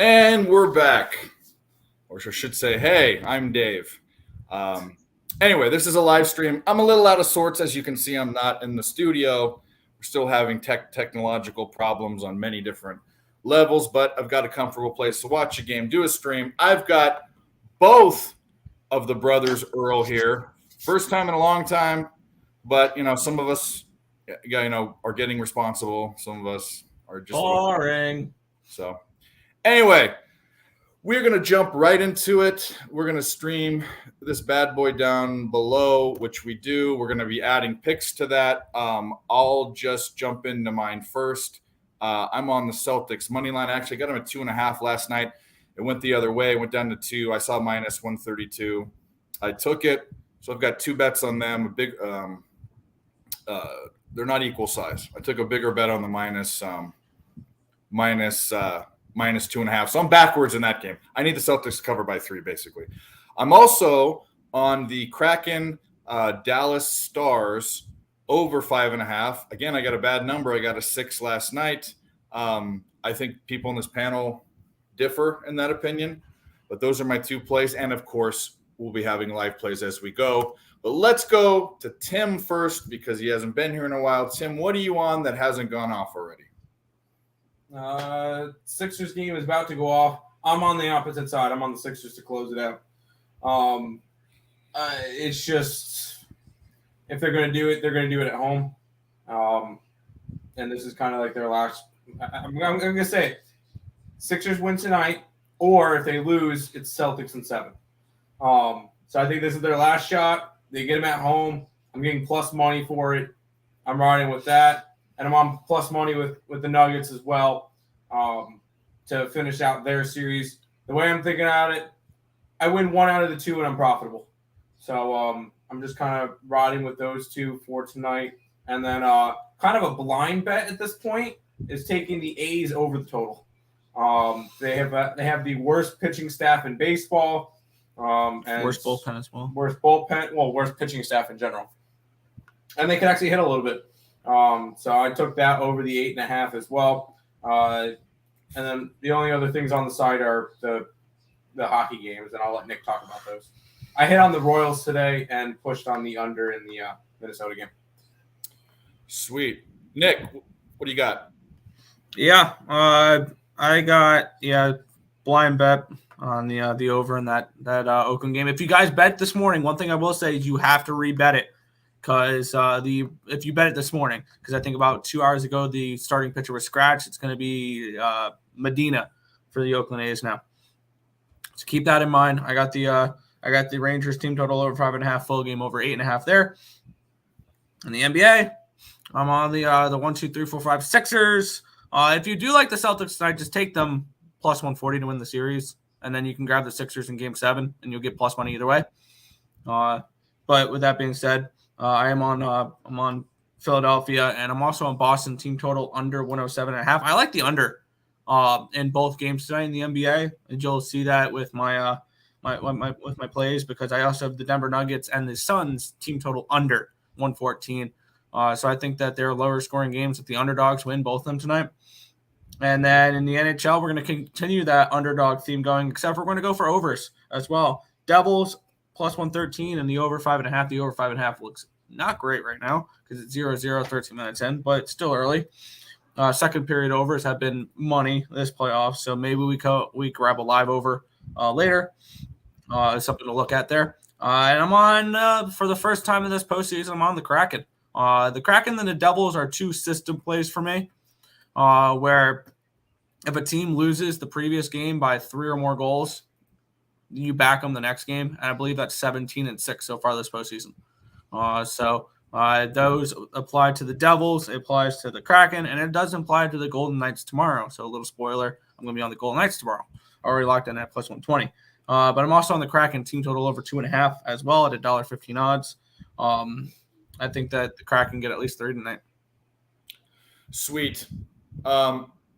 And we're back. Or I should say, hey, I'm Dave. Anyway, this is a live stream. I'm a little out of sorts. As you can see, I'm not in the studio. We're still having technological problems on many different levels, but I've got a comfortable place to watch a game, do a stream. I've got both of the brothers Earl here. First time in a long time, but, some of us, are getting responsible. Some of us are just boring. So anyway, we're going to jump right into it. We're going to stream this bad boy down below, which we do. We're going to be adding picks to that. I'll just jump into mine first. I'm on the Celtics money line. I actually got them at 2.5 last night. It went the other way. It went down to 2. I saw minus 132. I took it. So I've got 2 bets on them. A big, they're not equal size. I took a bigger bet on the minus 2.5. So I'm backwards in that game. I need the Celtics to cover by 3, basically. I'm also on the Kraken Dallas Stars over 5.5. Again, I got a bad number. I got a 6 last night. I think people in this panel differ in that opinion, but those are my 2 plays. And of course, we'll be having live plays as we go. But let's go to Tim first because he hasn't been here in a while. Tim, what are you on that hasn't gone off already? Sixers game is about to go off. I'm on the opposite side. I'm on the Sixers to close it out. It's just if they're going to do it, they're going to do it at home. And this is kind of like their last. I'm going to say Sixers win tonight, or if they lose, it's Celtics in 7. So I think this is their last shot. They get them at home. I'm getting plus money for it. I'm riding with that. And I'm on plus money with the Nuggets as well to finish out their series. The way I'm thinking about it, I win 1 out of the 2 and I'm profitable. So I'm just kind of riding with those 2 for tonight. And then kind of a blind bet at this point is taking the A's over the total. They have the worst pitching staff in baseball. And worst bullpen as well. Worst pitching staff in general. And they can actually hit a little bit. So I took that over the 8.5 as well. And then the only other things on the side are the hockey games, and I'll let Nick talk about those. I hit on the Royals today and pushed on the under in the Minnesota game. Sweet. Nick, what do you got? Yeah, I got blind bet on the over in that Oakland game. If you guys bet this morning, one thing I will say is you have to rebet it. Because if you bet it this morning, because I think about 2 hours ago the starting pitcher was scratched, it's going to be Medina for the Oakland A's now. So keep that in mind. I got the Rangers team total over 5.5, full game over 8.5 there. In the NBA, I'm on the 1, 2, 3, 4, 5 Sixers. If you do like the Celtics tonight, just take them plus 140 to win the series, and then you can grab the Sixers in Game 7, and you'll get plus money either way. But with that being said. I'm on Philadelphia, and I'm also on Boston team total under 107.5. I like the under in both games tonight in the NBA, and you'll see that with my plays because I also have the Denver Nuggets and the Suns team total under 114. So I think that they're lower scoring games if the underdogs win both of them tonight. And then in the NHL, we're going to continue that underdog theme going, except we're going to go for overs as well. Devils plus 113 and the over 5.5. The over 5.5 looks not great right now because it's 0-0, 13 minutes in, but it's still early. Second period overs have been money this playoff, so maybe we grab a live over later. Something to look at there. And I'm on, for the first time in this postseason, I'm on the Kraken. The Kraken and the Devils are 2 system plays for me, where if a team loses the previous game by 3 or more goals, you back them the next game, and I believe that's 17-6 so far this postseason. So those apply to the Devils, it applies to the Kraken, and it does apply to the Golden Knights tomorrow. So a little spoiler, I'm going to be on the Golden Knights tomorrow. Already locked in at plus 120. But I'm also on the Kraken team total over 2.5 as well at $1.15 odds. I think that the Kraken get at least 3 tonight. Sweet.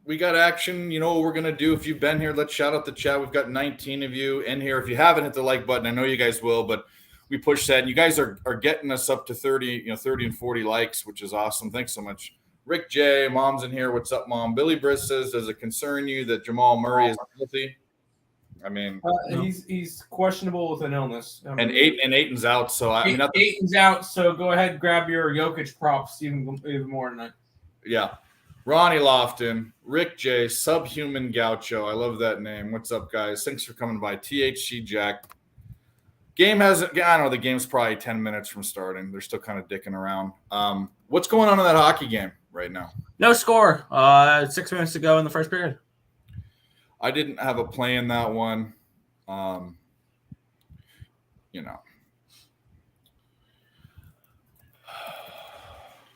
We got action. You know what we're going to do. If you've been here, let's shout out the chat. We've got 19 of you in here. If you haven't hit the like button, I know you guys will, but we push that. And you guys are getting us up to 30 and 40 likes, which is awesome. Thanks so much. Rick J, Mom's in here. What's up, Mom? Billy Briss says, does it concern you that Jamal Murray is healthy? I mean, No. He's questionable with an illness. I and mean, Aiton's out, so I mean, not the, Aiton's out, so go ahead and grab your Jokic props even more tonight. yeah. Ronnie Lofton, Rick J, Subhuman Gaucho. I love that name. What's up, guys? Thanks for coming by. THC Jack. Game hasn't. I don't know. The game's probably 10 minutes from starting. They're still kind of dicking around. What's going on in that hockey game right now? No score. 6 minutes to go in the first period. I didn't have a play in that one. You know.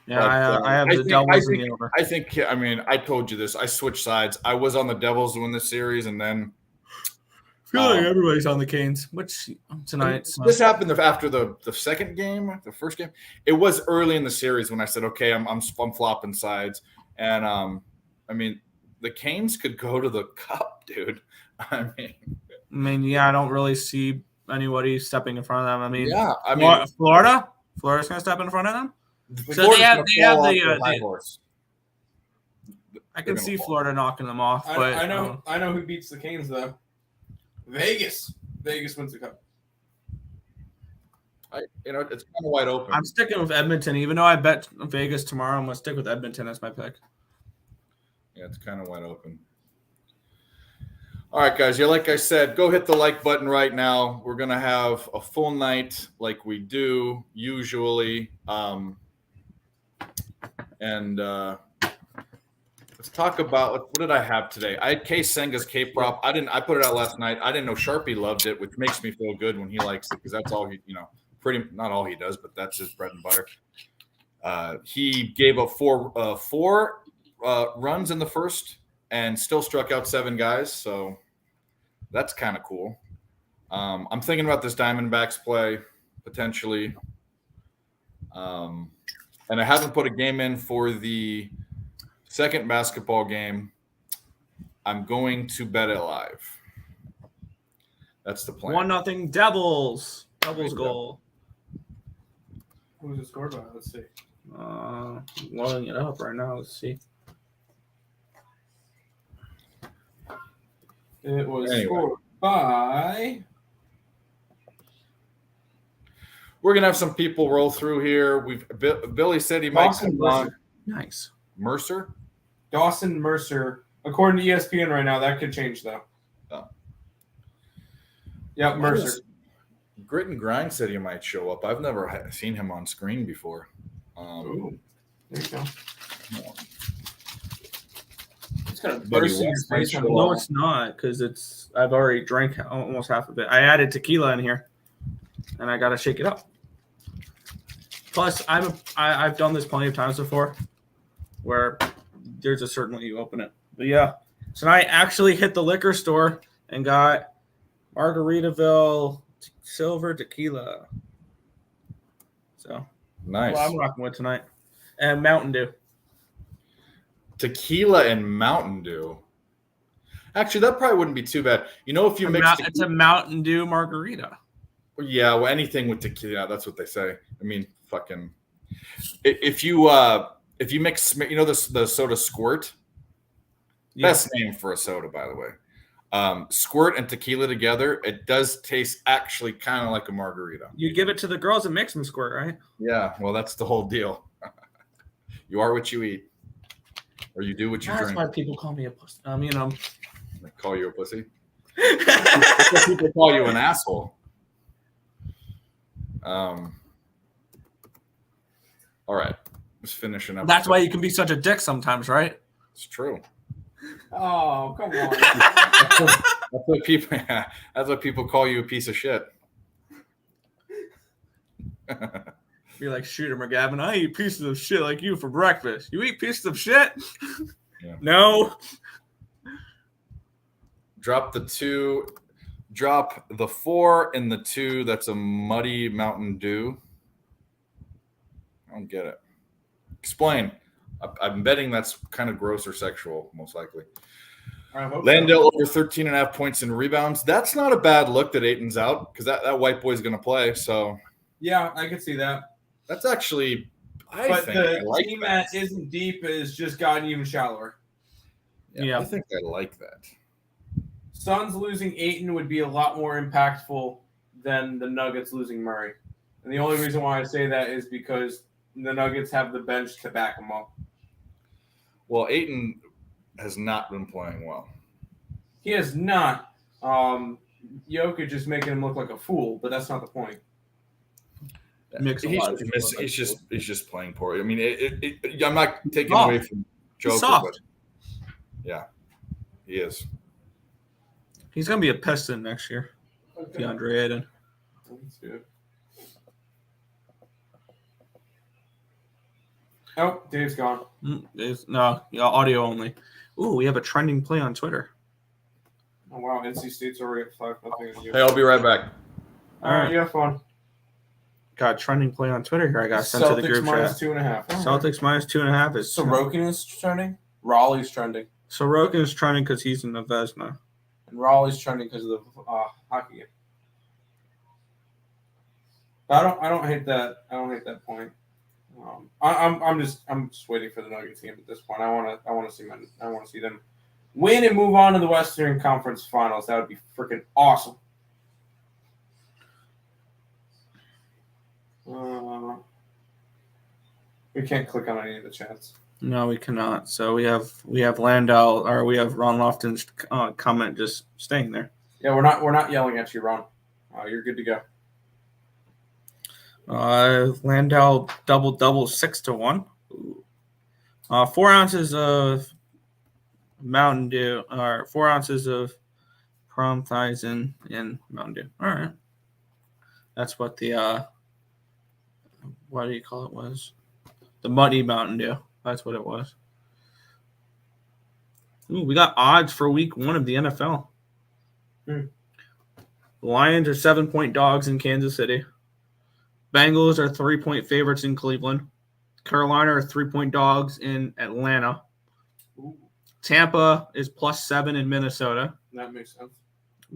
Yeah, But, I have the Devils in the over. I think. I mean, I told you this. I switched sides. I was on the Devils to win the series, and then I feel like everybody's on the Canes, which tonight. So. This happened after the second game, the first game. It was early in the series when I said, "Okay, I'm flopping sides," and I mean, the Canes could go to the Cup, dude. I mean, yeah, I don't really see anybody stepping in front of them. I mean, yeah, I mean, Florida's going to step in front of them. So Florida's they have gonna fall off the their high horse. I can gonna see fall. Florida knocking them off, but I know who beats the Canes though. Vegas wins the Cup. It's kind of wide open. I'm sticking with Edmonton, even though I bet Vegas tomorrow. I'm going to stick with Edmonton as my pick. Yeah, it's kind of wide open. All right, guys. Yeah, like I said, go hit the like button right now. We're gonna have a full night like we do usually. And let's talk about what did I have today? I had Case Senga's K prop. I put it out last night. I didn't know Sharpie loved it, which makes me feel good when he likes it because that's all he, pretty not all he does, but that's his bread and butter. He gave up four runs in the first and still struck out 7 guys, so that's kind of cool. I'm thinking about this Diamondbacks play potentially. And I haven't put a game in for the second basketball game. I'm going to bet it live. That's the plan. 1-0 Devils. Devils goal. What was the score by? Let's see. Loading it up right now. Let's see. It was scored by. We're gonna have some people roll through here. Billy said he might come on. Nice. Mercer. Dawson Mercer. According to ESPN right now, that could change though. Oh. Yep, Mercer. Grit and Grind said he might show up. I've never seen him on screen before. Ooh, there you go. No. It's gonna Buddy burst in your West might face. show No, up. it's not because I've already drank almost half of it. I added tequila in here, and I gotta shake it up. Plus, I've done this plenty of times before, where there's a certain way you open it. But yeah, so I actually hit the liquor store and got Margaritaville silver tequila. So Nice. well, I'm rocking with tonight, and Mountain Dew. Tequila and Mountain Dew. Actually, that probably wouldn't be too bad. If you mix It's a Mountain Dew margarita. yeah, well, anything with tequila, that's what they say. I mean, fucking if you mix, the soda Squirt, Yeah. best name for a soda, by the way. Squirt and tequila together, it does taste actually kind of like a margarita. You'd give it to the girls and mix them Squirt, right? Yeah, well, that's the whole deal. You are what you eat, or you do what you That's drink. why people call me a pussy. They call you a pussy. That's why people call you an asshole. All right, just finishing up. That's why you can be such a dick sometimes, right? It's true. Oh, come on. That's what people. That's what people call you, a piece of shit. Be like, Shooter McGavin, I eat pieces of shit like you for breakfast. You eat pieces of shit? Yeah. No. Drop the 2. Drop the 4 and the 2. That's a muddy Mountain Dew. I don't get it. Explain. I'm betting that's kind of gross or sexual, most likely. I hope Landale over 13.5 points in rebounds. That's not a bad look that Aiton's out because that white boy's going to play. So Yeah, I could see that. that's actually, But think I the like team that. that isn't deep is just gotten even shallower. Yeah. I think I like that. Suns losing Ayton would be a lot more impactful than the Nuggets losing Murray. And the only reason why I say that is because the Nuggets have the bench to back them up. Well, Ayton has not been playing well. He has not. Jokic is making him look like a fool, but that's not the point. Makes a He's lot of just people missing. look like He's just playing poor. I mean, I'm not taking Soft. away from Joker, soft. but yeah, he is. He's gonna be a Piston next year. DeAndre Ayton. That's good. Oh, Dave's gone. No, audio only. Ooh, we have a trending play on Twitter. Oh wow, NC State's already at 5-0. Hey, I'll be right back. All right, you have fun. Got a trending play on Twitter here. I got sent to the group minus chat. 2.5. Celtics minus 2.5 is Sorokin is trending. Raleigh's trending. Sorokin is trending because he's in the Vesna. And Raleigh's trending because of the hockey game. But I don't hate that. I don't hate that point. I'm just waiting for the Nuggets game at this point. I want to see them win and move on to the Western Conference Finals. That would be freaking awesome. We can't click on any of the chats. No, we cannot. So we have Landau, or we have Ron Lofton's comment just staying there. Yeah, we're not yelling at you, Ron. You're good to go. Landau double 6-1. 4 ounces of Mountain Dew, or 4 ounces of promethazine in Mountain Dew. All right, that's what the what do you call it was? The Muddy Mountain Dew. That's what it was. Ooh, we got odds for week 1 of the NFL. The Lions are 7-point dogs in Kansas City. Bengals are 3-point favorites in Cleveland. Carolina are 3-point dogs in Atlanta. Ooh, Tampa is +7 in Minnesota. that makes sense.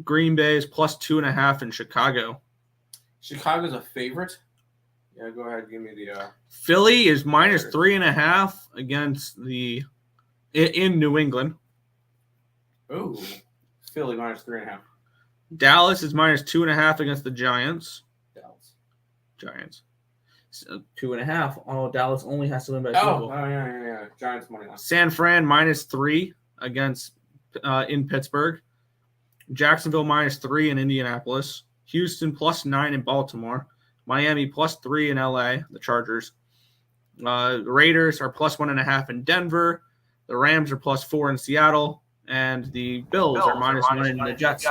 Green Bay is +2.5 in Chicago. Chicago's a favorite. Yeah, go ahead. Give me the. Philly is -3.5 against in New England. Ooh, Philly -3.5. Dallas is -2.5 against the Giants. Dallas. So 2.5. Oh, Dallas only has to win by 2 goals. Yeah. Giants money line. San Fran -3 against in Pittsburgh. Jacksonville -3 in Indianapolis. Houston +9 in Baltimore. Miami +3 in LA, the Chargers. The Raiders are +1.5 in Denver. The Rams are +4 in Seattle. And the Bills are -1 in the Jets.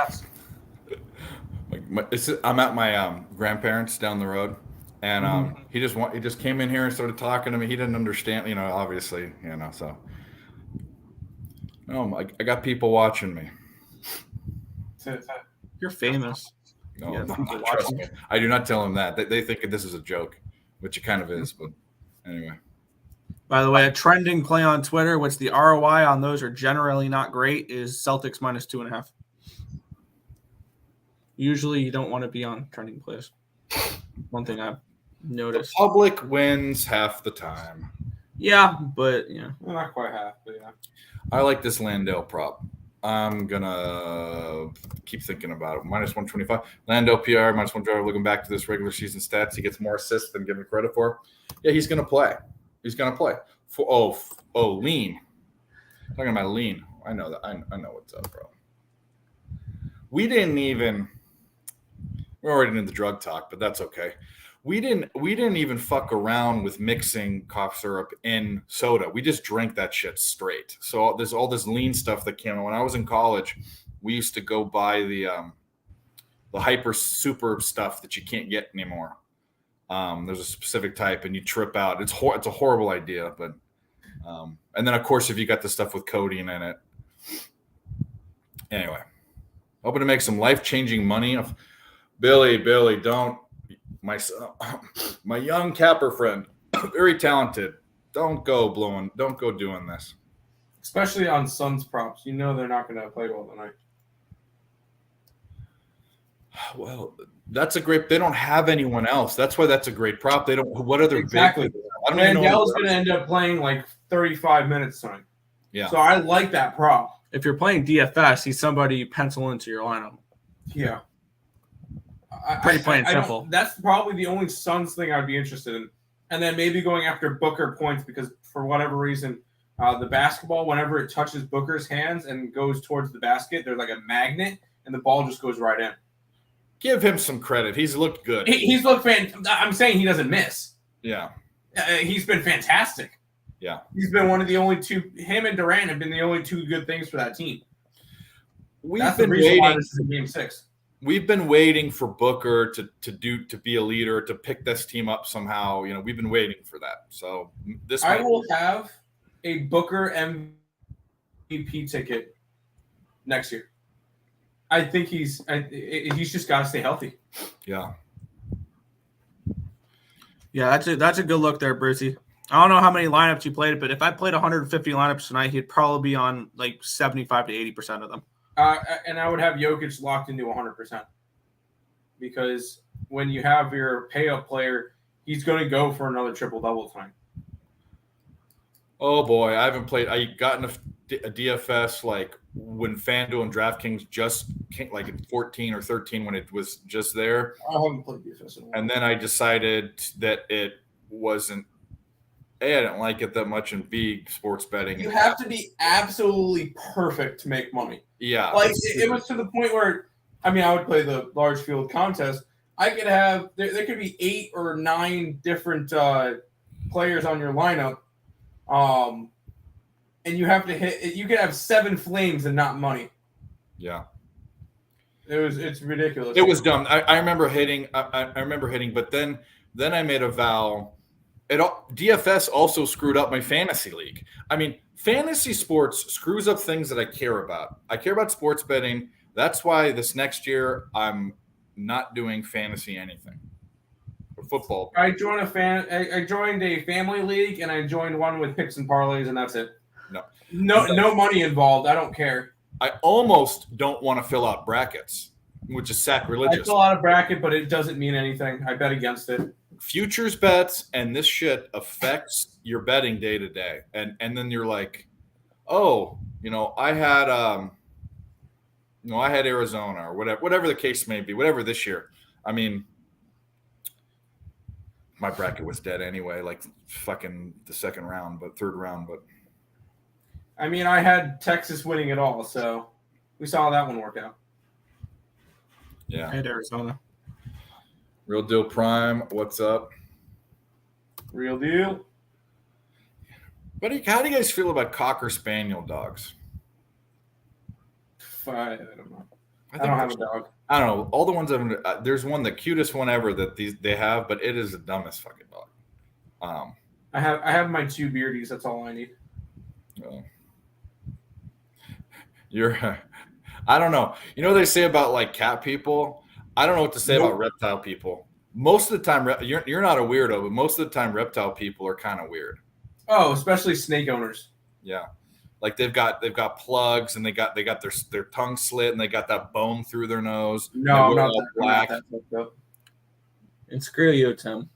I'm at my grandparents down the road, and he just came in here and started talking to me. He didn't understand, obviously, so. No, I got people watching me. You're famous. No, Yeah, trust me. I do not tell them that. They think this is a joke, which it kind of is. But anyway. By the way, a trending play on Twitter, which the ROI on those are generally not great, is Celtics -2.5. Usually you don't want to be on trending plays. One thing I've noticed. The public wins half the time. Yeah, but yeah. Well, not quite half, but yeah. I like this Landale prop. I'm gonna keep thinking about it. -125. Landale PR, -1 driver. Looking back to this regular season stats, he gets more assists than given credit for. Yeah, he's gonna play. Lean. Talking about lean. I know that. I know what's up, bro. We're already in the drug talk, but that's okay. We didn't even fuck around with mixing cough syrup in soda. We just drank that shit straight. So there's all this lean stuff that came out. When I was in college, we used to go buy the hyper super stuff that you can't get anymore. There's a specific type, and you trip out. It's a horrible idea, but and then of course if you got the stuff with codeine in it. Anyway, hoping to make some life-changing money. Billy, don't. My young capper friend, very talented. Don't go doing this. Especially on Suns props. They're not going to play well tonight. Well, that's a great. They don't have anyone else. That's why that's a great prop. They don't. What other Exactly. big I don't even know. Mandela's going to end up playing like 35 minutes tonight. Yeah. So I like that prop. If you're playing DFS, he's somebody you pencil into your lineup. Yeah. Pretty plain simple. That's probably the only Suns thing I'd be interested in. And then maybe going after Booker points because for whatever reason, the basketball, whenever it touches Booker's hands and goes towards the basket, there's like a magnet and the ball just goes right in. Give him some credit. He's looked good. He's looked I'm saying he doesn't miss. Yeah. He's been fantastic. Yeah. He's been one of the only two. Him and Durant have been the only two good things for that team. That's the reason why this is Game 6. We've been waiting for Booker to be a leader, to pick this team up somehow. You know, we've been waiting for that. So I will have a Booker MVP ticket next year. I think he's just got to stay healthy. Yeah. Yeah, that's a good look there, Brucey. I don't know how many lineups you played, but if I played 150 lineups tonight, he'd probably be on like 75 to 80% of them. And I would have Jokic locked into 100% because when you have your pay-up player, he's going to go for another triple-double tonight. Oh, boy. I haven't played. I got in a DFS like when FanDuel and DraftKings just came, like in 14 or 13 when it was just there. I haven't played DFS in a while. And then I decided that it wasn't – A, I didn't like it that much, and B, sports betting. You have to be absolutely perfect to make money. Yeah. Like, it was to the point where, I mean, I would play the large field contest. I could have – there could be 8 or 9 different players on your lineup. And you have to hit – you could have 7 flames and not money. Yeah. It's ridiculous. It was dumb. I remember hitting – I remember hitting, but then I made a vow – DFS also screwed up my fantasy league. I mean, fantasy sports screws up things that I care about. I care about sports betting. That's why this next year I'm not doing fantasy anything. Or football. I joined a family league and I joined one with picks and parlays and that's it. No money involved. I don't care. I almost don't want to fill out brackets, which is sacrilegious. I fill out a bracket, but it doesn't mean anything. I bet against it. Futures bets and this shit affects your betting day to day. And then you're like, oh, I had Arizona or whatever the case may be, whatever this year. I mean, my bracket was dead anyway, like fucking the third round, but I mean, I had Texas winning it all, so we saw that one work out. Yeah. I had Arizona. Real Deal Prime, what's up? Real deal. But how do you guys feel about Cocker Spaniel dogs? I don't know. I don't have a dog. I don't know. All the ones there's one, the cutest one ever that they have, but it is the dumbest fucking dog. I have my 2 beardies. That's all I need. I don't know. You know what they say about like cat people? I don't know what to say about reptile people. Most of the time, you're not a weirdo, but most of the time, reptile people are kind of weird. Oh, especially snake owners. Yeah, like they've got plugs and they got their tongue slit and they got that bone through their nose. No, not black. And screw you, Tim.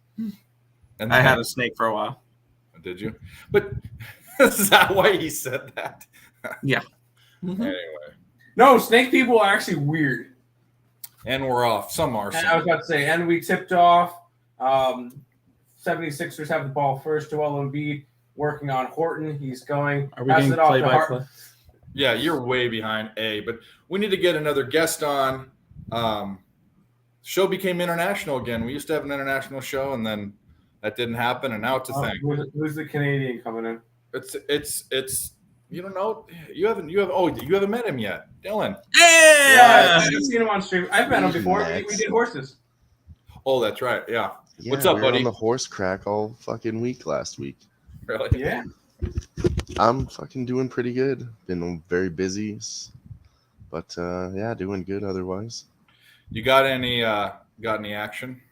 And I had a snake for a while. Did you? But is that why he said that? Yeah. Mm-hmm. Anyway. No, snake people are actually weird. And we're off. Some are. I was about to say, and we tipped off. 76ers have the ball first. Joel Embiid working on Horton. He's going. Are we getting play-by-play? Yeah, you're way behind A, but we need to get another guest on. Show became international again. We used to have an international show, and then that didn't happen, and now it's a thing. Who's the Canadian coming in? It's. You don't know. You haven't met him yet, Dylan. Yeah, I've seen him on stream. I've met him before. We did horses. Oh, that's right. Yeah. What's up, buddy? We were on the horse crack all fucking week last week. Really? Yeah. I'm fucking doing pretty good. Been very busy, but doing good otherwise. You got any action?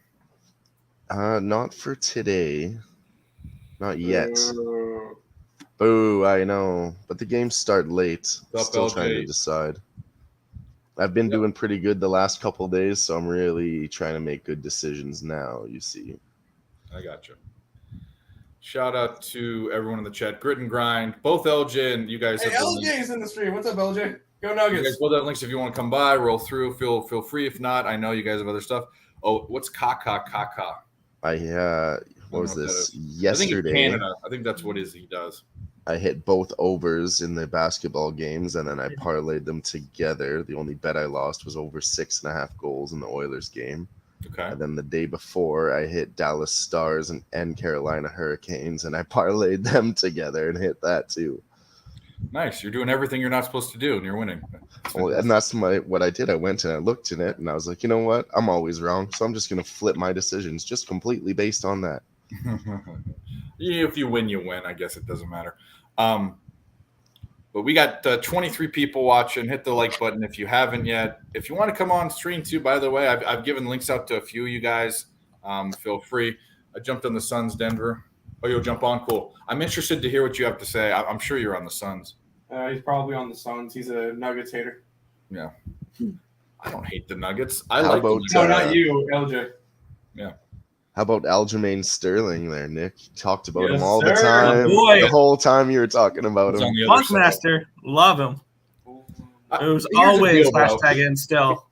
Not for today. Not yet. Boo, I know. But the games start late. Still trying to decide. I've been doing pretty good the last couple of days, so I'm really trying to make good decisions now, you see. I got you. Shout out to everyone in the chat. Grit and Grind. Both LJ and you guys Hey, have the LJ links. is in the stream. What's up, LJ? Go You Nuggets. guys both have links if you want to come by, roll through. Feel free. If not, I know you guys have other stuff. Oh, what's Kaka? What was know what this? I think it's Yesterday, Canada. I think that's what he does. I hit both overs in the basketball games, and then I parlayed them together. The only bet I lost was over 6.5 goals in the Oilers game. Okay. And then the day before, I hit Dallas Stars and Carolina Hurricanes, and I parlayed them together and hit that too. Nice. You're doing everything you're not supposed to do, and you're winning. Well, and that's what I did. I went and I looked in it, and I was like, you know what? I'm always wrong, so I'm just going to flip my decisions just completely based on that. If you win, you win. I guess it doesn't matter. But we got 23 people watching. Hit the like button if you haven't yet. If you want to come on stream too, by the way, I've given links out to a few of you guys. Feel free. I jumped on the Suns Denver. Oh, you'll jump on? Cool. I'm interested to hear what you have to say. I'm sure you're on the Suns. He's probably on the Suns. He's a Nuggets hater. Yeah. I don't hate the Nuggets. I How like about, the No, not you, LJ. How about Aljamain Sterling there, Nick? You talked about Yes, him all the sir. time. Boy. The whole time you were talking about It's him. on the other side. Funkmaster, love him. It was Here's the always deal, bro. hashtag and still.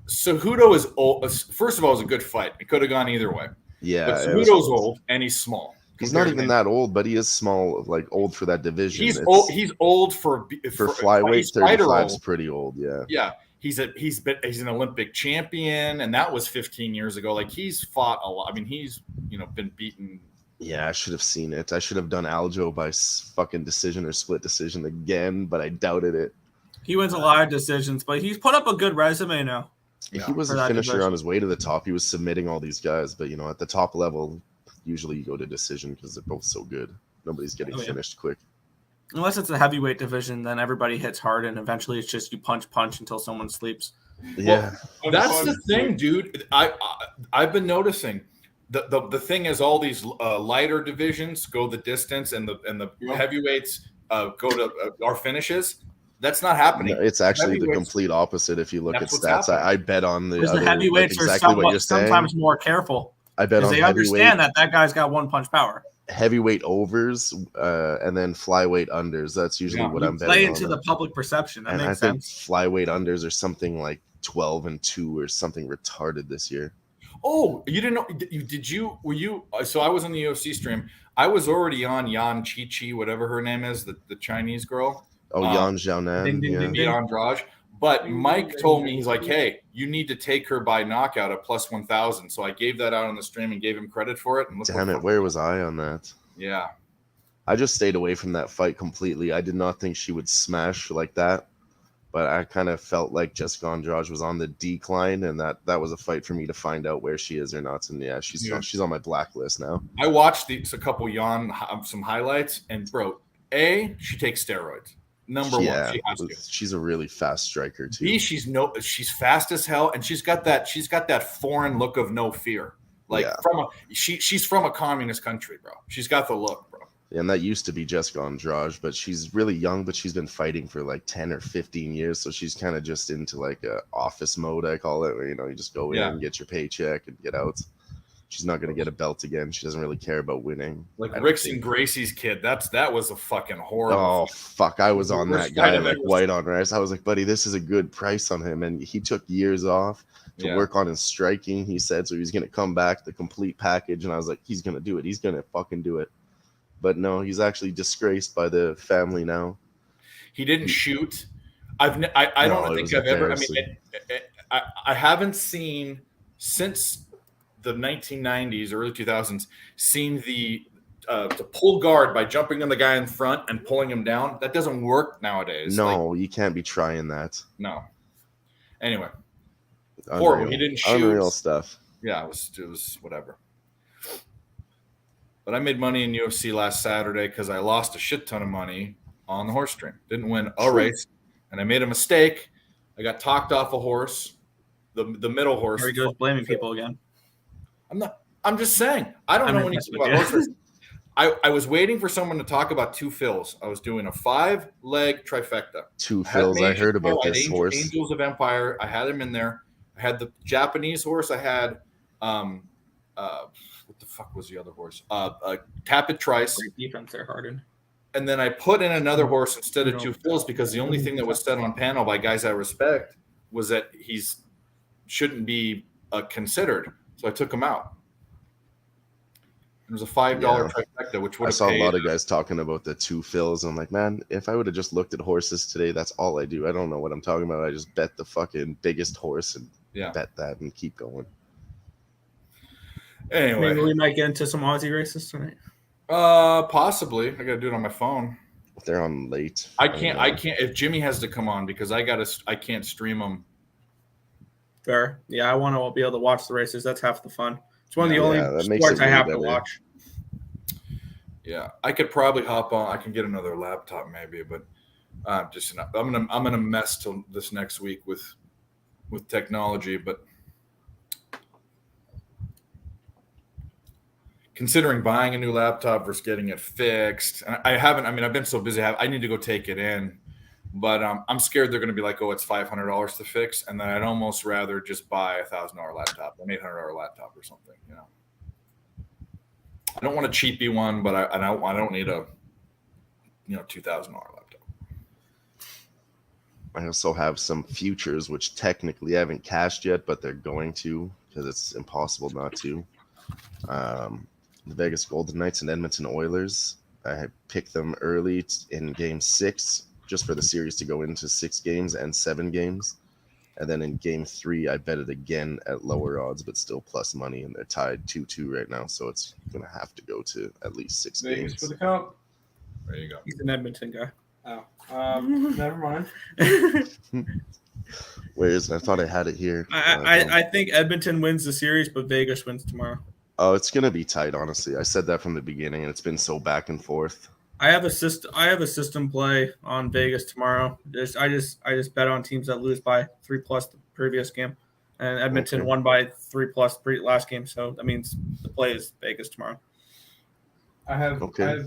Cejudo is old. First of all, it was a good fight. It could have gone either way. Yeah. But it was- Cejudo's old and he's small. He's not even that old, but he is small, like old for that division. He's It's- old. He's old for flyweight. he's fighter 35 is old. pretty old. Yeah. Yeah, he's an Olympic champion, and that was 15 years ago. Like he's fought a lot. I mean, he's been beaten. Yeah, I should have seen it. I should have done Aljo by fucking decision or split decision again, but I doubted it. He wins a lot of decisions, but he's put up a good resume now. Yeah, He was for a that finisher division. on his way to the top. He was submitting all these guys, but at the top level, usually you go to decision because they're both so good. Nobody's getting Oh, yeah. finished quick. Unless it's a heavyweight division, then everybody hits hard, and eventually it's just you punch until someone sleeps. Yeah. That's the thing, dude. I've been noticing the thing is all these lighter divisions go the distance, and the Yeah. heavyweights go to our finishes. That's not happening. No, it's actually the Heavyweights- complete opposite. If you look at That's what's stats, happening. I bet on the Because other, the heavyweights like are exactly what you're saying. sometimes more careful I bet because on they understand that guy's got one punch power. heavyweight overs and then flyweight unders. That's usually Yeah, what You I'm play betting into on. the public perception. That And I makes think sense. flyweight unders are something like 12-2 or something retarded this year. Oh, you didn't know? Were you? So I was on the UFC stream. I was already on Yan Chi, whatever her name is, the Chinese girl. Oh, Yan Xiaonan. ding, ding, Yeah. ding, Beat Andrade. But Mike told me, he's like, hey, you need to take her by knockout at plus 1,000. So I gave that out on the stream and gave him credit for it. And look Damn what- it, where was I on that? Yeah. I just stayed away from that fight completely. I did not think she would smash like that, but I kind of felt like Jessica Andrade was on the decline, and that was a fight for me to find out where she is or not. And yeah, she's on my blacklist now. I watched a couple some highlights, and bro, she takes steroids. Number one, she has to. She's a really fast striker too. B, she's fast as hell, and she's got that foreign look of no fear. Like Yeah. she's from a communist country, bro. She's got the look, bro. And that used to be Jessica Andrade, but she's really young, but she's been fighting for like 10 or 15 years. So she's kind of just into like a office mode, I call it, where, you just go in and get your paycheck and get out. She's not going to get a belt again. She doesn't really care about winning. Like Rickson Gracie's kid. That was a fucking horrible. Oh, fuck. I was on that Worst guy fight I've like ever white on rice. I was like, buddy, this is a good price on him. And he took years off to work on his striking, he said. So he's going to come back, the complete package. And I was like, he's going to do it. He's going to fucking do it. But no, he's actually disgraced by the family now. He didn't shoot. I don't think I've ever. I mean, I haven't seen since the 1990s, early 2000s, seen the to pull guard by jumping on the guy in front and pulling him down. That doesn't work nowadays. No, you can't be trying that. No. Anyway, Unreal. horrible. He didn't shoot. Unreal stuff. Yeah, it was whatever. But I made money in UFC last Saturday because I lost a shit ton of money on the horse stream. Didn't win a race, and I made a mistake. I got talked off a horse, the middle horse. There he goes blaming people again. I'm just saying. I don't know anything about horses. I was waiting for someone to talk about two fills. I was doing a 5-leg trifecta. Two fills. I heard about this horse. Angels of Empire. I had him in there. I had the Japanese horse. I had what the fuck was the other horse? Tapit Trice. Great defense there, Harden. And then I put in another horse instead of two fills because the only thing that was said on panel by guys I respect was that he's shouldn't be considered. So I took him out. It was a $5 trifecta, which would have I saw paid. a lot of guys talking about the two fills. I'm like, man, if I would have just looked at horses today, that's all I do. I don't know what I'm talking about. I just bet the fucking biggest horse and bet that and keep going. Anyway, maybe we might get into some Aussie races tonight. Possibly. I gotta do it on my phone. They're on late. I can't. If Jimmy has to come on because I can't stream them. Fair. Yeah, I want to be able to watch the races. That's half the fun. It's one of the only makes sports it I really have to better. watch. Yeah, I could probably hop on. I can get another laptop maybe, but I'm gonna mess till this next week with technology. But considering buying a new laptop versus getting it fixed, and I haven't. I mean, I've been so busy. I need to go take it in, but I'm scared they're going to be like, oh, it's $500 to fix, and then I'd almost rather just buy a $1,000 laptop, an $800 laptop or something. You know, I don't want a cheapy one, but I don't need a $2,000 laptop. I also have some futures which technically haven't cashed yet, but they're going to because it's impossible not to. The Vegas Golden Knights and Edmonton Oilers. I picked them early in Game 6 just for the series to go into 6 games and 7 games. And then in Game 3, I bet it again at lower odds, but still plus money, and they're tied 2-2 right now, so it's going to have to go to at least 6 Vegas games. for the cup. There you go. He's an Edmonton guy. Oh, never mind. Where is it? I thought I had it here. I think Edmonton wins the series, but Vegas wins tomorrow. Oh, it's going to be tight, honestly. I said that from the beginning, and it's been so back and forth. I have a system play on Vegas tomorrow. I just bet on teams that lose by 3+ the previous game, and Edmonton won by 3+ last game. So that means the play is Vegas tomorrow. I have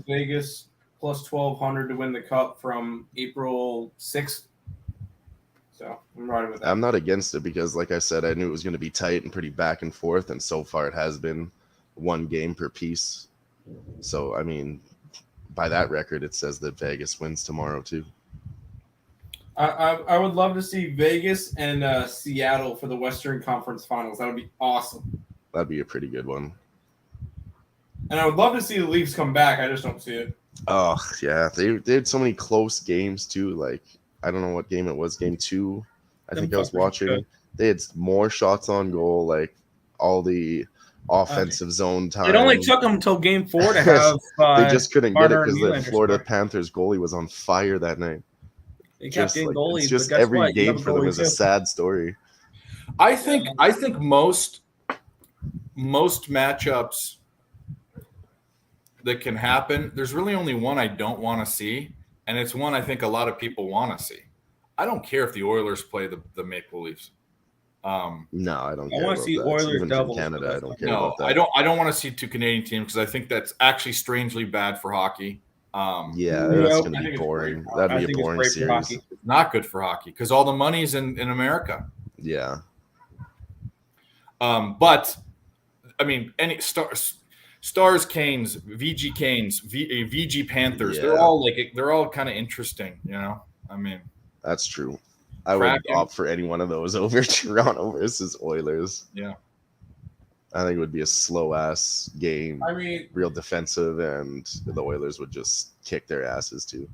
Vegas plus 1,200 to win the cup from April 6th. So I'm riding with that. I'm not against it because, like I said, I knew it was going to be tight and pretty back and forth, and so far it has been 1 game per piece. So, I mean, by that record, it says that Vegas wins tomorrow too. I would love to see Vegas and Seattle for the Western Conference Finals. That would be awesome. That'd be a pretty good one. And I would love to see the Leafs come back. I just don't see it. Oh, yeah. They had so many close games too. Like, I don't know what game it was. Game 2, I think I was watching. Good. They had more shots on goal, like all the offensive zone time. It only took them until Game 4 to have. They just couldn't get it Marner because and the Nylander Florida score. Panthers goalie was on fire that night. They kept getting goalies. It's just but guess every what? You game have a for them goalie is a too. sad story. I think most matchups that can happen, there's really only one I don't want to see, and it's one I think a lot of people want to see. I don't care if the Oilers play the Maple Leafs. No, I don't. I care wanna about see that. Oilers Even doubles, from Canada. but I don't care No, about that. I don't want to see 2 Canadian teams because I think that's actually strangely bad for hockey. Yeah, Yeah, that's I going to think be it's boring. great. That'd I be a think it's boring great for series. hockey. It's not good for hockey because all the money's in America. Yeah, But I mean, any Stars, Canes, VG Canes, VG Panthers. Yeah. They're all kind of interesting, you know. I mean, that's true. I would Kraken. opt for any one of those over Toronto versus Oilers. yeah. I think it would be a slow ass game, I mean, real defensive, and the Oilers would just kick their asses too.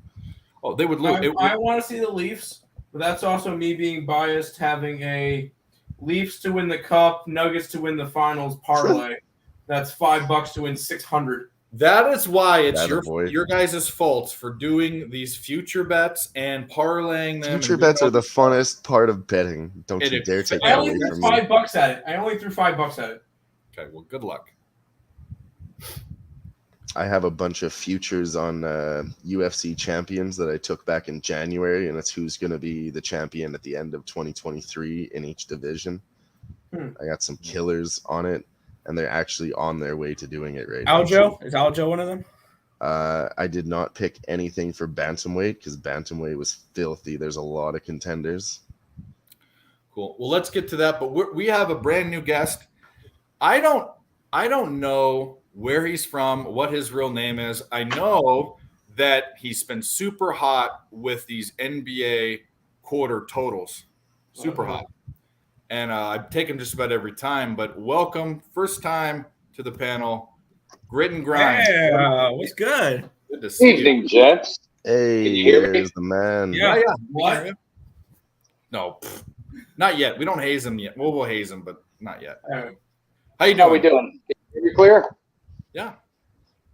Oh, they would lose. I want to see the Leafs, but that's also me being biased, having a Leafs to win the cup, Nuggets to win the finals parlay. That's $5 to win 600. That is why it's Attaboy. your guys' fault for doing these future bets and parlaying them. Future and bets are doing the funnest part of betting. Don't It you is. dare take I that only away threw from me. $5 at it. I only threw $5 at it. Okay, well, good luck. I have a bunch of futures on UFC champions that I took back in January, and it's who's going to be the champion at the end of 2023 in each division. I got some killers on it, and they're actually on their way to doing it right now. Aljo? Is Aljo one of them? I did not pick anything for bantamweight because bantamweight was filthy. There's a lot of contenders. Cool. Well, let's get to that. But we have a brand new guest. I don't I don't know where he's from, what his real name is. I know that he's been super hot with these NBA quarter totals, super hot. And I take him just about every time. But welcome, first time to the panel, Grit and Grind. Yeah, what's good? Good to see Evening, you. gents. Hey, Can you hear me? there's the man. Yeah. What? No, not yet. We don't haze him yet. We'll haze him, but not yet. Uh, How you doing? How we doing? You clear? Yeah.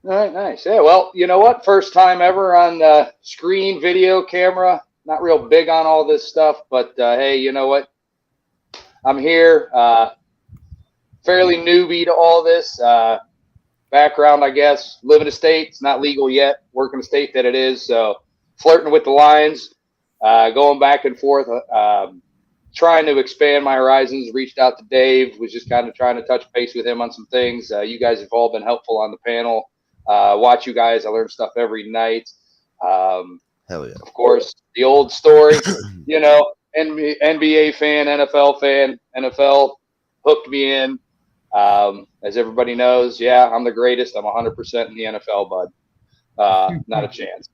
All right, nice. Yeah, well, you know what? First time ever on screen, video, camera. Not real big on all this stuff, but hey, you know what? I'm here. Fairly newbie to all this. Background, I guess. Live in a state. It's not legal yet. Work in a state that it is. So flirting with the lines, going back and forth, trying to expand my horizons. Reached out to Dave. Was just kind of trying to touch base with him on some things. You guys have all been helpful on the panel. Watch you guys. I learn stuff every night. Hell yeah. Of course, the old story, you know, NBA fan, NFL fan, NFL hooked me in. As everybody knows, yeah, I'm the greatest. I'm 100% in the NFL, bud. Not a chance.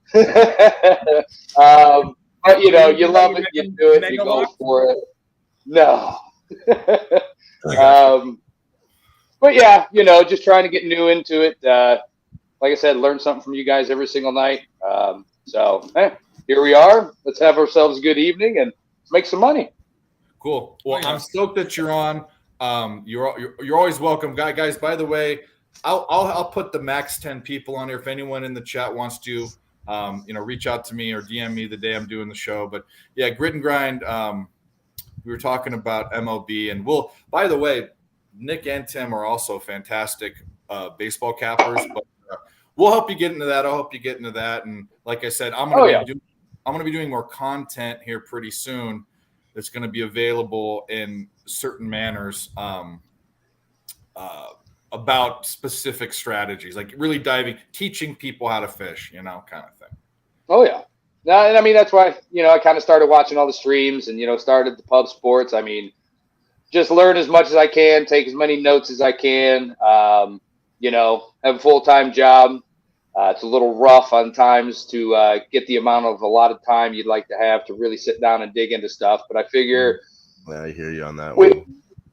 But, you know, you love it, you do it, you go for it. No. But, yeah, you know, just trying to get new into it. Like I said, learn something from you guys every single night. So, here we are. Let's have ourselves a good evening and make some money. Cool. Well, I'm stoked that you're on. You're always welcome, guys. By the way, I'll put the max 10 people on here if anyone in the chat wants to, reach out to me or DM me the day I'm doing the show. But yeah, Grit and Grind. We were talking about MLB, and by the way, Nick and Tim are also fantastic baseball cappers. But we'll help you get into that. I'll help you get into that. And like I said, I'm going to be doing more content here pretty soon. That's going to be available in certain manners about specific strategies, like really teaching people how to fish, kind of thing. Oh, yeah. No, and I mean, that's why, I kind of started watching all the streams and, started the pub sports. I mean, just learn as much as I can, take as many notes as I can, have a full-time job. It's a little rough on times to get the amount of a lot of time you'd like to have to really sit down and dig into stuff. But I figure I hear you on that one.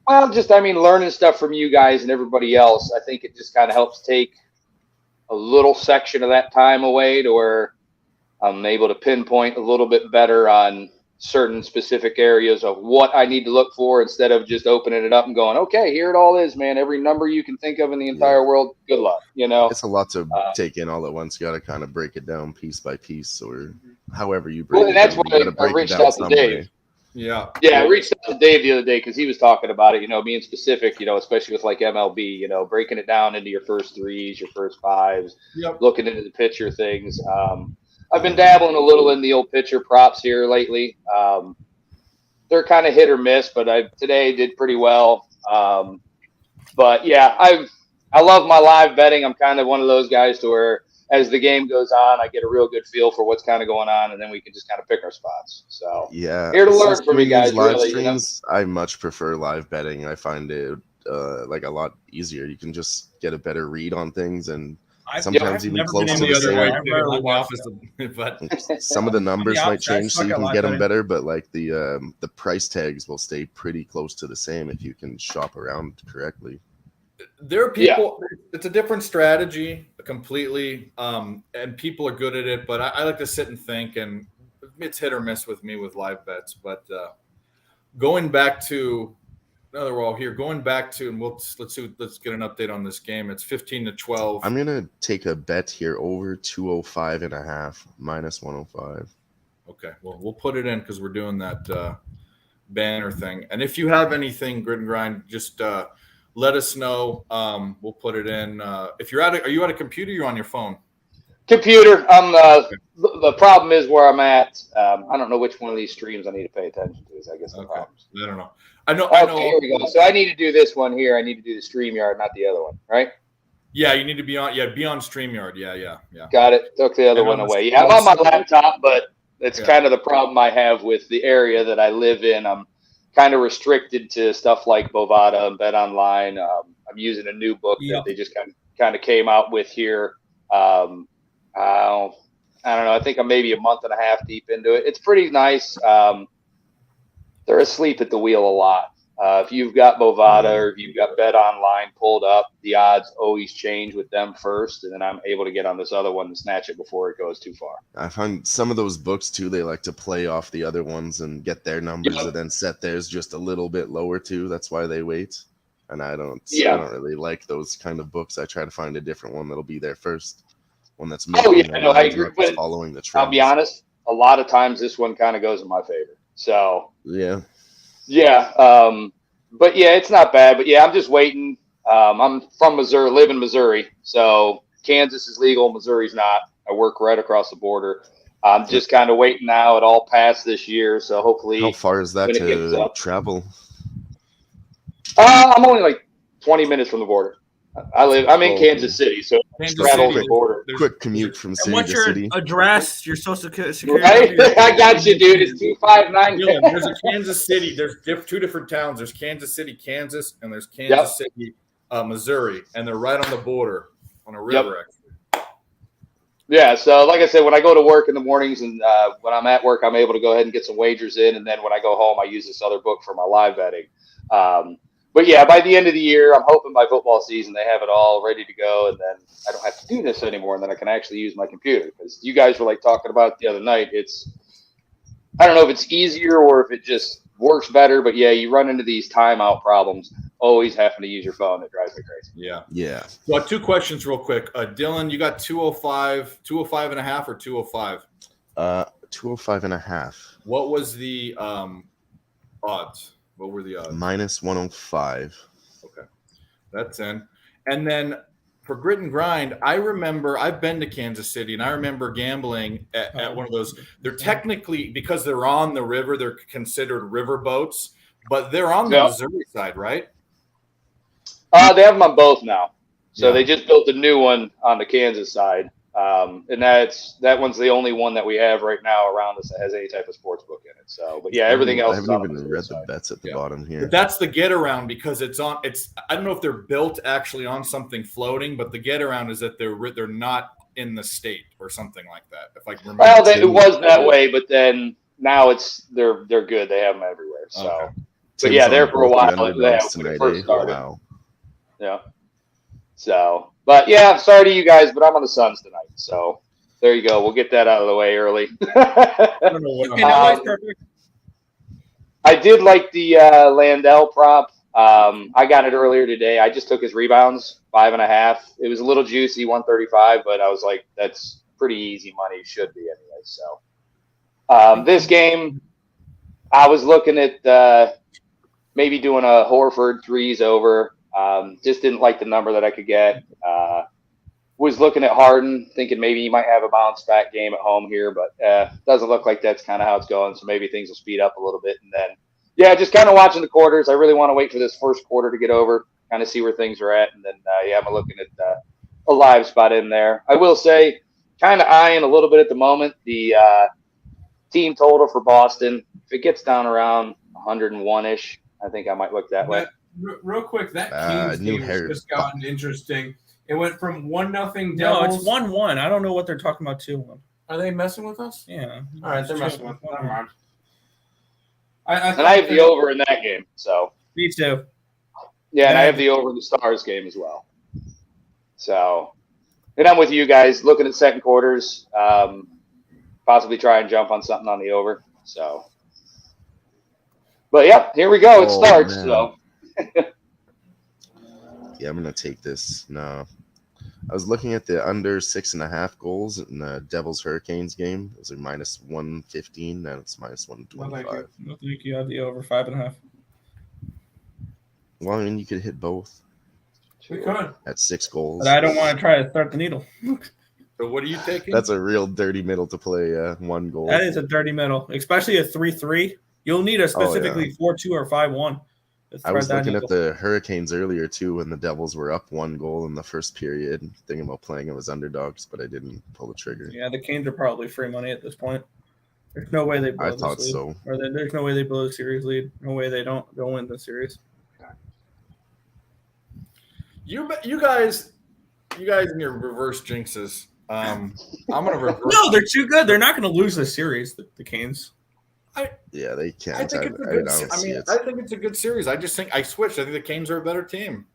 Learning stuff from you guys and everybody else, I think it just kind of helps take a little section of that time away to where I'm able to pinpoint a little bit better on certain specific areas of what I need to look for instead of just opening it up and going, okay, here it all is, man. Every number you can think of in the entire world. Good luck. It's a lot to take in all at once. You got to kind of break it down piece by piece or however you break it down. That's why I reached out to Dave. Yeah, I reached out to Dave the other day because he was talking about it, being specific, especially with like MLB, breaking it down into your first threes, your first fives, looking into the pitcher things. I've been dabbling a little in the old pitcher props here lately. They're kind of hit or miss, but today did pretty well. But yeah, I love my live betting. I'm kind of one of those guys to where as the game goes on, I get a real good feel for what's kind of going on, and then we can just kind of pick our spots. So yeah, here to learn from you guys. Live really, streams, I much prefer live betting. I find it like a lot easier. You can just get a better read on things and. Sometimes even close to the same. But some of the numbers might change, so you can get them better. But like the price tags will stay pretty close to the same if you can shop around correctly. There are people. It's a different strategy completely, and people are good at it. But I like to sit and think, and it's hit or miss with me with live bets. But going back to. Now that we're all here, going back to, and let's get an update on this game. It's 15-12. I'm gonna take a bet here over 205.5 minus 105. Okay, well we'll put it in because we're doing that banner thing. And if you have anything, Grit and Grind, just let us know. We'll put it in. If you're are you at a computer? Or you're on your phone? Computer. The problem is where I'm at. I don't know which one of these streams I need to pay attention to. Is I guess the problem. I don't know. I know. Here we go. So I need to do this one here. I need to do the StreamYard, not the other one, right? Yeah, you need to be on. Yeah, be on StreamYard. Yeah. Got it. Took the other one away. Yeah, I'm on my laptop, but it's kind of the problem I have with the area that I live in. I'm kind of restricted to stuff like Bovada and Bet Online. I'm using a new book that they just kind of came out with here. I don't know. I think I'm maybe a month and a half deep into it. It's pretty nice. They're asleep at the wheel a lot. If you've got Bovada or if you've got Bet Online pulled up, the odds always change with them first, and then I'm able to get on this other one and snatch it before it goes too far. I find some of those books too, they like to play off the other ones and get their numbers and then set theirs just a little bit lower too. That's why they wait. And I don't really like those kind of books. I try to find a different one that'll be there first. One that's I agree. But following the trends. I'll be honest, a lot of times this one kind of goes in my favor. So yeah. But yeah, it's not bad. But yeah, I'm just waiting. I'm from Missouri, live in Missouri, so Kansas is legal, Missouri's not. I work right across the border. I'm just kind of waiting now. It all passed this year, so hopefully. How far is that to travel? I'm only like 20 minutes from the border. I'm in Kansas City, so straddle the border. Quick commute from city what's to your city. Address, your social security. Right? I got you, dude. It's 259. There's a Kansas City. There's two different towns. There's Kansas City, Kansas, and there's Kansas City, Missouri, and they're right on the border on a river. Actually. Yeah. So, like I said, when I go to work in the mornings and when I'm at work, I'm able to go ahead and get some wagers in, and then when I go home, I use this other book for my live betting. But yeah, by the end of the year, I'm hoping by football season they have it all ready to go, and then I don't have to do this anymore, and then I can actually use my computer. Because you guys were like talking about the other night, I don't know if it's easier or if it just works better, but yeah, you run into these timeout problems. Always having to use your phone. It drives me crazy. Yeah. Well, 2 questions real quick. Dylan, you got 205 and a half or 205? 205 and a half. What was the odds? What were the odds? Minus 105. Okay. That's in. And then for Grit and Grind, I remember I've been to Kansas City, and I remember gambling at one of those. They're technically, because they're on the river, they're considered river boats, but they're on the Missouri side, right? They have them on both now. So they just built a new one on the Kansas side. And that one's the only one that we have right now around us that has any type of sports book in it. So, but yeah, everything else. I haven't even read the bets at the bottom here. But that's the get around because it's I don't know if they're built actually on something floating, but the get around is that they're not in the state or something like that. If I can remember. Well, it was that way, but then now they're good. They have them everywhere. So, okay. But yeah, there for a while. They have when it first started. Wow. Yeah. So, but yeah, sorry to you guys, but I'm on the Suns tonight. So there you go. We'll get that out of the way early. I did like the Landell prop. I got it earlier today. I just took his rebounds, 5.5. It was a little juicy, 135, but I was like, that's pretty easy money. Should be anyway. So this game, I was looking at maybe doing a Horford threes over. Just didn't like the number that I could get. Was looking at Harden, thinking maybe he might have a bounce back game at home here, but doesn't look like that's kind of how it's going. So maybe things will speed up a little bit. And then, yeah, just kind of watching the quarters. I really want to wait for this first quarter to get over, kind of see where things are at. And then, I'm looking at a live spot in there. I will say, kind of eyeing a little bit at the moment, the team total for Boston. If it gets down around 101-ish, I think I might look that way. Real quick, that Kings game has just gotten interesting. It went from 1-0 Devils. No, it's 1-1. I don't know what they're talking about 2-1. Are they messing with us? Yeah. All right, they're messing with us. Never mind. I have the over in that game. So me too. Yeah, and I have the over in the Stars game as well. So, and I'm with you guys looking at second quarters. Possibly try and jump on something on the over. So, but yeah, here we go. It starts. Man. So. Yeah, I'm gonna take this. No, I was looking at the under 6.5 goals in the Devils Hurricanes game. Those are minus 115. Now it's minus 125. I think you have the over 5.5. Well, I mean, you could hit both. We could at 6 goals. But I don't want to try to start the needle. So what are you taking? That's a real dirty middle to play. 1 goal. That is a dirty middle, especially a 3-3. You'll need a specifically 4-2 or 5-1. I was looking at the Hurricanes earlier, too, when the Devils were up 1 goal in the first period, thinking about playing them as underdogs, but I didn't pull the trigger. Yeah, the Canes are probably free money at this point. There's no way they blow I this thought lead. so. Or there's no way they blow the series lead. No way they don't win the series. You guys and your reverse jinxes. I'm gonna reverse. No, they're too good. They're not going to lose the series. The Canes. Yeah, they I can't. think I, it's a I good. don't I see mean, it. I think it's a good series. I just think I switched. I think the Canes are a better team.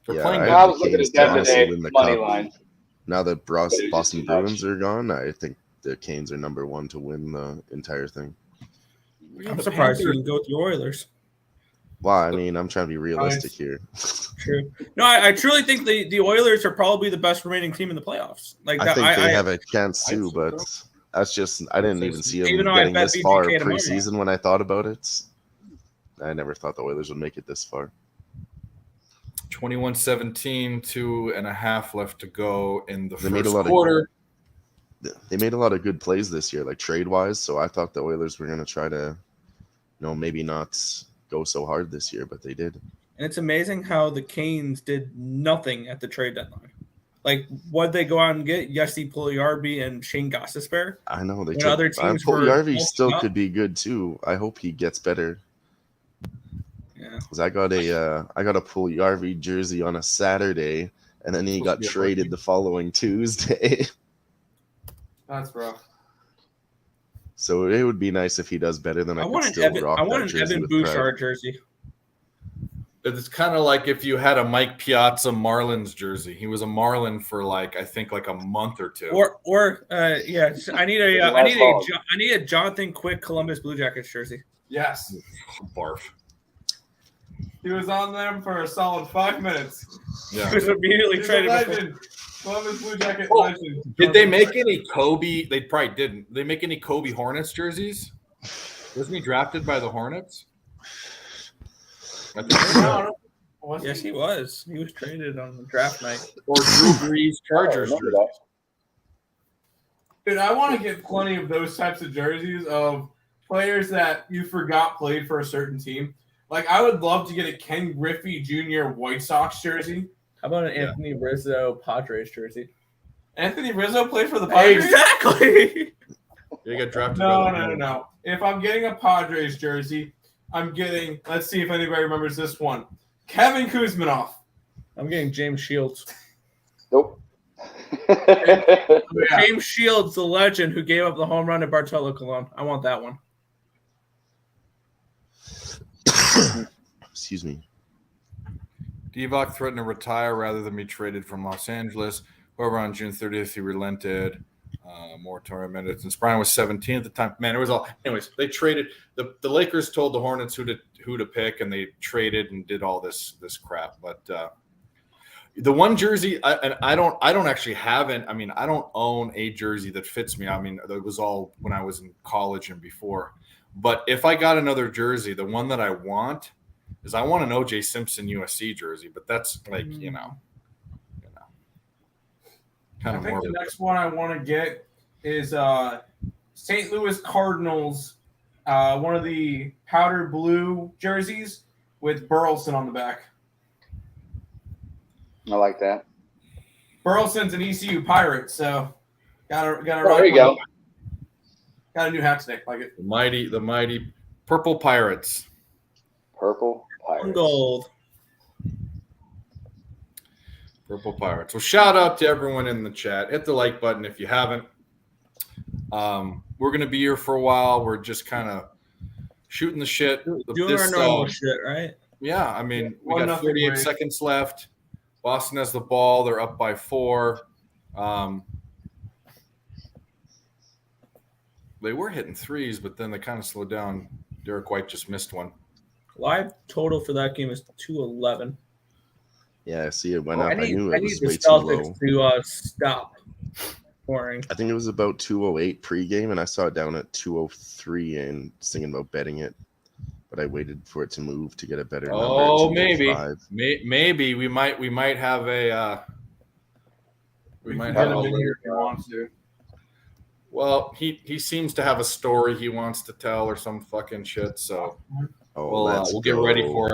They're Yeah, playing. I good. I was looking Canes at them to honestly today, win the money cup. line. Now that But it was Boston just too much. Bruins are gone, I think the Canes are number one to win the entire thing. I'm The surprised you Panthers- didn't go with the Oilers. Well, I mean, I'm trying to be realistic here. True. No, I truly think the Oilers are probably the best remaining team in the playoffs. Like I that, think they I have a chance I too, think but so. that's just I didn't even see them Even though I getting bet this far BGK tomorrow. preseason when I thought about it. I never thought the Oilers would make it this far. 21-17, 2.5 left to go in the They made a first lot of- quarter. They made a lot of good plays this year, like trade wise. So I thought the Oilers were going to try to, maybe not go so hard this year, but they did. And it's amazing how the Canes did nothing at the trade deadline. Like, what they go out and get? Yessi Pugliarvi and Shane Gostisbehere. I know they When took. other teams were Pugliarvi bulking still up. could be good too. I hope he gets better. Yeah. Because I got a Pugliarvi jersey on a Saturday, and then he Supposed got to be a traded rookie. the following Tuesday. That's rough. So it would be nice if he does better than I, I could want an still Evan, rock I want that an jersey Evan with Bouchard pride. jersey. It's kind of like if you had a Mike Piazza Marlins jersey. He was a Marlin for I think a month or two. Yeah, I need a Jonathan Quick Columbus Blue Jackets jersey. Yes. Barf. He was on them for a solid 5 minutes. Yeah. He was immediately He's a traded. before- legend. Columbus Blue Jacket Oh, legend. Did they make any Kobe? They probably didn't. Did they make any Kobe Hornets jerseys? Wasn't he drafted by the Hornets? I think so. No, was Yes, he? he was. He was traded on the draft night. Or Drew Brees Chargers I remember jerseys. that. Dude, I want to get plenty of those types of jerseys of players that you forgot played for a certain team. Like, I would love to get a Ken Griffey Jr. White Sox jersey. How about an Yeah. Anthony Rizzo Padres jersey? Anthony Rizzo played for the Padres? Exactly. They got drafted. No, by the no. If I'm getting a Padres jersey, I'm getting, let's see if anybody remembers this one, Kevin Kuzminoff. I'm getting James Shields. Nope. Yeah. James Shields, the legend who gave up the home run to Bartolo Colon. I want that one. Excuse me. Divock threatened to retire rather than be traded from Los Angeles. However, on June 30th, he relented. Moratorium ended since Brian was 17 at the time. Man, it was all. Anyways, they traded. The Lakers told the Hornets who to pick, and they traded and did all this crap. But the one jersey, I don't actually have it. I mean, I don't own a jersey that fits me. I mean, it was all when I was in college and before. But if I got another jersey, the one that I want is I want an OJ Simpson USC jersey. But that's like kind I of think more. the next one I want to get is St. Louis Cardinals, one of the powder blue jerseys with Burleson on the back. I like that. Burleson's an ECU Pirate, so got Oh, there you go. Got a new hat today. Like it. The mighty Purple Pirates. Purple Pirates. Gold. Purple Pirates. Well, shout out to everyone in the chat. Hit the like button if you haven't. We're going to be here for a while. We're just kind of shooting the shit. Doing our normal shit, right? Yeah, I mean, we 1-0 got 48 Braves. seconds left. Boston has the ball. They're up by 4. They were hitting threes, but then they kind of slowed down. Derek White just missed one. Live total for that game is 211. Yeah, I see it went I up. I need knew the it was way too low. Celtics to stop scoring. I think it was about 208 pregame, and I saw it down at 203 and was thinking about betting it. But I waited for it to move to get a better number. Oh, maybe. 205. Maybe we might have a we might Get have him a in here if he wants to. well, he seems to have a story he wants to tell or some fucking shit. So Oh, we'll get ready for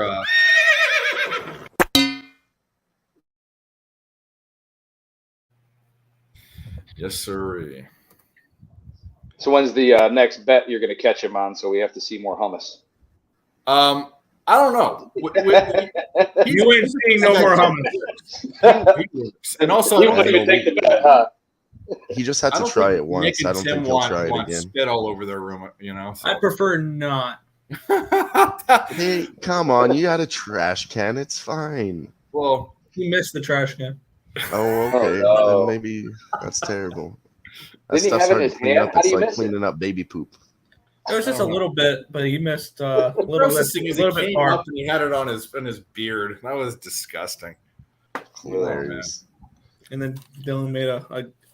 yes, sir. So when's the next bet you're going to catch him on? So we have to see more hummus. I don't know. You ain't seeing no more hummus. And also, You wouldn't even take the bet, huh? He just had I to don't try think it once. Nick and I don't Tim think he'll try it want again. spit all over their room, you know. So. I prefer not. Hey, come on. You got a trash can. It's fine. Well, He missed the trash can. Oh, okay. no. Then maybe that's terrible. That Didn't he stuff's have it in hard his to clean hand? up. How do It's you like miss it? cleaning up baby poop. It was just a little bit, but he missed a the little bit. grossest thing is he little bit came far. up and he had it on his beard. That was disgusting. Hilarious. And then Dylan made a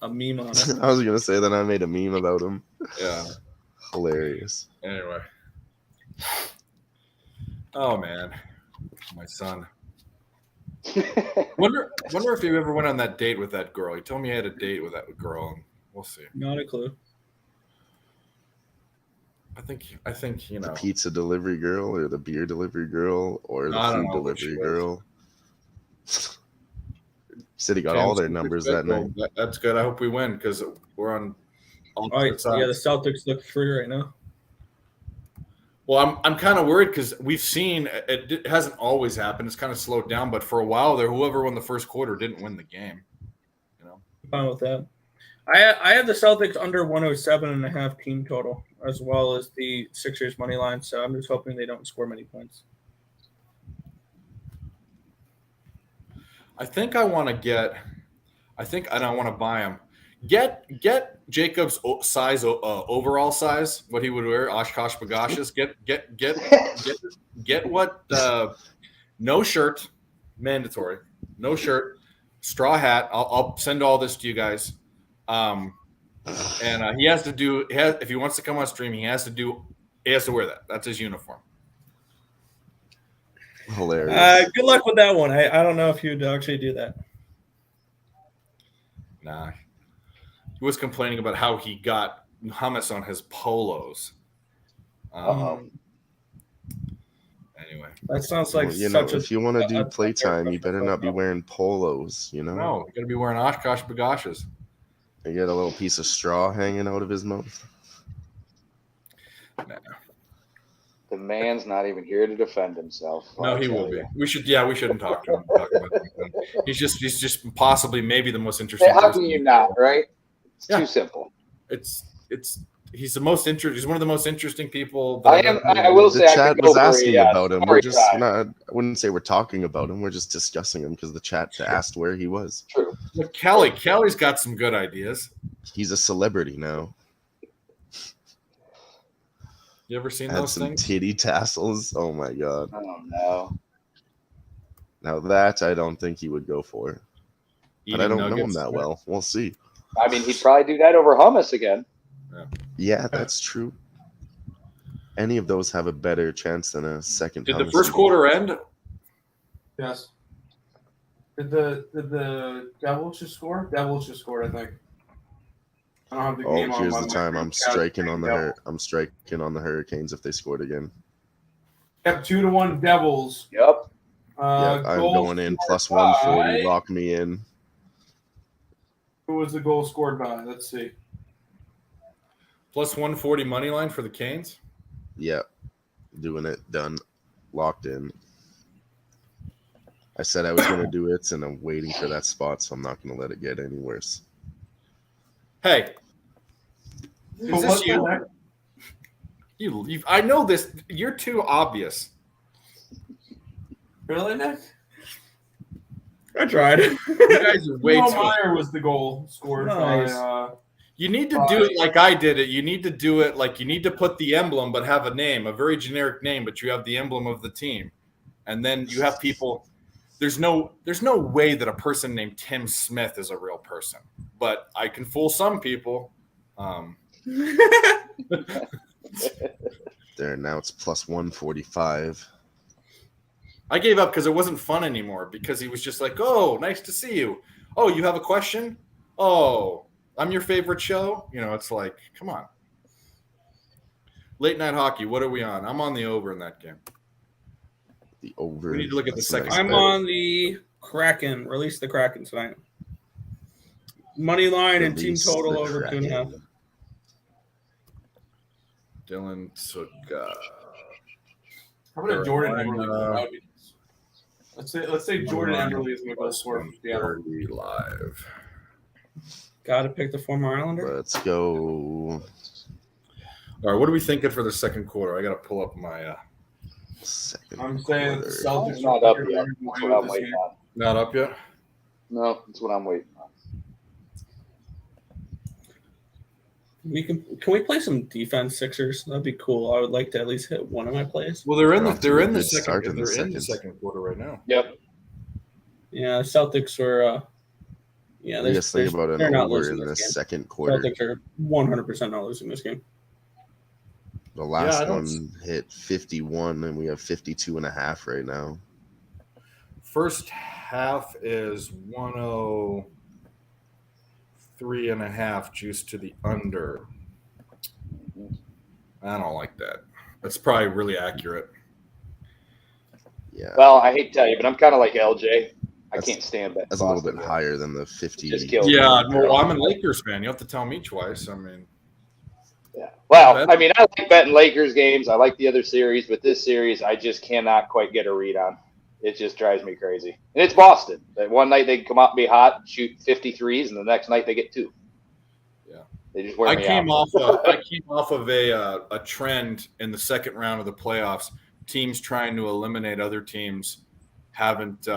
meme on it. I was gonna say that I made a meme about him. Yeah. Hilarious. Anyway. Oh man, my son. Wonder if he ever went on that date with that girl. He told me he had a date with that girl, and we'll see. Not a clue. I think you The know. pizza delivery girl or the beer delivery girl or the I don't food know which delivery she was. girl. Said he got all their numbers that night. That's good. I hope we win because we're on Oh, opposite sides. yeah, the Celtics look free right now. Well, I'm kind of worried because we've seen it hasn't always happened. It's kind of slowed down, but for a while there, whoever won the first quarter didn't win the game. You know. I'm fine with that. I have the Celtics under 107.5 team total, as well as the Sixers money line. So I'm just hoping they don't score many points. I think I want to get. I think I don't want to buy him. Get Jacob's size, overall size, what he would wear, Oshkosh Bagash's. Get what no shirt, mandatory, no shirt, straw hat. I'll send all this to you guys. And he has to do. If he wants to come on stream, he has to wear that. That's his uniform. Hilarious. Good luck with that one. I don't know if you'd actually do that. Nah. He was complaining about how he got hummus on his polos. Anyway, That sounds like Well, you know, such a. if you want to do playtime, you better not be wearing polos. You know, no, you got to be wearing Oshkosh Bagash's. you get a little piece of straw hanging out of his mouth. Nah. The man's not even here to defend himself. No, he will be. We shouldn't talk to him. Talk about him. He's just possibly maybe the most interesting. Hey, how person. can you not, right? It's Yeah. too simple. He's the most interesting. He's one of the most interesting people. I will The say I chat could go was for asking a, about him. story We're just time. not. I wouldn't say we're talking about him. We're just discussing him because the chat asked where he was. True. Look, Kelly's got some good ideas. He's a celebrity now. You ever seen Had those some things? titty tassels. Oh my god! I don't know. Now that I don't think he would go for. But I Eating don't know him nuggets? that well. We'll see. I mean, he'd probably do that over hummus again. Yeah, that's true. Any of those have a better chance than a second. Did the hummus first meal. quarter end? Yes. Did the Devils just score? Devils just scored, I think. I don't have the Oh, game on here's my the time. I'm group chat. striking on the Devils. I'm striking on the Hurricanes if they scored again. Yep, 2-1 Devils. Yep. Yeah, I'm Goal going in scored plus 140. by- Lock me in. Who was the goal scored by? Let's see. Plus 140 money line for the Canes. Yeah, doing it. Done. Locked in. I said I was going to do it, and I'm waiting for that spot, so I'm not going to let it get any worse. Hey, is What this the you? heck? You? I know this. You're too obvious. Really, Nick? I tried. You guys are way Noah too. Meyer was the goal scored Nice. by. You need to do it like I did it. You need to do it like you need to put the emblem, but have a name, a very generic name, but you have the emblem of the team, and then you have people. There's no way that a person named Tim Smith is a real person, but I can fool some people. There, now it's plus 145. I gave up because it wasn't fun anymore because he was just like, oh, nice to see you. Oh, you have a question? Oh, I'm your favorite show? You know, it's like, come on. Late night hockey, what are we on? I'm on the over in that game. The over. We need to look at the That's a second. nice I'm bet. on the Kraken. Release the Kraken tonight. Money line and team Release total the over Kraken. 2.5. Dylan took. How about a Jordan Eberle? Carolina. That would be nice. Let's say Jordan Eberle is my goal scorer for Seattle. 130 live. Got to pick the former Islander. Let's go. All right, what are we thinking for the second quarter? I got to pull up my. Second I'm saying that the quarter. Celtics It's not up are yet. running That's away what I'm with this waiting game. on. Not up yet. No, that's what I'm waiting on. Can we play some defense Sixers? That'd be cool. I would like to at least hit one of my plays. Well, they're in the Off to a good second. start in the They're in the second. second quarter right now. Yep. Yeah, Celtics were. Yeah, What do you guys think about they're an not over losing in the this game. second quarter? Celtics are 100% not losing this game. The last I don't- one hit 51, and we have 52.5 right now. First half is 103.5 juice to the under. I don't like that. That's probably really accurate. Yeah, Well, I hate to tell you, but I'm kind of like LJ. I That's- can't stand betting that's a little Boston bit games. higher than the 50. Just kill Yeah, well, I'm a Lakers fan. You have to tell me twice. I mean, Yeah. Well, I mean, I like betting Lakers games. I like the other series, but this series, I just cannot quite get a read on. It just drives me crazy. And it's Boston. That one night they come out and be hot, and shoot 53s, and the next night they get 2. Yeah. They just wear I me came out. off of a trend in the second round of the playoffs. Teams trying to eliminate other teams haven't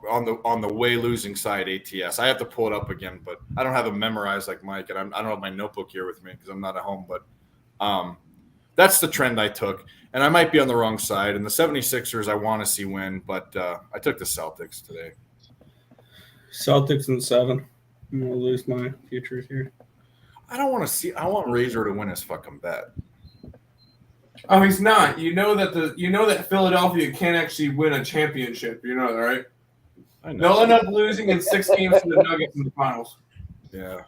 on the way losing side ATS. I have to pull it up again, but I don't have it memorized like Mike, and I don't have my notebook here with me because I'm not at home. But that's the trend I took, and I might be on the wrong side. And the 76ers I want to see win, but I took the Celtics today. Celtics in 7. I'm gonna lose my futures here. I don't want to see. I want Razor to win his fucking bet. Oh, he's not. You know that Philadelphia can't actually win a championship. You know that, right? I know. They'll end up losing in 6 games to the Nuggets in the finals. Yeah.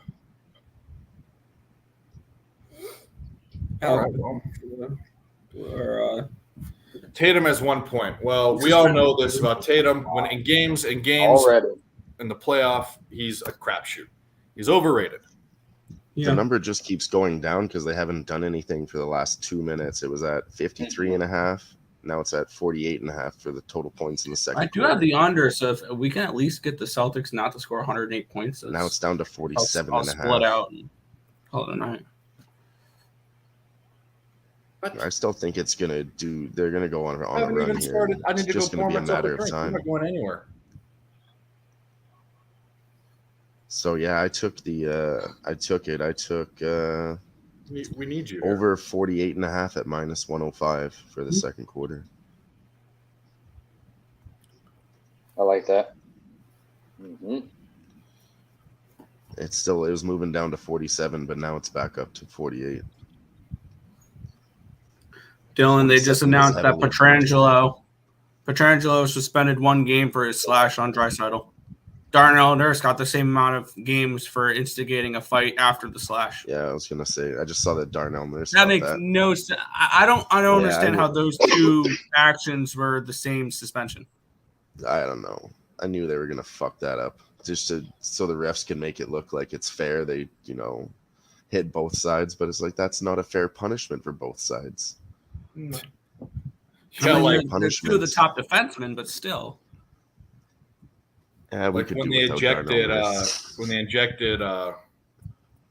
All All right. Well, Or, Tatum has 1 point. Well, we all know this about Tatum. When in games Already. in the playoff, he's a crapshoot. He's overrated. yeah. The number just keeps going down because they haven't done anything for the last 2 minutes. It was at 53.5. Now it's at 48.5 for the total points in the second. I do have the under, so if we can at least get the Celtics not to score 108 points, Now it's down to I'll 47.5. split out and call it a night. I still think it's gonna do. They're gonna go on I a haven't run even here. started. I It's need to just go gonna pour be a myself matter a of drink. I'm time. not going anywhere. So yeah, I took the. I took We need you. Here. over 48.5 at minus 105 for the second quarter. I like that. Mm-hmm. It was moving down to 47, but now it's back up to 48. Dylan, they just 47 is announced that heavily Petrangelo suspended 1 game for his slash on Draisaitl. Darnell Nurse got the same amount of games for instigating a fight after the slash. Yeah, I was gonna say. I just saw that Darnell Nurse. That got makes that. no sense. I don't Yeah, understand I how would- those 2 actions were the same suspension. I don't know. I knew they were gonna fuck that up just so the refs can make it look like it's fair. They hit both sides, but it's like that's not a fair punishment for both sides. No. Yeah, I mean, like they're 2 of the punishments. top defensemen, but still. Yeah, we like could when do they without injected Darnell Nurse.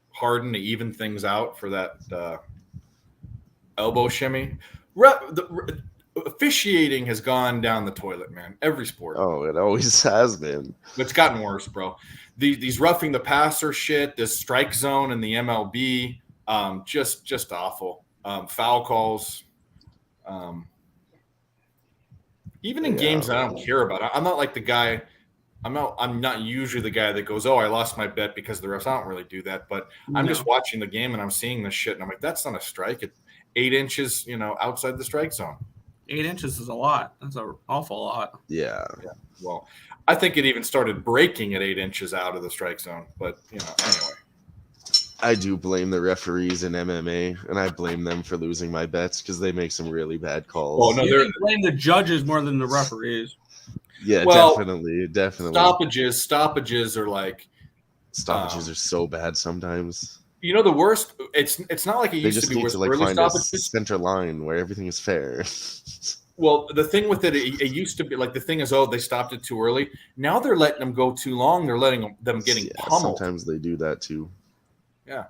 Harden to even things out for that elbow shimmy. Officiating has gone down the toilet, man. Every sport. Oh, it always has been. It's gotten worse, bro. These roughing the passer shit, this strike zone in the MLB, just awful. Foul calls. Even in Yeah. games that I don't care about. I'm not like the guy. I'm not usually the guy that goes, "Oh, I lost my bet because of the refs." I don't really do that, but I'm No. just watching the game and I'm seeing this shit, and I'm like, "That's not a strike. It's 8 inches, outside the strike zone." 8 inches is a lot. That's an awful lot. Yeah. Well, I think it even started breaking at 8 inches out of the strike zone, but anyway. I do blame the referees in MMA, and I blame them for losing my bets because they make some really bad calls. Oh, no, You they're can blame the judges more than the referees. Yeah, Well, definitely. stoppages are like Stoppages are so bad sometimes. You know the worst. It's not like it They used just to be need with to like early find a stoppages. center line where everything is fair. Well, the thing with it used to be like the thing is, they stopped it too early. Now they're letting them go too long. They're letting them getting pummeled. Sometimes they do that too. Yeah.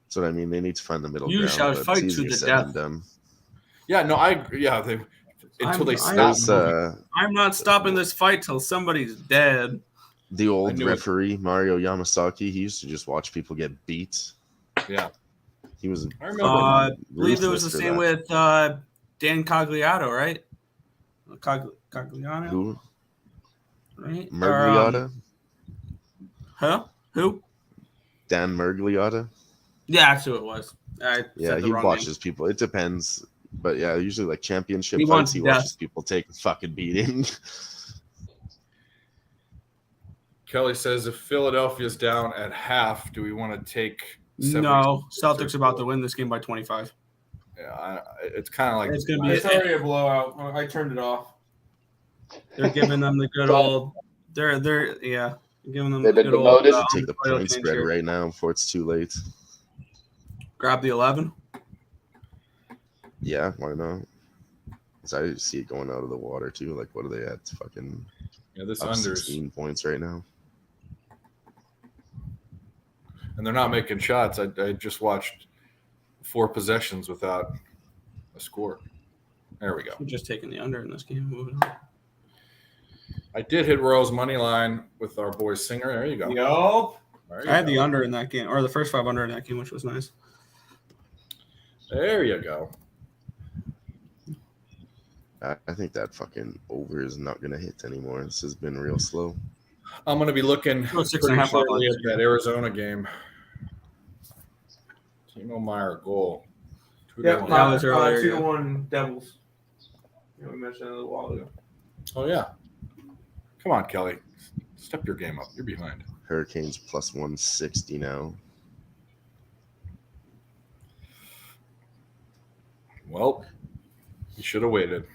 That's what I mean. They need to find the middle You ground. shall But fight it's to easier the said death. than done. Yeah, no, they until they stop. There's I'm not stopping this fight till somebody's dead. the old knew it. referee Mario Yamasaki. He used to just watch people get beat. Yeah, He was. I remember. I believe it was ruthless the for same that. with Dan Cogliato, right? Cogliano, Who? right? Mergliotta? Huh? Who? Dan Mergliotta? Yeah, that's who it was. I Yeah, said the he wrong watches people. It depends. But yeah, usually like championship He fights, wants he death. watches people take a fucking beating. Kelly says if Philadelphia's down at half, do we want to take? name. No, Celtics about to win this game by 25. Yeah, it's kind of like It's gonna be It's already a blowout. I turned it off. They're giving them the good old. They're yeah. Giving them They've the been good old. demoted. Take the oil point change spread here. right now before it's too late. Grab the 11. Yeah, why not? 'Cause I see it going out of the water too. Like, what are they at? Fucking this up unders, 16 points right now. and they're not making shots. I just watched 4 possessions without a score. There we go. I'm just taking the under in this game. Moving on. I did hit Royals money line with our boy Singer. There you go. Yup. There you I had go. the under in that game, or the first 5 under in that game, which was nice. There you go. I think that fucking over is not going to hit anymore. This has been real slow. I'm going to be looking Oh, 6.5 pretty up shortly on at that Arizona game. Timo Meyer goal. Yep. 2-1. That was earlier, 2-1 Devils. We mentioned it a little while ago. Oh yeah. Come on, Kelly. Step your game up. You're behind. Hurricanes plus 160 now. Well, you should have waited.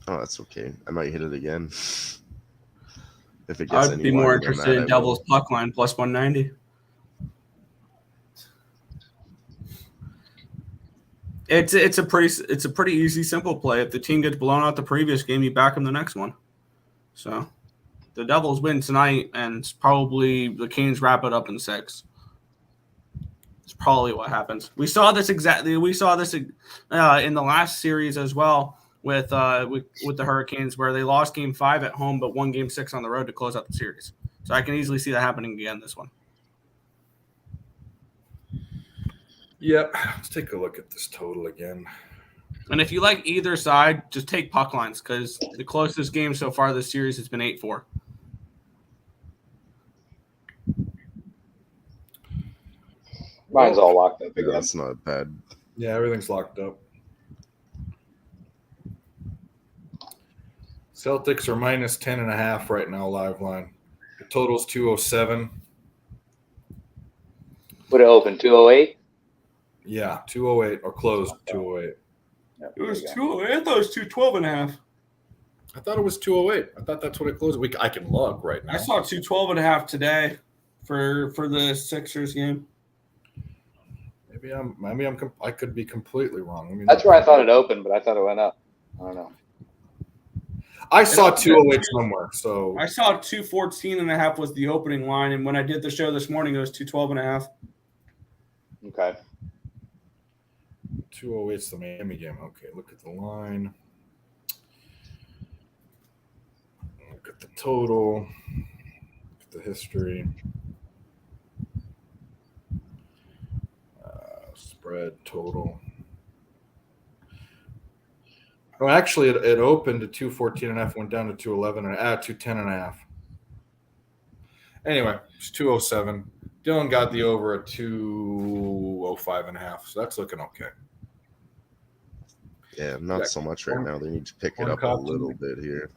Oh, that's okay. I might hit it again. If it gets I'd any be more wider than interested that, in I will. Devils puck line plus 190. It's a pretty easy, simple play. If the team gets blown out the previous game, you back them the next one. So the Devils win tonight, and it's probably the Canes wrap it up in 6. It's probably what happens. We saw this in the last series as well with the Hurricanes, where they lost Game 5 at home but won Game 6 on the road to close out the series. So I can easily see that happening again this one. Yep. Let's take a look at this total again. And if you like either side, just take puck lines because the closest game so far this series has been 8-4. Mine's all locked up Yeah, again. that's not bad. Yeah, everything's locked up. Celtics are minus 10.5 right now, live line. The total's 207. Would it open 208? Yeah, 208 or closed 208. Yep, It was there you go. 2. I thought it was 212.5. I thought it was 208. I thought that's what it closed. I can log right now. I saw 212.5 today for the Sixers game. I could be completely wrong. I mean, That's where I thought it opened, but I thought it went up. I don't know. I saw 208 somewhere. So I saw 214.5 was the opening line, and when I did the show this morning, it was 212.5. Okay. 208's the Miami game. Okay, look at the line. Look at the total. Look at the history. Spread total. Oh, actually, it opened at 214.5, went down to 211 and 210.5. Anyway, it's 207. Dylan got the over at 205.5, so that's looking okay. Yeah, not Yeah. so much right now. They need to pick it One up a copy. little bit here.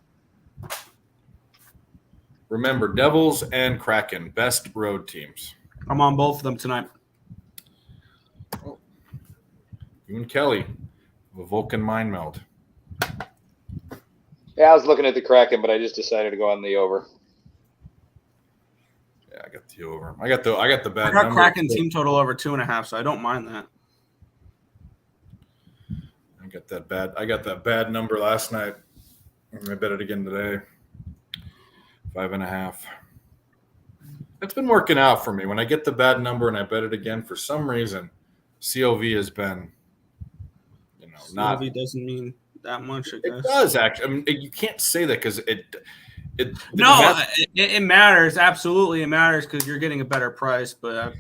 Remember, Devils and Kraken, best road teams. I'm on both of them tonight. You and Kelly, the Vulcan mind meld. Yeah, I was looking at the Kraken, but I just decided to go on the over. Yeah, I got the over. I got the bad I got number. Kraken team total over 2.5, so I don't mind that. I got that bad number last night. I bet it again today. 5.5. It's been working out for me. When I get the bad number and I bet it again, for some reason, COV has been, not. COV doesn't mean that much, I guess. It does actually. I mean, you can't say that because it matters. Absolutely, it matters because you're getting a better price. But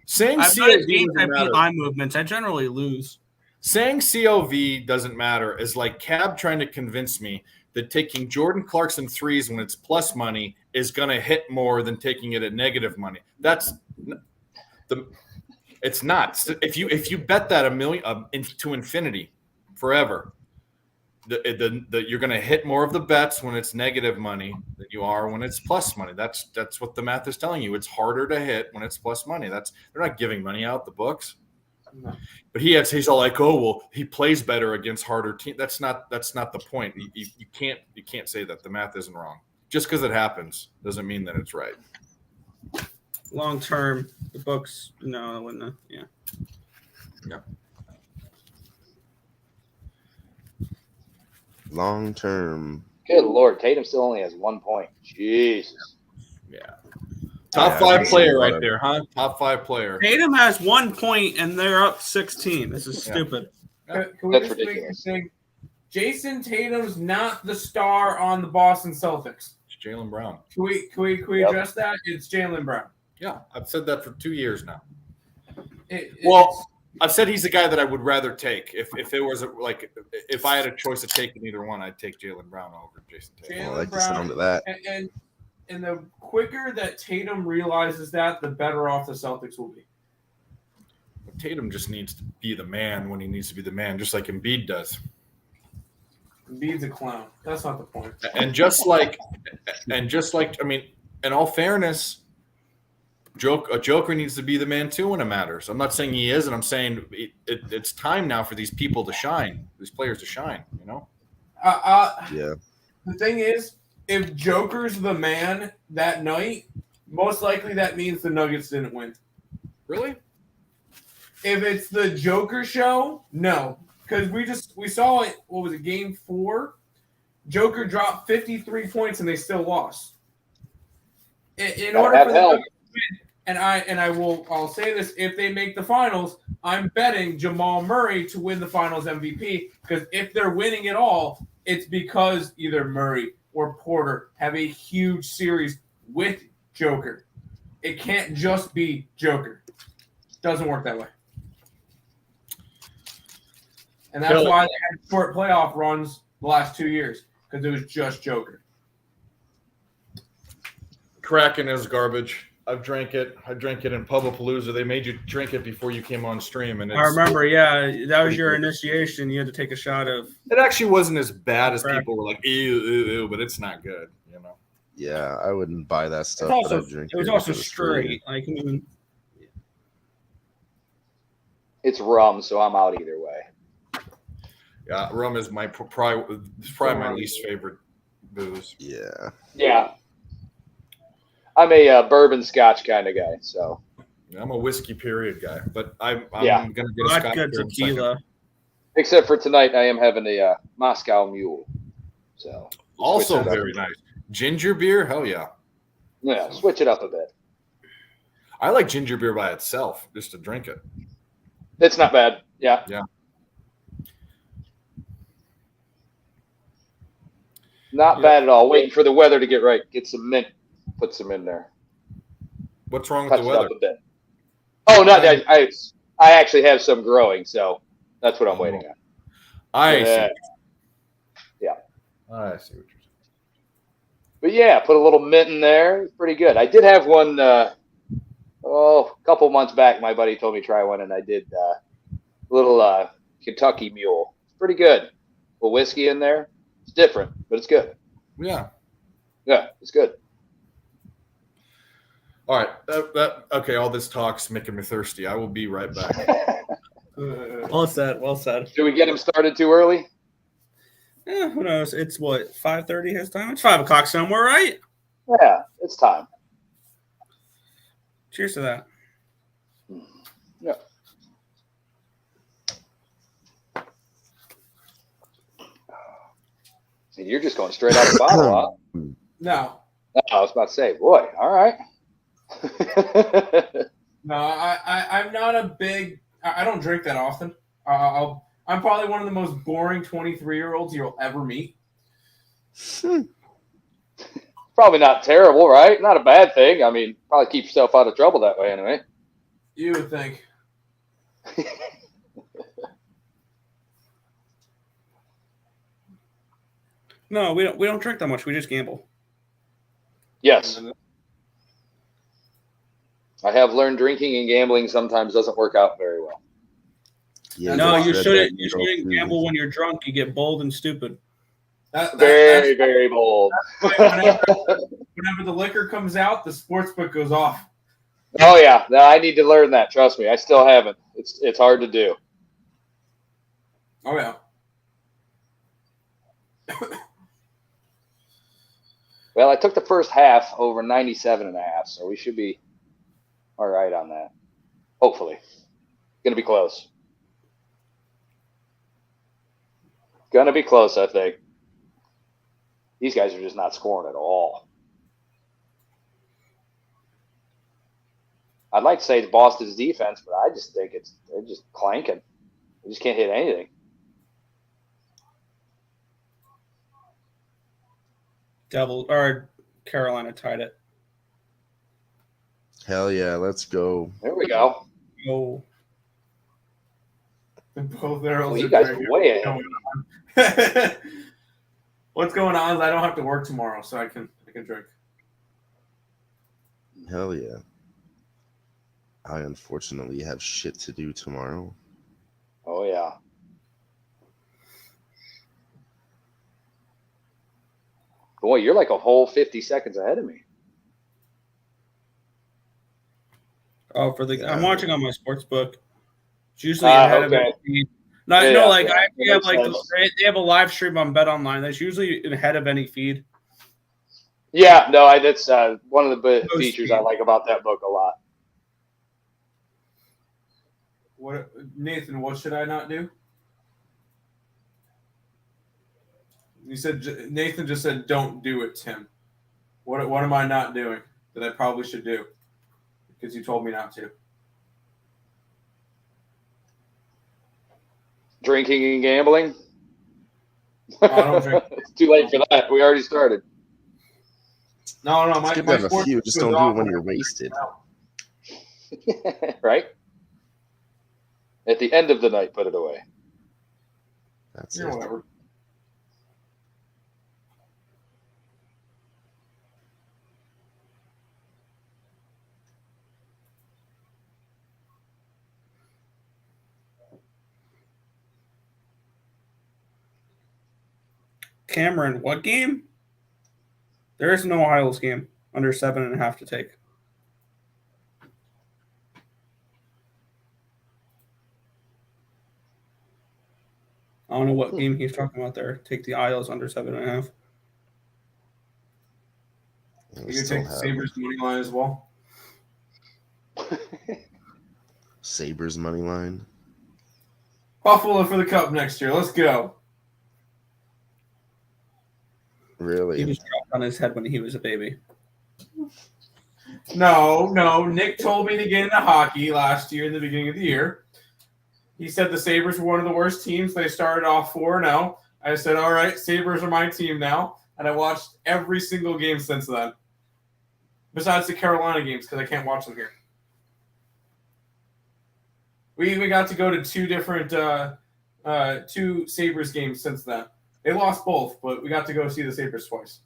saying I've COV games I doesn't beat matter. line movements. I generally lose. Saying COV doesn't matter is like Cab trying to convince me that taking Jordan Clarkson threes when it's plus money is going to hit more than taking it at negative money. It's not. If you bet that $1 million to infinity forever, you're going to hit more of the bets when it's negative money than you are when it's plus money. That's what the math is telling you. It's harder to hit when it's plus money. They're not giving money out the books. No. But he's all like, oh well, he plays better against harder teams. That's not the point. You can't say that. The math isn't wrong. Just because it happens doesn't mean that it's right. Long term, the books, yeah. Long term. Good Lord, Tatum still only has 1 point. Jesus. Yeah. Top 5 player right there, huh? Top 5 player. Tatum has 1 point and they're up 16. This is stupid. Can we That's just make ridiculous. this thing? Jason Tatum's not the star on the Boston Celtics. It's Jaylen Brown. Can we Yep. address that? It's Jaylen Brown. Yeah, I've said that for 2 years now. It's- I've said he's the guy that I would rather take. If it was if I had a choice of taking either one, I'd take Jaylen Brown over Jason Tatum. I like the sound of that. And the quicker that Tatum realizes that, the better off the Celtics will be. Tatum just needs to be the man when he needs to be the man, just like Embiid does. Embiid's a clown. That's not the point. And just like, I mean, in all fairness, a Joker needs to be the man too when it matters. I'm not saying he is, and I'm saying it's time now for these people to shine, these players to shine. Yeah. The thing is, if Joker's the man that night, most likely that means the Nuggets didn't win. Really? If it's the Joker show, no. Because we saw it, what was it, game 4? Joker dropped 53 points and they still lost. In order for the Nuggets to win, I'll say this, if they make the finals, I'm betting Jamal Murray to win the finals MVP. Because if they're winning it all, it's because either Murray or Porter have a huge series with Joker. It can't just be Joker. Doesn't work that way. And that's why they had short playoff runs the last 2 years, because it was just Joker. Kraken is garbage. I've drank it. I drank it in Pubapalooza. They made you drink it before you came on stream, and I remember, that was your initiation. You had to take a shot of. It actually wasn't as bad as people were like, ew, ew, ew, but it's not good, Yeah, I wouldn't buy that stuff. Also, but I'd drink it was if also free. straight. Like, It's rum, so I'm out either way. Yeah, rum is probably my least favorite booze. Yeah. Yeah. I'm a bourbon scotch kind of guy, so. I'm a whiskey period guy, but I'm Yeah. going to get a scotch vodka, here in a second. tequila. Except for tonight, I am having a Moscow Mule. So. Also switch it up. very nice. Ginger beer, hell yeah. Yeah, switch it up a bit. I like ginger beer by itself, just to drink it. It's not bad. Yeah. Yeah. Not bad at all. Waiting for the weather to get right. Get some mint. Put some in there. What's wrong with Touch the it weather? up a bit. Oh, no, I actually have some growing, so that's what I'm waiting on. I see. Yeah. I see what you're saying. But yeah, put a little mint in there. It's pretty good. I did have one a couple months back. My buddy told me to try one, and I did a little Kentucky Mule. It's pretty good. A little whiskey in there. It's different, but it's good. Yeah. Yeah, it's good. All right. Okay, all this talk's making me thirsty. I will be right back. Well said. Well said. Do we get him started too early? Yeah, who knows? It's what, 5:30 his time? It's 5 o'clock somewhere, right? Yeah, it's time. Cheers to that. Yeah. So you're just going straight out of the bottle, huh? No, I was about to say, boy, all right. no, I'm not a big. I don't drink that often. I'm probably one of the most boring 23-year-olds you'll ever meet. Probably not terrible, right? Not a bad thing. I mean, probably keep yourself out of trouble that way anyway. You would think. No, we don't drink that much. We just gamble. Yes. I have learned drinking and gambling sometimes doesn't work out very well. Yeah, No, you said shouldn't. that You girl shouldn't too. gamble when you're drunk. You get bold and stupid. Very, very bold. Whenever the liquor comes out, the sports book goes off. Oh yeah, no, I need to learn that. Trust me, I still haven't. It's hard to do. Oh yeah. Well, I took the first half over 97.5, so we should be all right on that. Hopefully, gonna be close. Gonna be close, I think. These guys are just not scoring at all. I'd like to say it's Boston's defense, but I just think they're just clanking. They just can't hit anything. Carolina tied it. Hell yeah, let's go. There we go. Oh, Both arrows Well, you are guys are drinking. way ahead. What's going on is I don't have to work tomorrow, so I can drink. Hell yeah. I unfortunately have shit to do tomorrow. Oh yeah. Boy, you're like a whole 50 seconds ahead of me. oh, I'm Yeah. watching on my sports book. It's usually ahead of okay. any feed. No, Yeah, no, like yeah, I actually that have makes like sense. they have a live stream on Bet Online. That's usually ahead of any feed. Yeah, no, that's one of the No features speed. I like about that book a lot. What, Nathan? What should I not do? You said Nathan just said, "Don't do it, Tim." What am I not doing that I probably should do? Because you told me not to. Drinking and gambling. I don't drink. It's too late for that. We already started. No, It's my good to have a sports few, book just goes don't do it off when when you're I- wasted. Right? At the end of the night, put it away. That's Yeah, it. whatever. Cameron, what game? There is no Isles game under 7.5 to take. I don't know what game he's talking about there. Take the Isles under 7.5. And we You can still take the have Sabres money line as well. Sabres money line. Buffalo for the Cup next year. Let's go. Really? He was dropped on his head when he was a baby. No. Nick told me to get into hockey last year in the beginning of the year. He said the Sabres were one of the worst teams. They started off 4-0. I said, all right, Sabres are my team now. And I watched every single game since then. Besides the Carolina games, because I can't watch them here. We even got to go to two different two Sabres games since then. They lost both, but we got to go see the Sabres twice.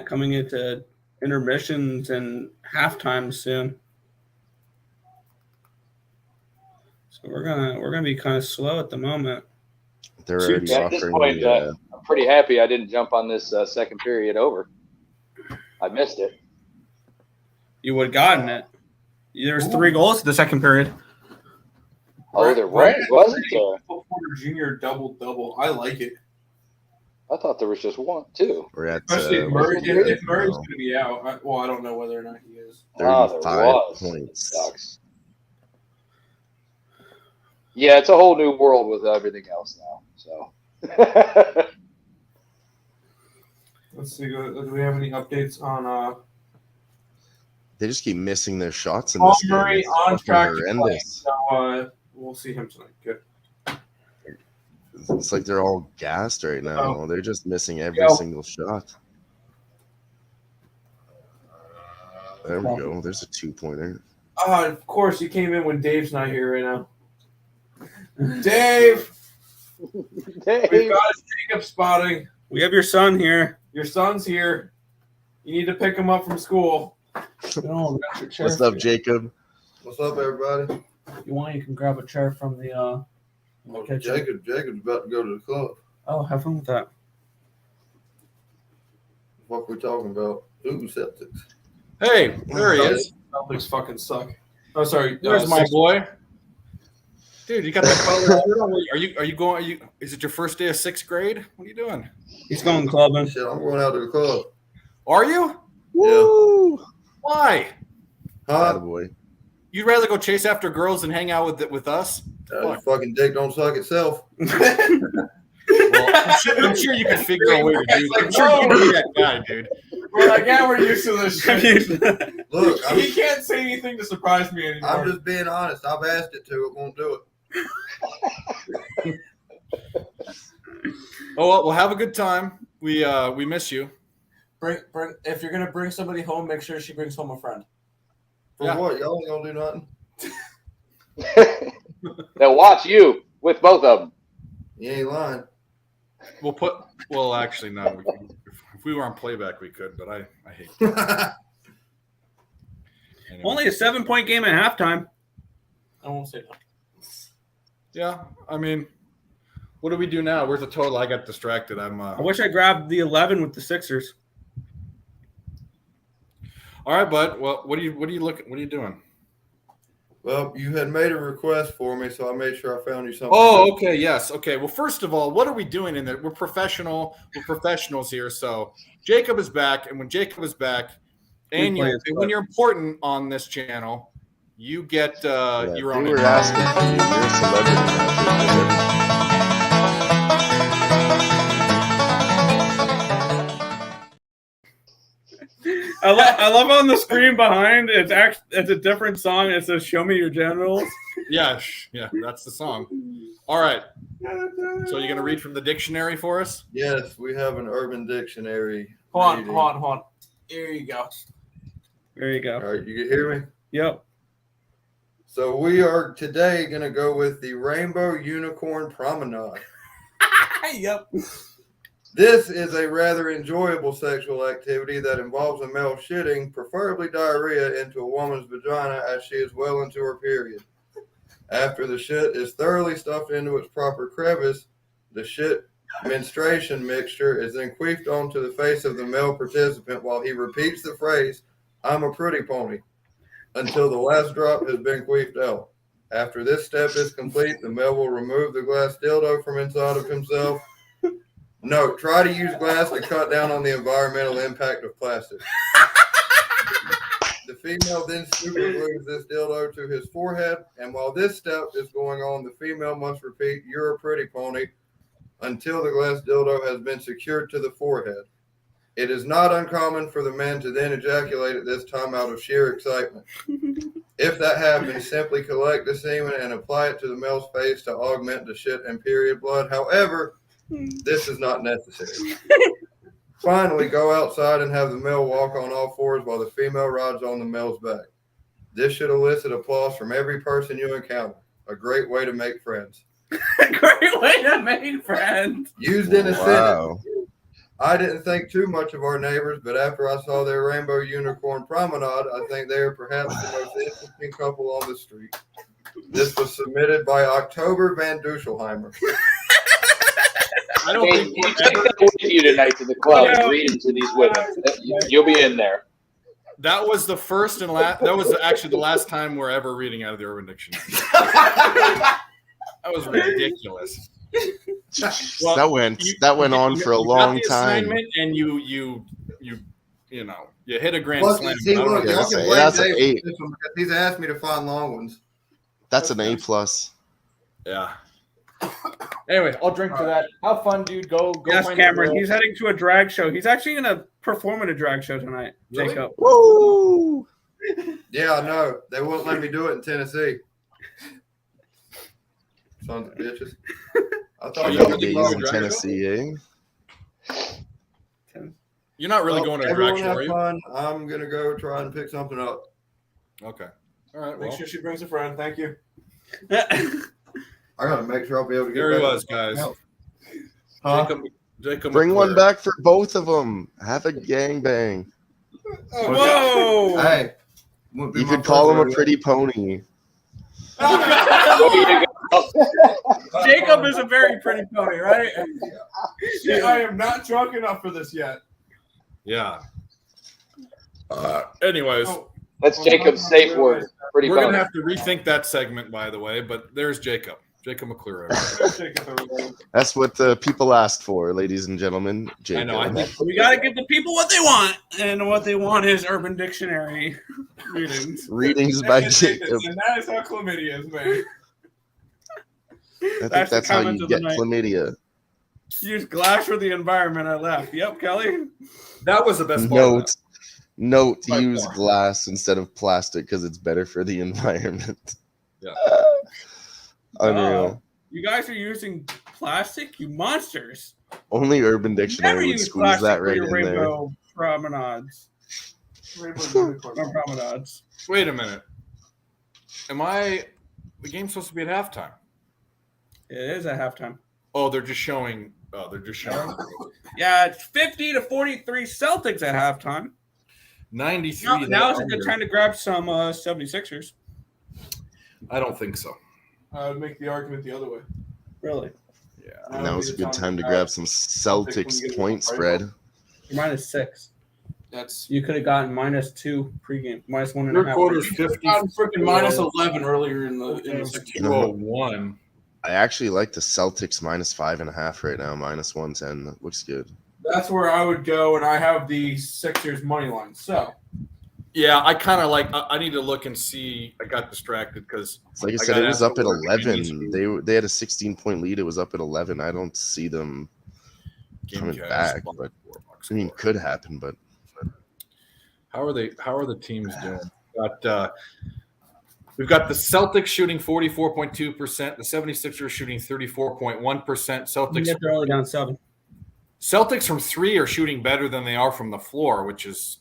Coming into intermissions and halftime soon. So we're gonna be kind of slow at the moment. They're already Yeah, at this offering point, the, I'm pretty happy I didn't jump on this second period over. I missed it. You would have gotten it. There's 3 goals in the second period. Oh, there was it? Porter Jr. double. I like it. I thought there was just one, too. We're at Especially if Murray's no, going to be out. I don't know whether or not he is. 35 points. Sucks. Yeah, it's a whole new world with everything else now. So. Let's see. Do we have any updates on? They just keep missing their shots in Paul this game. Murray It's on fucking track to play. horrendous. So we'll see him tonight. Good. It's like they're all gassed right now. Oh. They're just missing every Yo. single shot. There we go. There's a 2-pointer. Of course, he came in when Dave's not here right now. Dave, we've got a Jacob spotting. We have your son here. Your son's here. You need to pick him up from school. What's up, Jacob? What's up, everybody? If you want, you can grab a chair from the kitchen. Jacob's about to go to the club. Oh, have fun with that. What we talking about? Ooh, Celtics. Hey, there he is. Celtics fucking suck. Oh, sorry. There's my boy. Dude, you got that color shirt on. Are you going? Is it your first day of 6th grade? What are you doing? He's going clubbing. Shit, I'm going out to the club. Are you? Woo! Why? Huh? Boy. You'd rather go chase after girls and hang out with us? Your fucking dick don't suck itself. Well, I'm sure you can figure a way to do that. I'm sure you can be that guy, dude. We're like, yeah, we're used to this shit. Look, He can't say anything to surprise me anymore. I'm just being honest. I've asked it to. It won't do it. Oh, well, we'll have a good time. We miss you. Bring. If you're gonna bring somebody home, make sure she brings home a friend. For Yeah. what? Y'all ain't gonna do nothing? They'll watch you with both of them. You ain't lying. Well, actually, no. If we were on playback, we could, but I hate that. Anyway. Only a 7-point game at halftime. I won't say no. Yeah, I mean, what do we do now? Where's the total? I got distracted. I wish I grabbed the 11 with the Sixers. All right, bud. Well, what are you doing? Well, you had made a request for me, so I made sure I found you something. Oh, okay, yes. Okay. Well, first of all, what are we doing in there? We're professionals here. So Jacob is back, and when Jacob is back, and when you're important on this channel, you get your own. We were asking for you. You're a celebrity now. I love on the screen behind. It's a different song. It says "Show Me Your Genitals." Yeah, that's the song. All right. So you're gonna read from the dictionary for us? Yes, we have an Urban Dictionary. Hold on. Here you go. There you All go. right, you can hear me? Yep. So we are today going to go with the Rainbow Unicorn Promenade. Yep. This is a rather enjoyable sexual activity that involves a male shitting, preferably diarrhea, into a woman's vagina as she is well into her period. After the shit is thoroughly stuffed into its proper crevice, the shit menstruation mixture is then queefed onto the face of the male participant while he repeats the phrase, "I'm a pretty pony," until the last drop has been queefed out. After this step is complete, the male will remove the glass dildo from inside of himself. Note, try to use glass to cut down on the environmental impact of plastic. The female then super glues this dildo to his forehead, and while this step is going on, the female must repeat, "You're a pretty pony," until the glass dildo has been secured to the forehead. It is not uncommon for the man to then ejaculate at this time out of sheer excitement. If that happens, simply collect the semen and apply it to the male's face to augment the shit and period blood. However, this is not necessary. Finally, go outside and have the male walk on all fours while the female rides on the male's back. This should elicit applause from every person you encounter. A great way to make friends. Great way to make friends. Used in a Wow. sentence. I didn't think too much of our neighbors, but after I saw their Rainbow Unicorn Promenade, I think they are perhaps the most interesting couple on the street. This was submitted by October Van Dusselheimer. I don't Hey, think you take that with you tonight to the club and read it to these women. You'll be in there. That was the first and last. That was actually the last time we're ever reading out of the Urban Dictionary. That was ridiculous. Well, that went on for a you got long the time. assignment and you hit a grand Plus, slam. see, look, Yeah, y'all can that's blame an Dave 8. for this one because he's asked me to find long ones. That's an A+. Yeah. Anyway, I'll drink to that. Have fun, dude. Go. Yes, find Cameron. a girl. He's heading to a drag show. He's actually going to perform at a drag show tonight. Really? Jacob. Woo! Yeah, I know. They won't let me do it in Tennessee. Sons of bitches. I thought you y'all really would be going Days to in drag Tennessee, eh? You're not really going to a drag everyone show, have are you? fun. I'm gonna go try and pick something up. Okay. All right. Make Well, sure she brings a friend. Thank you. I gotta make sure I'll be able to get there he back was, to my guys. house. Huh? Jacob Bring one McClure. back for both of them. Have a gangbang. Whoa. Hey, wouldn't be You my could call first him a rodeo. pretty pony. Jacob is a very pretty pony, right? Shit, I am not drunk enough for this yet. Yeah. Anyways, Oh, That's Jacob's safe word. Pretty we're gonna funny. have to rethink that segment, by the way. But there's Jacob McClure. Jacob, everybody. That's what the people asked for, ladies and gentlemen. Jacob. I know. I think We got to give the people what they want. And what they want is Urban Dictionary readings. Readings by And Jacob. that is how chlamydia is made. I think That's the that's how comment you of the get night. chlamydia. Use glass for the environment. I left. Yep, Kelly. that was the best part. of that. Note By use far. glass instead of plastic because it's better for the environment. Yeah. Unreal. You guys are using plastic, you monsters. Only Urban Never Dictionary would use squeeze plastic that for right your in there. rainbow promenades. Or promenades. Wait a minute. The game's supposed to be at halftime? It is at halftime. Oh, they're just showing. Yeah, it's 50-43 Celtics at halftime. 93. Now is a good time to grab some 76ers. I don't think so. I would make the argument the other way. Really? Yeah. Now is a good time to grab some Celtics point Right. spread. You're -6. That's You could have gotten -2 pregame, -1.5. Third quarter's 50. gotten freaking -11 earlier in the second. 201. I actually like the Celtics -5.5 right now, -110. That looks good. That's where I would go, and I have the Sixers money line. So Yeah, I kind of like. I need to look and see. I got distracted because It's like I I said, got it was asked up at for it. 11. They had a 16-point lead. It was up at 11. I don't see them coming back, but I mean, could happen. But How are they? How are the teams doing? We've got the Celtics shooting 44.2%. The 76ers shooting 34.1%. Celtics They're only down 7. Celtics from three are shooting better than they are from the floor, which is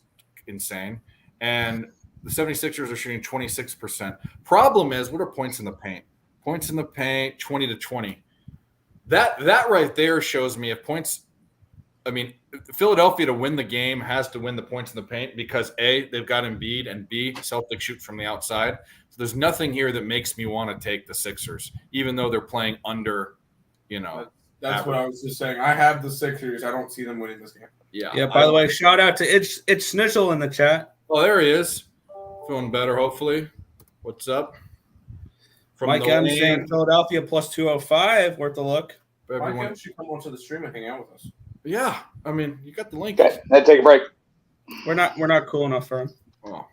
insane. And the 76ers are shooting 26%. Problem is, what are points in the paint? Points in the paint, 20-20. That right there shows me if points – I mean, Philadelphia to win the game has to win the points in the paint because, A, they've got Embiid, and B, Celtics shoot from the outside. So there's nothing here that makes me want to take the Sixers, even though they're playing under, that's what I was just saying. I have the Sixers. I don't see them winning this game. yeah. Yeah, by the way, shout out to It's Snitchel in the chat. Oh, there he is. Feeling better, hopefully. What's up? From Mike the M lane, saying Philadelphia plus 205. Worth a look. Why everyone. can't you come onto the stream and hang out with us? Yeah, I mean, you got the link. Okay, let's take a break. We're not cool enough for him. Oh,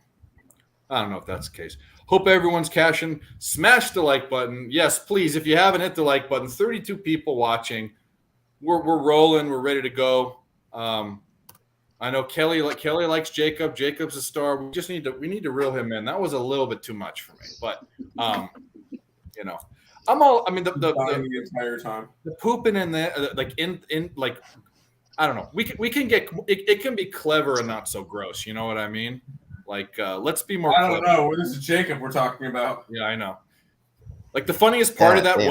I don't know if that's the case. Hope everyone's cashing. Smash the like button. Yes, please. If you haven't hit the like button, 32 people watching. We're rolling. We're ready to go. I know Kelly likes Jacob. Jacob's a star. We need to reel him in. That was a little bit too much for me, but I'm all. I mean, Dying the entire time. the pooping in there, like I don't know. We can get it can be clever and not so gross. You know what I mean? Like let's be more. I don't clever. know. This is Jacob we're talking about. Yeah, I know. Like the funniest part of that damn.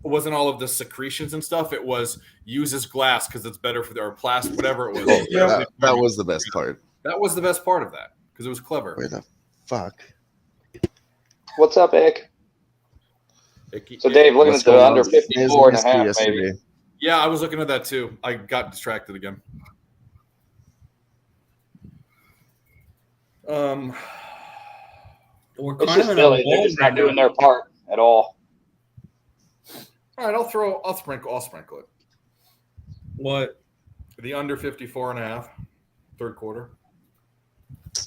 wasn't all of the secretions and stuff. It was uses glass because it's better for their plastic, whatever it was. oh, that was the best part. That was the best part of that because it was clever. Where the fuck? What's up, Ick? It- So, Dave, looking What's at the going under on? 54 and a Missed you half, yesterday. maybe. Yeah, I was looking at that too. I got distracted again. We're It's kind just of in a Philly. They're lull just right not doing now. their part at all. All right, I'll sprinkle it. What? The under 54.5, third quarter.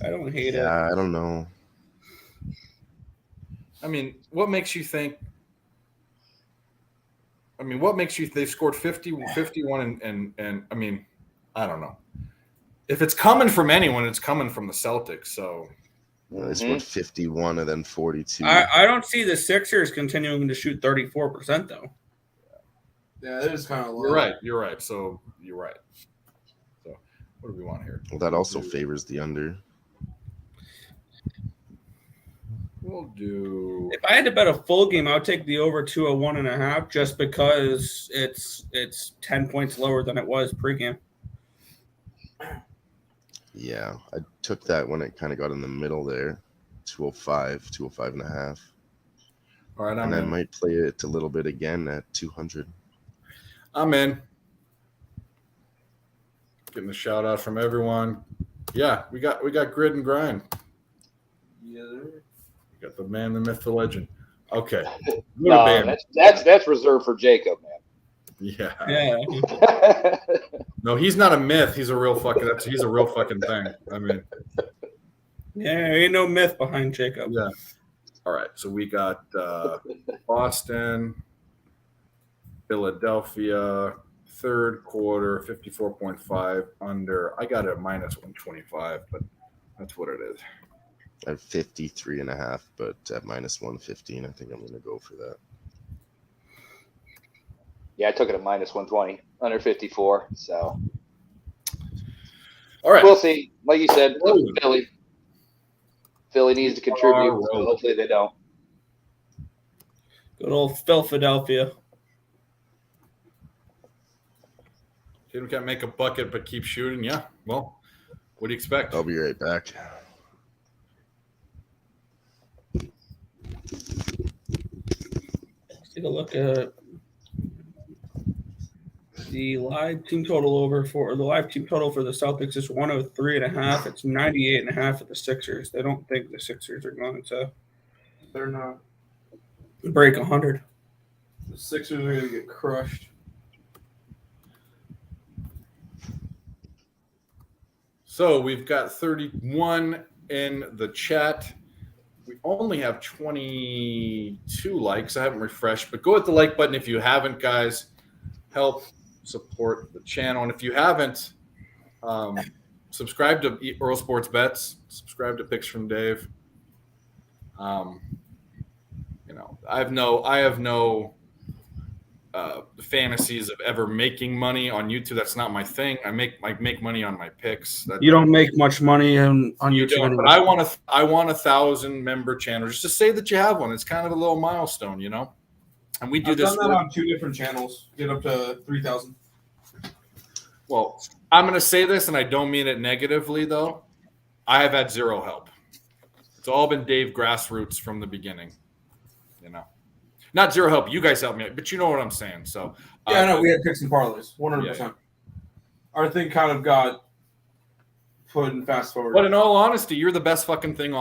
I don't hate it. Yeah, I don't know. I mean, what makes you think? I mean, what makes you? They've scored 51, and I mean, I don't know. If it's coming from anyone, it's coming from the Celtics. So They scored 51 and then 42. I don't see the Sixers continuing to shoot 34% though. Yeah, it is kind of low. You're right. So you're right. So what do we want here? Well, that also favors the under. We'll do. If I had to bet a full game, I would take the over 201.5 just because it's 10 points lower than it was pregame. Yeah, I took that when it kind of got in the middle there, 205 and a half. All right, And I might play it a little bit again at 200. I'm in. Getting a shout out from everyone. Yeah, we got grid and grind. Yeah. We got the man, the myth, the legend. Okay. No, that's reserved for Jacob, Yeah. Yeah. No, he's not a myth. He's a real fucking. He's a real fucking thing. I mean. Yeah, ain't no myth behind Jacob. Yeah. All right. So we got Boston, Philadelphia, third quarter, 54.5 under. I got it at minus 125, but that's what it is. I have 53 and a half, but at minus 115, I think I'm going to go for that. Yeah, I took it at minus 120, under 54. So All right. we'll see. Like you said, Rolling. Philly needs to contribute. Rolling. So hopefully they don't. Good old Philadelphia. Kid can't make a bucket but keep shooting. Yeah. Well, what do you expect? I'll be right back. Let's take a look at the live team total for the Celtics is 103.5. It's 98.5 at the Sixers. They don't think the Sixers are going to They're not. break 100. The Sixers are going to get crushed. So we've got 31 in the chat. We only have 22 likes. I haven't refreshed, but go hit the like button if you haven't, guys. Help support the channel. And if you haven't, subscribe to Earl Sports Bets. Subscribe to Picks from Dave. I have no fantasies of ever making money on YouTube. That's not my thing. I make money on my picks. You don't make much money on YouTube. But I want 1,000 member channel just to say that you have one. It's kind of a little milestone, you know. And we do I've this. done that on 2 different channels. Get up to 3,000. Well, I'm going to say this, and I don't mean it negatively, though. I have had zero help. It's all been Dave grassroots from the beginning, you know. Not zero help. You guys helped me, but you know what I'm saying. So Yeah, no, we had picks and parlays, 100%. Yeah. Our thing kind of got put in fast forward. But in all honesty, you're the best fucking thing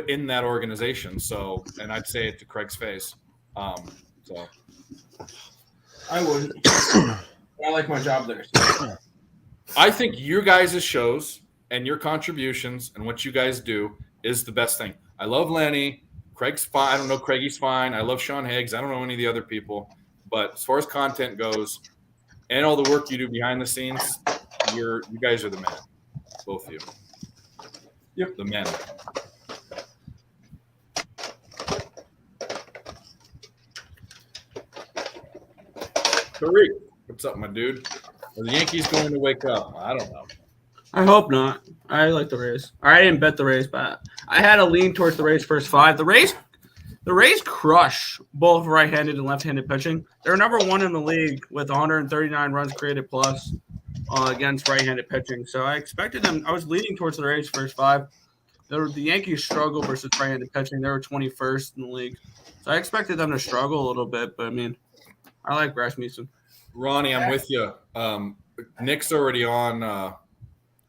in that organization. So, and I'd say it to Craig's face. So I wouldn't. I like my job there. So. I think your guys' shows and your contributions and what you guys do is the best thing. I love Lenny. Craig's fine. I don't know. Craigie's fine. I love Sean Higgs. I don't know any of the other people. But as far as content goes and all the work you do behind the scenes, you guys are the man. Both of you. Yep. The men. Tariq, what's up, my dude? Are the Yankees going to wake up? I don't know. I hope not. I like the Rays. I didn't bet the Rays, but I had a lean towards the Rays first 5. The Rays crush both right-handed and left-handed pitching. They're number 1 in the league with 139 runs created plus against right-handed pitching. So I expected them. I was leaning towards the Rays first 5. The Yankees struggle versus right-handed pitching. They were 21st in the league. So I expected them to struggle a little bit, but I mean, I like Rasmussen. Ronnie, I'm with you. Nick's already on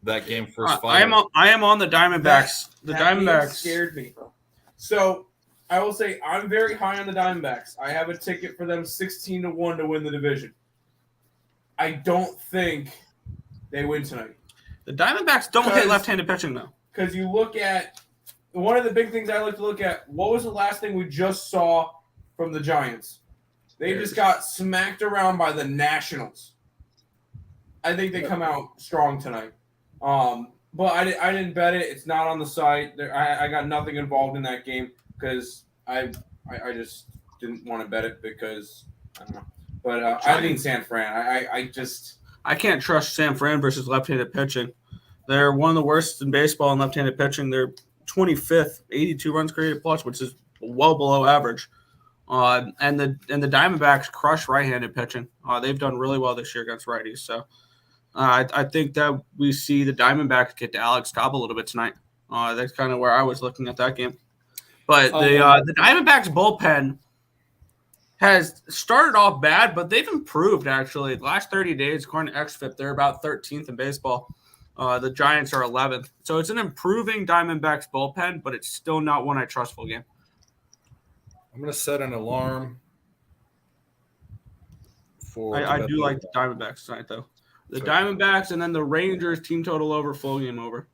that game first I am on the Diamondbacks. That game scared me. So I will say I'm very high on the Diamondbacks. I have a ticket for them 16-1 to win the division. I don't think they win tonight. The Diamondbacks don't hit left-handed pitching though. Because you look at one of the big things I like to look at. What was the last thing we just saw from the Giants? They just got smacked around by the Nationals. I think they come out strong tonight. But I didn't bet it. It's not on the site. I got nothing involved in that game because I just didn't want to bet it because I don't know. But I think San Fran. I can't trust San Fran versus left-handed pitching. They're one of the worst in baseball in left-handed pitching. They're 25th, 82 runs created plus, which is well below average. And the Diamondbacks crush right-handed pitching. They've done really well this year against righties. So I think that we see the Diamondbacks get to Alex Cobb a little bit tonight. That's kind of where I was looking at that game. But the Diamondbacks bullpen has started off bad, but they've improved actually. The last 30 days, according to XFIP, they're about 13th in baseball. The Giants are 11th. So it's an improving Diamondbacks bullpen, but it's still not one I trust full game. I'm going to set an alarm for. I do like the Diamondbacks tonight, though. The Diamondbacks and then the Rangers team total over, full game over.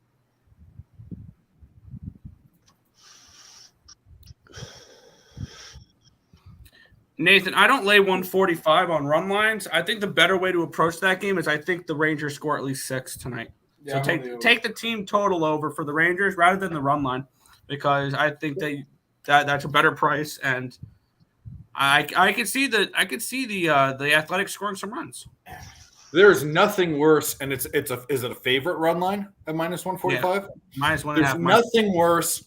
Nathan, I don't lay 145 on run lines. I think the better way to approach that game is I think the Rangers score at least 6 tonight. Yeah, so take the team total over for the Rangers rather than the run line because I think that's a better price and I could see the Athletics scoring some runs. There's nothing worse, and is it a favorite run line at minus 145? Yeah. -1.5. There's nothing worse.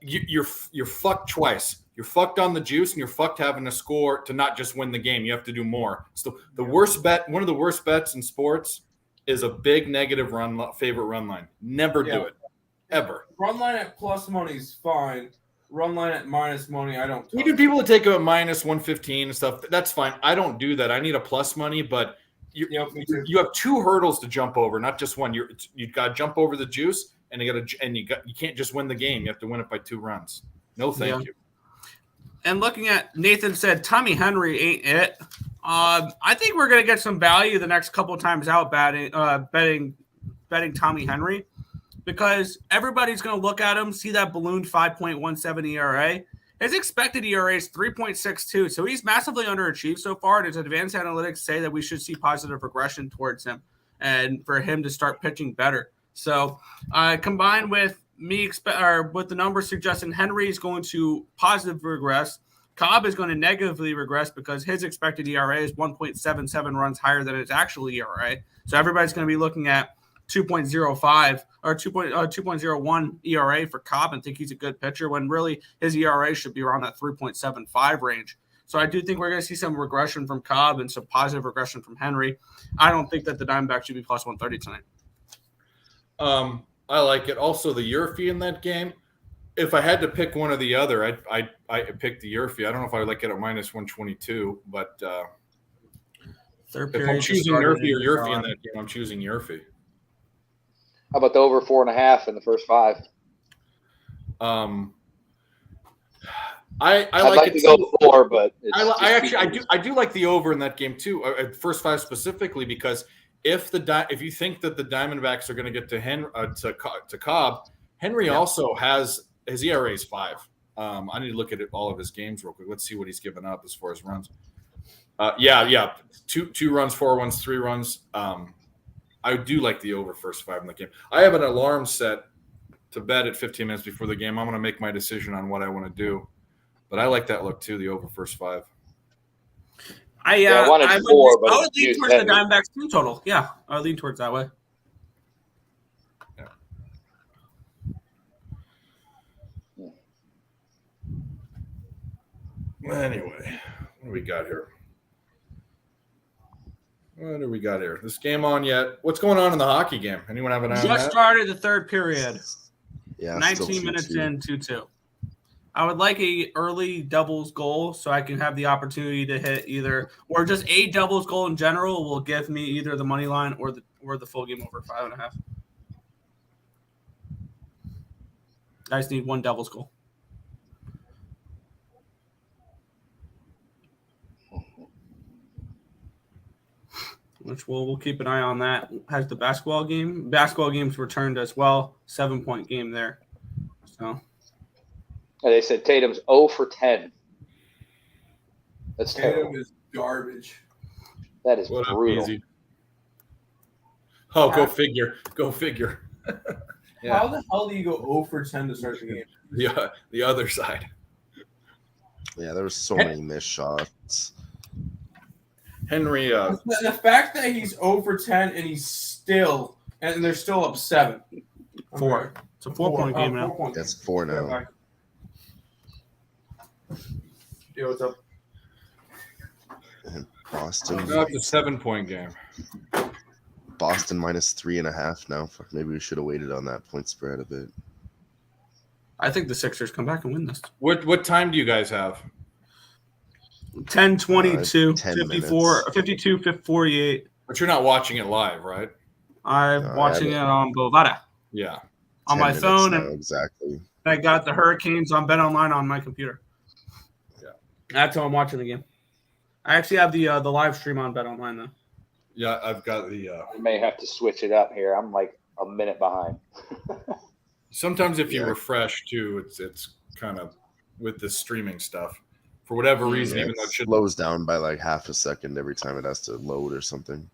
You're fucked twice. You're fucked on the juice, and you're fucked having to score to not just win the game. You have to do more. So the worst bet, one of the worst bets in sports, is a big negative favorite run line. Never do it, ever. Run line at plus money is fine. Run line at minus money, I don't. We do people that take a minus 115 and stuff. That's fine. I don't do that. I need a plus money, but you have 2 hurdles to jump over, not just one. You've got to jump over the juice, and you can't just win the game. You have to win it by 2 runs. No, thank you. And looking at Nathan said Tommy Henry ain't it. I think we're going to get some value the next couple of times out betting Tommy Henry because everybody's going to look at him, see that ballooned 5.17 ERA. His expected ERA is 3.62, so he's massively underachieved so far. And his advanced analytics say that we should see positive regression towards him and for him to start pitching better. So combined with with the numbers suggesting Henry is going to positive regress, Cobb is going to negatively regress because his expected ERA is 1.77 runs higher than his actual ERA. So everybody's going to be looking at 2.05 or 2.01 ERA for Cobb and think he's a good pitcher when really his ERA should be around that 3.75 range. So I do think we're going to see some regression from Cobb and some positive regression from Henry. I don't think that the Diamondbacks should be plus 130 tonight. I like it. Also, the Yurfie in that game. If I had to pick one or the other, I pick the Yurfie. I don't know if I would like it at minus 122, but Third if I'm choosing Yurfie or Yurfie in that game, I'm choosing Yurfie. How about the over 4.5 in the first 5? I I'd like to go 4, but I do like the over in that game too. First 5 specifically because if you think that the Diamondbacks are going to get to Cobb, Henry also has his ERA is 5. I need to look at all of his games real quick. Let's see what he's given up as far as runs. 2 runs, 4 runs, 3 runs. I do like the over first 5 in the game. I have an alarm set to bet at 15 minutes before the game. I'm going to make my decision on what I want to do, but I like that look too. The over first 5. I wanted 4, but I would lean towards the Diamondbacks team total. Yeah, I would lean towards that way. Yeah. Anyway, what do we got here? What do we got here? This game on yet? What's going on in the hockey game? Anyone have an eye on that? Just started the third period. Yeah, 19 minutes in, 2-2. I would like a early doubles goal so I can have the opportunity to hit either, or just a doubles goal in general will give me either the money line or the full game over 5.5. Guys need one Devil's goal. Which we'll keep an eye on that. Has the basketball game. Basketball games returned as well. 7-point game there. So They said Tatum's 0 for 10. That's Tatum terrible. is garbage. That is What up, brutal. easy? Oh, go figure. Go figure. Yeah. How the hell do you go 0 for 10 to start the game? The other side. Yeah, there were so many missed shots. Henry. The fact that he's 0 for 10 and they're still up 7. 4. It's a 4-point game now. 4 point That's 4 now. Yo, what's up? Boston. No, it's a 7-point game. Boston minus 3.5 now. Maybe we should have waited on that point spread a bit. I think the Sixers come back and win this. What time do you guys have? 10, 22, 10 54, minutes. 52, 48. But you're not watching it live, right? I'm No, I watching it haven't. on Bovada Yeah. on 10 my minutes phone, now, and exactly. I got the Hurricanes on BetOnline on my computer. Yeah. That's how I'm watching the game. I actually have the live stream on BetOnline though. Yeah, I've got the. I may have to switch it up here. I'm like a minute behind. Sometimes if you Yeah. refresh too, it's kind of with the streaming stuff for whatever reason, Yeah, even though it it should. slows down by like half a second every time it has to load or something.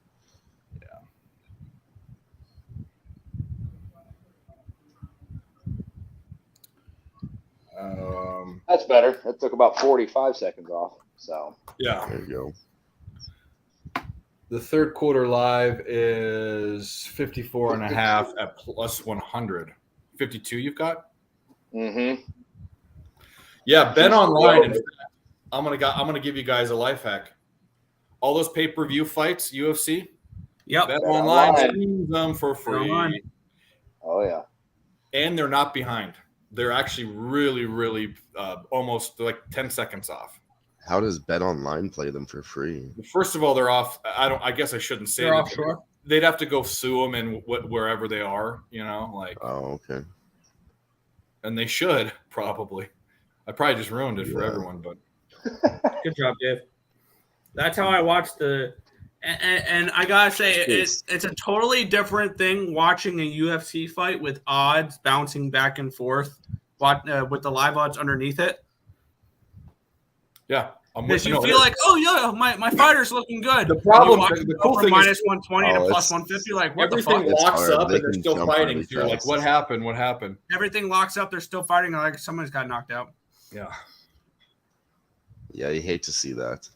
That's better. That took about 45 seconds off. So Yeah. There you go. The third quarter live is 54.5 at plus 100. 52 you've got? mm-hmm. Yeah, bet online. In fact, I'm gonna give you guys a life hack. All those pay-per-view fights, UFC, Yep. bet Bet online online. streams them for free. online. Oh yeah. And they're not behind. They're actually really, really almost like 10 seconds off. How does Bet Online play them for free? First of all, they're off. I guess I shouldn't say They're that. offshore. They'd have to go sue them and wherever they are, like, Oh, okay. and they should probably. I probably just ruined it for Yeah. everyone, but Good job, Dave. That's how I watched the. And I gotta say, it's a totally different thing watching a UFC fight with odds bouncing back and forth, with the live odds underneath it. yeah, I'm Because with you no, feel like, oh yeah, my fighter's looking good. The problem- You watch the it cool go from thing is- minus 120 to Oh, plus it's- 150. Like what the everything fuck? It's locks hard. up They and they're can still jump fighting. really So you're like, fast. what happened? What happened? Everything locks up. They're still fighting. Like somebody's got knocked out. Yeah. Yeah, you hate to see that.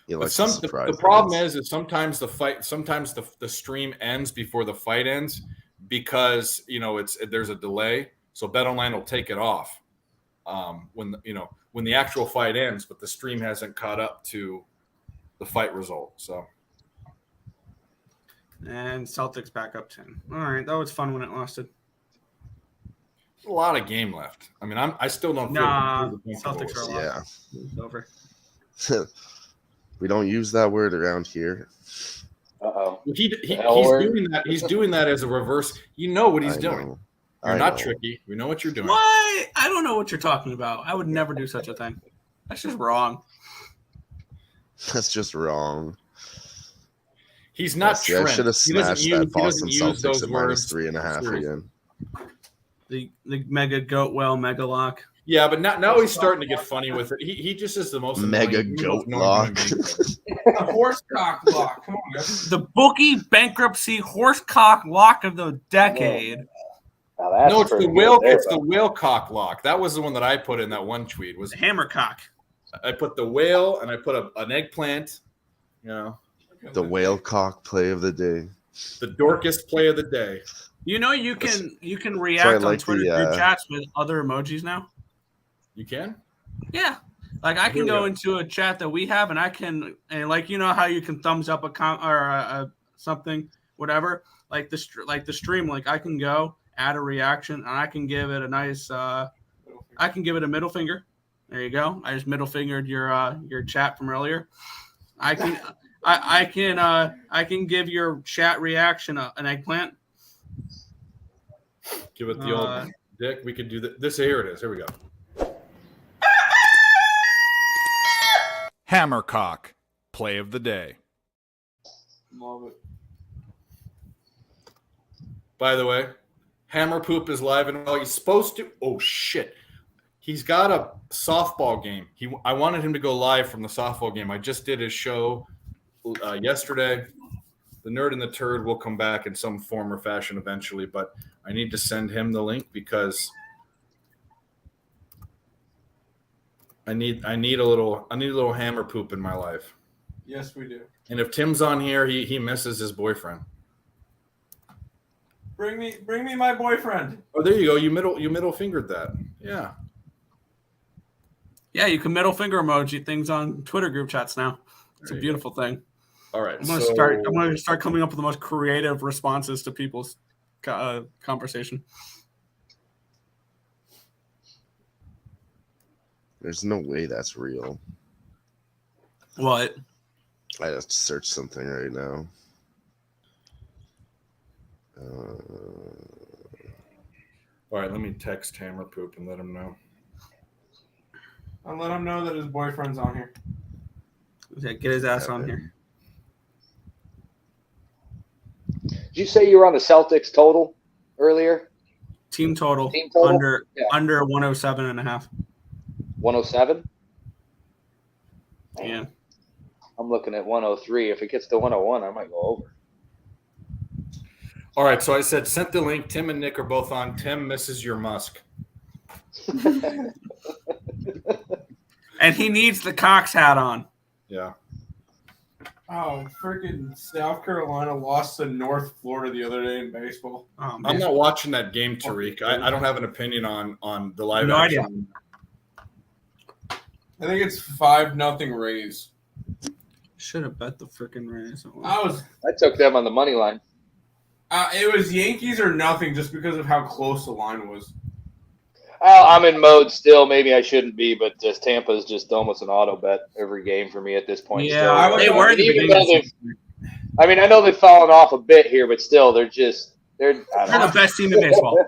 You But like some the surprise the problem moments. is sometimes the stream ends before the fight ends because there's a delay. So BetOnline will take it off when the actual fight ends, but the stream hasn't caught up to the fight result. So And Celtics back up 10. All right, that was fun when it lasted. a lot of game left. I mean, I still don't feel Nah, completely Celtics comfortable are with it. It's over. We don't use that word around here. Uh-oh. He's Hell, doing that. He's doing that as a reverse. You know what he's I doing. know. You're I not know. tricky. We know what you're doing. What? I don't know what you're talking about. I would never do such a thing. That's just wrong. That's just wrong. He's not See, I Trent. should have He doesn't smashed use- that he doesn't Boston use those Celtics at minus words. 3.5 Seriously. again. The mega goat whale mega lock. Yeah, but now he's starting to get funny with it. He just is the most Mega annoying- goat annoying lock. human being. A horse cock lock. Come on, guys. The bookie bankruptcy horsecock lock of the decade. Now that's No, it's pretty the good whale. there, It's the bud. whale cock lock. That was the one that I put in that one tweet. Was The hammercock. I put the whale and I put an eggplant. The whale cock play of the day. The dorkest play of the day. You know you can I react on like Twitter the, group chats with other emojis now. You can. Yeah. Like I Here can we go go. into a chat that we have, and I can, and like you know how you can thumbs up a something, whatever. Like the stream, like I can go add a reaction, and I can give it a nice, I can give it a middle finger. There you go. I just middle fingered your chat from earlier. I can, I can give your chat reaction an eggplant. Give it the old dick. We could do this. Here it is. Here we go. Hammercock, play of the day. Love it. By the way, Hammer Poop is live and well. He's supposed to. Oh shit! He's got a softball game. I wanted him to go live from the softball game. I just did his show yesterday. The Nerd and the Turd will come back in some form or fashion eventually, but I need to send him the link because I need a little Hammer Poop in my life. Yes, we do. And if Tim's on here, he misses his boyfriend. Bring me my boyfriend. Oh, there you go. You middle fingered that. Yeah. Yeah, you can middle finger emoji things on Twitter group chats now. It's a beautiful thing. All right. I'm going to start coming up with the most creative responses to people's conversation. There's no way that's real. What? I have to search something right now. All right, let me text Hammer Poop and let him know. I'll let him know that his boyfriend's on here. Yeah, get his ass on here. Did you say you were on the Celtics total earlier? Team total Under 107.5. 107? Yeah. I'm looking at 103. If it gets to 101, I might go over. All right, so I said sent the link. Tim and Nick are both on. Tim misses your Musk. And he needs the Cox hat on. Yeah. Oh, freaking South Carolina lost to North Florida the other day in baseball. Oh, man. I'm not watching that game, Tariq. I don't have an opinion on the live No action. idea. I think it's 5-0 Rays. Should have bet the freaking Rays. I took them on the money line. It was Yankees or nothing just because of how close the line was. I'm in mode still. Maybe I shouldn't be, but Tampa's just almost an auto bet every game for me at this point. Yeah, still. they were at the Even beginning. though I mean, I know they've fallen off a bit here, but still, they're They're the best team in baseball.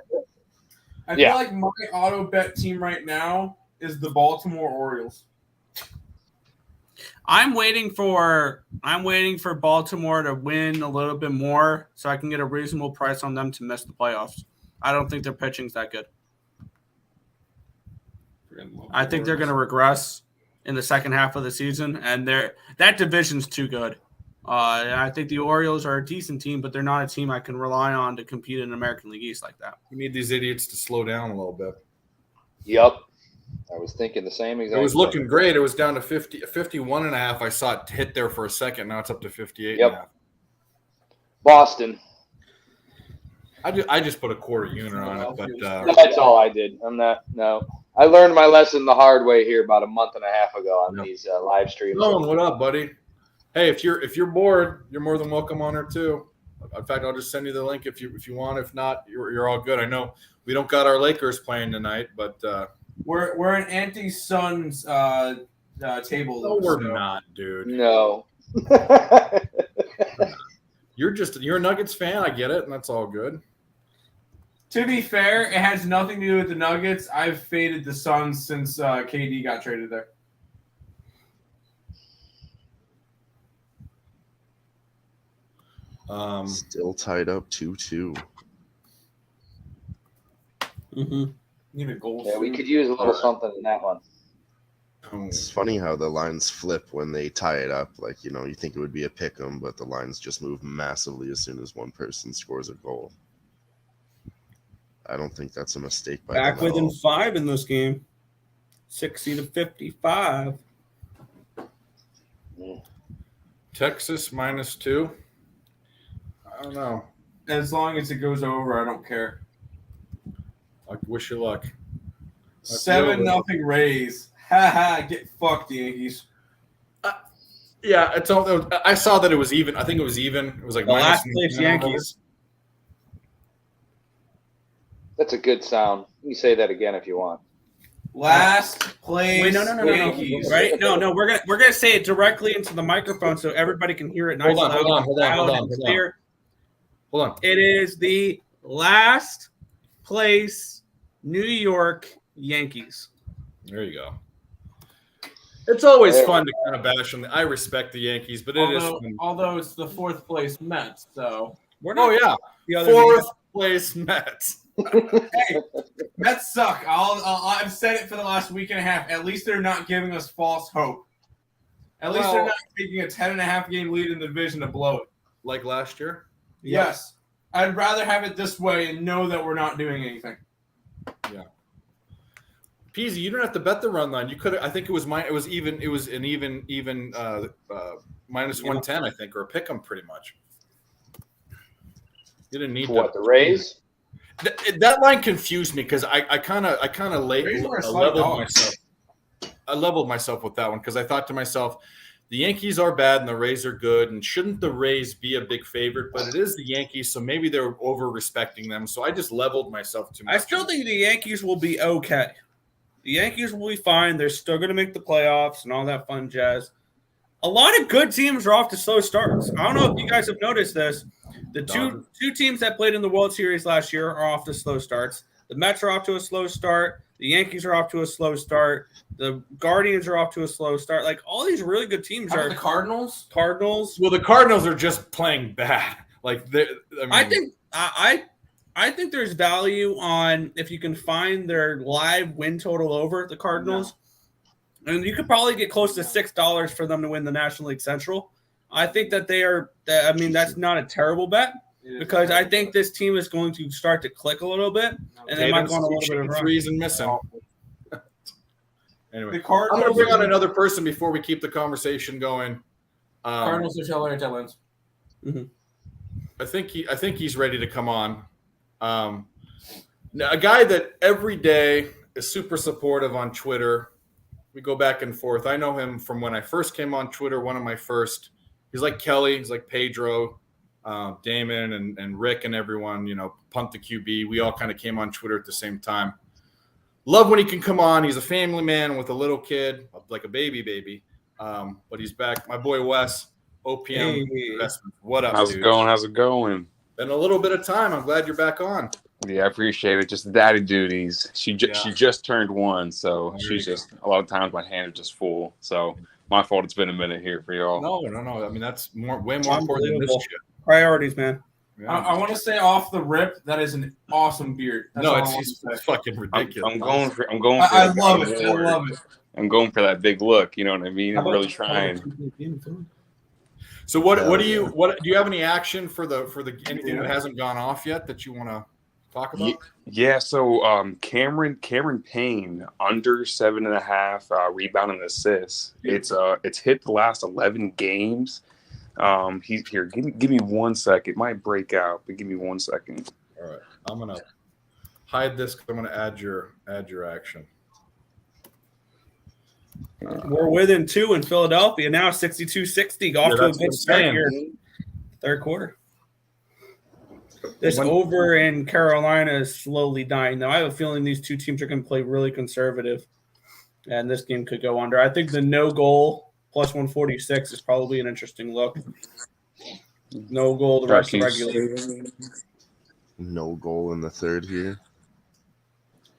I feel like my auto bet team right now is the Baltimore Orioles. I'm waiting for Baltimore to win a little bit more so I can get a reasonable price on them to miss the playoffs. I don't think their pitching's that good. I think they're going to regress in the second half of the season, and that division's too good. I think the Orioles are a decent team, but they're not a team I can rely on to compete in American League East like that. We need these idiots to slow down a little bit. Yep. I was thinking the same exact It was thing. looking great. It was down to 51.5. I saw it hit there for a second. Now it's up to 58.5. Yep. Boston. I just put a quarter unit on it, but That's all I did. I learned my lesson the hard way here about a month and a half ago on these live streams. Nolan, what up, buddy? Hey, if you're bored, you're more than welcome on her too. In fact, I'll just send you the link if you want. If not, you're all good. I know we don't got our Lakers playing tonight, but we're an anti-Suns table. no, we're not, dude. No. You're a Nuggets fan. I get it, and that's all good. To be fair, it has nothing to do with the Nuggets. I've faded the Suns since KD got traded there. Still tied up 2-2. Mm-hmm. Need a goal. Yeah, we could use a little something in that one. It's funny how the lines flip when they tie it up. Like, you think it would be a pick 'em, but the lines just move massively as soon as one person scores a goal. I don't think that's a mistake by Back them at within all. 5 in this game. 60-55. Texas -2. I don't know. As long as it goes over, I don't care. I wish you luck. 7-0 Rays. Ha ha! Get fucked, Yankees. Yeah, it's all. I saw that it was even. I think it was even. It was like The minus last place 9. Yankees. That's a good sound. You can say that again if you want. Last place. Wait, no. Yankees. Right? No. We're gonna say it directly into the microphone so everybody can hear it nice Hold on, and loud and hold on. clear. Hold on. It is the last place New York Yankees. There you go. It's always fun to kind of bash them. I respect the Yankees, but it is fun. Although it's the 4th place Mets, so We're not the 4th place Mets. hey, Mets suck. I've said it for the last week and a half. At least they're not giving us false hope. At least they're not taking a 10.5 game lead in the division to blow it. Like last year? Yes. I'd rather have it this way and know that we're not doing anything. Yeah. Peasy, you don't have to bet the run line. You could. I think it was even. It was an even minus 110. I think, or a pick 'em pretty much. You didn't need What, the Rays? That line confused me because I kind of leveled myself. I leveled myself with that one because I thought to myself, the Yankees are bad and the Rays are good, and shouldn't the Rays be a big favorite? But it is the Yankees, so maybe they're over-respecting them. So I just leveled myself too much. I still think the Yankees will be okay. The Yankees will be fine. They're still going to make the playoffs and all that fun jazz. A lot of good teams are off to slow starts. I don't know if you guys have noticed this. The two teams that played in the World Series last year are off to slow starts. The Mets are off to a slow start. The Yankees are off to a slow start. The Guardians are off to a slow start. Like, all these really good teams How are. about the Cardinals? Well, the Cardinals are just playing bad. Like, I think there's value on if you can find their live win total over the Cardinals. And you could probably get close to $6 for them to win the National League Central. I think that that's not a terrible bet because I think this team is going to start to click a little bit, and they might go on a little bit of run. Threes and missing. Anyway, The Cardinals I'm going to bring on another person before we keep the conversation going. Cardinals are Taylor Tellins. I think he's ready to come on. Now, a guy that every day is super supportive on Twitter. We go back and forth. I know him from when I first came on Twitter, one of my first. He's like Kelly. He's like Pedro, Damon, and Rick and everyone, Punt the QB. We all kind of came on Twitter at the same time. Love when he can come on. He's a family man with a little kid, like a baby. But he's back. My boy Wes, OPM Investment. What up, How's dude? it going? Been a little bit of time. I'm glad you're back on. Yeah, I appreciate it. Just daddy duties. She just turned 1, so she's just a lot of times my hands are just full. So my fault. It's been a minute here for y'all. No. I mean, that's way more important than this shit. Priorities, man. Yeah. I want to say off the rip, that is an awesome beard. That's It's fucking ridiculous. I'm going for. I love it. I love it. I'm going for that big look. You know what I mean? I'm really trying. So what do you have any action for the anything that hasn't gone off yet that you want to talk about? Yeah. So Cameron Payne under 7.5 rebound and assists. It's hit the last 11 games. He's here. Give me 1 second. It might break out, but give me 1 second. All right. I'm gonna hide this because I'm gonna add your action. We're within 2 in Philadelphia now, 62-60. Off to a good start here. Third quarter. This over in Carolina is slowly dying, though. I have a feeling these two teams are going to play really conservative, and this game could go under. I think the no goal plus 146 is probably an interesting look. No goal the rest of regulation. No goal in the third here.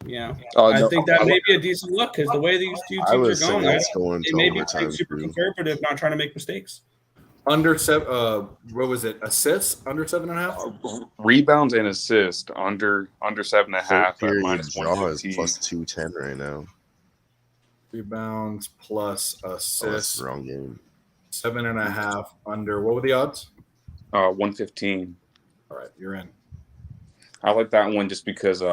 Yeah, I think that may be a decent look because the way these two teams are going, they may be playing super conservative, not trying to make mistakes. Under 7, what was it? Assists under 7.5. Rebounds and assists under 7.5 at minus draw is plus 210 right now. Rebounds plus assists. Wrong game. 7.5 under. What were the odds? 115. All right, you're in. I like that one just because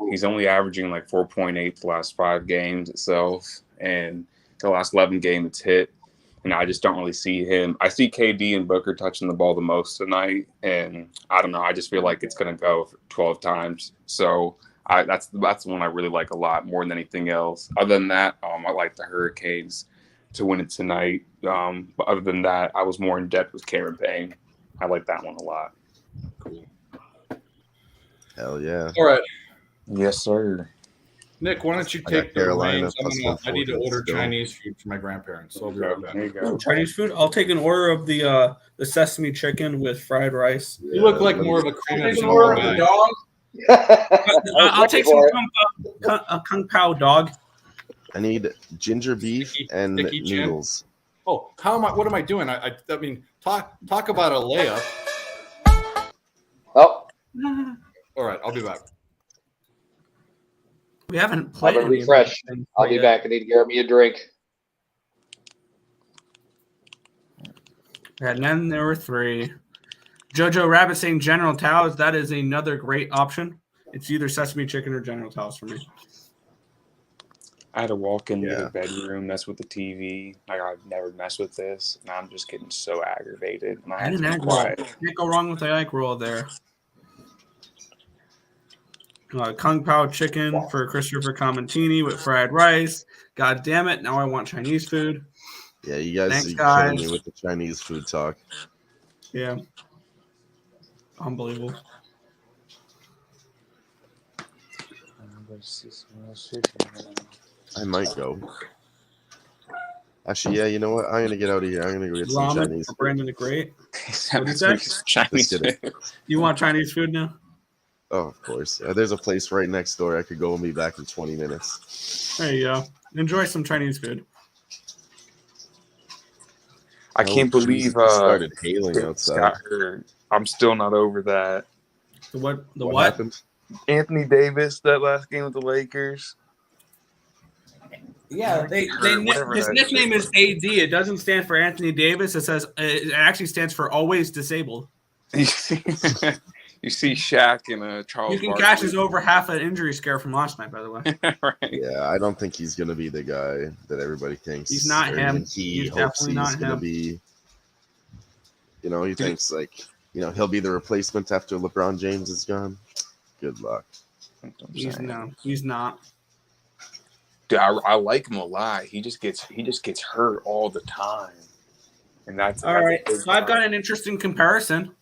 he's only averaging like 4.8 the last 5 games itself, and the last 11 games it's hit. And I just don't really see him. I see KD and Booker touching the ball the most tonight, and I don't know. I just feel like it's going to go 12 times. So that's the one I really like a lot more than anything else. Other than that, I like the Hurricanes to win it tonight. But other than that, I was more in depth with Cameron Payne. I like that one a lot. Cool. Hell yeah. All right. Yes, sir. Nick, why don't you take the reins? I need to order Chinese food for my grandparents. So I'll be right back. There you go. Chinese food? I'll take an order of the sesame chicken with fried rice. You look like more of a Take an order of the dog. I'll take some Kung Pao dog. I need ginger beef and Sticky chin. noodles. Oh, what am I doing? I mean, talk about a layup. Oh, All right, I'll be back. We haven't I'm played gonna any of refresh. these things I'll be yet. back. I need to grab me a drink. And then there were 3. Jojo Rabbit saying General Tso's. That is another great option. It's either sesame chicken or General Tso's for me. I had to walk into Yeah. the bedroom, mess with the TV. Like, I've never messed with this, and I'm just getting so aggravated. And I had And to an be egg roll. quiet. Can't go wrong with the egg roll there. Kung Pao chicken for Christopher Commentini with fried rice. God damn it. Now I want Chinese food. Yeah, you guys Thanks, are killing guys. me with the Chinese food talk. Yeah. Unbelievable. I might go. Actually, yeah, you know what? I'm gonna get out of here. I'm gonna go get some Ramen Chinese for food. Brandon the Great. Chinese Let's get it. food. You want Chinese food now? Oh, of course. There's a place right next door. I could go and be back in 20 minutes. There you go. Enjoy some Chinese food. I can't believe Jesus, it started hailing outside. got hurt. I'm still not over that. The what? The What what? happened? Anthony Davis, that last game with the Lakers. Yeah, Whatever his that nickname is. is AD. It doesn't stand for Anthony Davis. It actually stands for always disabled. You see Shaq and Charles. You can Barkley. cash his over half an injury scare from last night, by the way. Right. Yeah, I don't think he's gonna be the guy that everybody thinks. He's not or him. even He He's hopes definitely he's not gonna him. be. You know, he thinks like, he'll be the replacement after LeBron James is gone. Good luck. He's not. Dude, I like him a lot. He just gets hurt all the time, and that's All right. So I've got an interesting comparison.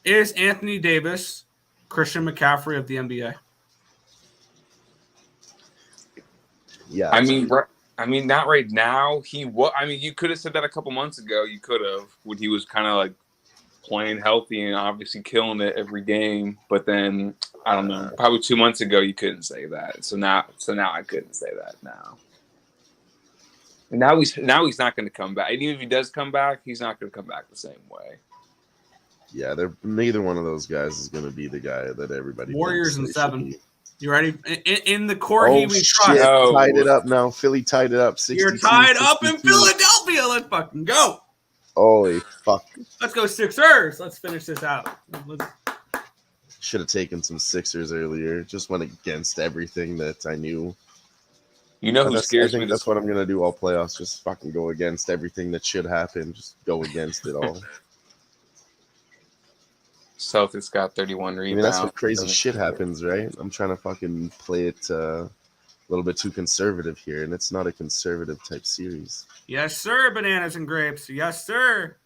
Is Anthony Davis Christian McCaffrey of the NBA? Yeah. I mean, not right now. You could have said that a couple months ago. You could have when he was kind of like playing healthy and obviously killing it every game. But then I don't know. Probably 2 months ago, you couldn't say that. So now I couldn't say that now. And now he's not going to come back. Even if he does come back, he's not going to come back the same way. Yeah, neither one of those guys is going to be the guy that everybody. Warriors thinks in they should 7. be. You ready? In the core, Oh we shit! trust. Oh. Tied it up now. Philly tied it up. 62, You're tied up in 62. Philadelphia. Let's fucking go. Holy fuck! Let's go Sixers. Let's finish this out. Should have taken some Sixers earlier. Just went against everything that I knew. You know But who I scares me? think that's what I'm gonna do all playoffs. Just fucking go against everything that should happen. Just go against it all. Celtics got 31 I rebounds. mean, that's what crazy shit happens, right? I'm trying to fucking play it a little bit too conservative here, and it's not a conservative type series. Yes, sir. Bananas and grapes. Yes, sir.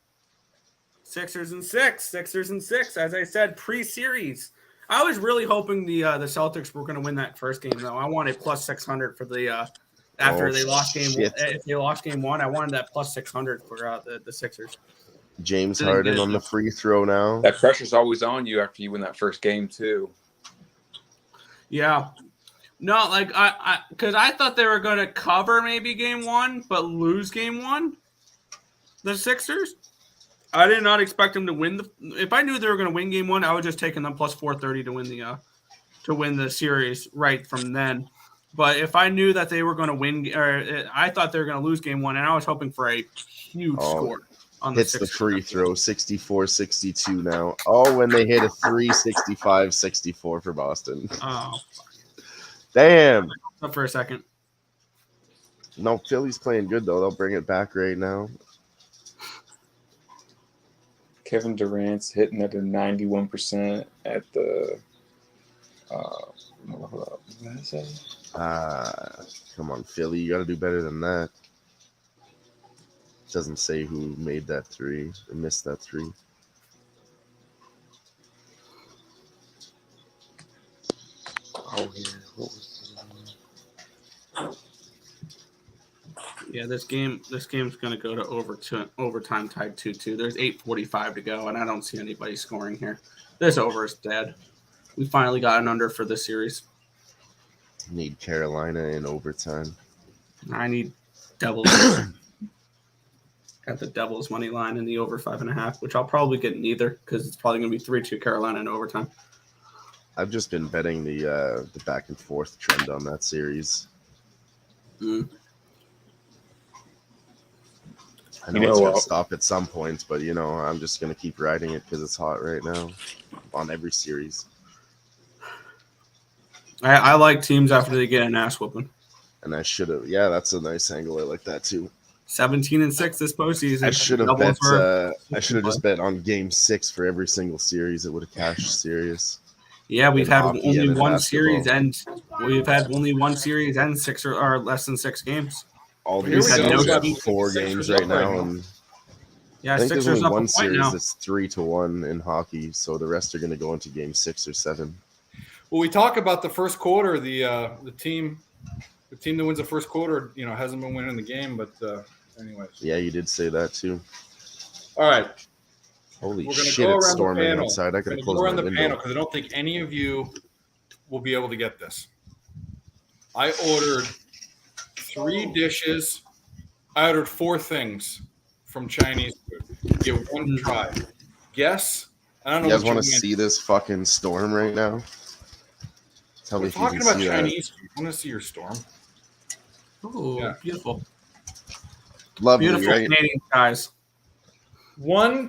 Sixers and 6. Sixers and 6. As I said, pre-series. I was really hoping the Celtics were going to win that first game, though. I wanted plus 600 for the after they lost game. shit. If they lost game 1, I wanted that plus 600 for the Sixers. James Didn't Harden get it, on the though. free throw now. That pressure's always on you after you win that first game too. Yeah. No, like because I thought they were going to cover maybe game 1, but lose game 1. The Sixers. I did not expect them to win if I knew they were going to win game 1, I would just taken them plus 430 to win the series right from then. But if I knew that they were going to win, or I thought they were going to lose game 1, and I was hoping for a huge score on the Hits the Sixers. free throw, 64-62 now. Oh, when they hit a 3-65-64 for Boston. Oh, Damn. up for a second. No, Philly's playing good, though. They'll bring it back right now. Kevin Durant's hitting at a 91% at the. What did I say? Come on, Philly. You got to do better than that. Doesn't say who made that 3 or missed that 3. Oh yeah. What was Yeah, this game's going to go to overtime tied 2-2. There's 8:45 to go, and I don't see anybody scoring here. This over is dead. We finally got an under for this series. Need Carolina in overtime. I need Devils. Got the Devils money line in the over 5.5, which I'll probably get neither because it's probably going to be 3-2 Carolina in overtime. I've just been betting the back and forth trend on that series. I know it's going to stop at some point, but, I'm just going to keep riding it because it's hot right now on every series. I like teams after they get an ass whooping. And I should have. Yeah, that's a nice angle. I like that too. 17-6 this postseason. I should have bet. I should have just bet on Game 6 for every single series. It would have cashed serious. Yeah, we've had hockey only and in one basketball. series, and we've had only one series and 6 or less than 6 games. All Here these we go. teams We have got 4 Sixers games up right now, now. and Yeah, I think there's Sixers only up a one point series now. that's 3-1 in hockey. So the rest are going to go into Game 6 or 7. Well, we talk about the first quarter. The team that wins the first quarter, hasn't been winning the game. But anyways, Yeah, you did say that too. all right. Holy We're gonna shit! go It's around the storming panel. outside. I We're gotta gonna close go my around the window. panel because I don't think any of you will be able to get this. I ordered 3 dishes. I ordered 4 things from Chinese food. Get one try. Guess. I don't know. You guys what want to went. see this fucking storm right now? Tell me We're if you talking can about see Chinese food. I want to see your storm. Oh, Yeah. beautiful. that. Lovely, Beautiful right? Canadian guys. One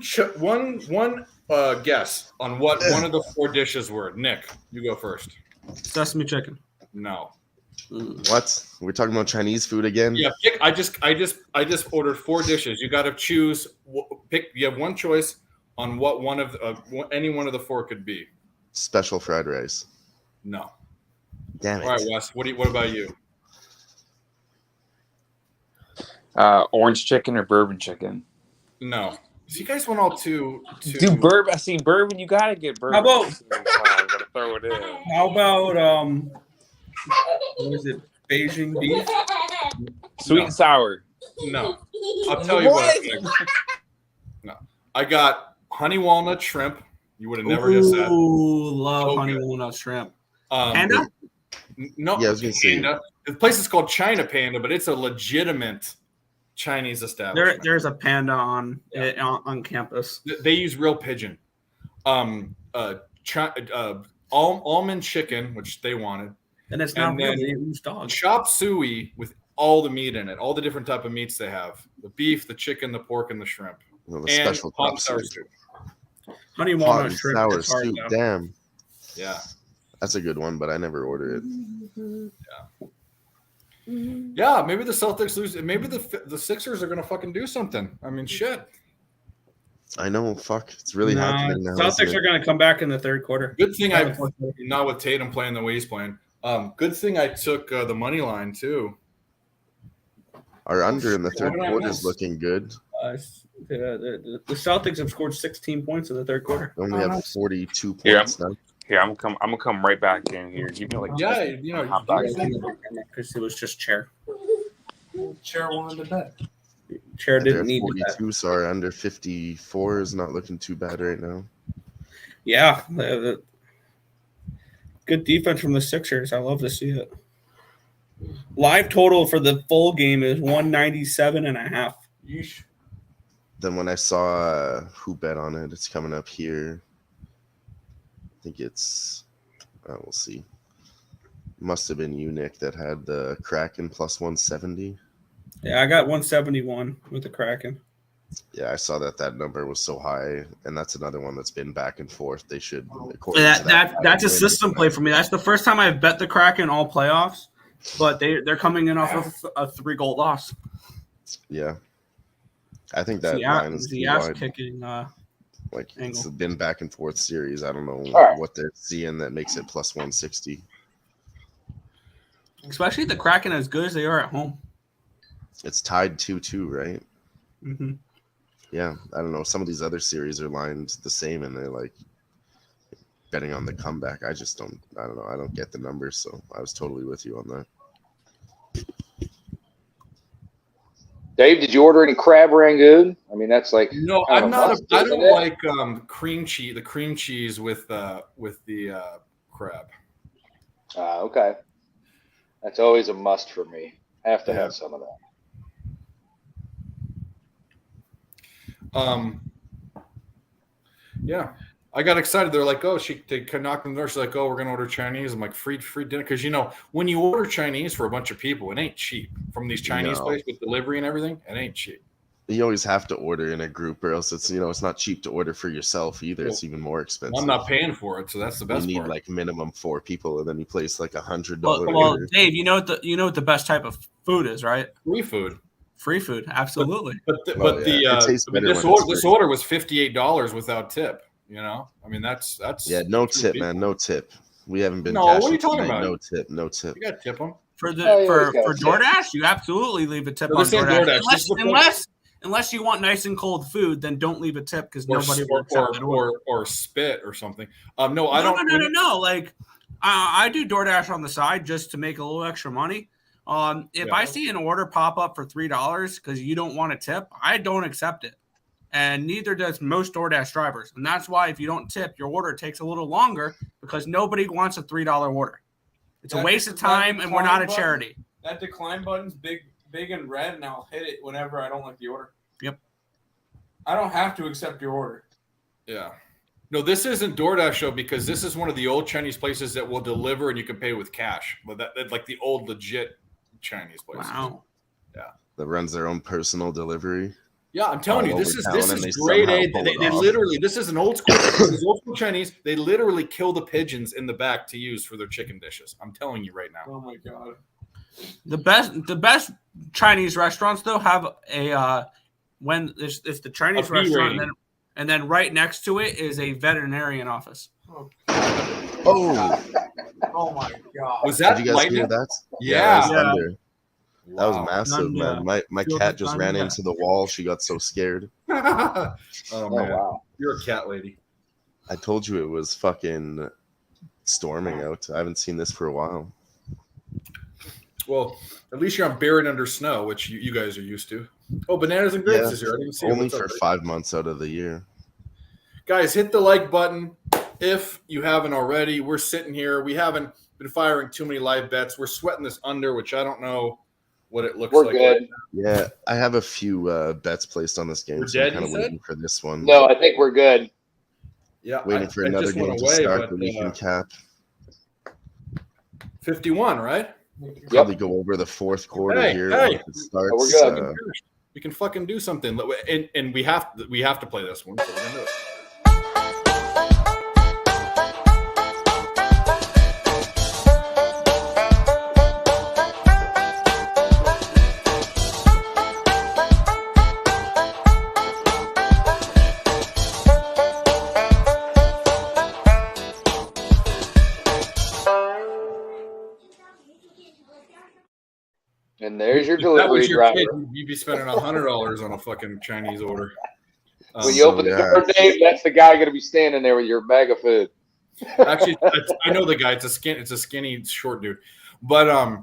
guess on what one of the 4 dishes were. Nick, you go first. Sesame chicken. No. What? We're talking about Chinese food again? Yeah, pick. I just ordered 4 dishes. You got to choose. Pick. You have one choice on what one of any one of the 4 could be. Special fried rice. No. Damn it. All right, Wes. What about you? Orange chicken or bourbon chicken? No. So you guys went all too. Dude, bourbon. I see bourbon. You gotta get bourbon. How about- Gotta throw it in. How about what is it? Beijing beef? Sweet and sour. No. I'll tell you what. No. I got honey walnut shrimp. You would have never guessed that. Ooh, love So honey good. walnut shrimp. Panda? No. Yeah, I was gonna say- Panda. The place is called China Panda, but it's a legitimate Chinese establishment. There's a panda on campus. They use real pigeon. Almond chicken, which they wanted. And it's not And real. then They use dogs. Chop suey with all the meat in it, all the different type of meats they have: the beef, the chicken, the pork, and the shrimp. Well, the And special hot top and sour soup. soup. Honey Hot walnut and shrimp. sour It's hard, soup. though. Damn. Yeah. That's a good one, but I never order it. Yeah, maybe the Celtics lose. Maybe the Sixers are gonna fucking do something. I mean, shit. I know. Fuck. It's really happening now. Celtics isn't are it? going to come back in the third quarter. Good thing I not with Tatum playing the way he's playing. Good thing I took the money line too. Our under in the third What did I quarter miss? is looking good. The Celtics have scored 16 points in the third quarter. We only have 42 Yeah. points now. Here, I'm gonna come right back in here. Give me like Yeah, Hop back Because it was just Chair. Chair wanted to bet. Chair And they're didn't need that. 42, so our under 54 is not looking too bad right now. Yeah. Good defense from the Sixers. I love to see it. Live total for the full game is 197.5. Yeesh. Then when I saw who bet on it, it's coming up here. I think it's, we'll see. Must have been you, Nick, that had the Kraken plus 170. Yeah, I got 171 with the Kraken. Yeah, I saw that number was so high, and that's another one that's been back and forth. They should, according to That's a win. system play for me. That's the first time I've bet the Kraken all playoffs, but they're coming in off of a 3-goal loss. Yeah, I think that The line is too ass wide. kicking. Like it's angle. been back and forth series. I don't know All right. what they're seeing that makes it plus 160. Especially the Kraken as good as they are at home. It's tied 2-2, right? Mm-hmm. Yeah, I don't know. Some of these other series are lined the same, and they're like betting on the comeback. I don't know. I don't get the numbers, so I was totally with you on that. Dave, did you order any crab rangoon? I mean, that's like No, kind of I'm a not. must, I isn't don't it? like cream cheese. The cream cheese with the crab. Okay. That's always a must for me. Have to have some of that. Yeah. I got excited. They're like, oh, they knocked on the door. She's like, oh, we're gonna order Chinese. I'm like, free dinner, because when you order Chinese for a bunch of people, it ain't cheap. From these Chinese places with delivery and everything, it ain't cheap. You always have to order in a group, or else it's it's not cheap to order for yourself either. It's even more expensive. I'm not paying for it, so that's the best. You need part. like minimum 4 people, and then you place like $100. Well, Dave, you know what the best type of food is, right? Free food. Free food, absolutely. This order was $58 without tip. I mean that's no tip, man, no tip. We haven't been. No, what are you talking about? No tip. You got to tip them for DoorDash. You absolutely leave a tip on DoorDash. Unless you want nice and cold food, then don't leave a tip because nobody will accept it. Or spit or something. No, No. Like I do DoorDash on the side just to make a little extra money. If I see an order pop up for $3 because you don't want a tip, I don't accept it. And neither does most DoorDash drivers. And that's why if you don't tip, your order takes a little longer because nobody wants a $3 order. It's a waste of time, and we're not a charity. That decline button's big and red, and I'll hit it whenever I don't like the order. Yep. I don't have to accept your order. Yeah. No, this isn't DoorDash show because this is one of the old Chinese places that will deliver and you can pay with cash. But that's like the old legit Chinese places. Wow. Yeah. That runs their own personal delivery. Yeah, I'm telling you, this is grade A. They literally, this is an old school. This is old school Chinese. They literally kill the pigeons in the back to use for their chicken dishes. I'm telling you right now. Oh my god. The best Chinese restaurants though have a when it's the Chinese restaurant and then right next to it is a veterinarian office. Oh my god. Was that Did you guys hear that? Yeah. That was massive, man. My cat just ran into the wall. She got so scared. Oh man. Wow. You're a cat lady. I told you it was fucking storming out. I haven't seen this for a while. Well, at least you're not buried under snow, which you guys are used to. Oh, bananas and grapes is here. I didn't see only for 5 months out of the year. Guys, hit the like button if you haven't already. We're sitting here. We haven't been firing too many live bets. We're sweating this under, which I don't know what it looks like. We're good. Yeah, I have a few bets placed on this game. So I'm kind of waiting for this one. No, I think we're good. Yeah, waiting for another game to start that we can cap. 51, right? Probably go over the fourth quarter here. Hey. It starts, we're good. We can fucking do something, and we have to play this one. So we're gonna do it. And there's your delivery driver. You'd be spending $100 on a fucking Chinese order. When you open the door, Dave, that's the guy going to be standing there with your bag of food. Actually, I know the guy. It's a skinny, short dude. But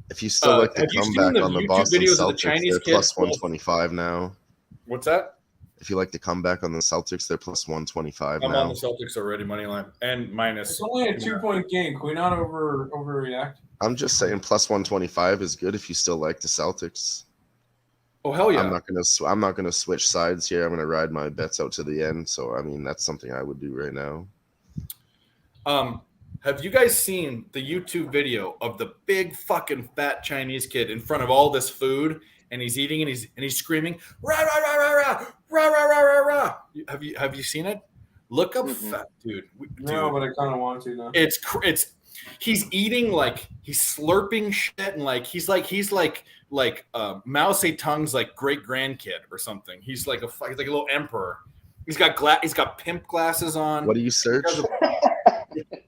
if you still like to come back on the Boston Celtics, they're plus 125 now. What's that? If you like to come back on the Celtics, they're plus 125 now. I'm on the Celtics already, money line and minus. It's only a 2-point game. Can we not overreact? I'm just saying, plus 125 is good if you still like the Celtics. Oh hell yeah! I'm not gonna switch sides here. I'm gonna ride my bets out to the end. So I mean, that's something I would do right now. Have you guys seen the YouTube video of the big fucking fat Chinese kid in front of all this food, and he's eating and he's screaming rah rah rah rah rah rah rah rah rah rah? Have you seen it? Look up fat dude. No, but I kind of want to now. It's he's eating like he's slurping shit and like he's like Mao Zedong's like great grandkid or something. He's like a little emperor. He's got pimp glasses on. What do you search?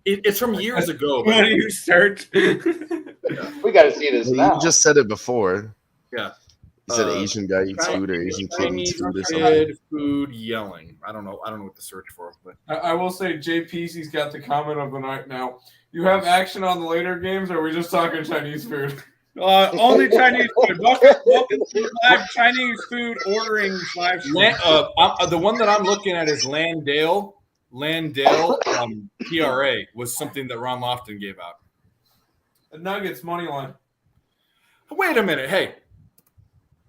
It's from years ago. What do you search? We got to see this now. You just said it before. Yeah. You said Asian guy eats food or Asian kid eats food or something. Food yelling. I don't know what to search for. But I will say JPC's got the comment of the night now. You have action on the later games, or are we just talking Chinese food? Only Chinese food. Welcome to live Chinese food ordering live stream. The one that I'm looking at is Landale. Landale PRA was something that Ron Lofton gave out. The Nuggets money line. Wait a minute. Hey,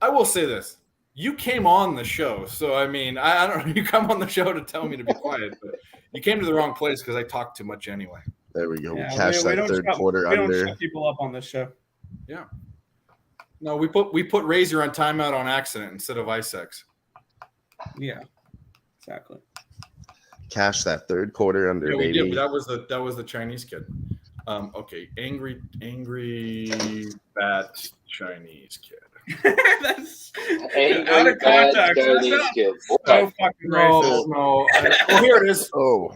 I will say this. You came on the show. So, I mean, I don't know. You come on the show to tell me to be quiet, but you came to the wrong place because I talk too much anyway. There we go. Yeah, we cashed that third quarter we under. don't shut people up on this show. Yeah. No, we put Razor on timeout on accident instead of Isex. Yeah, exactly. Cash that third quarter under, Yeah, we baby. did, but that was the Chinese kid. Okay, angry fat Chinese kid. That's Angry, out of bad context. Chinese That's kid. so Boy. fucking No, racist. no. Well, here it is. Oh,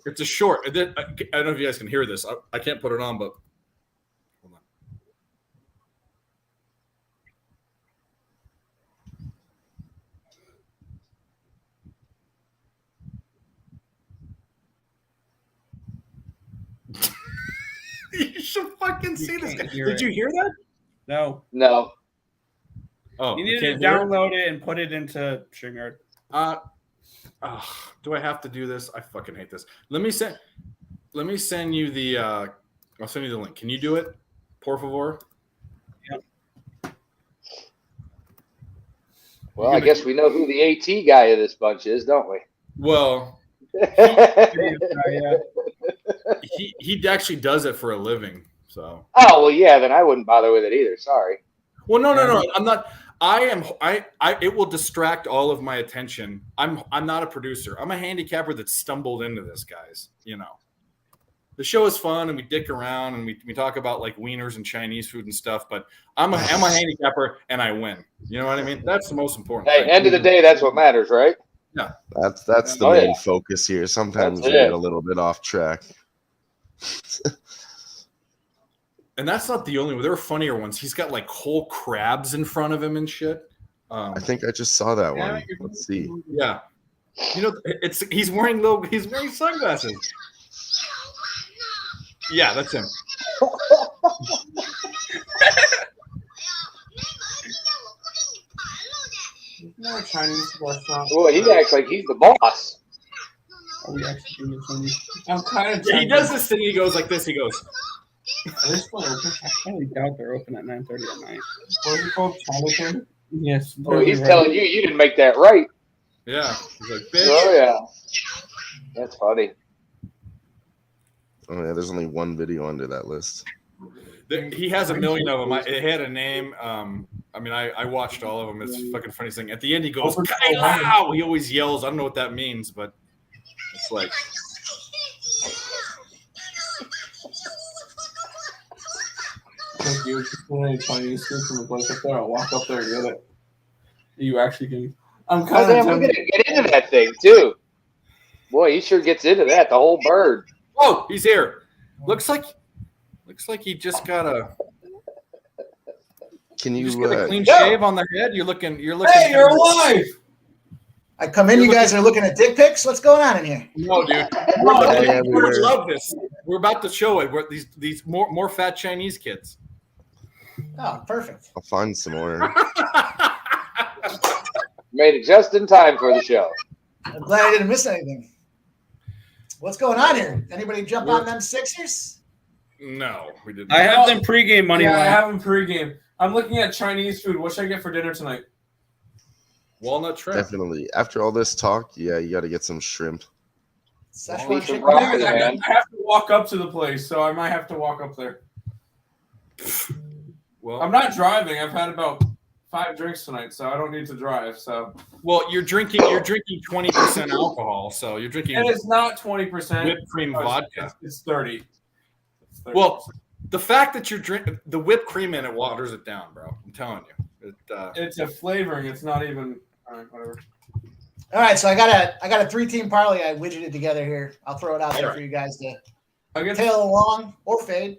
It's a short. I don't know if you guys can hear this. I can't put it on, but hold on. You should fucking see this guy. can't hear Did it. you hear that? No, No. Oh, you need to can't hear it? download it and put it into StreamYard. Do I have to do this? I fucking hate this. Let me send you the I'll send you the link. Can you do it? Por favor. Well, I guess we know who the AT guy of this bunch is, don't we? Well, Yeah. he actually does it for a living. So Oh, well, yeah, then I wouldn't bother with it either. Sorry. well, no. I'm not. It will distract all of my attention. I'm not a producer. I'm a handicapper that stumbled into this, guys. You know, the show is fun and we dick around and we talk about like wieners and Chinese food and stuff. But I'm a handicapper and I win. You know what I mean? That's the most important. Hey, thing. end of the day, that's what matters, right? that's the Oh, main yeah. focus here. Sometimes That's we get it. a little bit off track. And that's not the only one. There are funnier ones. He's got like whole crabs in front of him and shit. I think I just saw that one. Let's see. Yeah. You know, he's wearing sunglasses. Yeah, that's him. No Chinese restaurant. Boy, he acts like he's the boss. Are we actually doing this on this? I'm kind of. Yeah, he does this thing. He goes like this. He goes. Are they still open? I highly doubt they're open at 9:30 at night. What is it called? Chinatown? Yes. Well, he's telling you didn't make that right. Yeah. He's like, bitch. Oh, yeah. That's funny. Oh yeah, there's only one video under that list. He has a million of them. It had a name. I mean, I watched all of them. It's the fucking funny thing. At the end, he goes, "Kailau!" He always yells. I don't know what that means, but it's like. Thank you. If you any Chinese food from the place up there, I'll walk up there and get it. You actually can. I'm Oh, kind damn, we're of. going to get into that thing, too. Boy, he sure gets into that, the whole bird. Oh, he's here. Looks like he just got a. Can You you? just got a clean Yo. shave on the head. You're looking. Hey, you're alive! I come in, you guys are looking at dick pics. What's going on in here? No, dude. Yeah, We're we were- love this. We're about to show it. We're these more fat Chinese kids. Oh, perfect. I'll find some more. Made it just in time for the show. I'm glad I didn't miss anything. What's going on here? Anybody jump on them Sixers? No, we didn't. I have them pregame money Yeah, I line. have them pregame. I'm looking at Chinese food. What should I get for dinner tonight? Walnut shrimp. Definitely. After all this talk, yeah, you got to get some shrimp. Szechuan Piece of chicken? rock. I man. have to walk up to the place, so I might have to walk up there. Well, I'm not driving. I've had about 5 drinks tonight, so I don't need to drive. So, you're drinking 20% alcohol, so you're drinking and it's not 20%. whipped cream vodka. It's 30. It's 30. Well, the fact that you're drinking the whipped cream in it waters it down, bro. I'm telling you. it's a flavoring. It's not even. All right, whatever. All right, so I got a 3-team parlay I widgeted together here. I'll throw it out there All right. for you guys to I guess tail along or fade.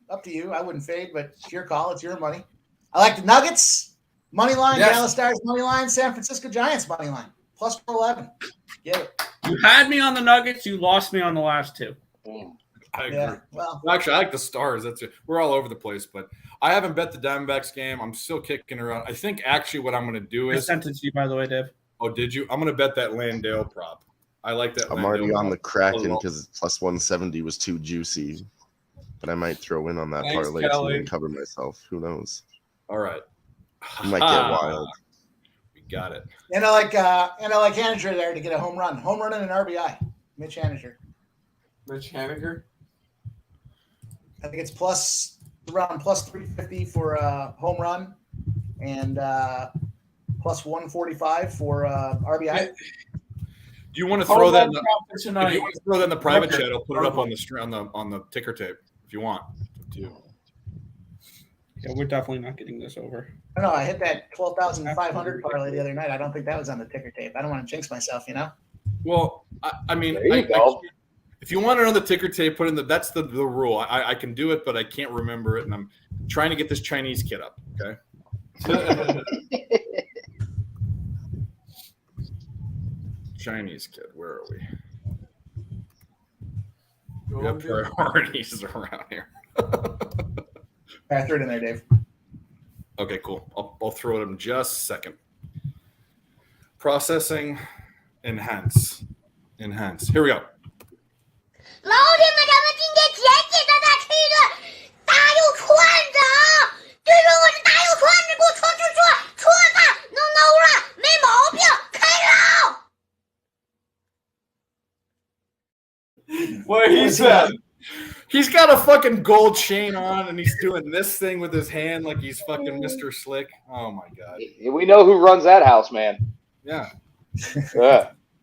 Up to you. I wouldn't fade, but it's your call. It's your money. I like the Nuggets money line, Yes. Dallas Stars money line, San Francisco Giants money line plus 411. Get it? You had me on the Nuggets. You lost me on the last two. I agree. Yeah. Well, Actually, I like the Stars. That's it. We're all over the place, but I haven't bet the Diamondbacks game. I'm still kicking around. I think actually what I'm going to do I is. sent it to you, by the way, Dave. Oh, did you? I'm going to bet that Landale prop. I like that. I'm already on the Kraken because plus 170 was too juicy. But I might throw in on that Thanks, parlay Kelly. and cover myself. Who knows? All right. It might get wild. We got it. And I like Haniger there to get a home run and an RBI. Mitch Haniger. Mitch Haniger. I think it's around plus 350 for a home run and plus 145 for RBI. Do you want to throw that? If Tonight. you want to throw that in the private chat, I'll put it up on the ticker tape if you want. Up to you. Yeah, we're definitely not getting this over. I don't know. I hit that 12,500 parlay the other night. I don't think that was on the ticker tape. I don't want to jinx myself, you know. Well, I mean, There you go. if you want another ticker tape, put in that's the rule. I can do it, but I can't remember it, and I'm trying to get this Chinese kid up. Okay. Chinese kid, where are we? We got priorities around here. I threw it in there, Dave. Okay, cool. I'll throw it in just a second. Processing, enhance. Here we go. 老铁们，咱们今天前几的那是一个大有串子啊！对说我是大有串子，给我戳他，弄了，没毛病，开始。 What he said. He's got a fucking gold chain on, and he's doing this thing with his hand like he's fucking Mr. Slick. Oh my god. We know who runs that house, man. Yeah.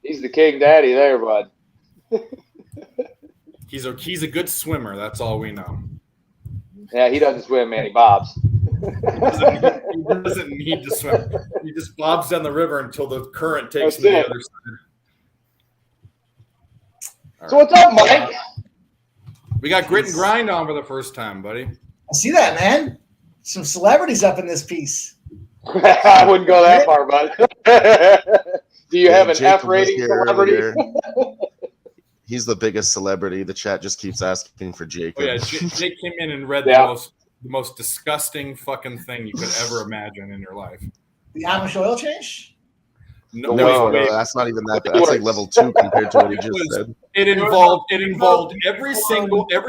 He's the king daddy there, bud. He's a good swimmer. That's all we know. Yeah, he doesn't swim, man. He bobs. He doesn't need to swim. He just bobs down the river until the current takes him to the other side. So what's up, Mike? We got grit and grind on for the first time, buddy. I see that, man. Some celebrities up in this piece. I wouldn't go that far, bud. Do you have an Jacob F rating was here celebrity? earlier. He's the biggest celebrity. The chat just keeps asking for Jacob. Oh yeah, Jake came in and read Yeah. the most disgusting fucking thing you could ever imagine in your life. The Amish oil change? No, No, wait. that's not even that. That's like level 2 compared to what he just said. It involved every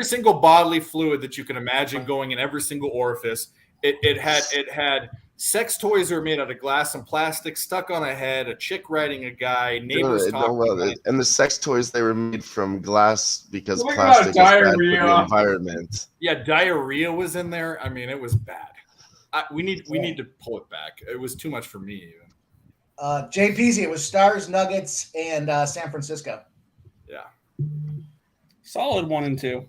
single bodily fluid that you can imagine going in every single orifice. It had sex toys that were made out of glass and plastic stuck on a head, a chick riding a guy, neighbors talking. And the sex toys, they were made from glass because What about plastic is bad for diarrhea? the environment. Yeah, diarrhea was in there. I mean, it was bad. We need to pull it back. It was too much for me even. Jay Peasy, it was Stars, Nuggets, and San Francisco. Yeah. Solid 1 and 2.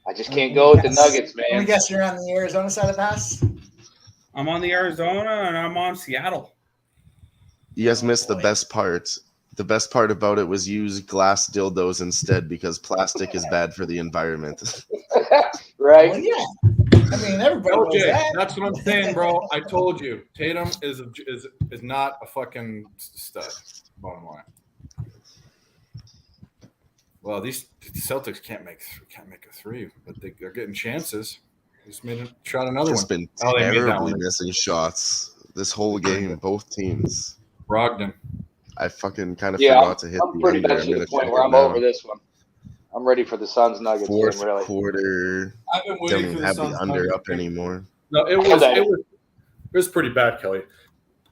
I just can't go with the Nuggets, Let me man. guess you're on the Arizona side of the house? I'm on the Arizona and I'm on Seattle. You guys missed the best part. The best part about it was use glass dildos instead because plastic is bad for the environment. Right? Well, yeah. I mean, everybody knows OJ, that. that's what I'm saying, bro. I told you, Tatum is not a fucking stud. Bottom line. Well, these Celtics can't make a three, but they're getting chances. Just shot another Just one. been Oh, they made that terribly one. missing shots this whole game, both teams. Brogdon. I fucking kind of Yeah, forgot to hit I'm the pretty under. much I'm to gonna the point check where it I'm now. over this one. I'm ready for the Suns Nuggets game, Fourth really. quarter. I've been Don't waiting even for the have the Suns under Nuggets up game. anymore. No, it was pretty bad, Kelly.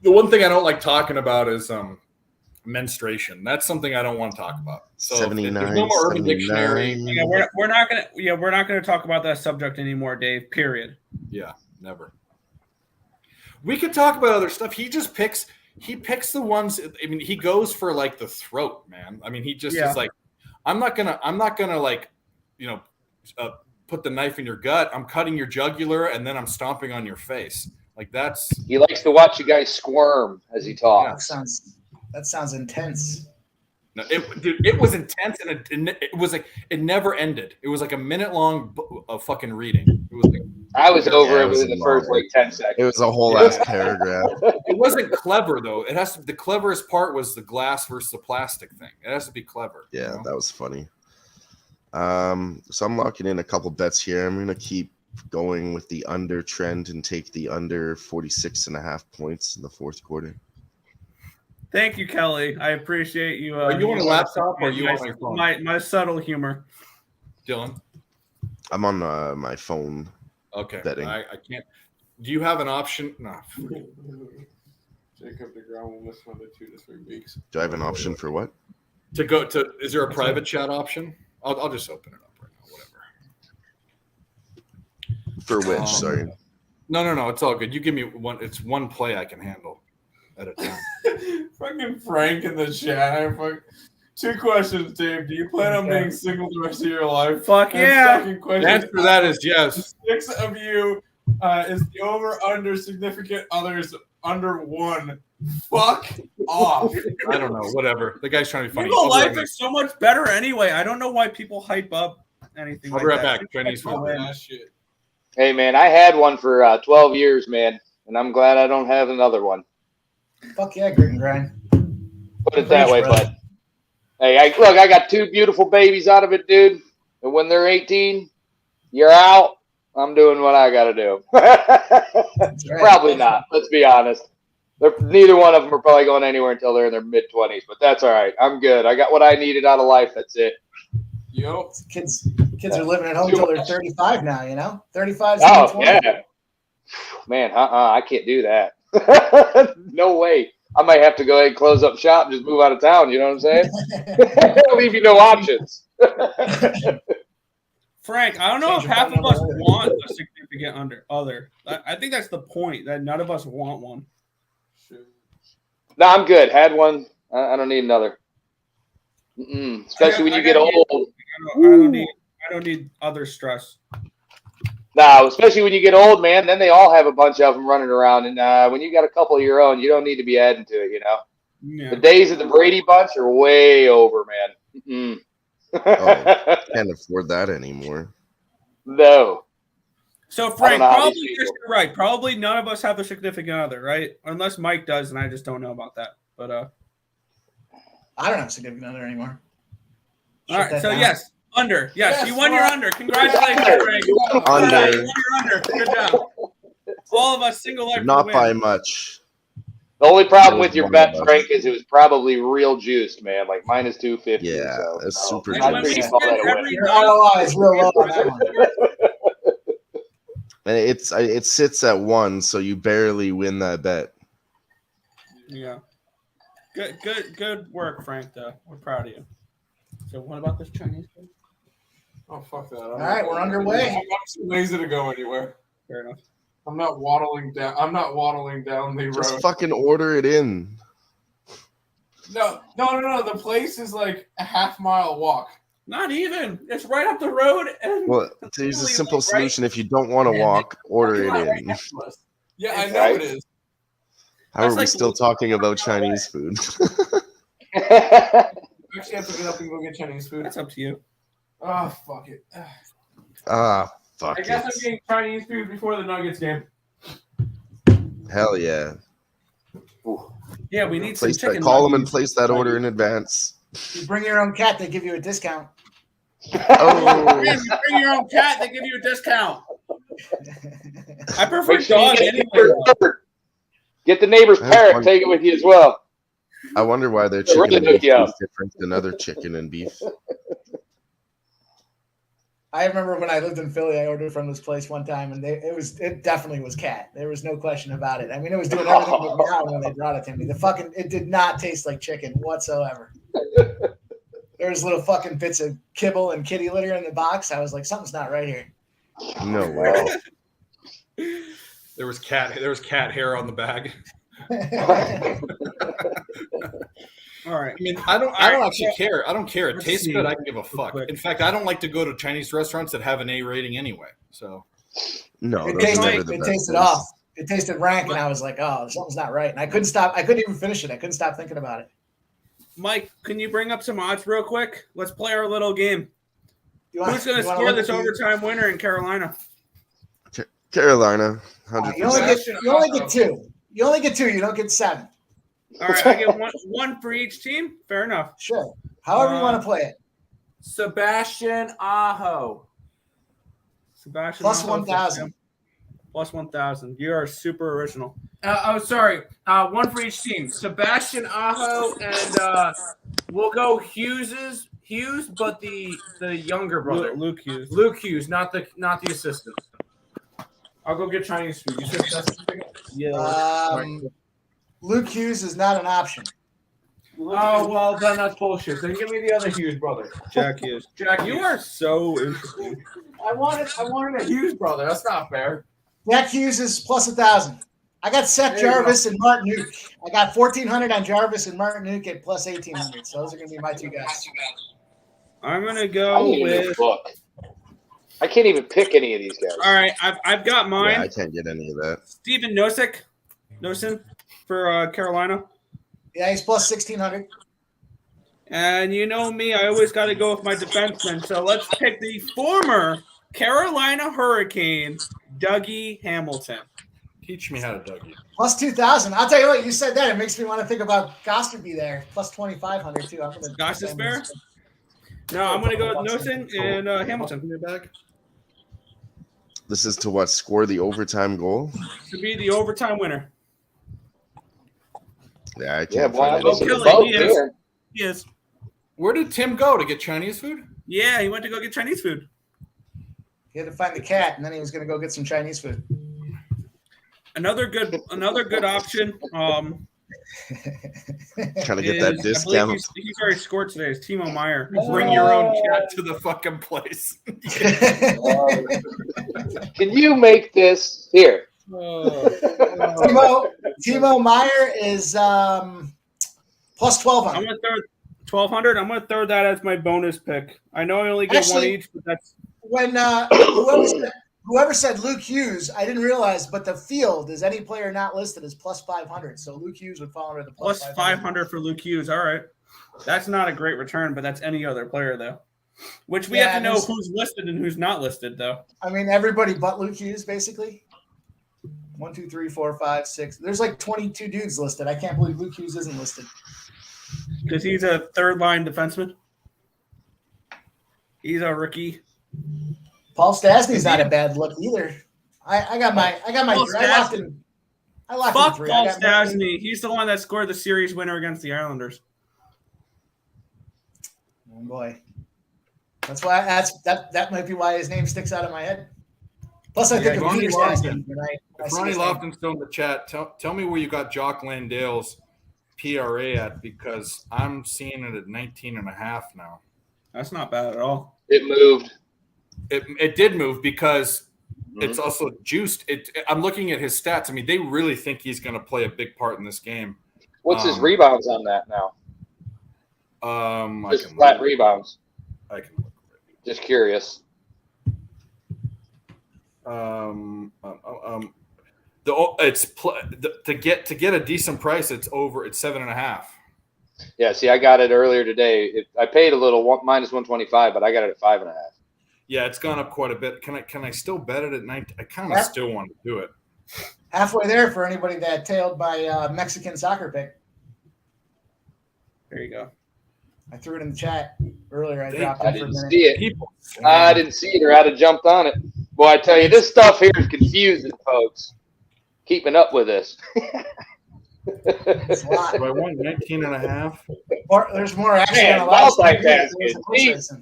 The one thing I don't like talking about is menstruation. That's something I don't want to talk about. So if there's 79, no more Urban Dictionary. 79. Yeah, we're not gonna talk about that subject anymore, Dave. Period. Yeah, never. We could talk about other stuff. He picks the ones. I mean, he goes for like the throat, man. I mean, he just is like, I'm not gonna like, put the knife in your gut. I'm cutting your jugular and then I'm stomping on your face. Like that's. He likes to watch you guys squirm as he talks. That sounds intense. No, it was intense and it was like it never ended. It was like a minute long of fucking reading. It was like, I was over Yeah, it it was within the long. first like 10 seconds. It was a whole ass paragraph. it wasn't clever though. The cleverest part was the glass versus the plastic thing. It has to be clever. Yeah, that was funny. So I'm locking in a couple bets here. I'm gonna keep going with the under trend and take the under 46.5 points in the fourth quarter. Thank you, Kelly. I appreciate you. Are you on a laptop or are you on your phone? My subtle humor. Dylan? I'm on my phone. Okay. Betting. I can't. Do you have an option? No. Jacob DeGrom will miss another 2 to 3 weeks. Do I have an option for what? To go to, is there a private chat option? I'll just open it up right now. Whatever. For which? Sorry. No. It's all good. You give me one. It's one play I can handle at a time. Fucking Frank in the chat. 2 questions, Dave. Do you plan on being single the rest of your life? Fuck And yeah. Second question. The answer to that is yes. 6 of you is the over/under significant others under 1. Fuck off. I don't know. Whatever. The guy's trying to be funny. Single life is so much better anyway. I don't know why people hype up anything. I'll be right back. Chinese food. That shit. Hey, man, I had one for 12 years, man, and I'm glad I don't have another one. Fuck yeah, grit and grind. Put it that way, bud. Hey, I got 2 beautiful babies out of it, dude. And when they're 18, you're out. I'm doing what I got to do. Probably not. Let's be honest. Neither one of them are probably going anywhere until they're in their mid-20s, but that's all right. I'm good. I got what I needed out of life. That's it. Yo. Kids are living at home until they're 35 now, you know? 35. Oh, 20. yeah. Man, I can't do that. No way. I might have to go ahead and close up shop and just move out of town. You know what I'm saying? Leave you no options. Frank, I don't know if half of us want a significant other. I think that's the point, that none of us want one. No, I'm good. Had one. I don't need another. Especially when you get old. I don't need other stress. No, especially when you get old, man. Then they all have a bunch of them running around, and when you got a couple of your own, you don't need to be adding to it. You know, Yeah. the days of the Brady Bunch are way over, man. Can't afford that anymore. No. So Frank, know how probably these you're people- right. Probably none of us have a significant other, right? Unless Mike does, and I just don't know about that. But I don't have a significant other anymore. all right. that So down. yes, under. Yes, Yes, you won your Frank. under. Congratulations, Frank. Under. Yeah, you won your under. Good job. All of us single life. Not win. by much. The only problem with That was your one bet, of us. Frank, is it was probably real juiced, man. Like minus 250. Yeah, so, it's super And I'd when we really juiced. call spend that a win. every Your ROI is real low on that one. And it sits at 1, so you barely win that bet. Yeah. Good work, Frank. Though we're proud of you. So what about this Chinese food? Oh, fuck that. All right, we're underway. I'm too lazy to go anywhere. Fair enough. I'm not waddling down the Just road. fucking order it in. No. The place is like a half-mile walk. Not even. It's right up the road. And Well, there's a Really, simple like, right- solution. If you don't want to walk, order It's not it right in. next to us. Yeah, I know Right. it is. How That's are we like still literally talking about Chinese food? I actually have to get up and go get Chinese food. that's up to you. Oh, fuck it. Fuck I guess I'm it. getting Chinese food before the Nuggets game. Hell yeah. Yeah, we need some Place chicken. that, call them and nuggets. place that order in advance. You bring your own cat, they give you a discount. Oh, Yeah, you bring your own cat, they give you a discount. I prefer Make sure you dog get anyway. the neighbor's bird. Get the neighbor's That's parrot. one- Take it with you as well. I wonder why their They're chicken really and beef hook you up. is different than other chicken and beef. I remember when I lived in Philly, I ordered from this place one time, and it definitely was cat. There was no question about it. I mean, it was doing everything but meow when they brought it to me. It did not taste like chicken whatsoever. There was little fucking bits of kibble and kitty litter in the box. I was like, something's not right here. No way. There was cat hair on the bag. All right. I mean, I don't actually care. I don't care. It Let's tastes see. good. I can give a fuck. quick. In fact, I don't like to go to Chinese restaurants that have an A rating anyway. So No, It those are tasted, never the it best tasted ones. off. It tasted rank, and I was like, oh, something's not right. And I couldn't stop. I couldn't even finish it. I couldn't stop thinking about it. Mike, can you bring up some odds real quick? Let's play our little game. You wanna- Who's going to you wanna score look this at the- overtime winner in Carolina? Carolina, You only 100%. get two. You only get two. You don't get 7. All right, I get one for each team. Fair enough. Sure. However you want to play it. Sebastian Aho. Sebastian Plus Aho, 1,000. plus 1,000. You are super original. Sorry. One for each team. Sebastian Aho and we'll go Hughes, but the younger brother. Luke Hughes. Luke Hughes, not the assistant. I'll go get Chinese food. You said that's Yeah. Luke Hughes is not an option. Oh, well, then that's bullshit. Then give me the other Hughes brother. Jack Hughes. Jack You Hughes. are so interesting. I wanted a Hughes brother. That's not fair. Jack Hughes is plus 1,000. I got Seth There you Jarvis and Martin Nuke. I got 1,400 on Jarvis and Martin Nuke at plus 1,800. So those are going to be my two guys. I'm gonna I go need a new with. book. I can't even pick any of these guys. All right, I've got mine. Yeah, I can't get any of that. Steven Nosen for Carolina. Yeah, he's plus 1,600. And you know me, I always got to go with my defenseman. So let's pick the former Carolina Hurricane, Dougie Hamilton. Teach me how to Dougie. Plus 2,000. I'll tell you what, you said that. It makes me want to think about Gosterby there. Plus 2,500 too. I'm gonna Gosh, is fair? No, I'm going to go with Nosen and Hamilton Your back. This is to what? Score the overtime goal? to be the overtime winner. Yeah, I Yeah, can't boy, I'm find missing any. the Kelly, boat he is. here. He is. Where did Tim go to get Chinese food? Yeah, he went to go get Chinese food. He had to find the cat, and then he was going to go get some Chinese food. Another good option. Trying to get that is- I believe discount. He's already scored today. Is Timo Meyer. Bring your own cat to the fucking place. Can you make this here? Timo Meyer is plus 1,200. I'm gonna throw 1,200. I'm gonna throw that as my bonus pick. I know I only get one Actually- each, but that's When whoever said Luke Hughes, I didn't realize, but the field is any player not listed is plus 500. So Luke Hughes would fall under the plus 500 for Luke Hughes. All right, that's not a great return, but that's any other player though. Which we have to know there's- who's listed and who's not listed though. I mean, everybody but Luke Hughes, basically. 1, 2, 3, 4, 5, 6. There's like 22 dudes listed. I can't believe Luke Hughes isn't listed. Because he's a third line defenseman. He's a rookie. Paul Stastny's not a bad look either. I got my Paul I locked in. I locked in Fuck 3. Paul I got Martin- Stastny. He's the one that scored the series winner against the Islanders. Oh boy, that's why that might be why his name sticks out of my head. Plus, I think of Ronnie Peter Lofton. Stastny. when I If see Ronnie his name. Lofton's still in the chat, tell me where you got Jock Landale's PRA at, because I'm seeing it at 19.5 now. That's not bad at all. It moved. It did move because it's also juiced. I'm looking at his stats. I mean, they really think he's going to play a big part in this game. What's his rebounds on that now? I Just can flat look. rebounds. I can look. Just curious. To get a decent price, it's 7.5. Yeah, see, I got it earlier today. I paid a little minus 125, but I got it at 5.5. Yeah, it's gone up quite a bit. Can I still bet it at 19? I kind of Yeah. still want to do it. Halfway there for anybody that tailed my Mexican soccer pick. There you go. I threw it in the chat earlier. I dropped I it for a didn't minute. see it. People, I didn't see it, or I'd have jumped on it. Boy, I tell you, this stuff here is confusing, folks. Keeping up with this. It's a lot. Do I want 19.5? There's more action Man, on a lot of multitasking, stuff. geez.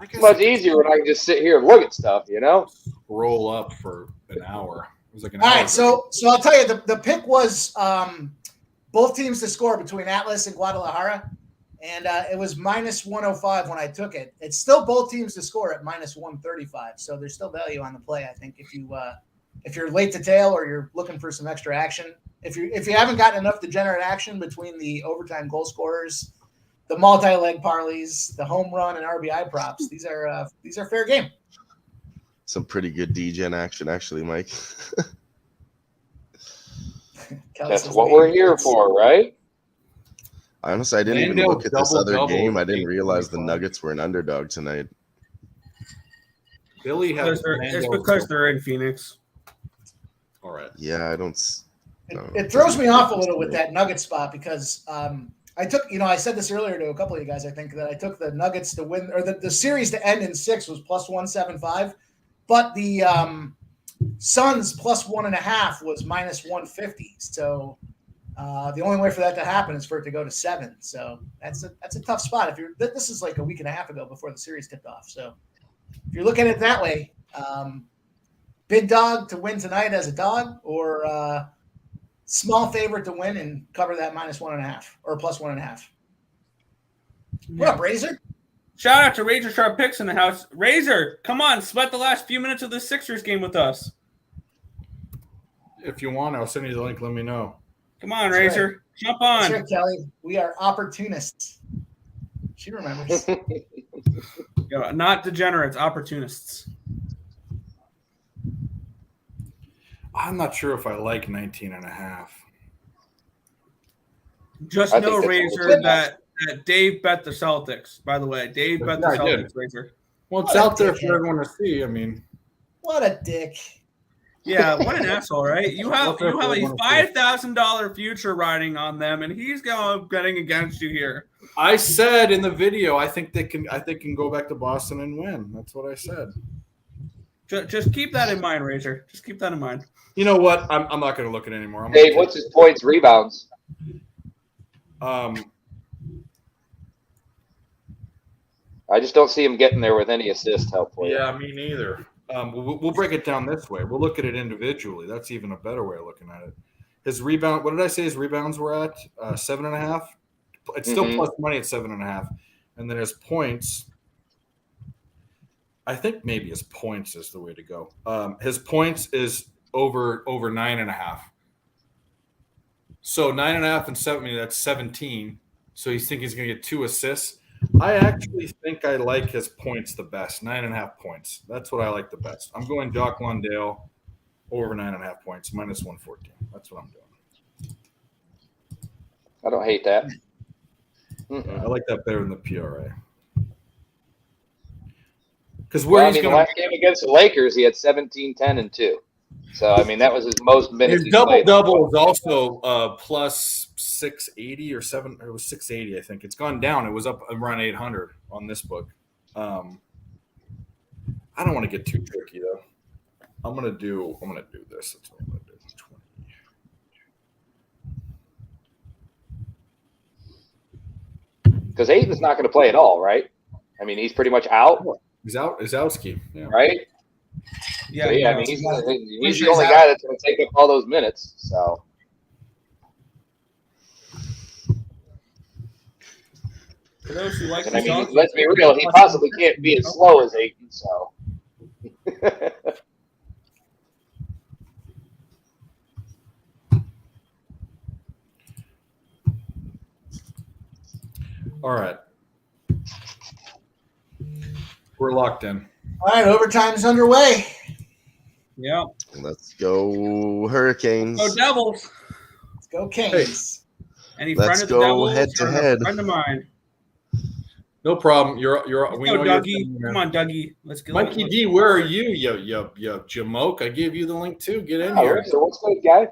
It's much easier when I can just sit here and look at stuff, you know? Roll up for an hour. It was like an All hour. right, so I'll tell you, the pick was both teams to score between Atlas and Guadalajara, and it was minus 105 when I took it. It's still both teams to score at minus 135, so there's still value on the play. I think if you're late to tail or you're looking for some extra action, if you haven't gotten enough degenerate action between the overtime goal scorers, the multi-leg parlays, the home run and RBI props, these are fair game. Some pretty good DGen action, actually, Mike. That's what we're here for, right? Honestly, I didn't even Landale look at this other double-double game. I didn't with realize the 8.25. Nuggets were an underdog tonight. Billy has It's because they're in Phoenix. all right. Yeah, I don't. It throws me off a little with that Nugget spot because I took, I said this earlier to a couple of you guys, I think, that I took the Nuggets to win, or the series to end in 6 was plus 175. but the Suns plus 1.5 was minus 150. So the only way for that to happen is for it to go to 7. So that's a tough spot. This is like a week and a half ago before the series tipped off. So if you're looking at it that way, big dog to win tonight as a dog, or small favorite to win and cover that minus 1.5 or plus 1.5. What up, Razor? Shout out to Razor Sharp Picks in the house. Razor, come on, sweat the last few minutes of the Sixers game with us. If you want, I'll send you the link. Let me know. Come on, That's Razor. right. Jump on. That's right, Kelly. We are opportunists. She remembers. Yeah, not degenerates, opportunists. I'm not sure if I like 19.5. Just I know, think that's Razor, good. that Dave bet the Celtics. By the way, Dave bet the Yeah, I did. Celtics, Razor. Well, it's What a out there dickhead. for everyone to see. I mean, What a dick. Yeah, what an asshole, right? You have What's that a for everyone to see? $5,000 future riding on them, and he's betting against you here. I said in the video, I think they can go back to Boston and win. That's what I said. Just keep that in mind, Razor. Just keep that in mind. You know what? I'm not going to look at it anymore. I'm Dave, gonna what's his points, rebounds? take- I just don't see him getting there with any assist help for you. Yeah, me neither. We'll break it down this way. We'll look at it individually. That's even a better way of looking at it. His rebound. What did I say? His rebounds were at 7.5. It's still plus money at 7.5, and then his points. I think maybe his points is the way to go. His points is over 9.5. So 9.5 and 7. That's 17. So he's thinking he's going to get 2 assists. I actually think I like his points the best. 9.5 points. That's what I like the best. I'm going Doc Lundale over 9.5 points, minus 114. That's what I'm doing. I don't hate that. I like that better than the PRA. Because Well, the last game against the Lakers, he had 17, 10, and 2. So, I mean, that was his most minutes. his double-double is also plus 680 or 7. It was 680, I think. It's gone down. It was up around 800 on this book. I don't want to get too tricky though. I'm gonna do this. That's what I'm gonna do. 20. Because Ayton's not going to play at all, right? I mean, he's pretty much out, He's out. Izowski. Yeah. right? Yeah, So, yeah, I yeah. mean, he's Pretty the sure only he's guy that's going to take up all those minutes. So, For those who like and I the mean, Celtics, let's be real, he possibly can't be as slow as Ayton. So, All right. We're locked in. All right, overtime's underway. Yeah. Let's go Hurricanes. Go Devils. Let's go Kings. Any Let's friend of the go Devils? head to or a head. Friend of mine. No problem. You're. Let's We go, know you're Dougie. Come on, Dougie. Let's go. Mikey D, where are you? Yo, Jamoke. I gave you the link too. Get in here. so what's good, guy?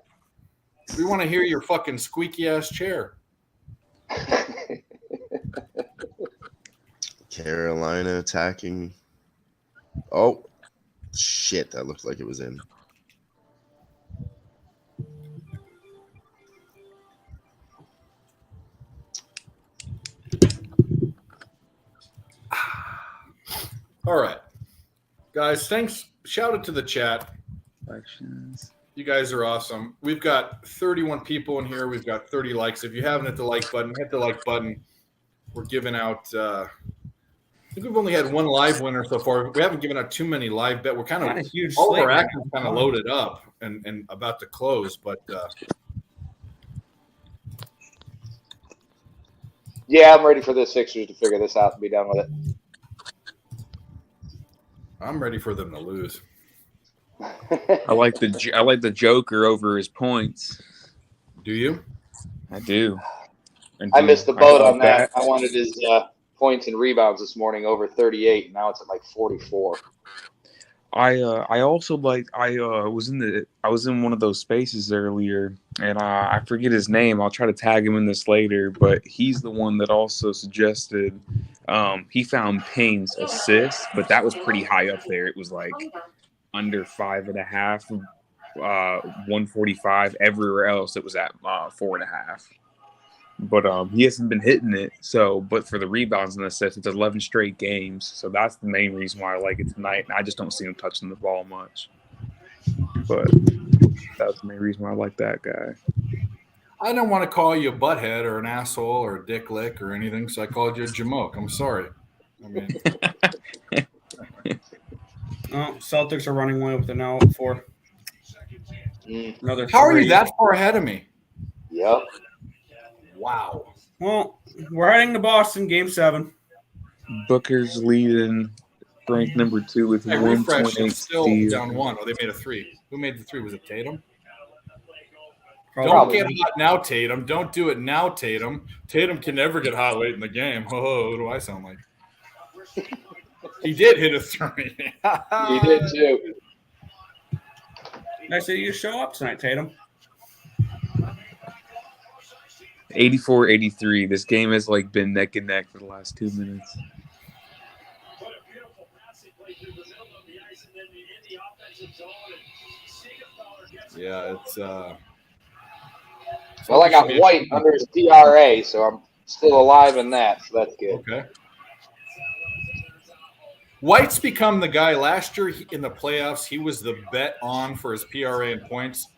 We want to hear your fucking squeaky ass chair. Carolina attacking. Oh, shit. That looked like it was in. All right, guys. Thanks. Shout out to the chat. You guys are awesome. We've got 31 people in here. We've got 30 likes. If you haven't hit the like button, hit the like button. We're giving out. I think we've only had one live winner so far. We haven't given out too many live bet. We're kind Got a of huge all of our slate. actions kind of loaded up and about to close, but Yeah, I'm ready for the Sixers to figure this out and be done with it. I'm ready for them to lose. I like the Joker over his points. Do you? I do. I missed the boat like on that. I wanted his points and rebounds this morning over 38. Now it's at like 44. I also like I was in one of those spaces earlier, and I forget his name. I'll try to tag him in this later, but he's the one that also suggested he found Payne's assist, but that was pretty high up there. It was like under 5.5, 145. Everywhere else, it was at 4.5. But he hasn't been hitting it. So, but for the rebounds and assists, it's 11 straight games. So that's the main reason why I like it tonight. And I just don't see him touching the ball much. But that's the main reason why I like that guy. I don't want to call you a butthead or an asshole or a dick lick or anything, so I called you a jamoke. I'm sorry. I mean, Celtics are running away with it now 4. Another how are 3. you that far ahead of me? Yep. Wow. Well, we're heading to Boston, Game 7. Booker's leading, ranked number 2 with I refreshed. 128 It's still steals. down 1. Oh, they made a 3. Who made the 3? Was it Tatum? Probably. Don't get hot now, Tatum. Don't do it now, Tatum. Tatum can never get hot late in the game. Oh, what do I sound like? He did hit a 3. He did too. I say you show up tonight, Tatum. 84-83. This game has like been neck and neck for the last 2 minutes. Yeah, it's Well, I got White under his DRA, so I'm still alive in that. So that's good. okay. White's become the guy. Last year in the playoffs, he was the bet on for his PRA and points.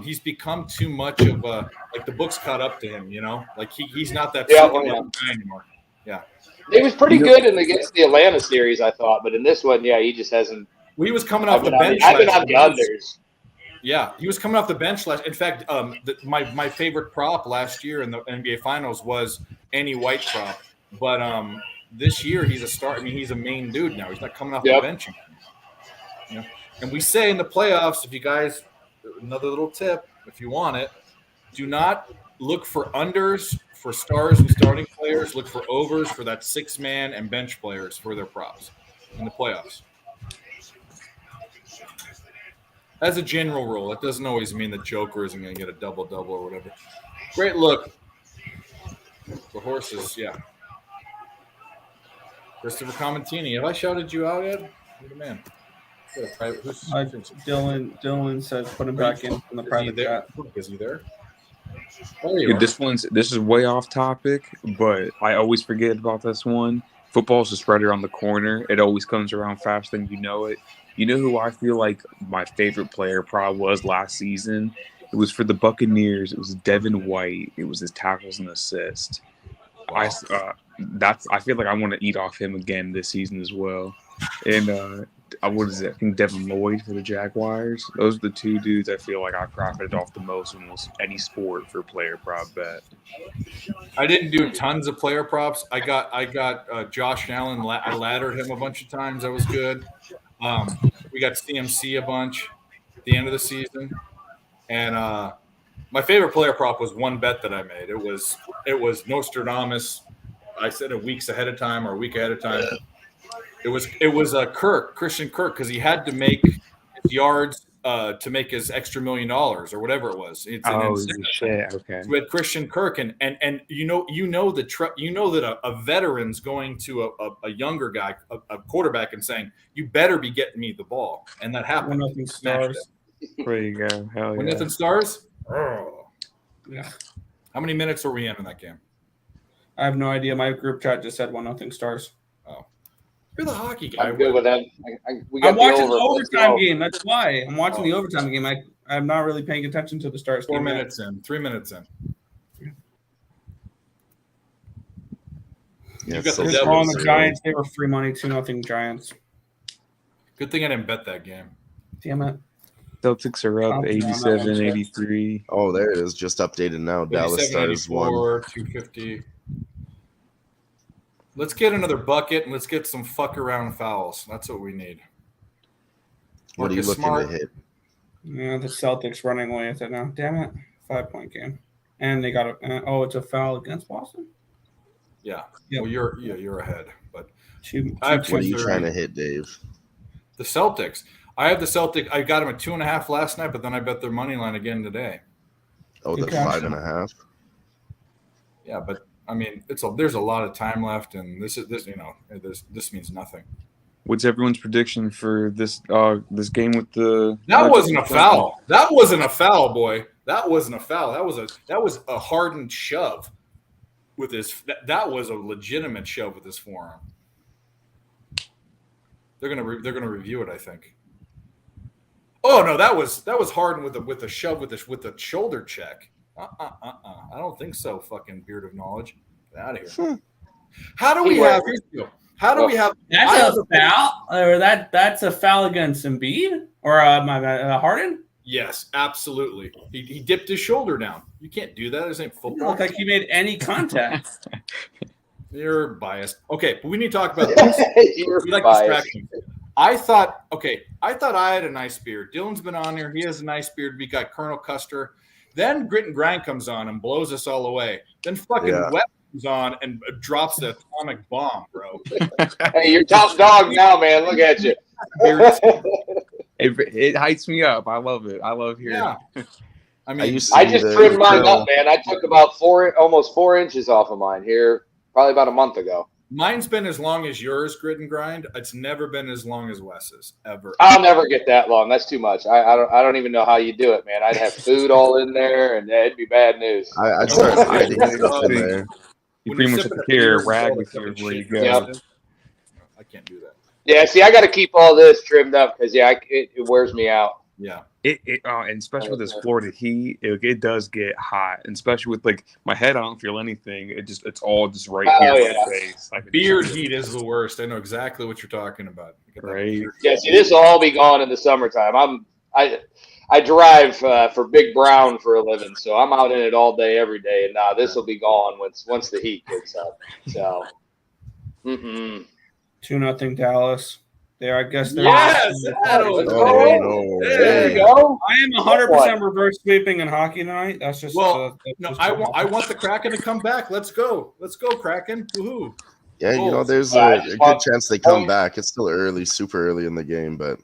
He's become too much of a like the book's caught up to him. You know, like he's not that second guy anymore. Yeah, He was pretty good against the Atlanta series, I thought, but in this one, yeah, he just hasn't. well, he was coming off the bench. I've been last on the year. unders. Yeah, he was coming off the bench last. In fact, my favorite prop last year in the NBA Finals was any White prop. But this year he's a start. I mean, he's a main dude now. He's not coming off the bench. You know? And we say in the playoffs, if you guys, another little tip, if you want it, do not look for unders for stars and starting players. Look for overs for that 6-man and bench players for their props in the playoffs. As a general rule, it doesn't always mean that Joker isn't going to get a double-double or whatever. Great look. The horses, yeah. Christopher Commentini. Have I shouted you out yet? You're the man. Dylan says put him back in the private chat. Is he there? Dude, this is way off topic, but I always forget about this one. Football's a spreader on the corner. It always comes around faster than you know it. You know who I feel like my favorite player probably was last season? It was for the Buccaneers. It was Devin White. It was his tackles and assists. I feel like I want to eat off him again this season as well. And what is it? I think Devin Lloyd for the Jaguars. Those are the two dudes I feel like I profited off the most in almost any sport for player prop bet. I didn't do tons of player props. I got Josh Allen. I laddered him a bunch of times. That was good. We got CMC a bunch at the end of the season, and my favorite player prop was one bet that I made. It was Nostradamus. I said it weeks ahead of time or a week ahead of time. It was Christian Kirk, because he had to make his yards to make his extra $1 million or whatever it was. It's an shit. Okay. So we had Christian Kirk, and you know that a veteran's going to a younger guy, a quarterback, and saying, "You better be getting me the ball," and that happened. 1-0 Stars. There you go. Hell yeah. 1-0 Stars. Oh. Yeah. How many minutes were we in that game? I have no idea. My group chat just said 1-0 Stars. You're the hockey guy. I'm good with that. I'm watching the overtime game. That's why I'm watching the overtime game. I'm not really paying attention to the Stars. 4 minutes in. 3 minutes in. Yeah, You got the Just Devils. on the Giants. They were free money. 2-0 Giants. Good thing I didn't bet that game. Damn it. Celtics are up 87-83. Oh, there it is. Just updated now. Dallas Stars won. 250. Let's get another bucket and let's get some fuck around fouls. That's what we need. What are you looking to hit? Yeah, the Celtics running away with it now. Damn it. 5-point game. And they got it's a foul against Boston? Yeah. Yep. Well, you're ahead. But What are you trying to hit, Dave? The Celtics. I have the Celtics. I got them at 2.5 last night, but then I bet their money line again today. Oh, the 5.5. Yeah, but I mean, there's a lot of time left, and this means nothing. What's everyone's prediction for this game with the? That wasn't a foul. That wasn't a foul, boy. That wasn't a foul. That was a hardened shove with his. That was a legitimate shove with his forearm. They're gonna review it, I think. Oh no, that was hardened with a shove with the shoulder check. I don't think so. Fucking beard of knowledge. Get out of here. How do we have? How do we have? That's a foul, or that's a foul against Embiid or Harden. Yes, absolutely. He dipped his shoulder down. You can't do that. This ain't football. It didn't look like he made any contact. You're biased. Okay, but we need to talk about this. You're We like biased. distraction. I thought I had a nice beard. Dylan's been on here. He has a nice beard. We got Colonel Custer. Then Grit and Grind comes on and blows us all away. Then fucking Webb comes on and drops the atomic bomb, bro. Hey, you're top dog now, man. Look at you. It hypes me up. I love it. I love hearing. Yeah. I mean, I just trimmed mine up, man. I took about almost 4 inches off of mine here, probably about a month ago. mine's been as long as yours, Grit and Grind. It's never been as long as Wes's, ever. I'll never get that long. That's too much. I don't even know how you do it, man. I'd have food all in there, and it'd be bad news. I'd start hiding stuff in there. You pretty much have to carry a rag with you where you go. Yep. I can't do that. Yeah, see, I got to keep all this trimmed up because it wears me out. Yeah. And especially with this Florida heat, it does get hot, and especially with like my head, I don't feel anything. It's all just right here in my face. Beard heat is the worst. I know exactly what you're talking about. Right. Yeah, see, this will all be gone in the summertime. I drive for Big Brown for a living, so I'm out in it all day, every day. And this will be gone once the heat gets up. So, 2-0 Dallas. There, I guess. Yes, there you go. I am 100% reverse sweeping in hockey tonight. That's just I want the Kraken to come back. Let's go, Kraken! Woohoo! Yeah, there's a good chance they come back. It's still early, super early in the game, but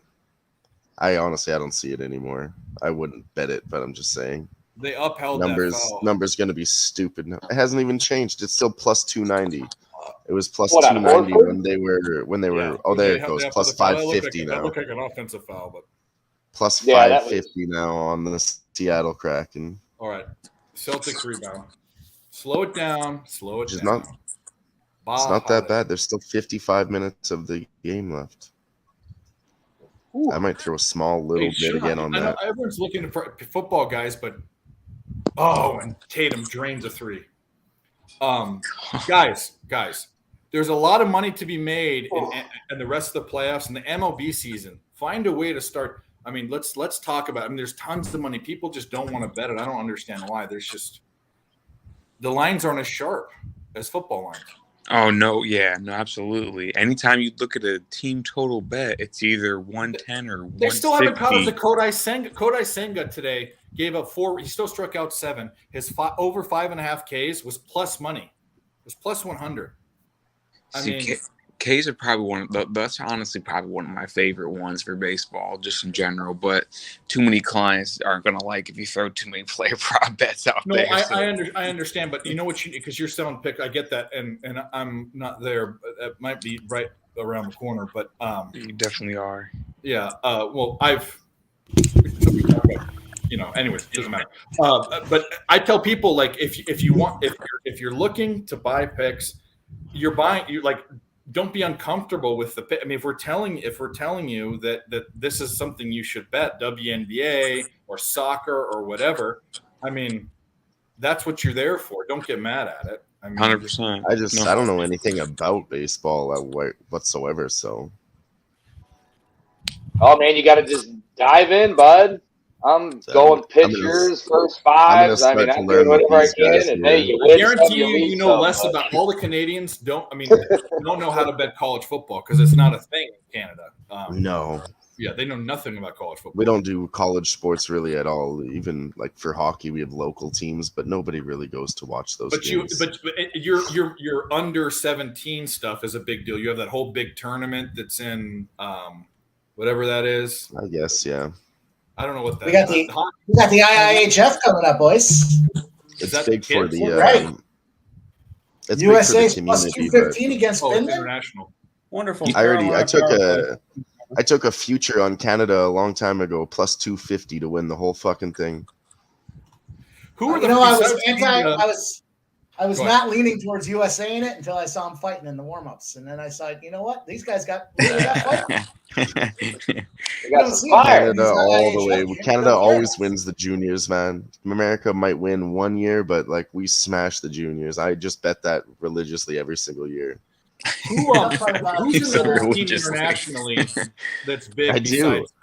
I don't see it anymore. I wouldn't bet it, but I'm just saying. They upheld numbers. that foul. Numbers going to be stupid. It hasn't even changed. It's still plus 290. It was plus 290 when they were. Yeah. Oh, there it goes. Plus 550 now. That looked like an offensive foul, but plus 550 now on the Seattle Kraken. All right, Celtics rebound. Slow it down. It's not that bad. There's still 55 minutes of the game left. Ooh. I might throw a small little bit again on that. Everyone's looking for football guys, but and Tatum drains a three. Guys, there's a lot of money to be made in the rest of the playoffs and the MLB season. Find a way to start. I mean, let's talk about it. I mean, there's tons of money. People just don't want to bet it. I don't understand why. There's just the lines aren't as sharp as football lines. Oh no, absolutely. Anytime you look at a team total bet, it's either 110 or 150. They still haven't caught up to Kodai Senga. Kodai Senga today gave up 4. He still struck out 7. His over 5.5 Ks was plus money. It was plus 100. Ks are probably that's honestly probably one of my favorite ones for baseball, just in general. But too many clients aren't going to like if you throw too many player prop bets out there. No, I understand, but you know what? Because you're selling pick, I get that, and I'm not there. But it might be right around the corner, but you definitely are. Yeah. Well, anyways, it doesn't matter. But I tell people, like, if you're looking to buy picks, you're don't be uncomfortable with the pick. I mean, if we're telling you that this is something you should bet, WNBA or soccer or whatever, I mean, that's what you're there for. Don't get mad at it. I mean, 100%. I don't know anything about baseball whatsoever. So, oh man, you got to just dive in, bud. I'm going pitchers, first fives. I mean, I'm doing whatever I can. And hey, you win. I guarantee you know less about all the Canadians. Don't know how to bet college football because it's not a thing in Canada. No. Yeah, they know nothing about college football. We don't do college sports really at all. Even like for hockey, we have local teams, but nobody really goes to watch those games. But your under 17 stuff is a big deal. You have that whole big tournament that's in whatever that is. I guess, yeah. I don't know what that we got is. We got the IIHF coming up, boys. It's big for the right. it's USA's big for the plus community, 215 against It's Finland. international. Wonderful. I took a future on Canada a long time ago, plus 250 to win the whole fucking thing. Who are You know, I was Go not leaning towards USA in it until I saw them fighting in the warm-ups, and then I saw, you know what? These guys got fighting. They got some fire. Canada all the way. Canada always wins the juniors, man. America might win one year, but like we smash the juniors. I just bet that religiously every single year. Who's another team Religiously. internationally that's big I do. besides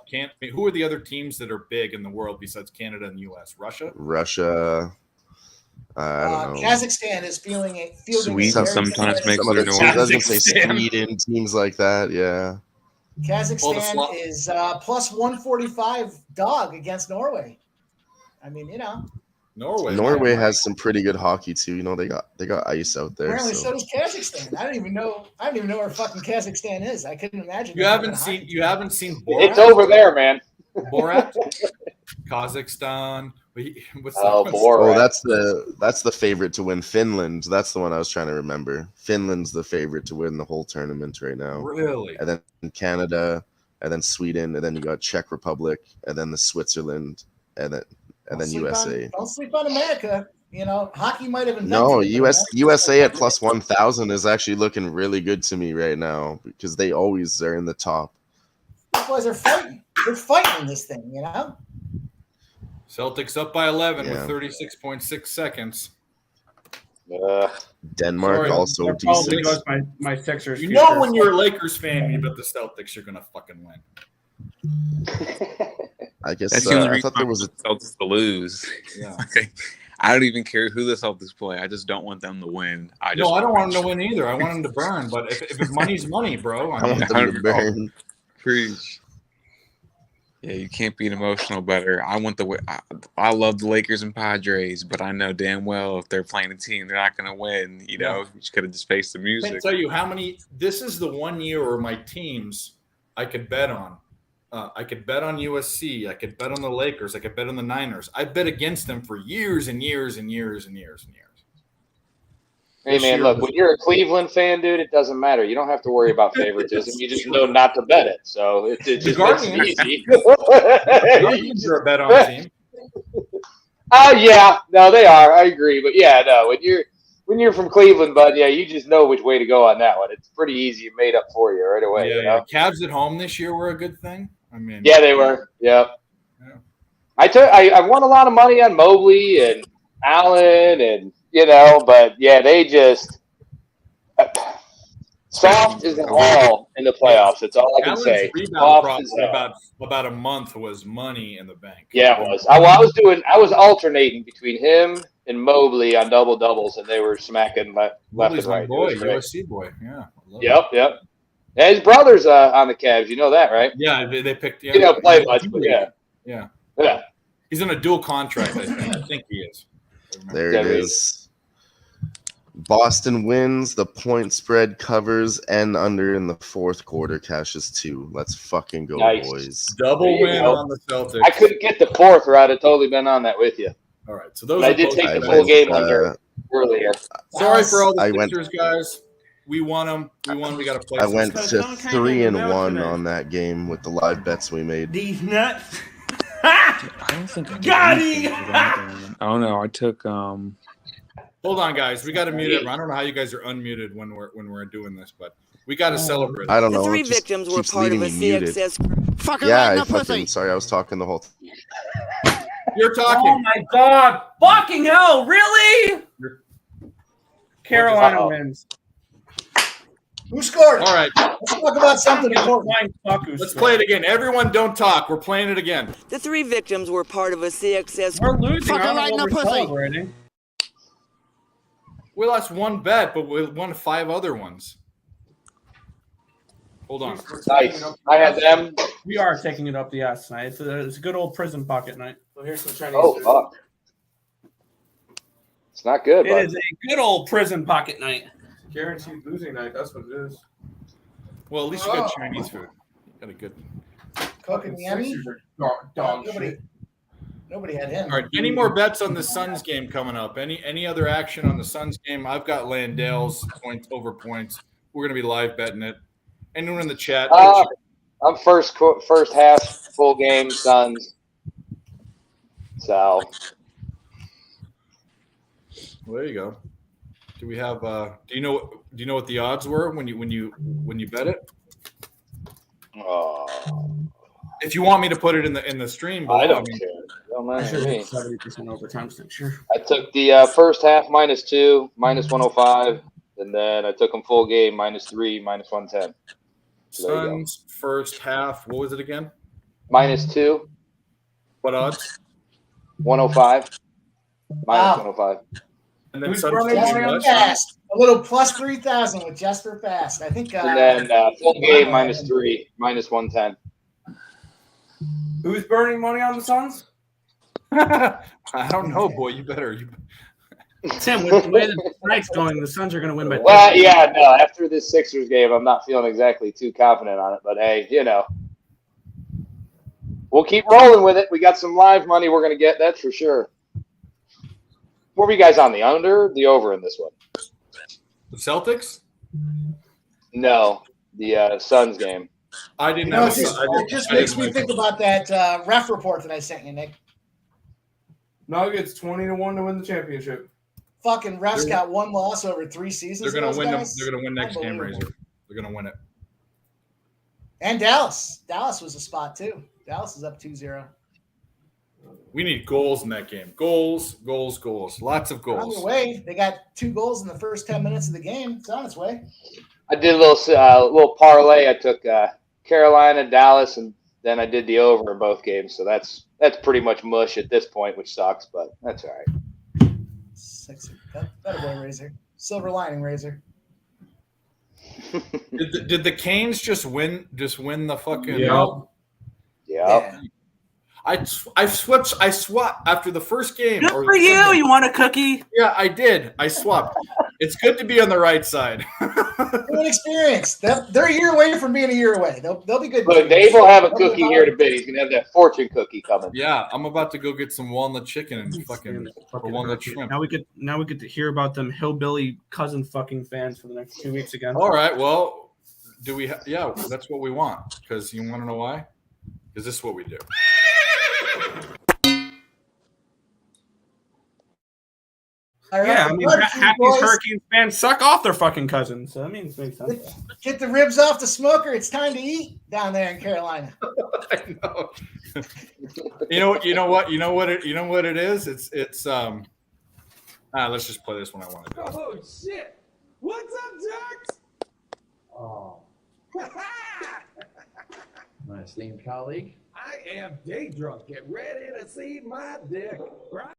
Canada? Who are the other teams that are big in the world besides Canada and the U.S.? Russia? I don't know. Kazakhstan is fielding Sweden sometimes makes Some of their the noise. teams, I was gonna say Kazakhstan. Sweden, teams like that. Yeah. Kazakhstan is plus 145 dog against Norway. I mean, you know, Norway has some pretty good hockey too. You know, they got ice out there. apparently so does Kazakhstan. I don't even know where fucking Kazakhstan is. I couldn't imagine. You haven't seen Borat? It's over there, man. Borat, Kazakhstan. What's Borat. That's the favorite to win. Finland. That's the one I was trying to remember. Finland's the favorite to win the whole tournament right now. Really? And then Canada, and then Sweden, and then you got Czech Republic, and then the Switzerland, and then USA. Don't sleep on America. You know, hockey might have invented. No, it, USA at plus 1,000 is actually looking really good to me right now because they always are in the top. These boys are fighting. They're fighting in this thing, you know. Celtics up by 11 Yeah. with 36.6 seconds. Denmark Sorry, also That probably D6. goes my Sixers. You know future. when you're a Lakers fan, you bet the Celtics are going to fucking win. I guess That's the only I reason thought there was a I want the Celtics to lose. Yeah. Okay. I don't even care who the Celtics play. I just don't want them to win. I don't want them to win either. I want them to burn. But if money's money, bro. I want them to burn. Preach. Yeah, you can't be an emotional better. I love the Lakers and Padres, but I know damn well if they're playing a team, they're not going to win. You know, you just could have just faced the I music. can't tell you how many. This is the 1 year where my teams I could bet on. I could bet on USC. I could bet on the Lakers. I could bet on the Niners. I bet against them for years and years and years and years and years. Hey, man, look, when you're a Cleveland fan, dude, it doesn't matter. You don't have to worry about favoritism. You just know not to bet it. So it just makes it easy. Guardians are a bet on team. Yeah. No, they are. I agree. But, yeah, no, when you're from Cleveland, bud, yeah, you just know which way to go on that one. It's pretty easy and made up for you right away. Yeah, you know? Cavs at home this year were a good thing. I mean, Yeah, they were. Yeah. Yeah. I won a lot of money on Mobley and Allen and, you know, but, yeah, they just soft as hell in the playoffs. That's all I can Allen's say. rebound Soft prop as for hell. about a month was money in the bank. Yeah, it was. I was alternating between him and Mobley on double doubles, and they were smacking left Mobley's and right. my boy, It was great. USC boy. Yeah. I love Yep. Yeah, his brother's on the Cavs. You know that, right? it. Yeah, they picked. Yeah, He don't play much, but yeah. Yeah. He's in a dual contract. I think he is. There it is. Boston wins. The point spread covers and under in the fourth quarter cashes 2. Let's fucking go, Nice. boys. Double There you win go. on the Celtics. I couldn't get the fourth, or I'd have totally been on that with you. All right, so those. But I are did both- take the full game under earlier. Sorry for all the I went- Sixers guys. We won them. We won. We got to play. I went Because to John Kane 3-1 today. on that game with the live bets we made. These nuts. I don't think I did Got anything him! for that. I don't know. I took Hold on, guys. We got to mute it. I don't know how you guys are unmuted when we're doing this, but we got to celebrate. I don't know. The 3 it just victims were keeps part of a leaving me muted. CXS. Fucking Yeah, right in I the pussy. fucking sorry. I was talking the whole time. You're Oh talking. my god! Fucking hell! Really? Carolina Uh-oh. wins. Who scored? All right, Let's talk about something important. let's play it again. Everyone, don't talk. We're playing it again. The 3 victims were part of a CXS. We're losing. Fucking I don't right in know what the we're pussy. celebrating. We lost one bet, but we won 5 other ones. Hold on. Nice. I had them. We are taking it up the ass tonight. It's a good old prison pocket night. So here's some Chinese Oh, food. fuck. It's not good, It bud. is a good old prison pocket night. Guaranteed losing night. That's what it is. Well, at least you got Chinese food. You got a good. Cooking yummy. Sixers are dog shit. Nobody had him. All right. Any more bets on the Suns game coming up? Any other action on the Suns game? I've got Landale's points over points. We're gonna be live betting it. Anyone in the chat? I'm first half full game Suns. So Well, there you go. Do we have? Do you know what the odds were when you bet it? If you want me to put it in the stream, I don't care. Don't I matter should to me. have 70% overtime sure. I took the first half -2, -105, and then I took them full game -3, -110. So there you go. Suns first half. What was it again? -2, What odds? 105, Wow. -105. And then Who's Suns running first on what? Fast. A little plus 3,000 with Jesper Fast. I think. And then full game -3, -110. Who's burning money on the Suns? I don't know, boy. You better. Tim, with the way the night's going, the Suns are going to win by 10. Well, yeah, no. After this Sixers game, I'm not feeling exactly too confident on it. But hey, we'll keep rolling with it. We got some live money we're gonna get. That's for sure. Were you guys on the under, the over in this one? The Celtics? No, the Suns game. I didn't You know, have. it just makes me think about that ref report that I sent you, Nick. Nuggets 20-1 to win the championship. Fucking refs got one loss over 3 seasons. They're gonna those win them. guys. They're gonna win next game, Unbelievable. Razor. They're gonna win it. And Dallas. Dallas was a spot too. Dallas is up 2-0. We need goals in that game. Goals. Lots of On goals. the way. They got 2 goals in the first 10 minutes of the game. It's on its way. I did a little parlay. I took Carolina, Dallas, and then I did the over in both games. So that's pretty much mush at this point, which sucks, but that's all right. That boy, Razor. Silver lining, Razor. Did the Canes just win the fucking? Yeah. I swapped after the first game. Good for you. You want a cookie? Yeah, I did. I swapped. It's good to be on the right side. Good experience. They're a year away from being a year away. They'll be good. Look, Dave will have a cookie here in a bit. He's gonna have that fortune cookie coming. Yeah, I'm about to go get some walnut chicken and fucking walnut shrimp. Now we get to hear about them hillbilly cousin fucking fans for the next 2 weeks again. All right. Well, do we? Yeah, that's what we want. Because you want to know why? Because this is what we do. Yeah, I mean, half these Hurricanes fans suck off their fucking cousins. So that means makes sense. Get the ribs off the smoker. It's time to eat down there in Carolina. I know. You know what it is? It's let's just play this one I want to do. Oh shit! What's up, Jax? Oh. My esteemed colleague, I am day drunk. Get ready to see my dick. Right?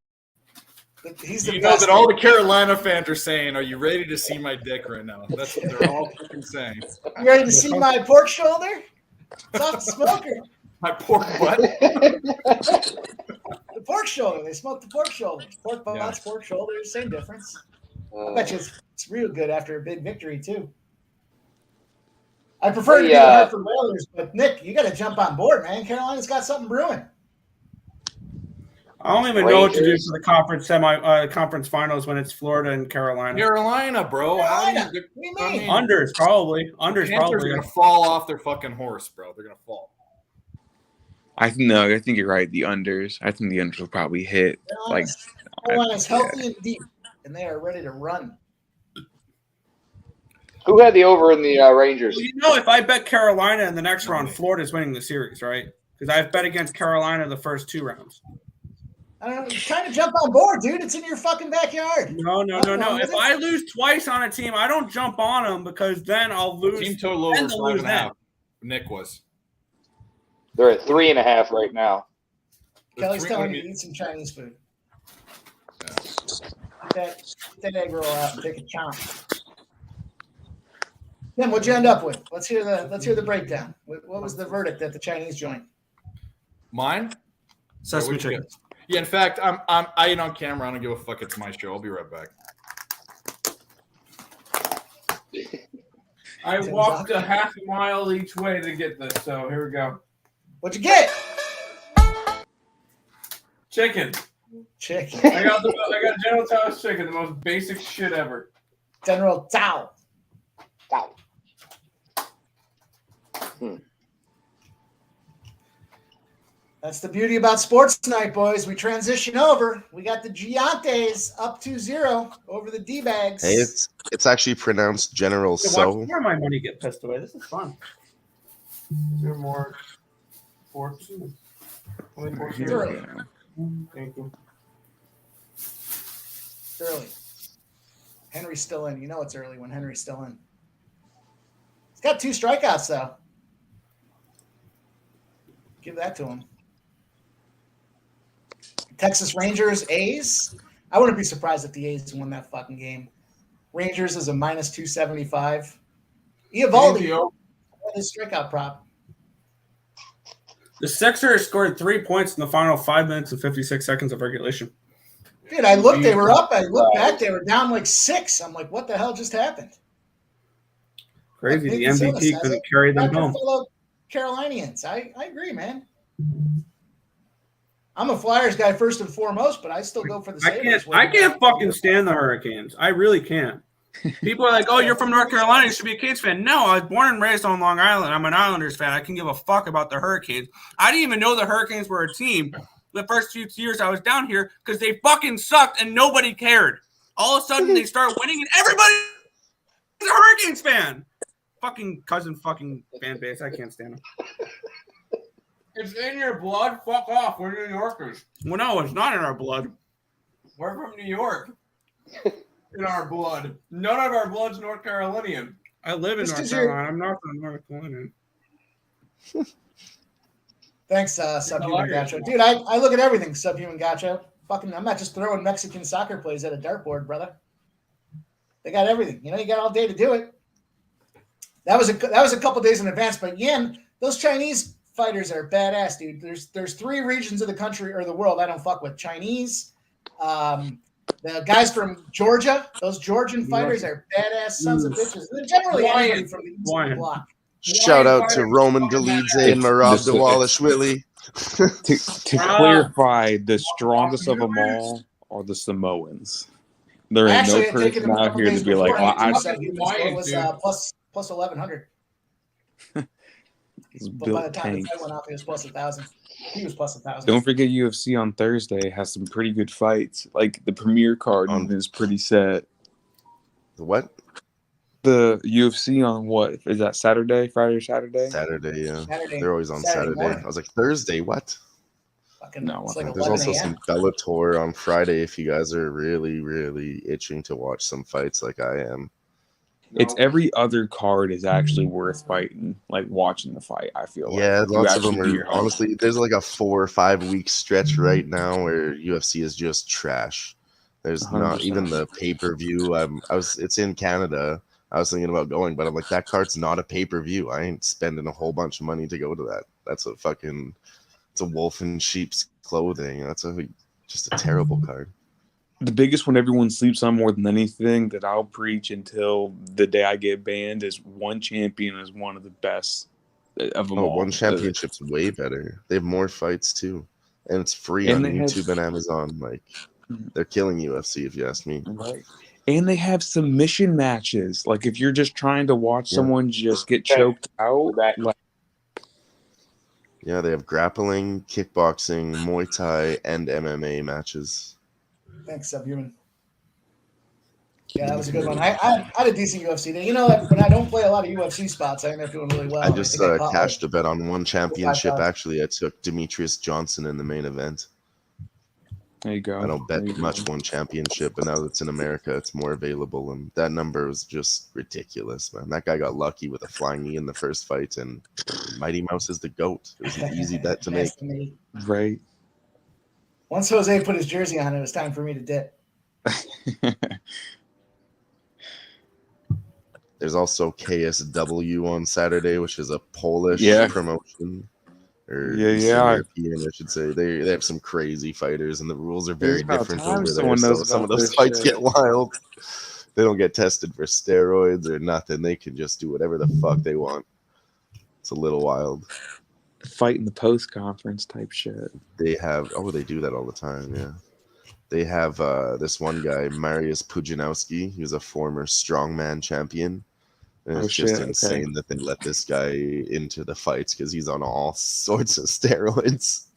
He's the You know that all the Carolina fans are saying, "Are you ready to see my dick right now?" That's what they're all fucking saying. You ready to see my pork shoulder? It's off the smoker. My pork butt. The pork shoulder. They smoked the pork shoulder. Pork butts, pork shoulders, same difference. I bet you it's real good after a big victory too. I prefer to be the Hartford Whalers, but Nick, you got to jump on board, man. Carolina's got something brewing. I don't even know what to do for the conference finals when it's Florida and Carolina. Carolina, bro. Carolina. What do you mean? Unders probably. Panthers are gonna fall off their fucking horse, bro. They're gonna fall. I think you're right. The unders. I think the unders will probably hit. Carolina's healthy and deep, and they are ready to run. Who had the over in the Rangers? Well, if I bet Carolina in the next round, Florida's winning the series, right? Because I've bet against Carolina the first 2 rounds. I don't know. You're trying to jump on board, dude. It's in your fucking backyard. No. If I lose twice on a team, I don't jump on them because then I'll lose. Team total over 5.5. Nick was. They're at 3.5 right now. Kelly's telling me to eat some Chinese food. Get that egg roll out and take a chomp. Tim, what'd you end up with? Let's hear the breakdown. What was the verdict at the Chinese joint? Mine? Sesame chicken. Yeah, in fact, I ain't on camera. I don't give a fuck. It's my show. I'll be right back. I walked a half a mile each way to get this, so here we go. What'd you get? Chicken. I got General Tao's chicken, the most basic shit ever. General Tao. That's the beauty about sports tonight, boys. We transition over. We got the Giantes up 2-0 over the D-bags. Hey, it's actually pronounced General So. Watch my money get pissed away. This is fun. You're more 14. It's early. Thank you. It's early. Henry's still in. You know it's early when Henry's still in. He's got 2 strikeouts, though. Give that to him. Texas Rangers, A's. I wouldn't be surprised if the A's won that fucking game. Rangers is a minus 275. Eovaldi, his strikeout prop. The Sixers scored 3 points in the final 5 minutes and 56 seconds of regulation. Dude, I looked. They were up. I looked back. They were down like 6. I'm like, what the hell just happened? Crazy. Like The MVP couldn't carry them home. Fellow Carolinians. I agree, man. I'm a Flyers guy first and foremost, but I still go for the Sabres. I can't fucking stand the Hurricanes. I really can't. People are like, oh, you're from North Carolina. You should be a Canes fan. No, I was born and raised on Long Island. I'm an Islanders fan. I can give a fuck about the Hurricanes. I didn't even know the Hurricanes were a team the first few years I was down here because they fucking sucked and nobody cared. All of a sudden, they start winning and everybody's a Hurricanes fan. Fucking cousin fucking fan base. I can't stand them. It's in your blood. Fuck off. We're New Yorkers. Well, no, it's not in our blood. We're from New York. In our blood. None of our blood's North Carolinian. I live in North Carolina. I'm not from North Carolina. Thanks, Subhuman Gacho. Dude, I look at everything, Subhuman Gacho. Fucking, I'm not just throwing Mexican soccer plays at a dartboard, brother. They got everything. You know, you got all day to do it. That was a couple days in advance, but Yin, those Chinese fighters are badass, dude. There's 3 regions of the country or the world I don't fuck with. Chinese, the guys from Georgia, those Georgian fighters are badass sons of bitches. They're generally anybody from the Eastern Bloc. Shout out to Roman Dolidze and Marab Dawalishvili. To clarify, the strongest of them all are the Samoans. There ain't no person out here to be like, oh, I was plus 1,100. But by the time the fight went off, he was plus 1,000. He was plus 1,000. Don't forget UFC on Thursday has some pretty good fights. Like the premier card is pretty set. The what? The UFC on what? Is that Saturday, Friday or Saturday? Saturday, yeah. Saturday. They're always on Saturday. I was like, Thursday, what? No, like there's also some Bellator on Friday if you guys are really, really itching to watch some fights like I am. It's every other card is actually worth fighting, like watching the fight. I feel yeah, like lots of them are honestly. There's like a 4 or 5 week stretch right now where UFC is just trash. There's 100%. Not even the pay-per-view. It's in Canada. I was thinking about going, but I'm like, that card's not a pay-per-view. I ain't spending a whole bunch of money to go to that. That's it's a wolf in sheep's clothing. That's just a terrible card. The biggest one everyone sleeps on more than anything that I'll preach until the day I get banned is One Champion is one of the best of them all. One Championship's way better. They have more fights too. And it's free on YouTube and Amazon. Like, they're killing UFC if you ask me. Right. And they have submission matches. Like if you're just trying to watch someone just get choked out. Yeah, they have grappling, kickboxing, Muay Thai, and MMA matches. Thanks, Subhuman. Yeah, that was a good one. I had a decent UFC day. You know, when I don't play a lot of UFC spots, I end up doing really well. I just cashed a bet on One Championship. Actually, I took Demetrius Johnson in the main event. There you go. I don't bet much One Championship, but now that it's in America, it's more available. And that number was just ridiculous, man. That guy got lucky with a flying knee in the first fight, and Mighty Mouse is the GOAT. It was an easy bet to make. Right. Once Jose put his jersey on, it was time for me to dip. There's also KSW on Saturday, which is a Polish promotion. Or European, I should say. They have some crazy fighters, and the rules are very different over there. So some of those fights get wild. They don't get tested for steroids or nothing. They can just do whatever the fuck they want. It's a little wild. Fight in the post conference type shit. They have they do that all the time, yeah. They have this one guy, Mariusz Pudzianowski. He was a former strongman champion. And Oh, it's just shit, okay. insane that they let this guy into the fights because he's on all sorts of steroids.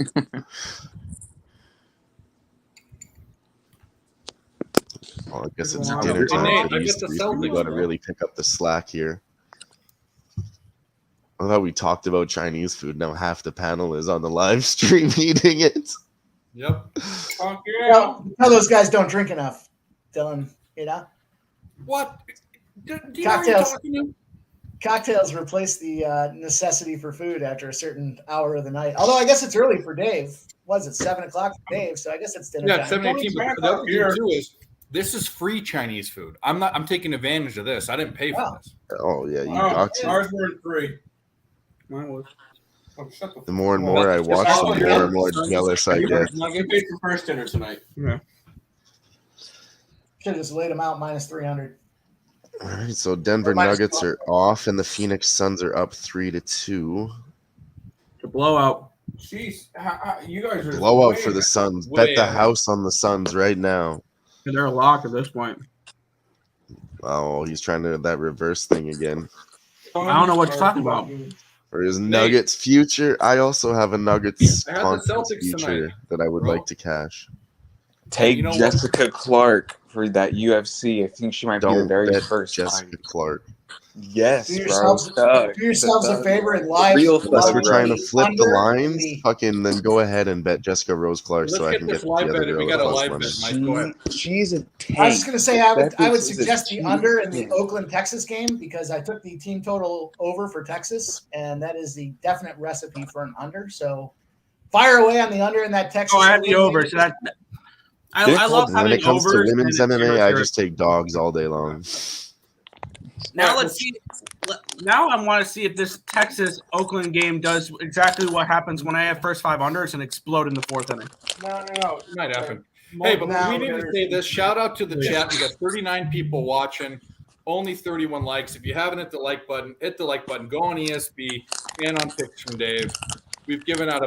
Well, I guess it's Wow. dinner time Nate, for I these get the three, so we Celtics, got to bro. really pick up the slack here. I thought we talked about Chinese food. Now half the panel is on the live stream eating it. Yep. Fuck yeah. Well, you know those guys don't drink enough, Dylan. You know, What? Do you know what you're cocktails. talking to? Cocktails replace the necessity for food after a certain hour of the night. Although I guess it's early for Dave. Was it 7:00 for Dave? So I guess it's dinner Yeah, time. 7:18. But the other Here. thing too is this is free Chinese food. I'm taking advantage of this. I didn't pay for Wow. this. Oh yeah, you Oh, got to. ours were in 3. Mine was. Oh, shut the The more and more I watch, Oh, the yeah. more and more jealous I get. Now get paid for first dinner tonight. Should have just laid them out minus 300. All right, so Denver Minus Nuggets are off, and the Phoenix Suns are up 3-2. The blowout. Jeez, you guys are Blowout way for the Suns. way Bet the ahead. house on the Suns right now. And they're a lock at this point. Oh, he's trying to that reverse thing again. I don't know what you're talking about. For his Nuggets future, I also have a Nuggets I had the conference Celtics future tonight, that I would bro. like to cash. Take You know what? Jessica Clark for that UFC. I think she might be the Don't very bet first Jessica fight. Clark. Yes, Do bro. yourselves, Thug. do yourselves The a thug. favor and live. Real Unless thug, you're bro. trying to flip the under lines, the- fucking then go ahead and bet Jessica Rose Clark Let's so I get can this get the live other bet. We girl got a plus live money. bet, Mike. Go ahead. She's a tank. I was just going to say I would That bitch is a suggest the cheat. under in the Oakland Texas game because I took the team total over for Texas, and that is the definite recipe for an under. So fire away on the under in that Texas. Oh, I have the Oakland over. game. So that I love And when having it comes to overs. women's and it's MMA, I zero. just take dogs all day long. Now let's see. Now I want to see if this Texas Oakland game does exactly what happens when I have first 5 unders and explode in the 4th inning. No. It might happen. Hey, but we need to say this. Shout out to the chat. We got 39 people watching, only 31 likes. If you haven't hit the like button, hit the like button. Go on ESB and on Picks from Dave. We've given out I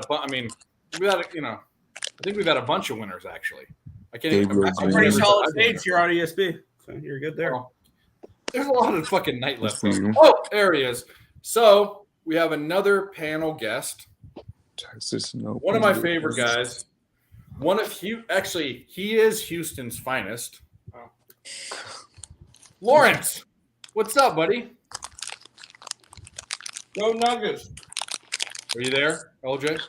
think we've had a bunch of winners actually. I can't even. Gabriel I'm pretty solid stage here on ESP. So you're good there. There's a lot of fucking night left. Mhm. Oh, there he is. So we have another panel guest. Texas, no. One of my favorite guys. He is Houston's finest. Lawrence, what's up, buddy? Go Nuggets. Are you there, LJ?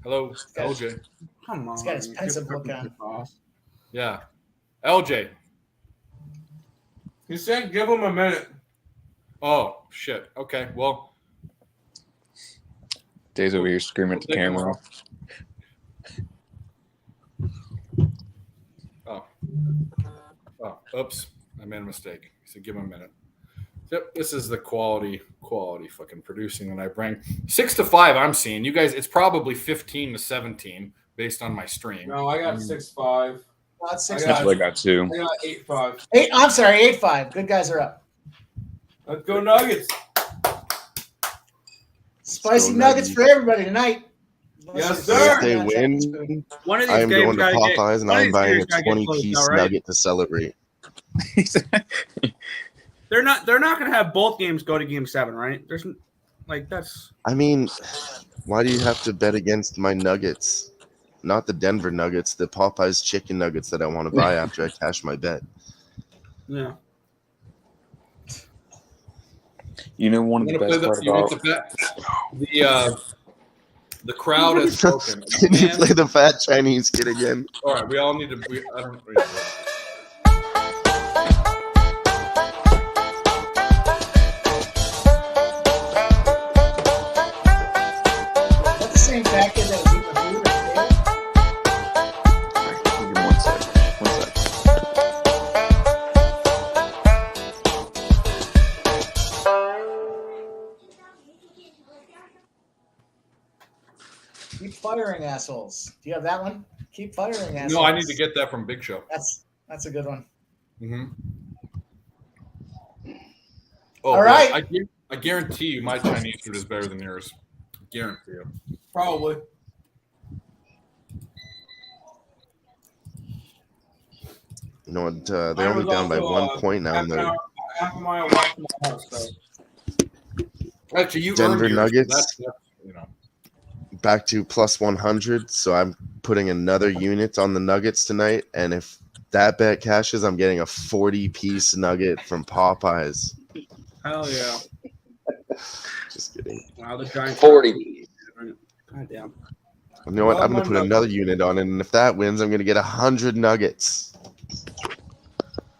Hello, LJ. Come on. He's got his pensive look on. Yeah, LJ. He said give him a minute. Oh shit. Okay. Well, Dave's over here screaming at the camera. Oh, oops. I made a mistake. So give him a minute. Yep, this is the quality fucking producing that I bring. 6 to 5, I'm seeing. You guys, it's probably 15 to 17 based on my stream. No, I got 6-5. Not I 6-5. That's what I got too. I got 8-5. I'm sorry, 8-5. Good guys are up. Let's go Nuggets. Spicy go nuggets Nuggets. for everybody tonight. Yes, Unless sir. you're If they not win, Chinese food. One of these I am games going to gotta get- Popeyes and one of I'm these buying a games gotta get closed 20-piece out, right? nugget to celebrate. They're not going to have both games go to Game 7, right? There's that's. I mean, why do you have to bet against my Nuggets? Not the Denver Nuggets, the Popeyes chicken nuggets that I want to buy after I cash my bet. Yeah. You know, one of You the want to best play part the, about you want the bet? The crowd has spoken. Can you Man, play the fat Chinese kid again? all right, we all need to. I don't. That's the same packet that was eating the food at the table. Give me 1 sec. 1 sec. Keep firing, assholes. Do you have that one? Keep firing, assholes. No, I need to get that from Big Show. That's a good one. Mm-hmm. Oh, All boy, right. I guarantee you, my Chinese food is better than yours. Guarantee you. Probably. You know what? They're only down by 1 point now. Half a mile walk from my house. So. Actually, you Denver earned yours, Nuggets. That's, back to plus 100. So I'm putting another unit on the Nuggets tonight. And if that bet cashes, I'm getting a 40-piece nugget from Popeyes. Hell yeah. Just kidding. Wow, the Giants. 40. God damn. You know what? I'm going to put another unit on it. And if that wins, I'm going to get 100 nuggets.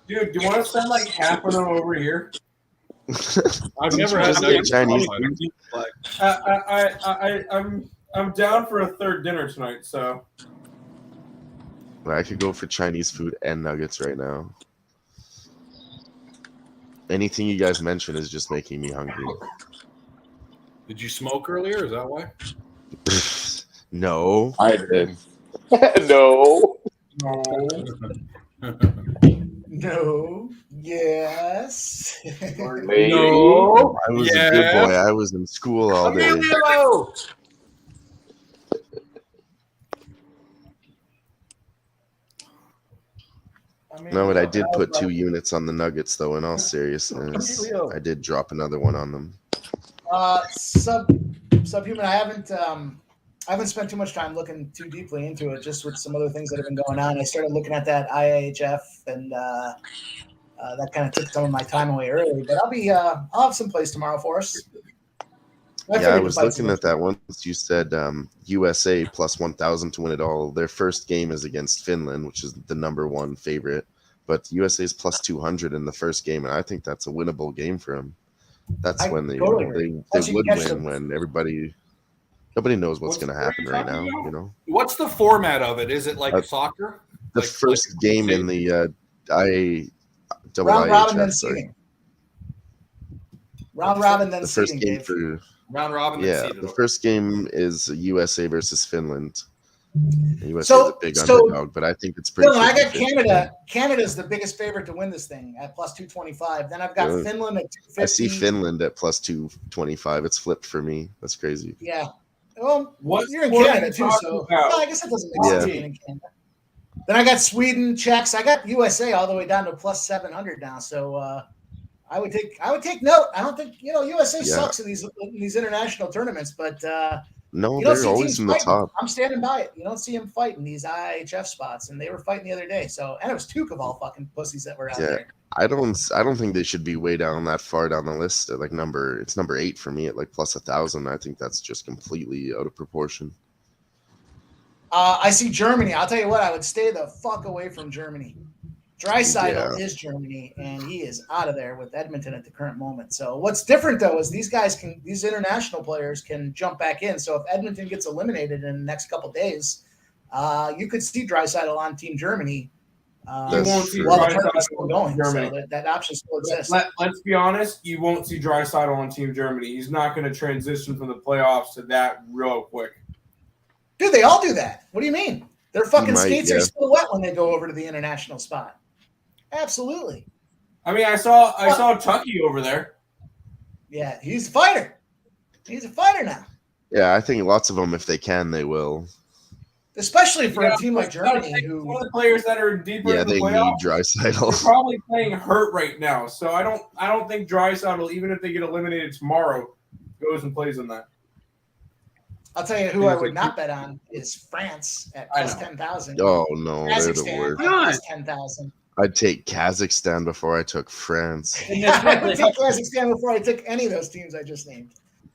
Dude, do you want to send like half of them over here? I've never had Chinese food. I'm down for a third dinner tonight, so. I could go for Chinese food and nuggets right now. Anything you guys mention is just making me hungry. Did you smoke earlier? Is that why? No. I did. No. No. Yes. Maybe. No. I was a good boy. I was in school all day. Emilio! No, but I did put 2 units on the Nuggets, though. In all seriousness, I did drop another one on them. Subhuman. I haven't spent too much time looking too deeply into it. Just with some other things that have been going on. I started looking at that IIHF, and that kind of took some of my time away early. But I'll have some plays tomorrow for us. I was looking at that once. You said USA plus 1,000 to win it all. Their first game is against Finland, which is the #1 favorite. But USA is plus 200 in the first game, and I think that's a winnable game for them. That's when they would win when nobody knows what's going to happen right now. You know. What's the format of it? Is it like soccer? The first game in the round robin then seeding. Round robin then the first seeding. game for. Round robin. Yeah, the first game is USA versus Finland. USA is a big underdog, but I think it's pretty. I got Canada. Canada's the biggest favorite to win this thing at plus 225. Then I've got Finland at 250. I see Finland at plus 225. It's flipped for me. That's crazy. Yeah. Well, you're in Canada too, so I guess it doesn't make sense being in Canada. Then I got Sweden, Czechs. I got USA all the way down to plus 700 now. So I would take note. I don't think USA sucks in these international tournaments, but no, they're always in the top. I'm standing by it. You don't see them fighting these IHF spots, and they were fighting the other day. So, and it was two of all fucking pussies that were out there. I don't think they should be way down that far down the list. At it's number 8 for me at like plus 1,000. I think that's just completely out of proportion. I see Germany. I'll tell you what, I would stay the fuck away from Germany. Draisaitl is Germany, and he is out of there with Edmonton at the current moment. So what's different though is these international players can jump back in. So if Edmonton gets eliminated in the next couple of days, you could see Draisaitl on Team Germany. You won't see Draisaitl still going. Germany. So that option still exists. Let's be honest. You won't see Draisaitl on Team Germany. He's not going to transition from the playoffs to that real quick. Dude, they all do that. What do you mean? Their fucking skates are still wet when they go over to the international spot. Absolutely. I mean, I saw Tucky over there. Yeah, he's a fighter. He's a fighter now. Yeah, I think lots of them, if they can, they will. Especially for a team like Germany, one of the players that are deeper in the playoffs, they need Draisaitl. They're probably playing hurt right now. So I don't think Draisaitl, even if they get eliminated tomorrow, goes and plays in that. I'll tell you who I would not bet on is France at plus 10,000. Oh no, they're the worst. Plus 10,000. I'd take Kazakhstan before I took France. I would take Kazakhstan before I took any of those teams I just named.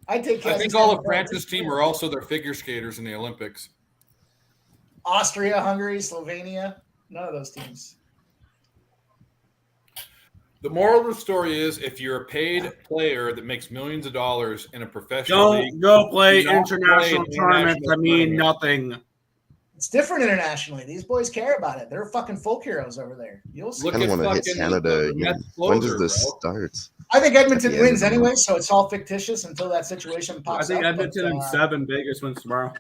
I think all of France's team are also their figure skaters in the Olympics. Austria, Hungary, Slovenia, none of those teams. The moral of the story is, if you're a paid player that makes millions of dollars in a professional league, don't play international tournaments. I mean nothing. It's different internationally. These boys care about it. They're fucking folk heroes over there. You'll see. I don't want to hit Canada again. When does this start? I think Edmonton wins anyway, so it's all fictitious until that situation pops up. I think Edmonton in 7, Vegas wins tomorrow.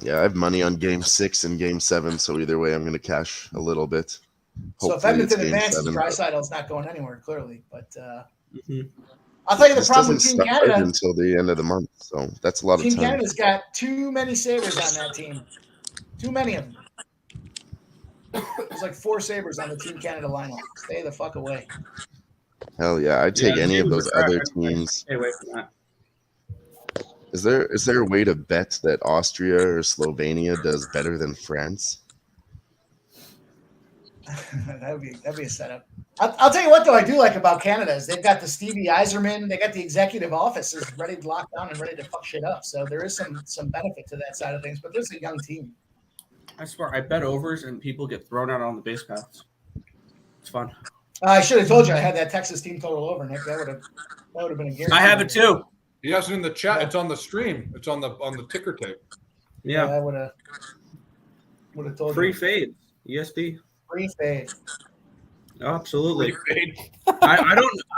Yeah, I have money on Game 6 and Game 7, so either way, I'm going to cash a little bit. So if Edmonton advances, Draisaitl's not going anywhere, clearly. But I'll tell you the problem with Team Canada until the end of the month, so that's a lot of time. Team Canada's got too many savers on that team. Too many of them. There's like 4 Sabres on the Team Canada lineup. Stay the fuck away. Hell yeah, I'd take Yeah, any of Sabres those are other trash. teams. Stay away from that. Is there a way to bet that Austria or Slovenia does better than France? that'd be a setup. I'll tell you what though, I do like about Canada is they've got the Stevie Eiserman, they got the executive offices ready to lock down and ready to fuck shit up. So there is some benefit to that side of things, but there's a young team. I swear, I bet overs and people get thrown out on the base paths. It's fun. I should have told you I had that Texas team total over, Nick. That would have been a guarantee. I have it too. He has it in the chat. It's on the stream. It's on the ticker tape. Yeah. I would have told Free you. fade. ESP. Free fade. Absolutely. Free fade. I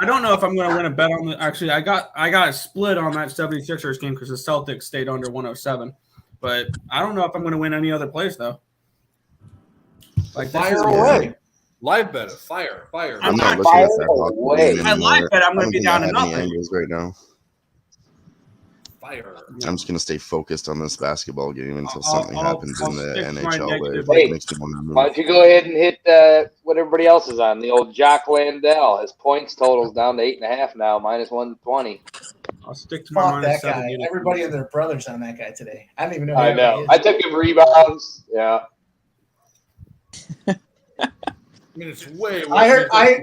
don't know if I'm going to win a bet on the. Actually, I got a split on that 76ers game because the Celtics stayed under 107. But I don't know if I'm going to win any other place though. Like Fire this is away. Live bet it. Fire. I'm not looking at that away. anymore. I like that. I'm I going don't to be think down I to have any nothing. angles right now. Fire. I'm just gonna stay focused on this basketball game until I'll- something I'll- happens I'll in the stick to my NHL that negative. Hey, makes me want to move. Why don't you go ahead and hit what everybody else is on? The old Jock Landell. His points totals down to 8.5 now, minus 120. I'll stick to my Fuck minus that guy. 7. Everybody and their brothers on that guy today. I don't even know. Who I that know. is. I took him rebounds. Yeah. I mean, it's way. I heard that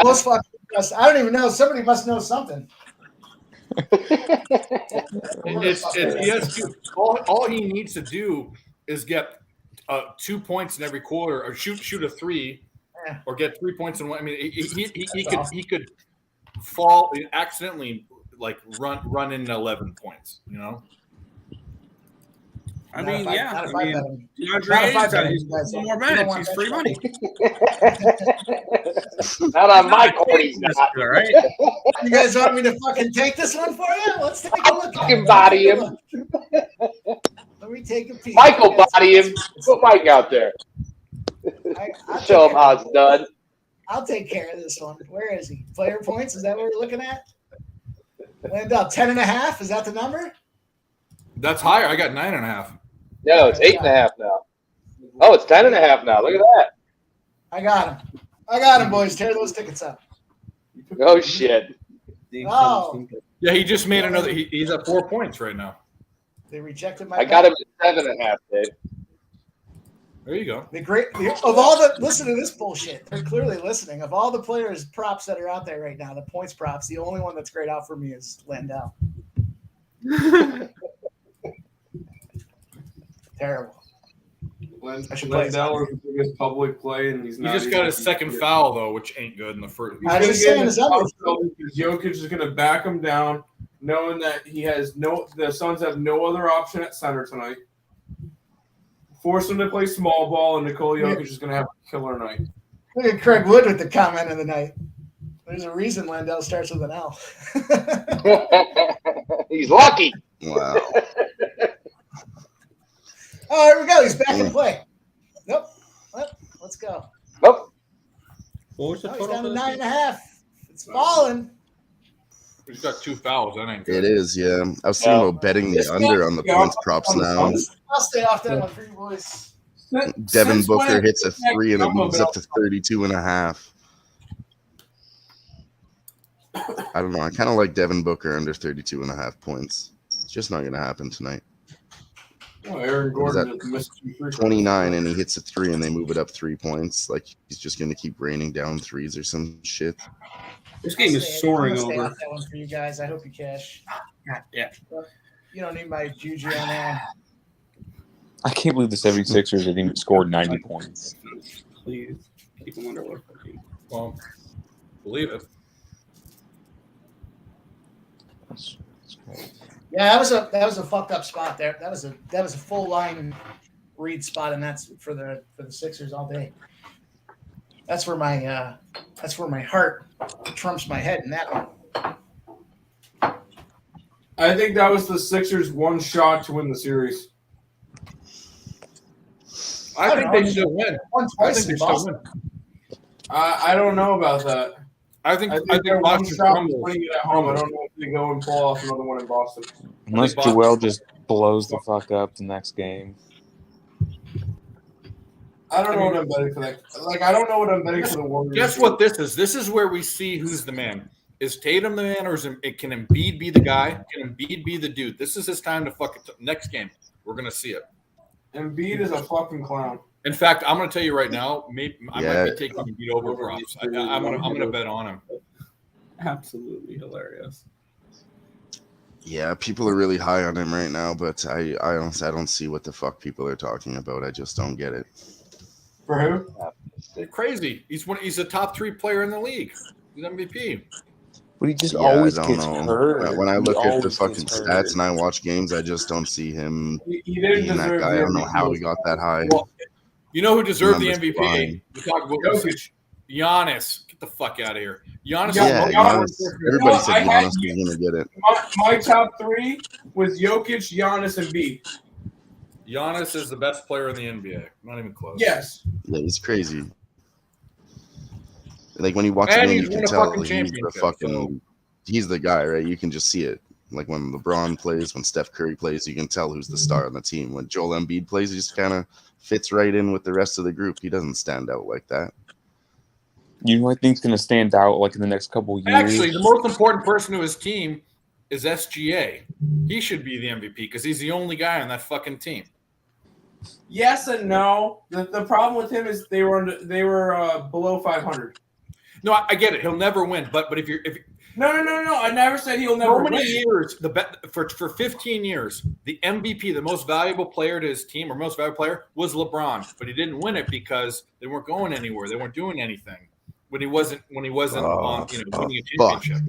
most fucking us. I don't even know. Somebody must know something. All he needs to do is get 2 points in every quarter, or shoot a 3, Yeah. or get 3 points in one. I mean, he could fall accidentally, like run in 11 points. You know. I mean, yeah. Not if I I mean, bet him. DeAndre Not if I Ayton's bet got him, he's you guys. more You don't minutes. want He's that free shit. money. Not on my court, he's not. All right. You guys want me to fucking take this one for you? Let's take a look. Fucking body him. Let me take a peek. Michael body him. Put Mike out there. I'll Show take him how it's done. I'll take care of this one. Where is he? Player points? Is that what we're looking at? Landell, 10.5? Is that the number? That's higher. I got 9.5. No, it's 8.5 now. Oh, it's 10.5 now. Look at that. I got him, boys. Tear those tickets up. Oh shit. Oh, Yeah, he just made another. He's at 4 points right now. they rejected my. I got him at 7.5, Dave. There you go. Of all the listen to this bullshit. They're clearly listening. Of all the players props that are out there right now, the points props, the only one that's grayed out for me is Landell. Terrible. I should play Lindell is the biggest public play, and he's He not. just got his second foul though, which ain't good in the first. I was just saying, is that Jokic is going to back him down, knowing that the Suns have no other option at center tonight. Force him to play small ball, and Nikola Jokic is going to have a killer night. Look at Craig Wood with the comment of the night. There's a reason Landell starts with an L. He's lucky. Wow. Oh, here we go. He's back in play. Nope. Let's go. Nope. What was the He's total down to for this game? 9.5. It's falling. He's got 2 fouls. That ain't good. It is, yeah. I was thinking about betting the under on the points props now. I'll stay off that one for you boys. Devin Since Booker when- hits a 3 and it moves up to 32.5. I don't know. I kind of like Devin Booker under 32.5 points. It's just not going to happen tonight. Oh, Aaron What is Gordon that? just missed 2 free throws. 29 and he hits a 3 and they move it up 3 points. Like he's just going to keep raining down threes or some shit. This game is soaring I'll stay over. off that one for you guys. I hope you cash. Yeah. You don't need my juju on that. I can't believe the 76ers have even scored 90 points. Please keep them under 114. Well, believe it. Yeah, that was a fucked up spot there. That was a full line read spot, and that's for the Sixers all day. That's where my heart trumps my head in that one. I think that was the Sixers' one shot to win the series. I think they still win. Won I twice think they in still Boston. win. I don't know about that. I think their one Boston shot was crumbles. winning it at home. I don't know if they go and pull off another one in Boston. Unless Joel just blows the fuck up the next game. I don't know what I'm betting for that. Like, I don't know what I'm betting for the Warriors. Guess what this is? This is where we see who's the man. Is Tatum the man, or can Embiid be the guy? Can Embiid be the dude? This is his time to fucking next game. We're gonna see it. Embiid is a fucking clown. In fact, I'm gonna tell you right now. Maybe I might be taking Embiid over props. I'm gonna bet on him. Absolutely hilarious. Yeah, people are really high on him right now, but I honestly I don't see what the fuck people are talking about. I just don't get it. For who? They're crazy. He's a top 3 player in the league. He's MVP. But he just always I don't gets know. hurt. When I look He at the always fucking gets hurt. stats and I watch games, I just don't see him He didn't being that deserve guy. I the don't know MVP. how he got that high. Well, you know who deserved the Numbers MVP? fine. We talk about Jokic. Giannis. Get the fuck out of here. Giannis. Yeah, Giannis- everybody I said had Giannis was gonna get it. My top 3 was Jokic, Giannis, and B. Giannis is the best player in the NBA. Not even close. Yes. Yeah, he's crazy. Like when you watch And the game, he's you won can a tell fucking he's the championship, fucking. He's the guy, right? You can just see it. Like when LeBron plays, when Steph Curry plays, you can tell who's the star on the team. When Joel Embiid plays, he just kind of fits right in with the rest of the group. He doesn't stand out like that. You know, I think's going to stand out like in the next couple years. Actually, the most important person to his team is SGA. He should be the MVP because he's the only guy on that fucking team. Yes and no. The problem with him is they were below 500. No, I get it. He'll never win. But if No. I never said he'll never so many win. years, for 15 years, the MVP, the most valuable player to his team or most valuable player was LeBron, but he didn't win it because they weren't going anywhere. They weren't doing anything when he wasn't on winning a championship.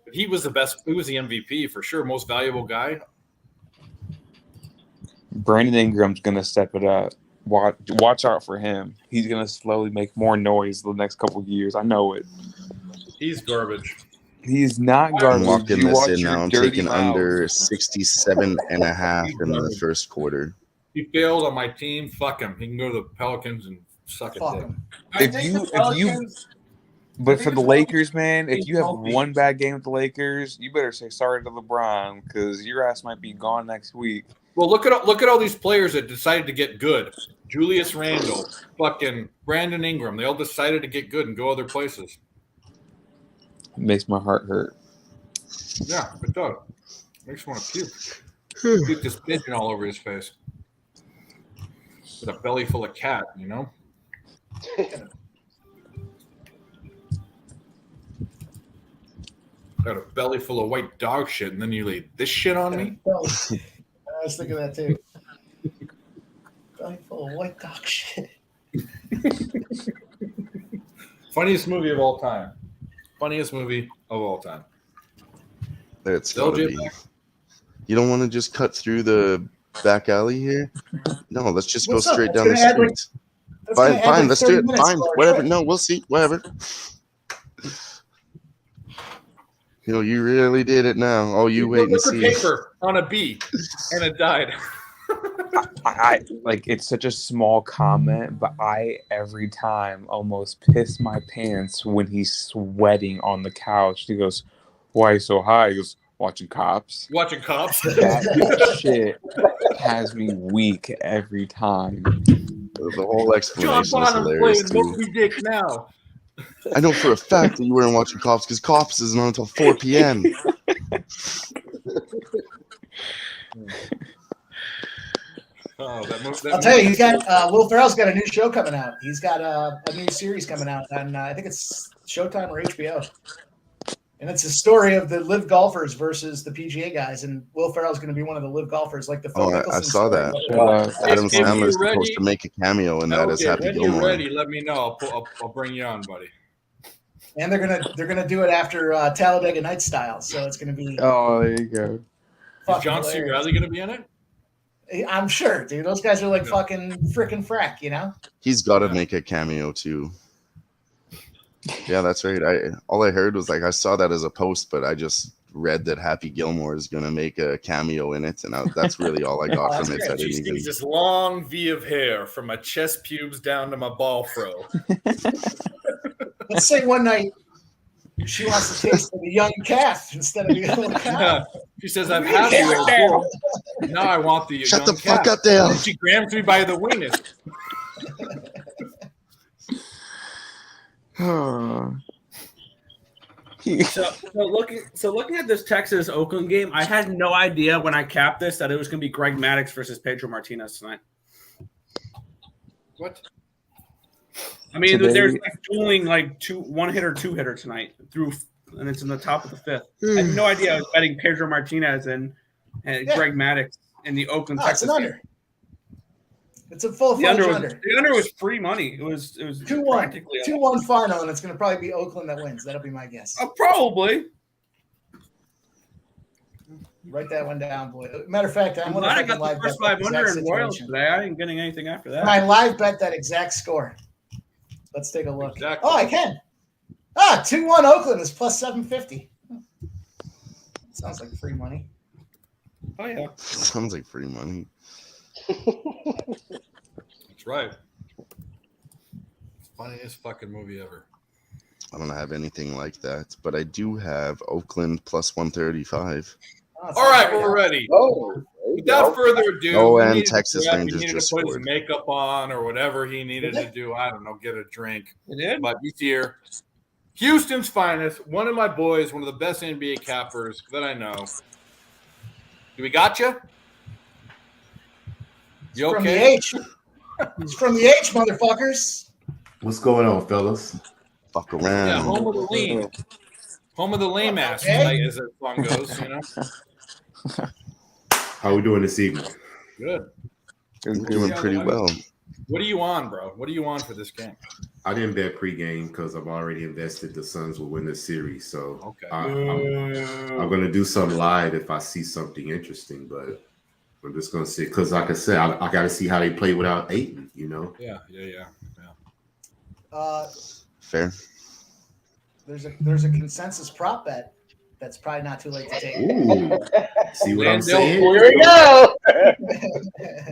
But he was the best. He was the MVP for sure, most valuable guy. Brandon Ingram's going to step it up. Watch out for him. He's going to slowly make more noise the next couple of years. I know it. He's garbage. He's not I'm garbage. locking You this watch in your now. I'm dirty taking mouth. under 67.5 in the first quarter. He failed on my team. Fuck him. He can go to the Pelicans and suck a Fuck dick. him. But for the Lakers, man, if you have one bad game with the Lakers, you better say sorry to LeBron because your ass might be gone next week. Well, look at all these players that decided to get good. Julius Randle, fucking Brandon Ingram. They all decided to get good and go other places. It makes my heart hurt. Yeah, it does. Makes me want to puke. Puke this pigeon all over his face. With a belly full of cat, you know? Got a belly full of white dog shit, and then you laid this shit on me? I was thinking that too. Belly full of white dog shit. Funniest movie of all time. Funniest movie of all time. It's gotta be. You don't want to just cut through the back alley here? No, let's just go straight down the street. Fine, let's do it. Fine, whatever. No, we'll see. Whatever. You really did it now. Oh, you wait and see. Paper on a bee, and it died. I like it's such a small comment, but I every time almost piss my pants when he's sweating on the couch. He goes, "Why so high?" He goes, "Watching Cops." Watching Cops. That shit has me weak every time. The whole explanation is hilarious too. Moby Dick now. I know for a fact that you weren't watching Cops because Cops isn't on until 4 p.m. Oh, I'll tell you, he's got Will Ferrell's got a new show coming out. He's got a new series coming out on I think it's Showtime or HBO, and it's a story of the live golfers versus the PGA guys. And Will Ferrell's going to be one of the live golfers, like the Phil Mickelson I saw story. that. Adam Sandler's ready- supposed to make a cameo in that as Happy when Gilmore. you're ready, let me know. I'll bring you on, buddy. And they're gonna do it after Talladega Nights style. So it's going to be. Oh, there you go. Is John C. Reilly going to be in it? I'm sure, dude. Those guys are like fucking freaking frack, you know. He's got to make a cameo too. Yeah, that's right. All I heard was I saw that as a post, but I just read that Happy Gilmore is going to make a cameo in it, and that's really all I got from it. I didn't even... He's this long V of hair from my chest pubes down to my ball fro. Let's say one night She wants to taste the young calf instead of the old cow. She says, "I've had the old bull. Now I want the Shut young the fuck calf." up, Dale. And then she grabs me by the weenus. So looking at this Texas Oakland game, I had no idea when I capped this that it was going to be Greg Maddux versus Pedro Martinez tonight. What? I mean, Today- there's like dueling like one hitter, two hitter tonight and it's in the top of the fifth. I had no idea I was betting Pedro Martinez and Greg Maddux in the Oakland No, it's Texas an game. under. It's a full The under fledged was under. the under was free money. It was 2-1. practically 2-1 final, and it's going to probably be Oakland that wins. That'll be my guess. probably. Write that one down, boy. Matter of fact, I'm I'm going glad I to got the live first bet that 500 exact in Royals situation. today. I ain't getting anything after that. Can I live bet that exact score? Let's take a look. Exactly. Oh, I can. 2-1 Oakland is plus 750. Sounds like free money. Oh yeah. Sounds like free money. That's right. Funniest fucking movie ever. I don't have anything like that, but I do have Oakland plus 135. Oh, All right, we're ready. Oh, there you Without go. further ado, Oh, he and needed to Texas prep, Rangers he needed just to put his scored. makeup on or whatever he needed to do. I don't know, get a drink. It did? But he's here. Houston's finest, one of my boys, one of the best NBA cappers that I know. Do we got you? You From the okay? H. It's from the H, motherfuckers. What's going on, fellas? Fuck Yeah, around. home of the lean. Home of the lame ass, Okay. like, as the song goes, you know? How we doing this evening? Good. You're doing pretty well. What are you on, bro? What are you on for this game? I didn't bet pregame because I've already invested the Suns will win the series. So Okay. I'm going to do some live if I see something interesting, but I'm just going to see because, like I said, I got to see how they play without Ayton. You know, Yeah. Fair. There's a consensus prop bet that's probably not too late to take. ooh, see what I'm Landale saying? Here we go.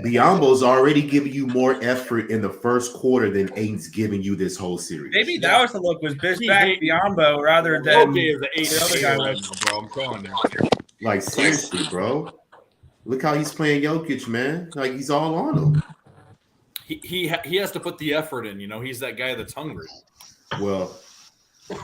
Biombo's already giving you more effort in the first quarter than Ayton's giving you this whole series. Maybe that was the look, was Biz He back hate- Biombo rather than OJ is the eight the other guy was. bro. I'm telling you. Like seriously, bro. Look how he's playing Jokic, man. Like he's all on him. He has to put the effort in, you know. He's that guy that's hungry. Well, I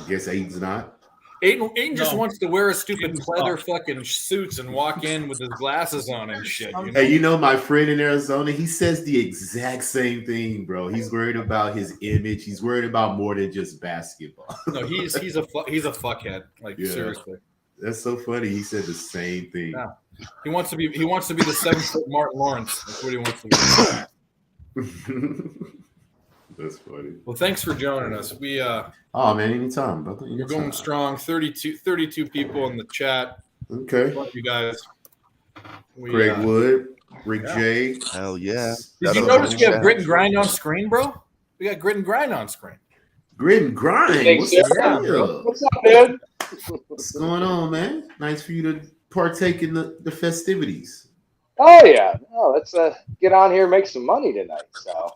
guess Ayton's not. Aiden just No. wants to wear a stupid Aiden's leather tough. fucking suits and walk in with his glasses on and shit. You know? Hey, you know my friend in Arizona, he says the exact same thing, bro. He's worried about his image. He's worried about more than just basketball. No, he's a fuckhead. Like Yeah. seriously, That's so funny. He said the same thing. Yeah. he wants to be the 7-foot Martin Lawrence. That's what he wants to be. That's funny. Well, thanks for joining us. Oh man, anytime, brother. We're going strong. 32 people in the chat. Okay. Love you guys. Greg Wood, Rick yeah. J. Hell yeah. Did you notice we have Grit and Grind on screen, bro? We got Grit and Grind on screen. Grit and Grind. Thanks, What's sir. up? What's up, dude? What's going on, man? Nice for you to partake in the festivities. Oh yeah. Oh, let's get on here and make some money tonight. So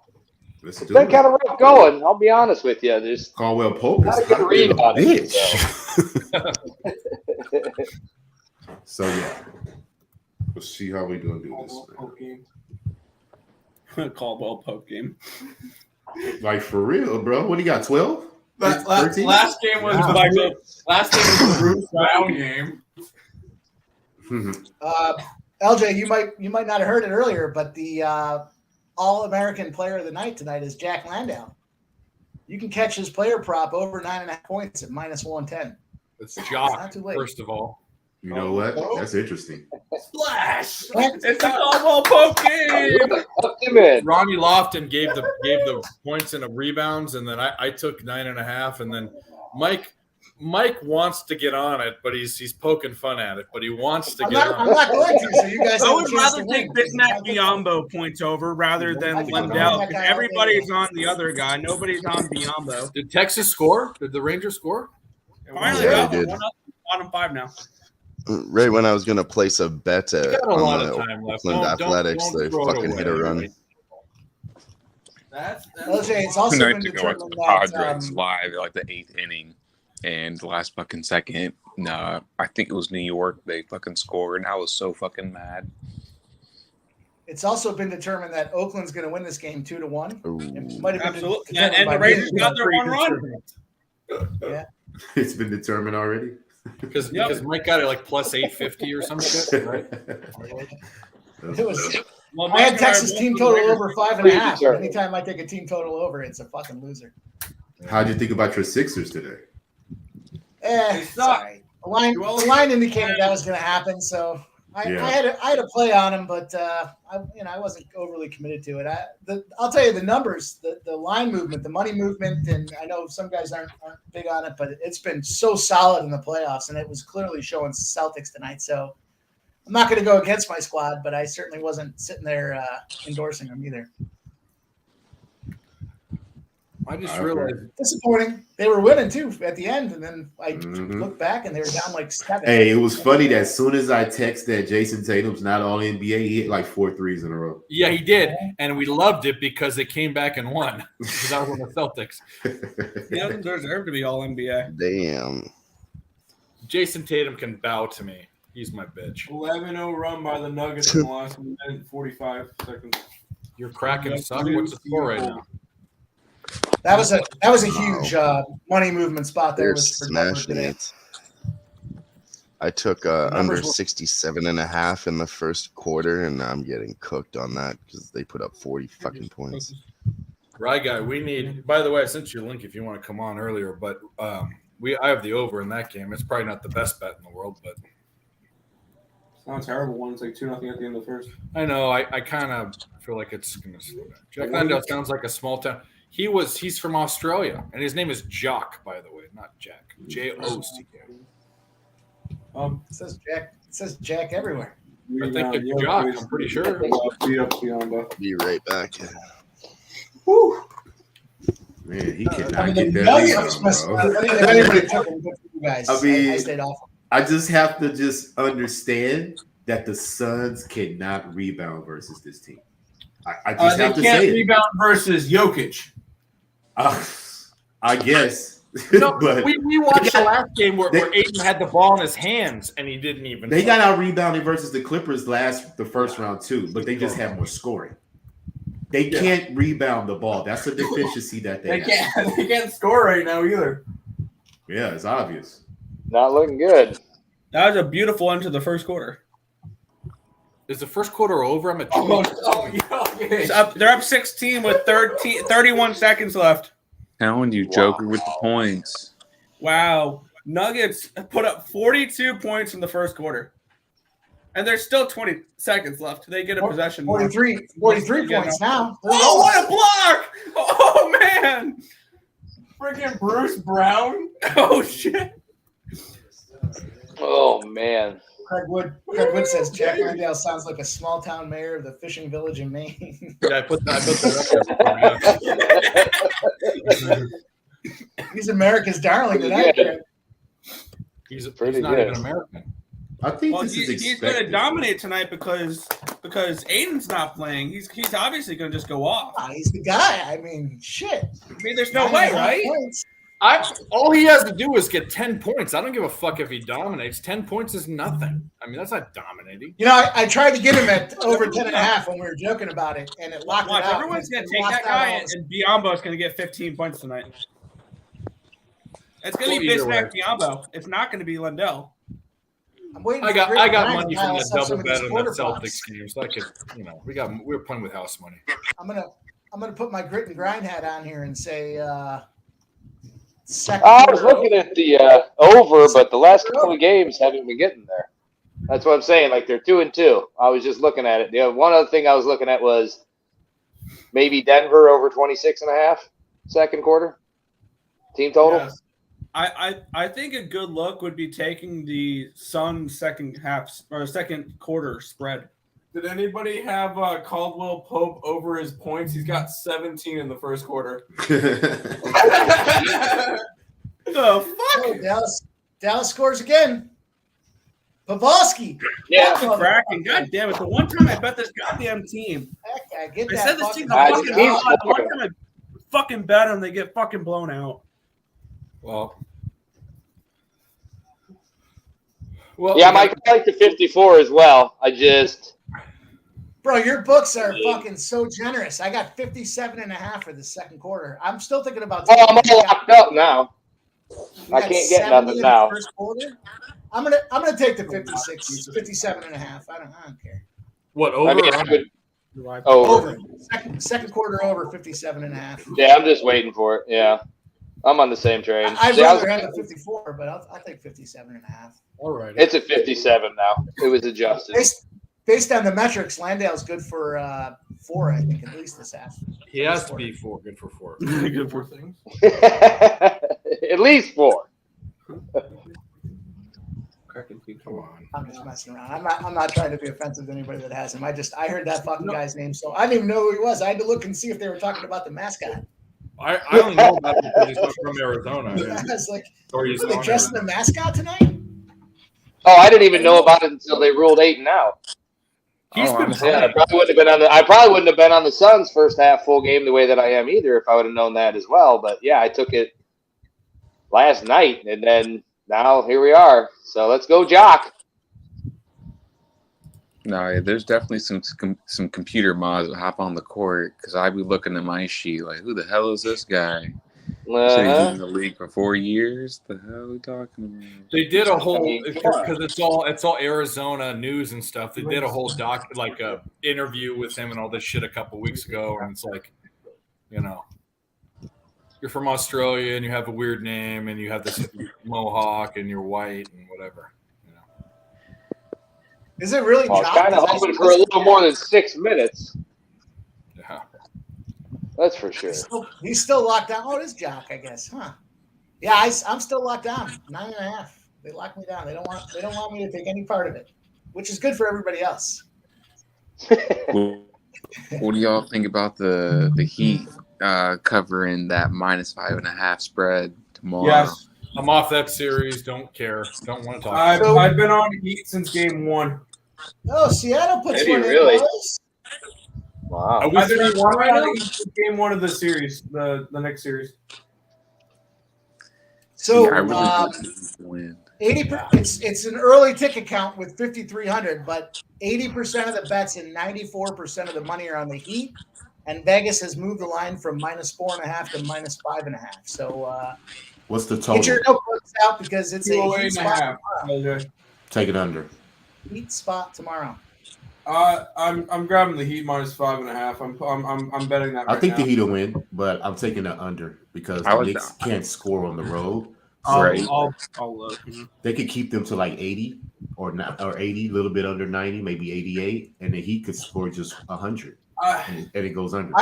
Let's it's do been it. kind of rough going. I'll be honest with you. There's Caldwell Pope not is a good kind of read a on it. bitch. So yeah, let's see how we gonna do this, man. Caldwell Pope game. Like for real, bro. What do you got? 12? 13? Last game was the Bruce Brown game. LJ, you might not have heard it earlier, but the All-American Player of the Night tonight is Jack Landau. You can catch his player prop over 9.5 points at -110. It's Not Jock, too late. first of all. You know what? That's interesting. Splash! It's a Caldwell Pope game. Up him in. Ronnie Lofton gave the points and the rebounds, and then I took 9.5, and then Mike wants to get on it, but he's poking fun at it, but he wants to I'm get not on it. going to, so you guys I have a would chance rather to take win. Bismack Biombo points over rather than I think Lindell. that guy Everybody's on the other guy. Nobody's on Biombo. Did Texas score? Did the Rangers score? Finally, Yeah, got they did. one up, bottom 5 now. Right when I was gonna place a bet We got a lot on of the time left. Oakland Don't Athletics, throw they it fucking away. hit a run. That's LJ, it's also tonight been to go like determined the that Padres live at like the 8th inning, and the last fucking second, I think it was New York. They fucking scored, and I was so fucking mad. It's also been determined that Oakland's going to win this game 2-1. It might have been Absolutely. determined And by the Raiders me. got their one run. Yeah. It's been determined already. Because Mike got it like plus 850 or some shit, right? It was. Well, I had Mike and I Texas are team both total Raiders. over 5.5. Anytime I take a team total over, it's a fucking loser. How'd you think about your Sixers today? Sorry. The line indicated that was going to happen, so I had a play on him, but I wasn't overly committed to it. I'll tell you the numbers, the line movement, the money movement, and I know some guys aren't big on it, but it's been so solid in the playoffs, and it was clearly showing Celtics tonight. So I'm not going to go against my squad, but I certainly wasn't sitting there endorsing them either. I just realized disappointing. They were winning too at the end, and then I looked back and they were down like 7. Hey, it was funny that as soon as I text that Jason Tatum's not all NBA, he hit like 4 threes in a row. Yeah, he did, and we loved it because they came back and won. Because I was on the Celtics. He doesn't deserve to be all NBA. Damn. Jason Tatum can bow to me. He's my bitch. 11-0 run by the Nuggets in the last minute 45 seconds. You're cracking suck. What's the score right now? That was a huge money movement spot there. They're smashing it. I took under 67.5 in the first quarter, and I'm getting cooked on that because they put up 40 fucking points. Right, guy. We need. By the way, I sent you a link if you want to come on earlier, but I have the over in that game. It's probably not the best bet in the world, but it's not a terrible one. It's like 2-0 at the end of the first. I know. I kind of feel like it's going to slow down. Jack Landale sounds like a small town. He's from Australia, and his name is Jock, by the way, not Jack. J-O-C-K. It says Jack everywhere. I think it's Jock. I'm pretty sure. Be right back. Woo. Man, he cannot get that. I just have to just understand that the Suns cannot rebound versus this team. I just have to say it. They can't rebound versus Jokic. I guess. But we watched the last game where Aiden had the ball in his hands and he didn't even. They got out rebounded versus the Clippers the first round too, but they just have more scoring. They can't rebound the ball. That's a deficiency that they have. They can't score right now either. Yeah, it's obvious. Not looking good. That was a beautiful end to the first quarter. Is the first quarter over? I'm at 2. They're up 16 with 31 seconds left. Telling you, Joker with the points. Wow. Nuggets put up 42 points in the first quarter. And there's still 20 seconds left. They get a possession. 43 points now. Oh, what a block! Oh, man! Freaking Bruce Brown. Oh, shit. Oh, man. Craig Wood says Jack Landale sounds like a small town mayor of the fishing village in Maine. Yeah, I put that up. He's America's darling tonight. Yeah. He's not good. even American. I think he's going to dominate tonight because Aiden's not playing. He's obviously going to just go off. He's the guy. I mean, shit. I mean, there's no way, right? All he has to do is get 10 points. I don't give a fuck if he dominates. 10 points is nothing. I mean, that's not dominating. You know, I tried to get him at over 10.5 when we were joking about it, and it locked it out. Everyone's going to take that guy, and Biombo's going to get 15 points tonight. It's going to be Bismack Biombo. It's not going to be Lindell. I got money from that double bet on that Celtics game, so I could, we were playing with house money. I'm gonna put my grit and grind hat on here and say. I was looking at the over, but the last couple of games haven't been getting there. That's what I'm saying. Like they're 2-2. I was just looking at it. The one other thing I was looking at was maybe Denver over 26.5 second quarter team total. Yes. I think a good look would be taking the Suns second quarter spread. Did anybody have Caldwell Pope over his points? He's got 17 in the first quarter. The fuck? Oh, Dallas scores again. Pavelski. Yeah, cracking. God damn it! The one time I bet this goddamn team. I get I that. said this team's a fucking fraud. One time I fucking bet them, they get fucking blown out. Well, Well, Yeah, Mike, I like the 54 as well. Bro, your books are fucking so generous. I got 57.5 for the second quarter. I'm still thinking about. Oh, I'm all locked up now. I can't get nothing now. First quarter. I'm gonna take the 56, 57.5. I don't care. What over? Over. Second quarter over 57.5. Yeah, I'm just waiting for it. Yeah, I'm on the same train. I'd rather have the 54, but I'll take 57.5. All right. It's at 57 now. It was adjusted. Based on the metrics, Landale's good for 4, I think, at least this half. He has to be good for 4. Good for things. At least 4. Come on. I'm just messing around. I'm not trying to be offensive to anybody that has him. I heard that fucking guy's name, so I didn't even know who he was. I had to look and see if they were talking about the mascot. I only know about him because he's from Arizona. Yeah, it's like, Or he's are they on dressing the mascot tonight? Oh, I didn't even know about it until they ruled 8 and out. He's been Yeah, I probably wouldn't have been on the Suns' first half full game the way that I am either if I would have known that as well. But yeah, I took it last night, and then now here we are. So let's go, Jock. No, yeah, there's definitely some computer mods that hop on the court because I'd be looking at my sheet like, who the hell is this guy? Said he's been in the league for 4 years. The hell are we talking about? They did a whole because it's all Arizona news and stuff. They did a whole interview with him and all this shit a couple weeks ago, and it's like, you're from Australia and you have a weird name and you have this mohawk and you're white and whatever. Is it really? Well, kind of hoping for a little more than 6 minutes. Yeah, that's for sure. He's still locked down. Oh, it is Jock, I guess, huh? Yeah, I'm still locked down. 9.5. They locked me down. They don't want me to take any part of it, which is good for everybody else. What do y'all think about the Heat covering that -5.5 spread tomorrow? Yes. I'm off that series. Don't care. Don't want to talk. I've been on Heat since game 1. Oh, Seattle puts Maybe one really. in. Boys. Wow. I've been on game 1 of the series, the next series. So Yeah, I really want to win. 80%. It's an early ticket count with 5,300, but 80% of the bets and 94% of the money are on the Heat, and Vegas has moved the line from -4.5 to -5.5. So What's the total? get your notebooks out because it's a Heat spot 208.5. tomorrow. Take it under. Heat spot tomorrow. I'm grabbing the Heat -5.5. I'm betting that. I Right think now. the Heat will win, but I'm taking the under because I the like Knicks can't score on the road. Right. I'll look. They could keep them to like 80 or 80, a little bit under 90, maybe 88, and the Heat could score just 100, and it goes under.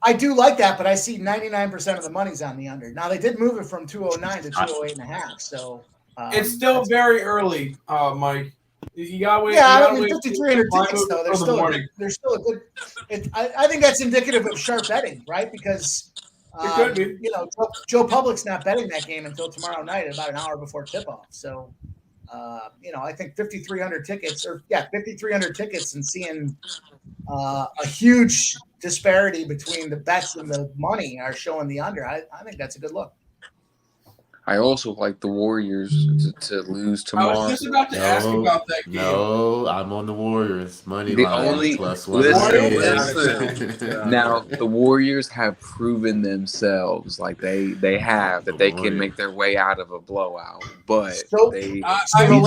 I do like that, but I see 99% of the money's on the under. Now they did move it from 209 to 208.5, so It's still very early, Mike. You gotta wait. Yeah, you I gotta mean, wait 5,300 till tickets though. There's still a good. I think that's indicative of sharp betting, right? Because It could be. Joe Public's not betting that game until tomorrow night, about an hour before tip-off. So, I think 5,300 tickets, 5,300 tickets, and seeing a huge disparity between the bets and the money are showing the under. I think that's a good look. I also like the Warriors to lose I tomorrow. was just about to ask about that game. No, I'm on the Warriors. Money The line only- plus listen. Now the Warriors have proven themselves, like they have that they can make their way out of a blowout. But they I'm this ain't-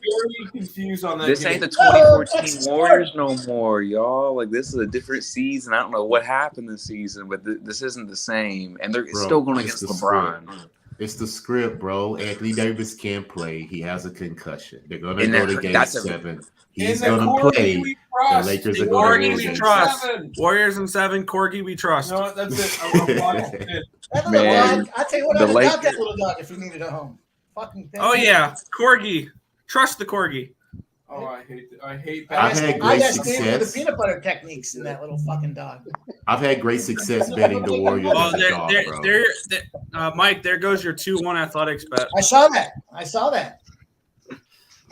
very confused on that. This game. ain't the 2014 Warriors no more, y'all. Like this is a different season. I don't know what happened this season, but this isn't the same. And they're still going it's against the LeBron. script. It's the script, bro. Anthony Davis can't play. He has a concussion. They're going to And go to game that's a- 7. In He's the going to Corgi play. we The trust. Lakers are In going Corgi to we win. trust. 7. Warriors in 7, Corgi we trust. No, that's it. I'm locked in. That little Man, dog, I tell you what, the I'd adopt that Lakers- little dog if you needed a home. Fucking thing. Oh yeah, Corgi. Trust the Corgi. Oh, I hate I I've had got great Steve for the success. peanut butter techniques in that little fucking dog. I've had great success betting the Warriors Oh, as a dog, bro. Mike, there goes your 2-1 athletics bet. I saw that.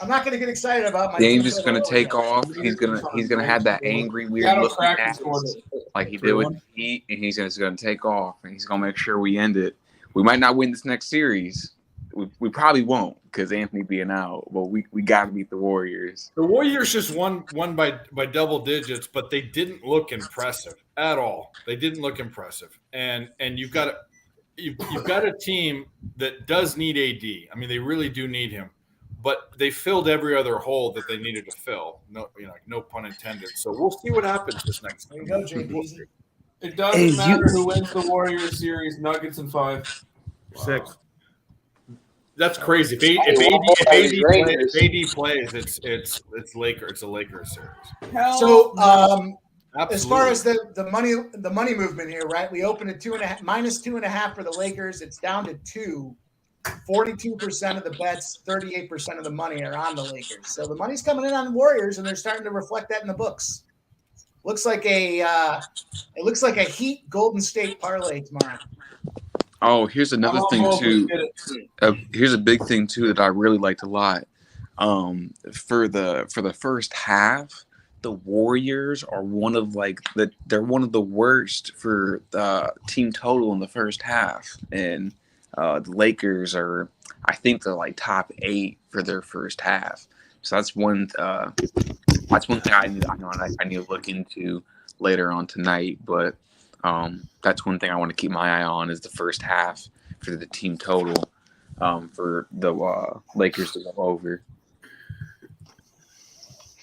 I'm not going to get excited about my. Dame's just gonna take off. He's gonna have that angry, weird Seattle look Kraken scored like he did with the Heat, and he's just gonna take off, and he's gonna make sure we end it. We might not win this next series, we probably won't because Anthony being out. But we got to beat the Warriors. The Warriors just won by double digits, but they didn't look impressive at all. They didn't look impressive, and you've got a team that does need AD. I mean, they really do need him, but they filled every other hole that they needed to fill. No pun intended. So we'll see what happens this next There time. you go, JP. It doesn't matter who wins the Warriors series. Nuggets in 5. 6. That's crazy. If AD plays, it's Lakers. It's a Lakers series. So Absolutely. as far as the money movement here, right? We opened at -2.5 for the Lakers. It's down to 2. 42% of the bets, 38% of the money are on the Lakers. So the money's coming in on the Warriors, and they're starting to reflect that in the books. Looks like a Heat Golden State parlay tomorrow. Oh, here's another thing too. Here's a big thing too that I really liked a lot. For the first half, the Warriors are one of they're one of the worst for the team total in the first half, and the Lakers are, I think they're like top 8 for their first half. So that's one thing I need to look into later on tonight. But that's one thing I want to keep my eye on is the first half for the team total for the Lakers to go over.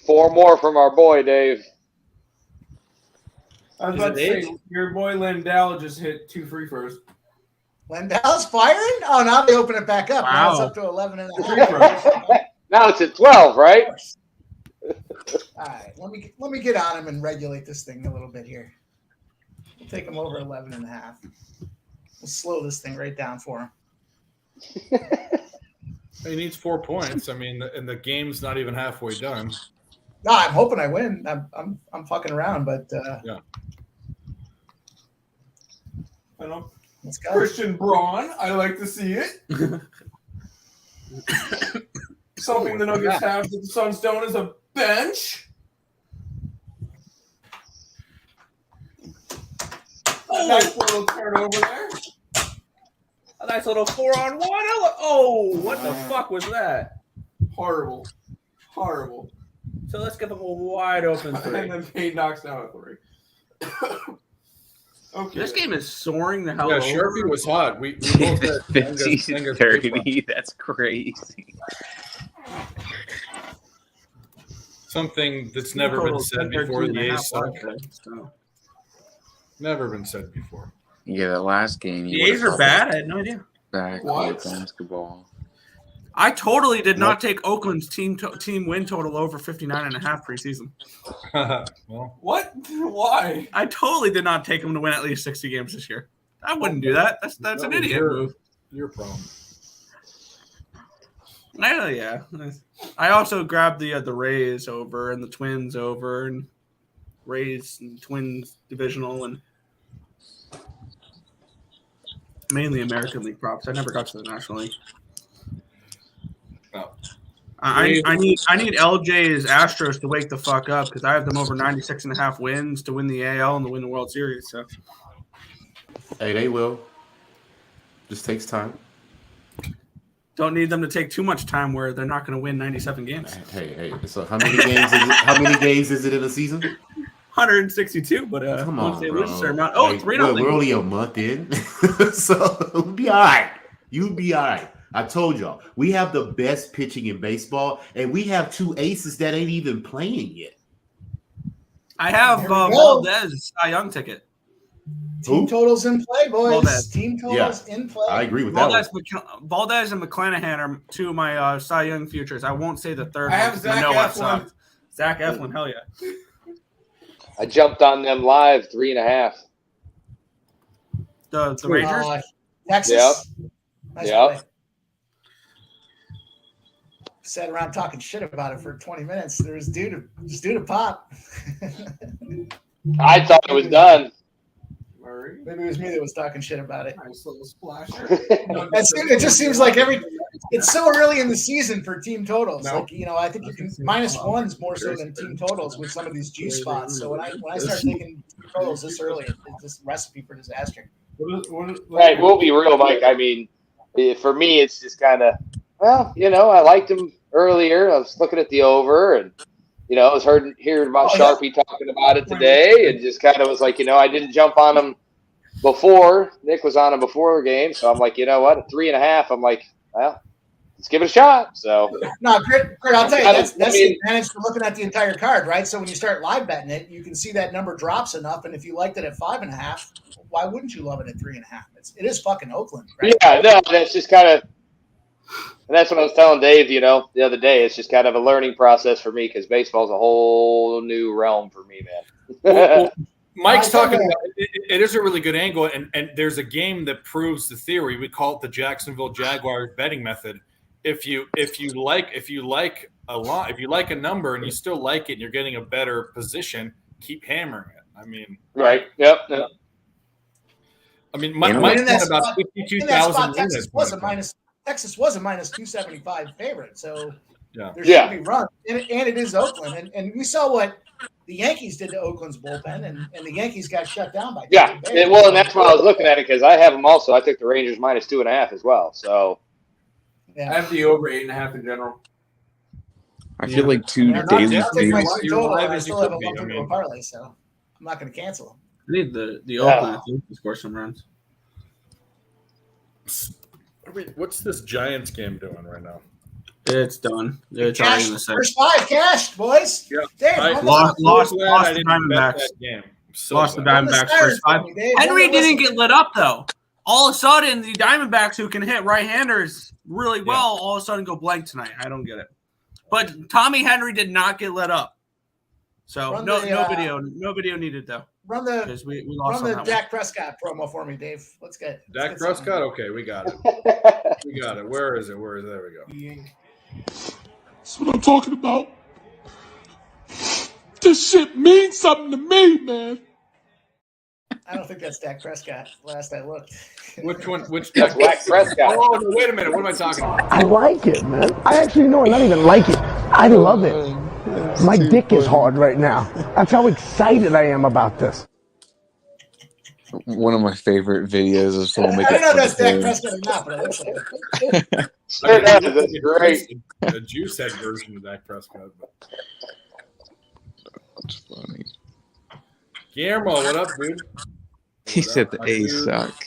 4 more from our boy Dave. I was about to say, your boy Lindell just hit 2 free throws. Lindell's firing? Oh, now they open it back up. Wow. Now it's up to 11.5. Now it's at 12, right? All right, let me get on him and regulate this thing a little bit here. We'll take him over 11.5. We'll slow this thing right down for him. He needs 4 points. I mean, and the game's not even halfway done. No, I'm hoping I win. I'm fucking around, but Yeah. I know. let's go. Christian Braun, I like to see it. Something the Nuggets have that the Suns don't is a bench. A nice little turnover there. A nice little 4-on-1. Oh, what the fuck was that? Horrible. So let's get them a wide open And 3. then Payne knocks down a 3. Okay. This game is soaring the hell Yeah, over. Sharpie was hot. We both had 50-30. That's crazy. Something that's never been said before. The A's suck. Never been said before. Yeah, the last game. The A's are bad? I had no idea. What? Basketball. I totally did not take Oakland's team win total over 59.5 preseason. Well, What? Why? I totally did not take them to win at least 60 games this year. I wouldn't do that. That's an idiot move. Your problem. Yeah. I also grabbed the Rays over and the Twins over and Rays and Twins divisional and mainly American League props. I never got to the National League. Oh. I need LJ's Astros to wake the fuck up because I have them over 96.5 wins to win the AL and to win the World Series. So Hey, they will. Just takes time. don't need them to take too much time where they're not going to win 97 games. Hey. So how many games is it? How many games is it in a season? 162, but Come once on, they bro. lose a certain amount. Oh, Like, 3-0. we're only a month in, so we'll be all right. You'll be all right. I told y'all we have the best pitching in baseball, and we have 2 aces that ain't even playing yet. I have Here we go. Valdez Cy Young ticket. Team totals in play, boys. Valdez. Team totals in play. I agree with that. Valdez and McClanahan are 2 of my Cy Young futures. I won't say the third I one. have 'cause Zach know I've Eflin. sucked. Zach Eflin, hell yeah. I jumped on them live 3.5. The Rangers. Texas. Yep. Nice Yep. play. Sat around talking shit about it for 20 minutes. There was due to pop. I thought it was done. Murray. Maybe it was me that was talking shit about it. Nice little splasher. It just seems like it's so early in the season for team totals. No. Like, I think you can -1s more so than team totals with some of these G spots. So when I start taking totals this early, it's just a recipe for disaster. Right, we'll be real, Mike. I mean, for me, it's just kind of, well, I liked him earlier. I was looking at the over, and I was hearing about Sharpie talking about it today, and just kind of was like, I didn't jump on him before. Nick was on him before the game, so I'm like, you know what, at 3.5, I'm like, well, let's give it a shot. So no, Kurt, I'll tell you, that's the advantage for looking at the entire card, right? So when you start live betting it, you can see that number drops enough, and if you liked it at 5.5, why wouldn't you love it at 3.5? It is fucking Oakland, right? Yeah, no, that's just kind of, and that's what I was telling Dave, the other day. It's just kind of a learning process for me because baseball's a whole new realm for me, man. Well, Mike's talking about it is a really good angle, and there's a game that proves the theory. We call it the Jacksonville Jaguars betting method. If you like a number and you still like it, and you're getting a better position, keep hammering it. I mean, right? Yep. I mean, Mike's got about 52,000 Texas was a minus 275 favorite, so there should be run, and it is Oakland, and we saw what the Yankees did to Oakland's bullpen, and the Yankees got shut down by and that's why I was looking at it because I have them also. I took the Rangers minus 2.5 as well. So I have the over 8.5 in general. I feel like two daily. I still have a one parlay, so I'm not going to cancel them. I need the Oakland to score some runs. What's this Giants game doing right now? It's done. It's cash, already in the first 5 cashed, boys. Yeah. Damn, lost the Diamondbacks. Lost the Diamondbacks first 5. Henry didn't get lit up though. All of a sudden, the Diamondbacks, who can hit right-handers really well, all of a sudden go blank tonight. I don't get it. But Tommy Henry did not get lit up. So no video needed though. Run the Dak Prescott promo for me, Dave. Let's get Dak Prescott. Okay, we got it. Where is it? There we go. That's what I'm talking about. This shit means something to me, man. I don't think that's Dak Prescott. Last I looked. Which one? Which Dak Prescott? Oh, no, wait a minute. What am I talking about? I like it, man. I actually not even like it. I love it. My dick is hard right now. That's how excited I am about this. One of my favorite videos of someone making. I don't know if that's Dak Prescott or not, but it looks like it. That's great. The juice head version of Dak Prescott. That's funny. Guillermo, what up, dude? He said the A's suck.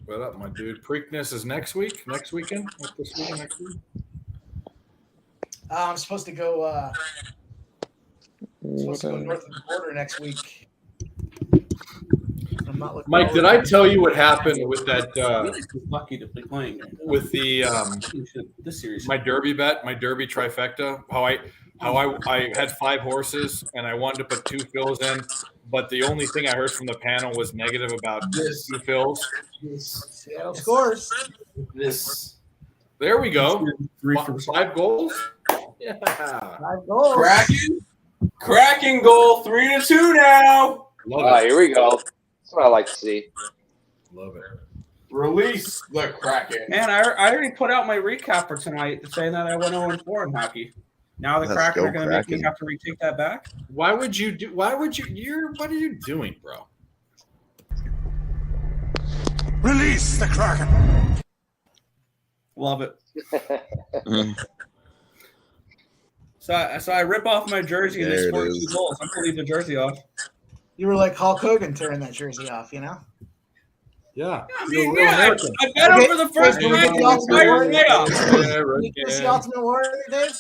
What up, my dude? Preakness is next weekend? Next weekend? I'm supposed to go north of the border next week. I'm not Mike, did I tell you what happened with that? Lucky to be playing with the this series. My Derby trifecta. How I had 5 horses and I wanted to put 2 fills in, but the only thing I heard from the panel was negative about 2 fills. Seattle scores. There we go. 5 goals. Yeah. 5 goals. Cracking goal, 3-2 now. Here we go. That's what I like to see. Love it. Release the Kraken. Man, I already put out my recap for tonight saying that I went 0-4 in hockey. Now the Kraken are going to make me have to retake that back. What are you doing, bro? Release the Kraken. Love it. So I rip off my jersey and they score 2 goals. I'm going to leave the jersey off. You were like Hulk Hogan tearing that jersey off, you know? Yeah. I mean, I bet over the first Did time. you see Ultimate Warrior, Dave?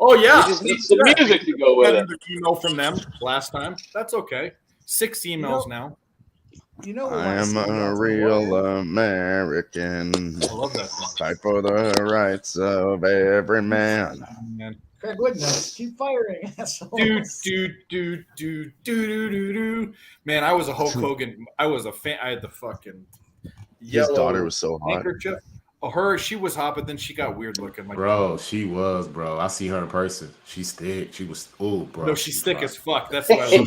Oh, yeah. You just need some music to go with it. Email from them last time. That's okay. 6 emails now. You know, I am a real American. I love that song. Fight for the rights of every man. Craig Woodnuts, keep firing, assholes. Man, I was a Hulk Hogan. I was a fan. I had the fucking His daughter was so hot. handkerchief. She was hot, but then she got weird looking. Like, bro, she was, bro. I see her in person. She's thick. She was, bro. No, she's thick as fuck. That's why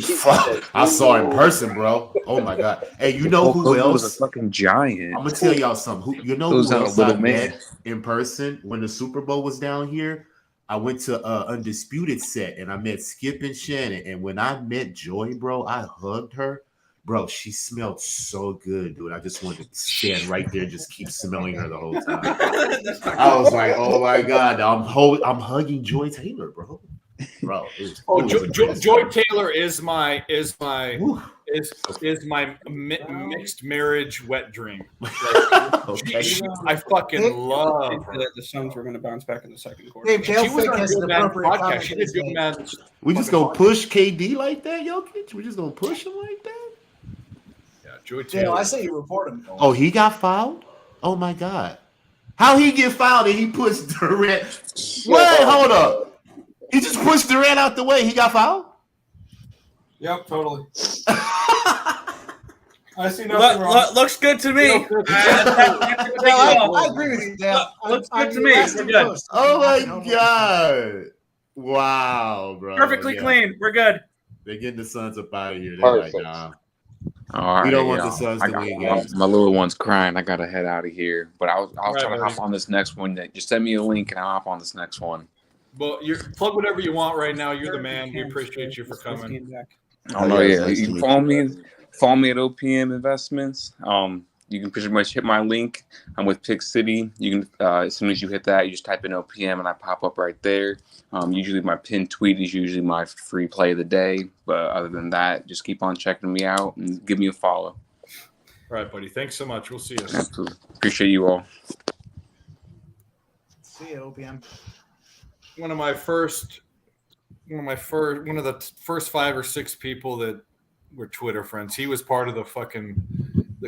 I saw her in person, bro. Oh my god. Hey, you know who else? Was a fucking giant. I'm gonna tell y'all something. Who else I met in person when the Super Bowl was down here? I went to Undisputed set and I met Skip and Shannon. And when I met Joy, bro, I hugged her. Bro, she smelled so good, dude. I just wanted to stand right there and just keep smelling her the whole time. I was like, oh my God, I'm hugging Joy Taylor, bro. Bro, Joy Taylor is my mixed marriage wet dream. Okay. I fucking love her. The Suns were going to bounce back in the second quarter. Dave, Dale She was Fink on has Good an Man appropriate podcast. comment She for did this Good game. Man. We just gonna push KD like that, Jokic? We just gonna push him like that? Yeah, Joy Dale, Taylor. I say you report him. Oh, he got fouled? Oh my God. How he get fouled and he pushed Durant? Wait, hold up. He just pushed Durant out the way. He got fouled? Yep, totally. I see nothing wrong. Looks good to me. I agree with you, Dale. Looks good to me. We're good. Oh my God. Wow, bro. Perfectly clean. We're good. They're getting the Suns up out of here. They're like, nah. All right, We don't want the y'all. Suns I to got win my, games. my little one's crying. I gotta head out of here. But I was Right, trying to buddy. hop on this next one. Just send me a link and I'll hop on this next one. Well, you plug whatever you want right now. You're the man. We appreciate you for coming. Oh no, yeah. nice You to can meet follow me at OPM Investments. You can pretty much hit my link. I'm with Pick City. You can as soon as you hit that, you just type in OPM and I pop up right there. Usually my pinned tweet is usually my free play of the day. But other than that, just keep on checking me out and give me a follow. All right, buddy. Thanks so much. We'll see you. Absolutely. Appreciate you all. See you, OPM. One of the first 5 or 6 people that were Twitter friends. He was part of the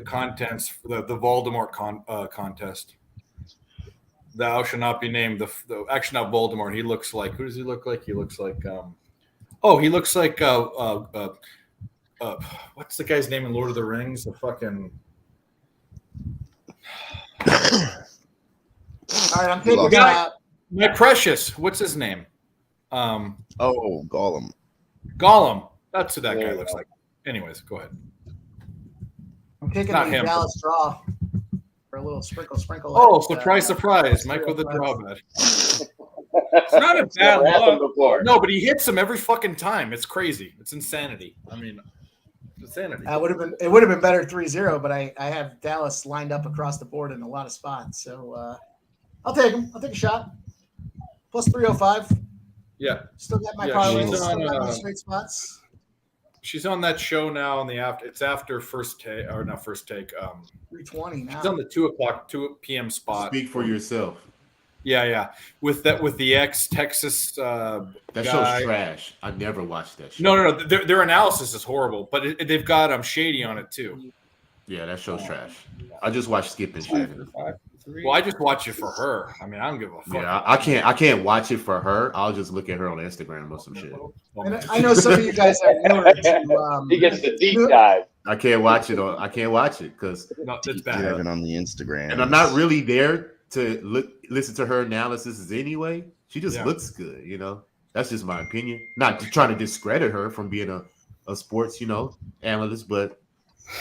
contents, the Voldemort contest. Thou shall not be named. The actually not Voldemort. He looks like, who does he look like? He looks like he looks like what's the guy's name in Lord of the Rings? The fucking All right, I'm taking my precious. What's his name? Gollum. Gollum. That's who that guy looks like. Anyways, go ahead. I'm taking Not the him. Dallas draw for a little sprinkle. Oh, surprise! Mike with the drawback. It's not a bad look. before. No, but he hits them every fucking time. It's crazy. It's insanity. I mean, insanity. It would have been better 3-0, but I have Dallas lined up across the board in a lot of spots. So I'll take him. I'll take a shot. Plus 305. Yeah. Still got my Yeah, parlays. she's Still got on, my straight spots. She's on that show now on the after. It's after first take or not first take. 320 now. She's on the 2 p.m. spot. Speak for yourself. Yeah. With the ex Texas That guy. show's trash. I never watched that show. No. Their analysis is horrible, but they've got Shady on it too. Yeah, that show's trash. I just watched Skip and Shannon. Well, I just watch it for her. I mean, I don't give a fuck. Yeah, I can't watch it for her. I'll just look at her on Instagram or some shit. And I know some of you guys are newer to. He gets the deep dive. I can't watch it because no, it's Keep bad. diving on the Instagram. and I'm not really there to listen to her analysis anyway. She just looks good, you know. That's just my opinion. Not to try to discredit her from being a sports, analyst, but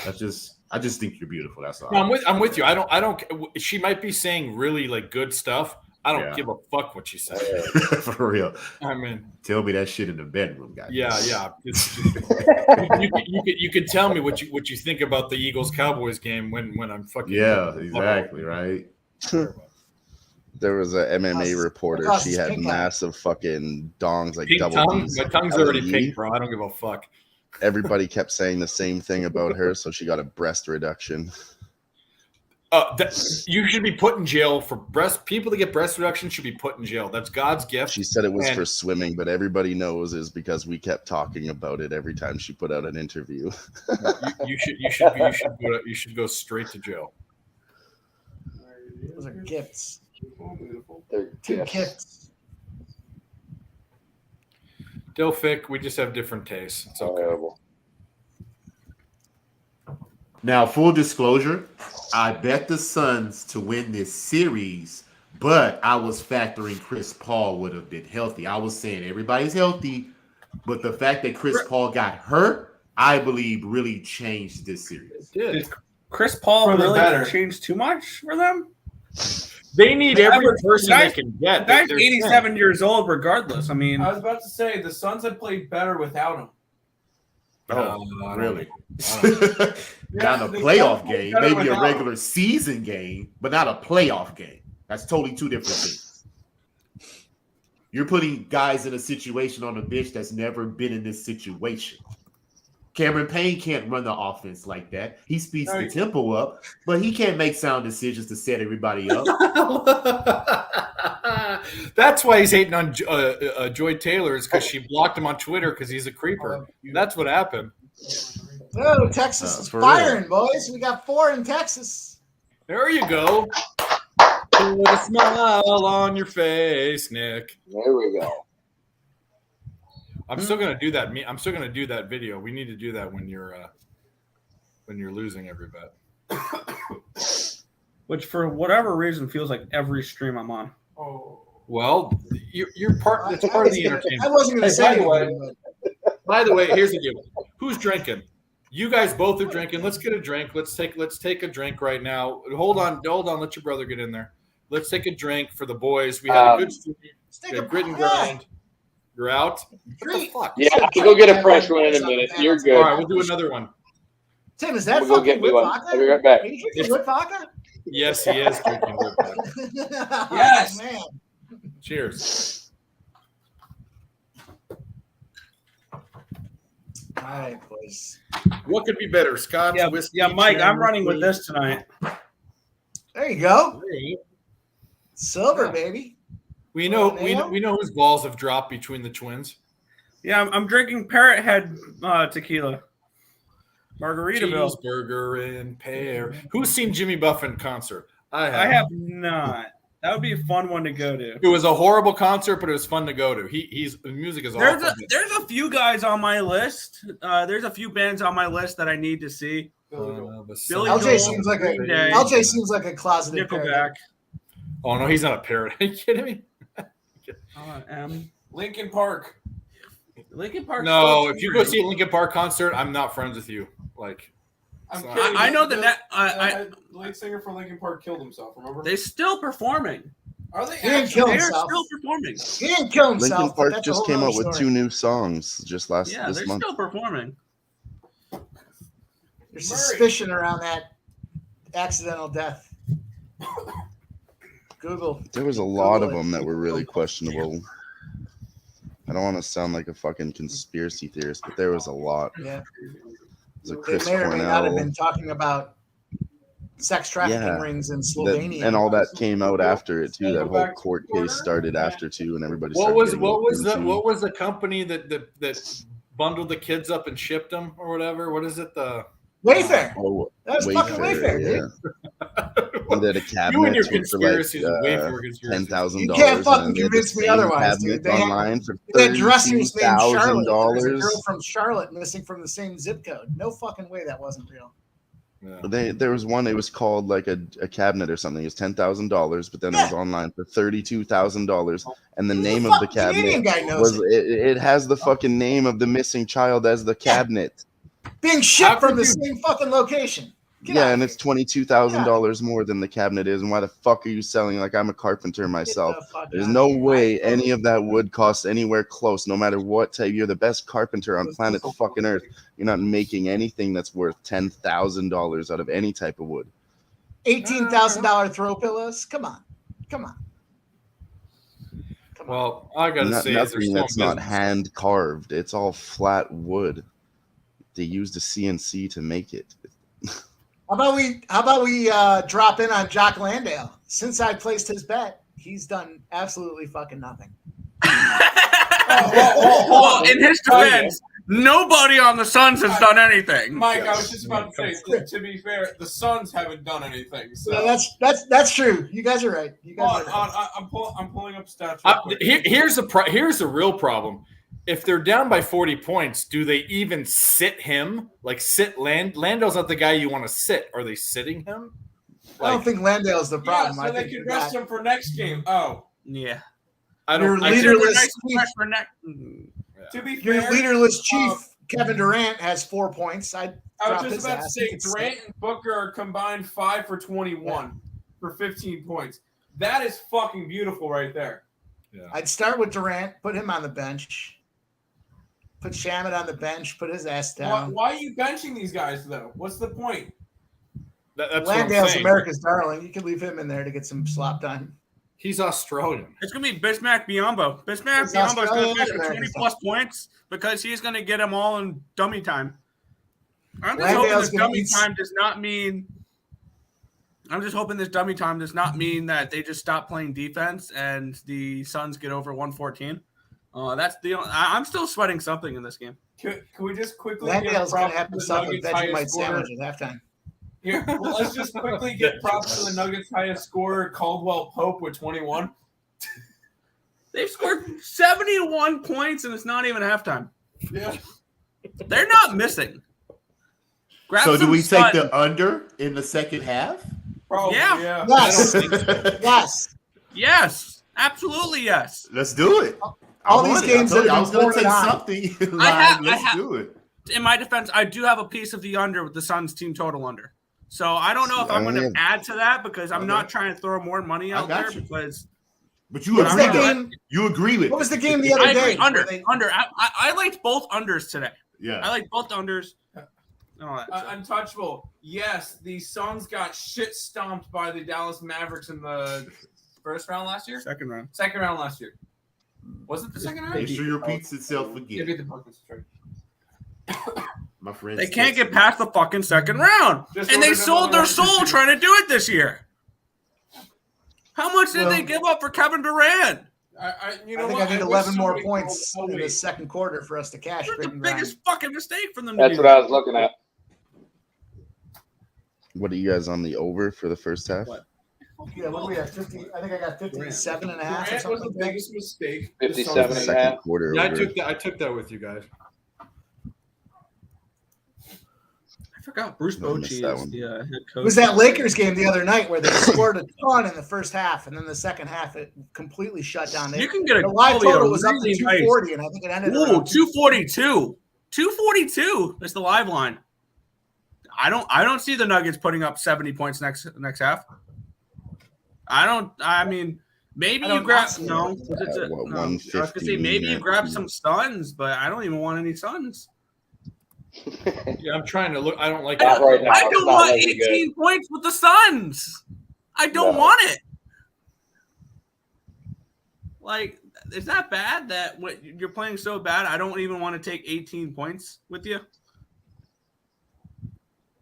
I just think you're beautiful. That's all. No, I'm with you. I don't. She might be saying really like good stuff. I don't give a fuck what she says. For real. I mean, tell me that shit in the bedroom, guys. Yeah. You can tell me what you think about the Eagles Cowboys game when I'm fucking. Yeah, exactly. Right. There was a MMA reporter. Across She his had pink eye. massive fucking dongs, like Pink double tongue? Ds. My tongue's already pink, bro. I don't give a fuck. Everybody kept saying the same thing about her, so she got a breast reduction. You should be put in jail for people that get breast reduction should be put in jail. That's God's gift. She said it was And- for swimming, but everybody knows is because we kept talking about it every time she put out an interview. You should go straight to jail. Those are gifts. They're Two gifts. gifts. Dilfic, we just have different tastes. It's okay. Horrible. Now, full disclosure, I bet the Suns to win this series, but I was factoring Chris Paul would have been healthy. I was saying everybody's healthy, but the fact that Chris Paul got hurt, I believe, really changed this series. Did Chris Paul For the really better. changed too much for them? They need every person Guys- they can get. The guy's They're 87 years old, regardless. I mean, I was about to say the Suns had played better without him. Oh, I don't really? know. Not a playoff game, maybe a regular season game, but not a playoff game. That's totally two different things. You're putting guys in a situation on the bench that's never been in this situation. Cameron Payne can't run the offense like that. He speeds the tempo up, but he can't make sound decisions to set everybody up. That's why he's hating on Joy Taylor, is because she blocked him on Twitter because he's a creeper. That's what happened. Oh, Texas is firing, boys. We got 4 in Texas. There you go. Put a smile on your face, Nick. There we go. I'm still gonna do that. I'm still gonna do that video. We need to do that when you're losing every bet. Which, for whatever reason, feels like every stream I'm on. Oh. Well, you're part. It's part of the entertainment. I wasn't going to say anything. By the way, here's the deal. Who's drinking? You guys both are drinking. Let's get a drink. Let's take a drink right now. Hold on. Let your brother get in there. Let's take a drink for the boys. We had a good stream. We had grit and grind. You're out. What the fuck? Yeah, I'll go get a fresh one in a minute. You're good. All right, we'll do another one. Tim, is that We'll go fucking get me whip one. vodka? I'll be right back. Are you drinking whip vodka? Yes, he is drinking whip vodka. Yes, man. Cheers. All right, boys. What could be better, Scotch, whiskey? Yeah, Mike, I'm Shannon, running with Lee? this tonight. There you go. Hey. Silver, baby. We know whose balls have dropped between the twins. Yeah, I'm drinking Parrot Head tequila. Margaritaville. Cheeseburger and pear. Who's seen Jimmy Buffett in concert? I have not. That would be a fun one to go to. It was a horrible concert, but it was fun to go to. His music is awful. There's a few guys on my list. There's a few bands on my list that I need to see. Billy LJ seems like a closeted Nickelback. parrot. Oh no, he's not a parrot. Are you kidding me? Linkin Park. Linkin Park. No, if you go see a Linkin Park concert, I'm not friends with you. Like, I know the lead singer for Linkin Park killed himself. Remember? They're still performing. Are they? He didn't kill They're himself. still performing. He didn't kill himself. Linkin but Park that's a just whole came other out with story. 2 new songs just Yeah, this they're month. still performing. There's suspicion around that accidental death. Google. There was a lot of them that were really questionable. I don't want to sound like a fucking conspiracy theorist, but there was a lot. Yeah. There's a They Chris may or may not have Cornell. been talking about sex trafficking rings in Slovenia. And all that came out after it too. That whole court case started after too, and everybody. what started was getting what was the company that bundled the kids up and shipped them or whatever? What is it? The Wayfair. Oh, That was fucking Wayfair, dude. And then a cabinet You and your for like conspiracies are way more conspiracies. $10,000. You can't fucking convince me otherwise, dude. They online had for that dresser was named Charlotte. There's a $32,000. girl from Charlotte missing from the same zip code. No fucking way that wasn't real. There was one. It was called like a cabinet or something. It was $10,000, but then it was online for $32,000, and the name of the Canadian cabinet guy knows was it has the fucking name of the missing child as the cabinet. Being shipped from the same fucking location. Yeah, and it's $22,000 more than the cabinet is. And why the fuck are you selling? Like, I'm a carpenter myself. There's no way any of that wood costs anywhere close. No matter what type, you're the best carpenter on planet fucking Earth. You're not making anything that's worth $10,000 out of any type of wood. $18,000 throw pillows. Come on. Well, I gotta say, is Nothing that's not hand carved. It's all flat wood. They used a CNC to make it. How about we drop in on Jock Landale? Since I placed his bet, he's done absolutely fucking nothing. Well, in his defense, nobody on the Suns has done anything. Mike, I was just about to say, to be fair, the Suns haven't done anything. So Yeah, that's true. You guys are right. I'm pulling up stats. Here's the real problem. If they're down by 40 points, do they even sit him? Like sit Landale's not the guy you want to sit. Are they sitting him? I don't think Landale's the problem. so I they think can rest him for next game. Oh, yeah. Your leaderless chief Kevin Durant has 4 points. I was just about to say Durant and Booker are combined 5 for 21 for 15 points. That is fucking beautiful right there. I'd start with Durant, put him on the bench. Put Shamet on the bench. Put his ass Why, down. why are you benching these guys though? What's the point? That's what I'm Landale's saying. America's darling. You can leave him in there to get some slop time. He's Australian. It's gonna be Bismack Biombo. Bismack He's Biombo is gonna Australian finish and with American 20+ points because he's gonna get them all in dummy time. I'm just Landale's hoping this gonna dummy eat- time does not mean. I'm just hoping this dummy time does not mean that they just stop playing defense and the Suns get over 114. That's the. I'm still sweating something in this game. Can we just quickly Landale's give going props to have to the himself a Nuggets' highest Vegemite scorer? sandwich at halftime. Here, well, let's just quickly get props to the Nuggets' highest scorer, Caldwell Pope, with 21. They've scored 71 points and it's not even halftime. Yeah. They're not missing. Grab So do some we take Suns. the under in the second half? Probably, Yeah. Yes. I don't think Yes. Yes, absolutely yes. Let's do it. All I these want it. games I told that you I have was been going to take 4-9. something in I have- line. Let's do it. In my defense, I do have a piece of the under with the Suns team total under. So I don't know if I'm going to add to that because I'm not trying to throw more money out there got you. because But you What's agree. that with game? it. You agree with What was it. the game the other I agree. day? Under, where they- under. I liked both unders today. Yeah. I like both unders. and all that, so. Untouchable. Yes, the Suns got shit stomped by the Dallas Mavericks in the first round last year. Second round. Second round last year. Was it the second round? History repeats itself Yeah, again. beat the Buckets. Sorry. My friends. They can't get past the fucking second round. Just And they ordered sold their another soul one. trying to do it this year. How much did they give up for Kevin Durant? You I know think what? I need wish 11 more somebody points told in me. the second quarter for us to cash. That's the Britton Grant. biggest fucking mistake for them to That's do. what I was looking at. What are you guys on the over for the first half? Yeah, what do we have? 50. I think I got 57 and a half or Durant was something the like that. biggest mistake. 57 and a Second half. quarter Yeah, over. I took that with you guys. I forgot Bruce I missed Bochy that is one. the head It coach. was that Lakers game the other night where they scored a ton in the first half, and then the second half it completely shut down. You can get a the live quality total of was up to really 240, and I think it ended Ooh, around 242. 242 is the live line. I don't see the Nuggets putting up 70 points next half. I mean, maybe I you don't grab not see no. it. It's a- What, no. I was gonna say 150 maybe you net grab two. some Suns, but I don't even want any Suns. Yeah, I'm trying to look. I don't like Not right now. I It's don't not want looking good. 18 points with the Suns. I don't No. want it. Like, is that bad that what you're playing so bad? I don't even want to take 18 points with you.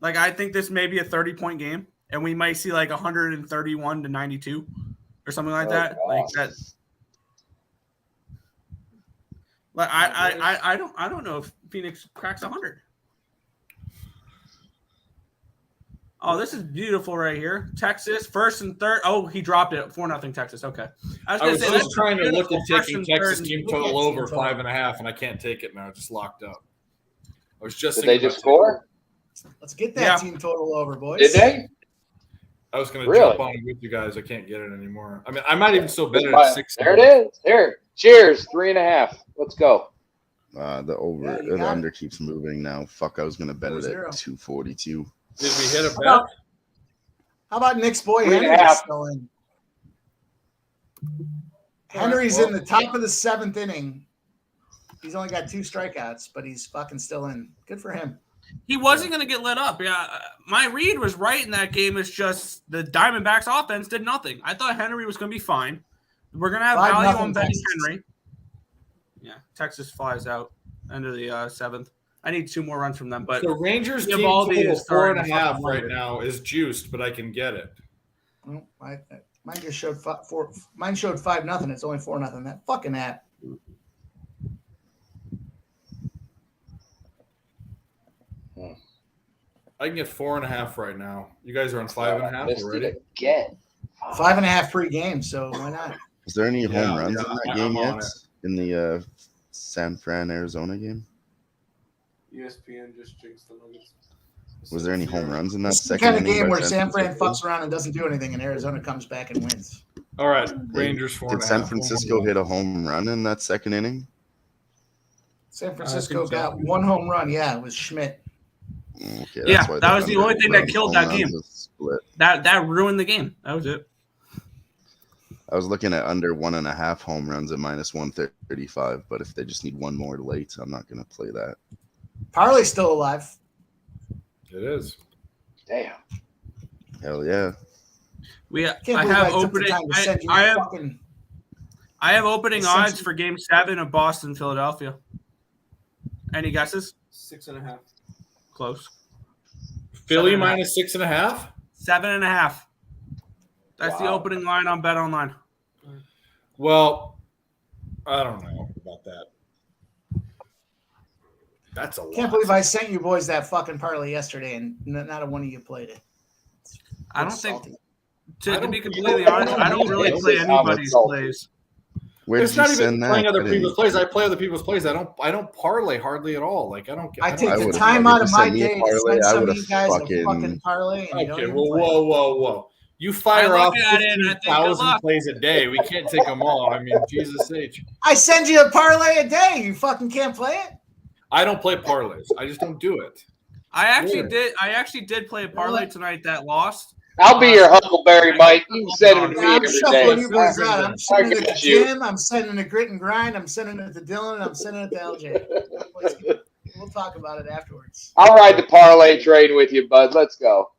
Like, I think this may be a 30-point game, and we might see like 131 to 92 or something like Oh, that. Like God. that. Like I don't know if Phoenix cracks 100. Oh, this is beautiful right here. Texas first and third. Oh, he dropped it. 4-0 Texas. Okay. I gonna was say, just that's trying to look at beautiful. First taking and Texas third team and- total Look at over team total. 5.5, and I can't take it now. It's just locked up. I was just Did they thinking just about taking score? Let's get that Yeah. team total over, boys. Did they? it. I was going to Really? jump on it with you guys. I can't get it anymore. I mean, I might even still bet it Fine. at 6. There it is. There. Cheers. 3.5. Let's go. The over, Yeah, you the got under keeps moving now. Fuck, I was gonna bet it 4-0. at 242. Did we hit a How bet? about, how about Nick's boy 3.5. Henry still in? Henry's in the top of the 7th inning. He's only got 2 strikeouts, but he's fucking still in. Good for him. He wasn't going to get lit up. Yeah, my read was right in that game. It's just the Diamondbacks offense did nothing. I thought Henry was going to be fine. We're going to have 5-0 value on betting Texas. Henry. Yeah, Texas flies out end of the 7th. I need 2 more runs from them, but The Rangers team Eovaldi total is starting to 4.5 fucking right wonder. now is juiced, but I can get it. Well, mine just showed 4. Mine showed 5-0. It's only 4-0. That fucking app. I can get 4.5 right now. You guys are on 5.5 Missed already. it again. 5.5 pre-game, so why not? Is there any Yeah, home runs yeah, in that I'm game on yet? it. In the San Fran Arizona game? ESPN just jinxed the Nuggets. Was there any home runs in that It's the second kind of inning game by where San Fran Francisco? fucks around and doesn't do anything, and Arizona comes back and wins. All right, Rangers 4.5. Did San Francisco hit a home run in that second inning? San Francisco so. got 1 home run. Yeah, it was Schmidt. Okay, Yeah, why that was the only thing that home killed that runs game. is Split. that ruined the game. That was it. I was looking at under 1.5 home runs at -135, but if they just need one more late, I'm not going to play that. Parlay's still alive. It is. Damn. Hell yeah. I have opening odds for Game 7 of Boston, Philadelphia. Any guesses? 6.5. Close. Philly minus 6.5? 7.5. That's the opening line on Bet Online. Well, I don't know about that. That's a lot. Can't believe I sent you boys that fucking parlay yesterday, and not a one of you played it. I don't think. To be completely honest, I don't really play anybody's plays. It's not even playing other people's plays. I play other people's plays. I don't parlay hardly at all. Like I don't. I take the time out of my day to send some of you guys a fucking parlay. Okay, whoa. You fire off 15,000 plays a day. We can't take them all. I mean, Jesus H. I send you a parlay a day. You fucking can't play it. I don't play parlays. I just don't do it. I actually did play a parlay tonight that lost. I'll be your Huckleberry, Mike. You can send them to me every day. I'm sending it to Jim. I'm sending it to Grit and Grind. I'm sending it to Dylan. I'm sending it to LJ. We'll talk about it afterwards. I'll ride the parlay train with you, bud. Let's go.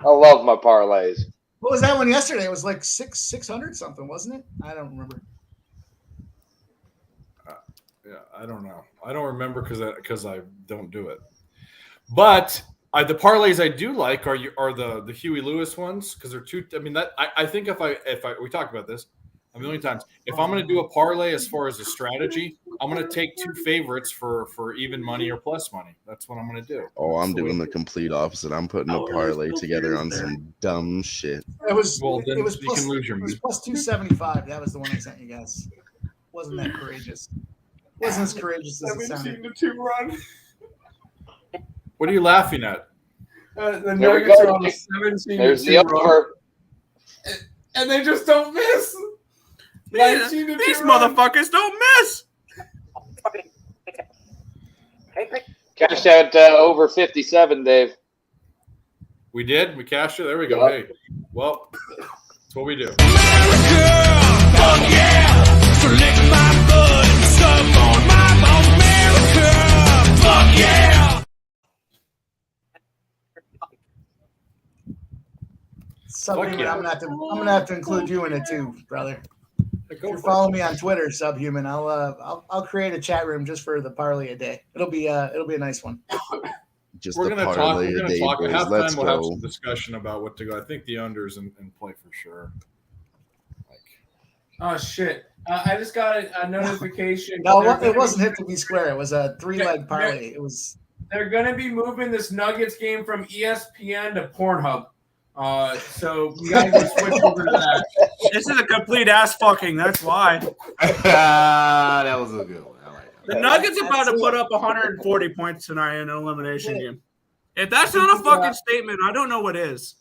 I love my parlays. What was that one yesterday? It was like 600 something, wasn't it? I don't remember. Yeah, I don't know. I don't remember because I don't do it. But the parlays I do like are the Huey Lewis ones because they're two. I mean that I think if we talked about this a million times. If I'm going to do a parlay as far as a strategy, I'm going to take two favorites for even money or plus money. That's what I'm going to do. Oh, I'm doing the complete opposite. I'm putting a parlay together on some dumb shit. It was plus, plus 275. That was the one I sent you guys. Wasn't that courageous? Wasn't as courageous as it sounded. 17-2 run. What are you laughing at? The Nuggets are on a 17-2 run. And they just don't miss. These motherfuckers don't miss. Cashed out over 57, Dave. We did? We cashed it? There we go. Hey, well, that's what we do. America, fuck yeah. So lick my blood and stuff on my America, fuck yeah. Subhuman, I'm gonna have to include you in it too, brother. If you're following me on Twitter, Subhuman, I'll create a chat room just for the parlay a day. It'll be a nice one. We're gonna talk. We're gonna talk. At halftime, we'll have some discussion about what to go. I think the unders in play for sure. Oh shit! I just got a notification. No, it wasn't hit to be square. It was a 3-leg parlay. It was. They're gonna be moving this Nuggets game from ESPN to Pornhub. So you guys can switch over to that. This is a complete ass fucking. That's why. That was a good one. I like that. The Nuggets about to put up 140 points tonight in an elimination game. If that's not a fucking statement, I don't know what is.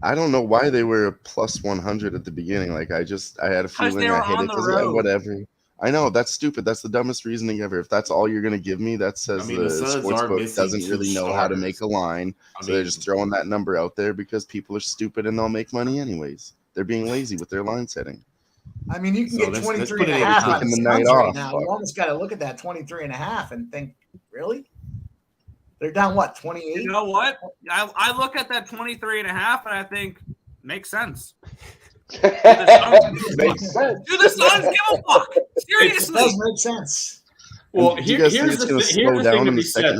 I don't know why they were plus 100 at the beginning. Like I had a feeling I hit it because whatever. I know that's stupid. That's the dumbest reasoning ever. If that's all you're gonna give me, that says the sportsbook doesn't really know how to make a line. So they're just throwing that number out there because people are stupid and they'll make money anyways. They're being lazy with their line setting. I mean, you can get 23 and a half on the night off. Now. You almost got to look at that 23 and a half and think, really? They're down what, 28? You know what? I look at that 23 and a half and I think makes sense. Do the Suns give a fuck? Seriously, it does make sense. Well, here's the thing to be said.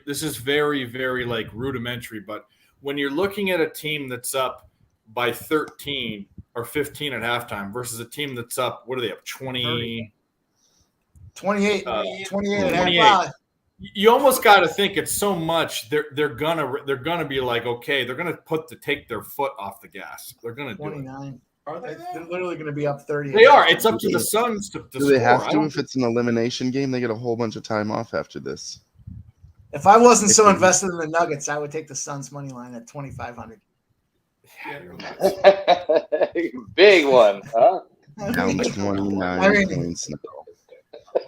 This is very, very like rudimentary. But when you're looking at a team that's up by 13 or 15 at halftime versus a team that's up, what are they up 20? 28 and a half. You almost got to think it's so much. They're gonna be like, okay, they're gonna take their foot off the gas. They're gonna do 29. It. Are they? They're literally going to be up 30. They are. It's up to the Suns to do they have to? If it's an elimination game, they get a whole bunch of time off after this. If I wasn't so invested in the Nuggets, I would take the Suns money line at 2,500. Big one, huh? Down 29 points now.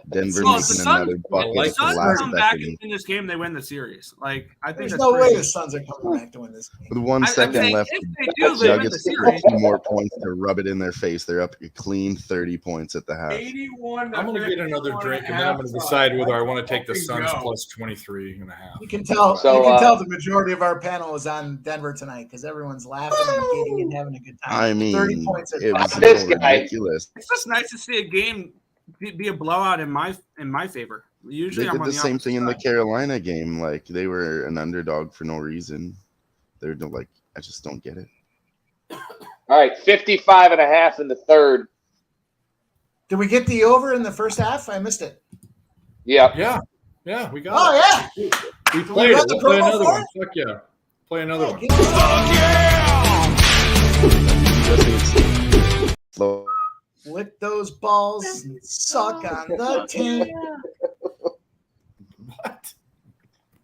Denver Well, if the making Suns, another bucket the at the Suns last come back second. and win this game, they win the series. Like I think There's that's no pretty way good. the Suns are coming back to win this game. With 1 I'm second saying left, if they do, they win the Nuggets get series. 2 more points to rub it in their face. They're up a clean 30 points at the half. 81. I'm going to get another drink, and then I'm going to decide whether I want to take the Suns plus 23.5. You can tell. So, you can tell the majority of our panel is on Denver tonight because everyone's laughing and giggling and having a good time. I mean, 30 points. it was a This little guy- ridiculous. It's just nice to see a game be a blowout in my favor. Usually, They I'm did on the same opposite thing in the side. Carolina game. Like they were an underdog for no reason. They're like, I just don't get it. All right, 55.5 in the third. Did we get the over in the first half? I missed it. Yep. Yeah, we got Oh it. yeah. We played got it. the We'll play promo another for one. Fuck yeah. Play another one. Slow. Lick those balls and suck on the tin. What?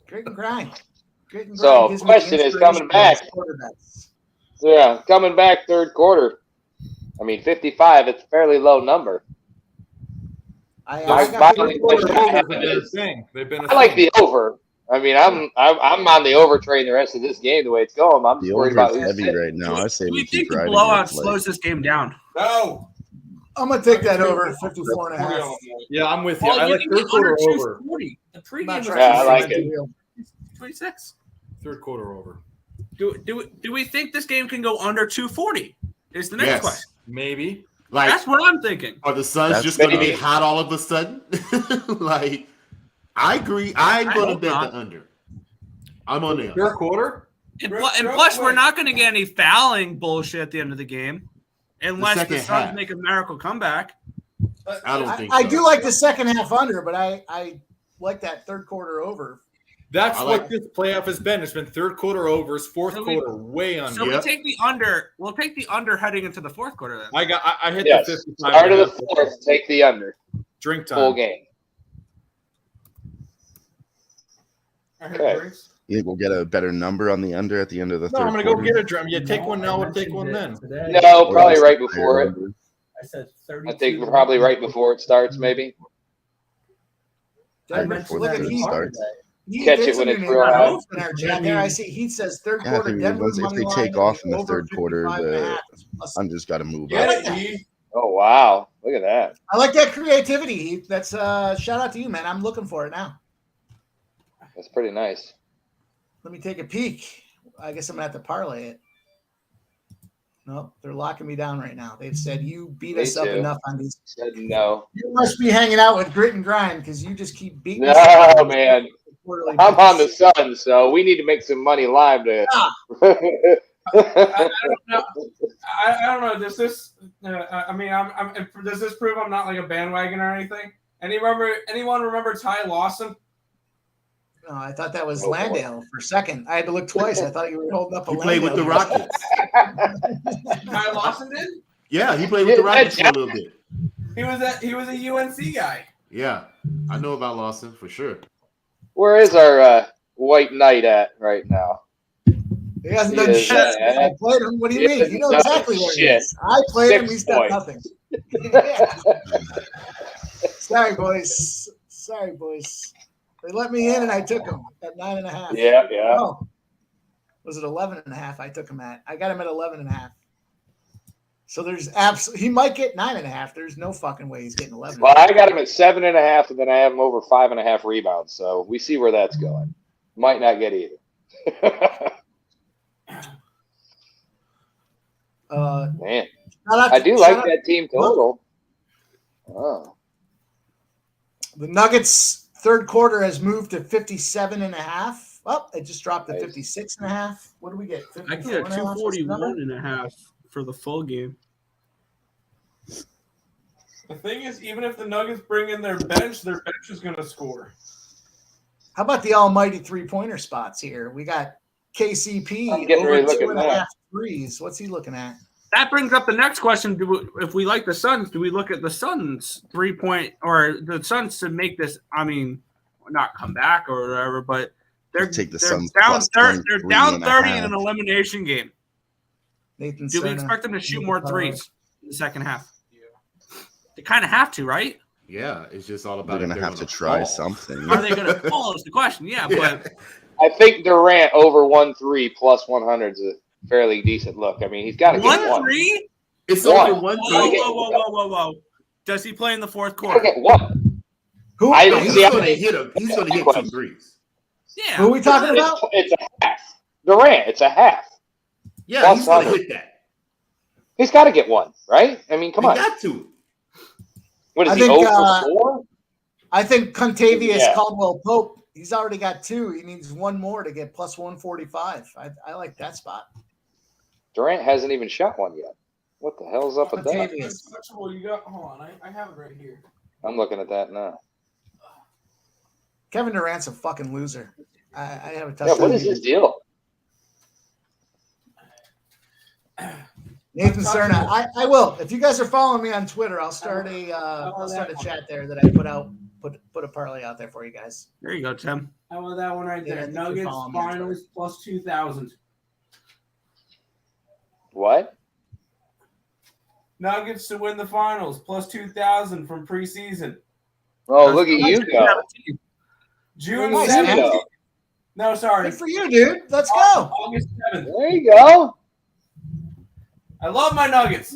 Grit and grind. Grit and grind So, gives me question is inspiration coming back. for quarterbacks. Yeah, coming back third quarter. I mean, 55. It's a fairly low number. I My got only the question I have They've been a is, thing. They've been a I like thing. the over. I mean, I'm on the over train the rest of this game the way it's going. I'm The just worried over about is who's heavy sitting. right now. I say Do we we keep think the riding blowout it. Like, slows this game down? No. I'm gonna take that over 54 and a half. Yeah, I'm with you. Well, I you like can third get under quarter over. 240. The I'm pregame not was trying Yeah, to I say like that it. deal. 26. Third quarter over. Do we think this game can go under 240? Is the next Yes. question. Maybe. Like, That's what I'm thinking. are the Suns That's just going to maybe. get hot all of a sudden? Like, I agree. I'm I going to hope bet not. the under. I'm on the under. Third quarter? And, Real- and real plus, we're quick. not going to get any fouling bullshit at the end of the game unless the second Suns half. make a miracle comeback. I don't think I so. do like the second half under, but I like that third quarter over. That's I what like- this playoff has been. It's been third quarter overs, fourth So we- quarter way under. So Yep. we take the under. We'll take the under heading into the fourth quarter then. I hit Yes. the 55. Start of the fourth, take the under. Drink Full time. game. I heard Okay. drinks. you think we'll get a better number on the under at the end of the No, third I'm gonna go quarter? get a drum. Yeah, take one now. We'll take one then. No, Or probably else right higher before it. number? I said I 32. think we're probably right before it starts, maybe. Denver, before look the at third Heath. starts. Heath, Catch there's it when a it's new real name high. in our chat there. I see Heath says third Yeah, I quarter think Denver once- if money they line take off in the over third quarter, 55.5. I'm just got to move Get up. it, Heath. Oh, wow. Look at that. I like that creativity, Heath. That's shout out to you, man. I'm looking for it now. That's pretty nice. Let me take a peek. I guess I'm gonna have to parlay it. No, they're locking me down right now. They've said you beat Me us up too. enough on these. Said no. You must be hanging out with grit and grind because you just keep beating us No, up on man. quarterly I'm on the bets. Sun, so we need to make some money live to. Ah. I don't know. I don't know. Does this? I mean, does this prove I'm not like a bandwagon or anything? Anyone remember Ty Lawson? No, I thought that was Oh, boy. Landale for a second. I had to look twice. I thought you were holding up a He played with the Landale. Rockets. Ty Lawson did. Yeah, he played with the Rockets for a little bit. He was a UNC guy. Yeah, I know about Lawson for sure. Where is our white knight at right now? He hasn't He done is, shit since I played him. What do you he mean? You know has done exactly where he shit. is. I played him. 6 He's done points. nothing. Sorry, boys. Sorry, boys. They let me in, and I took him at 9.5. Yeah, yeah. Oh, was it 11.5? I took him at. I got him at 11.5. So there's absolutely he might get 9.5. There's no fucking way he's getting 11. Well, I got him at 7.5, and then I have him over 5.5 rebounds. So we see where that's going. Might not get either. Man, I do like that team total. Oh, The Nuggets third quarter has moved to 57.5. Oh, it just dropped to 56.5. What do we get? I can get 241.5 for the full game. The thing is, even if the Nuggets bring in their bench is going to score. How about the almighty three-pointer spots here? We got KCP I'm getting over ready to look at 2.5 that. threes. What's he looking at? That brings up the next question. If we like the Suns, do we look at the Suns 3-point or the Suns to make this? I mean, not come back or whatever, but they're Take the they're Suns down plus 30. They're down 30 in 23.5. an elimination game. Nathan Do we Cerna. expect them to shoot more threes in the second half? They kind of have to, right? Yeah, it's just all about. They're gonna have to try something. Are they going to fall? Is the question. Yeah, but I think Durant over 1-3 plus 100 is a fairly decent look. I mean, he's got to get 1-3. It's One. over 1-3. Whoa. Does he play in the fourth quarter? Get one. Who? He's going to hit him. He's going to hit 2 threes. Yeah. Who are we talking about? It's a half. Durant, it's a half. Yeah, Plus he's going to 100. hit that. He's got to get one, right? I mean, come on. He got to. What is I he, think, 0 for 4? I think Contavious Yeah. Caldwell Pope, he's already got 2. He needs one more to get plus 145. I like that spot. Durant hasn't even shot one yet. What the hell's up with that? Contavious. Well, you got. Hold on, I have it right here. I'm looking at that now. Kevin Durant's a fucking loser. I have a tough Yeah, time. what is his deal? Nathan Cerna. I will. If you guys are following me on Twitter, I'll start a chat there that I put a parlay out there for you guys. There you go, Tim. How about that one right Yeah, I there? think you're Nuggets following me on finals plus 2,000. What? Nuggets to win the finals plus 2,000 from preseason. Oh, look at you go. June Nice, 7th. man. No, sorry. Good for you, dude. Let's go. August 7th. There you go. I love my Nuggets.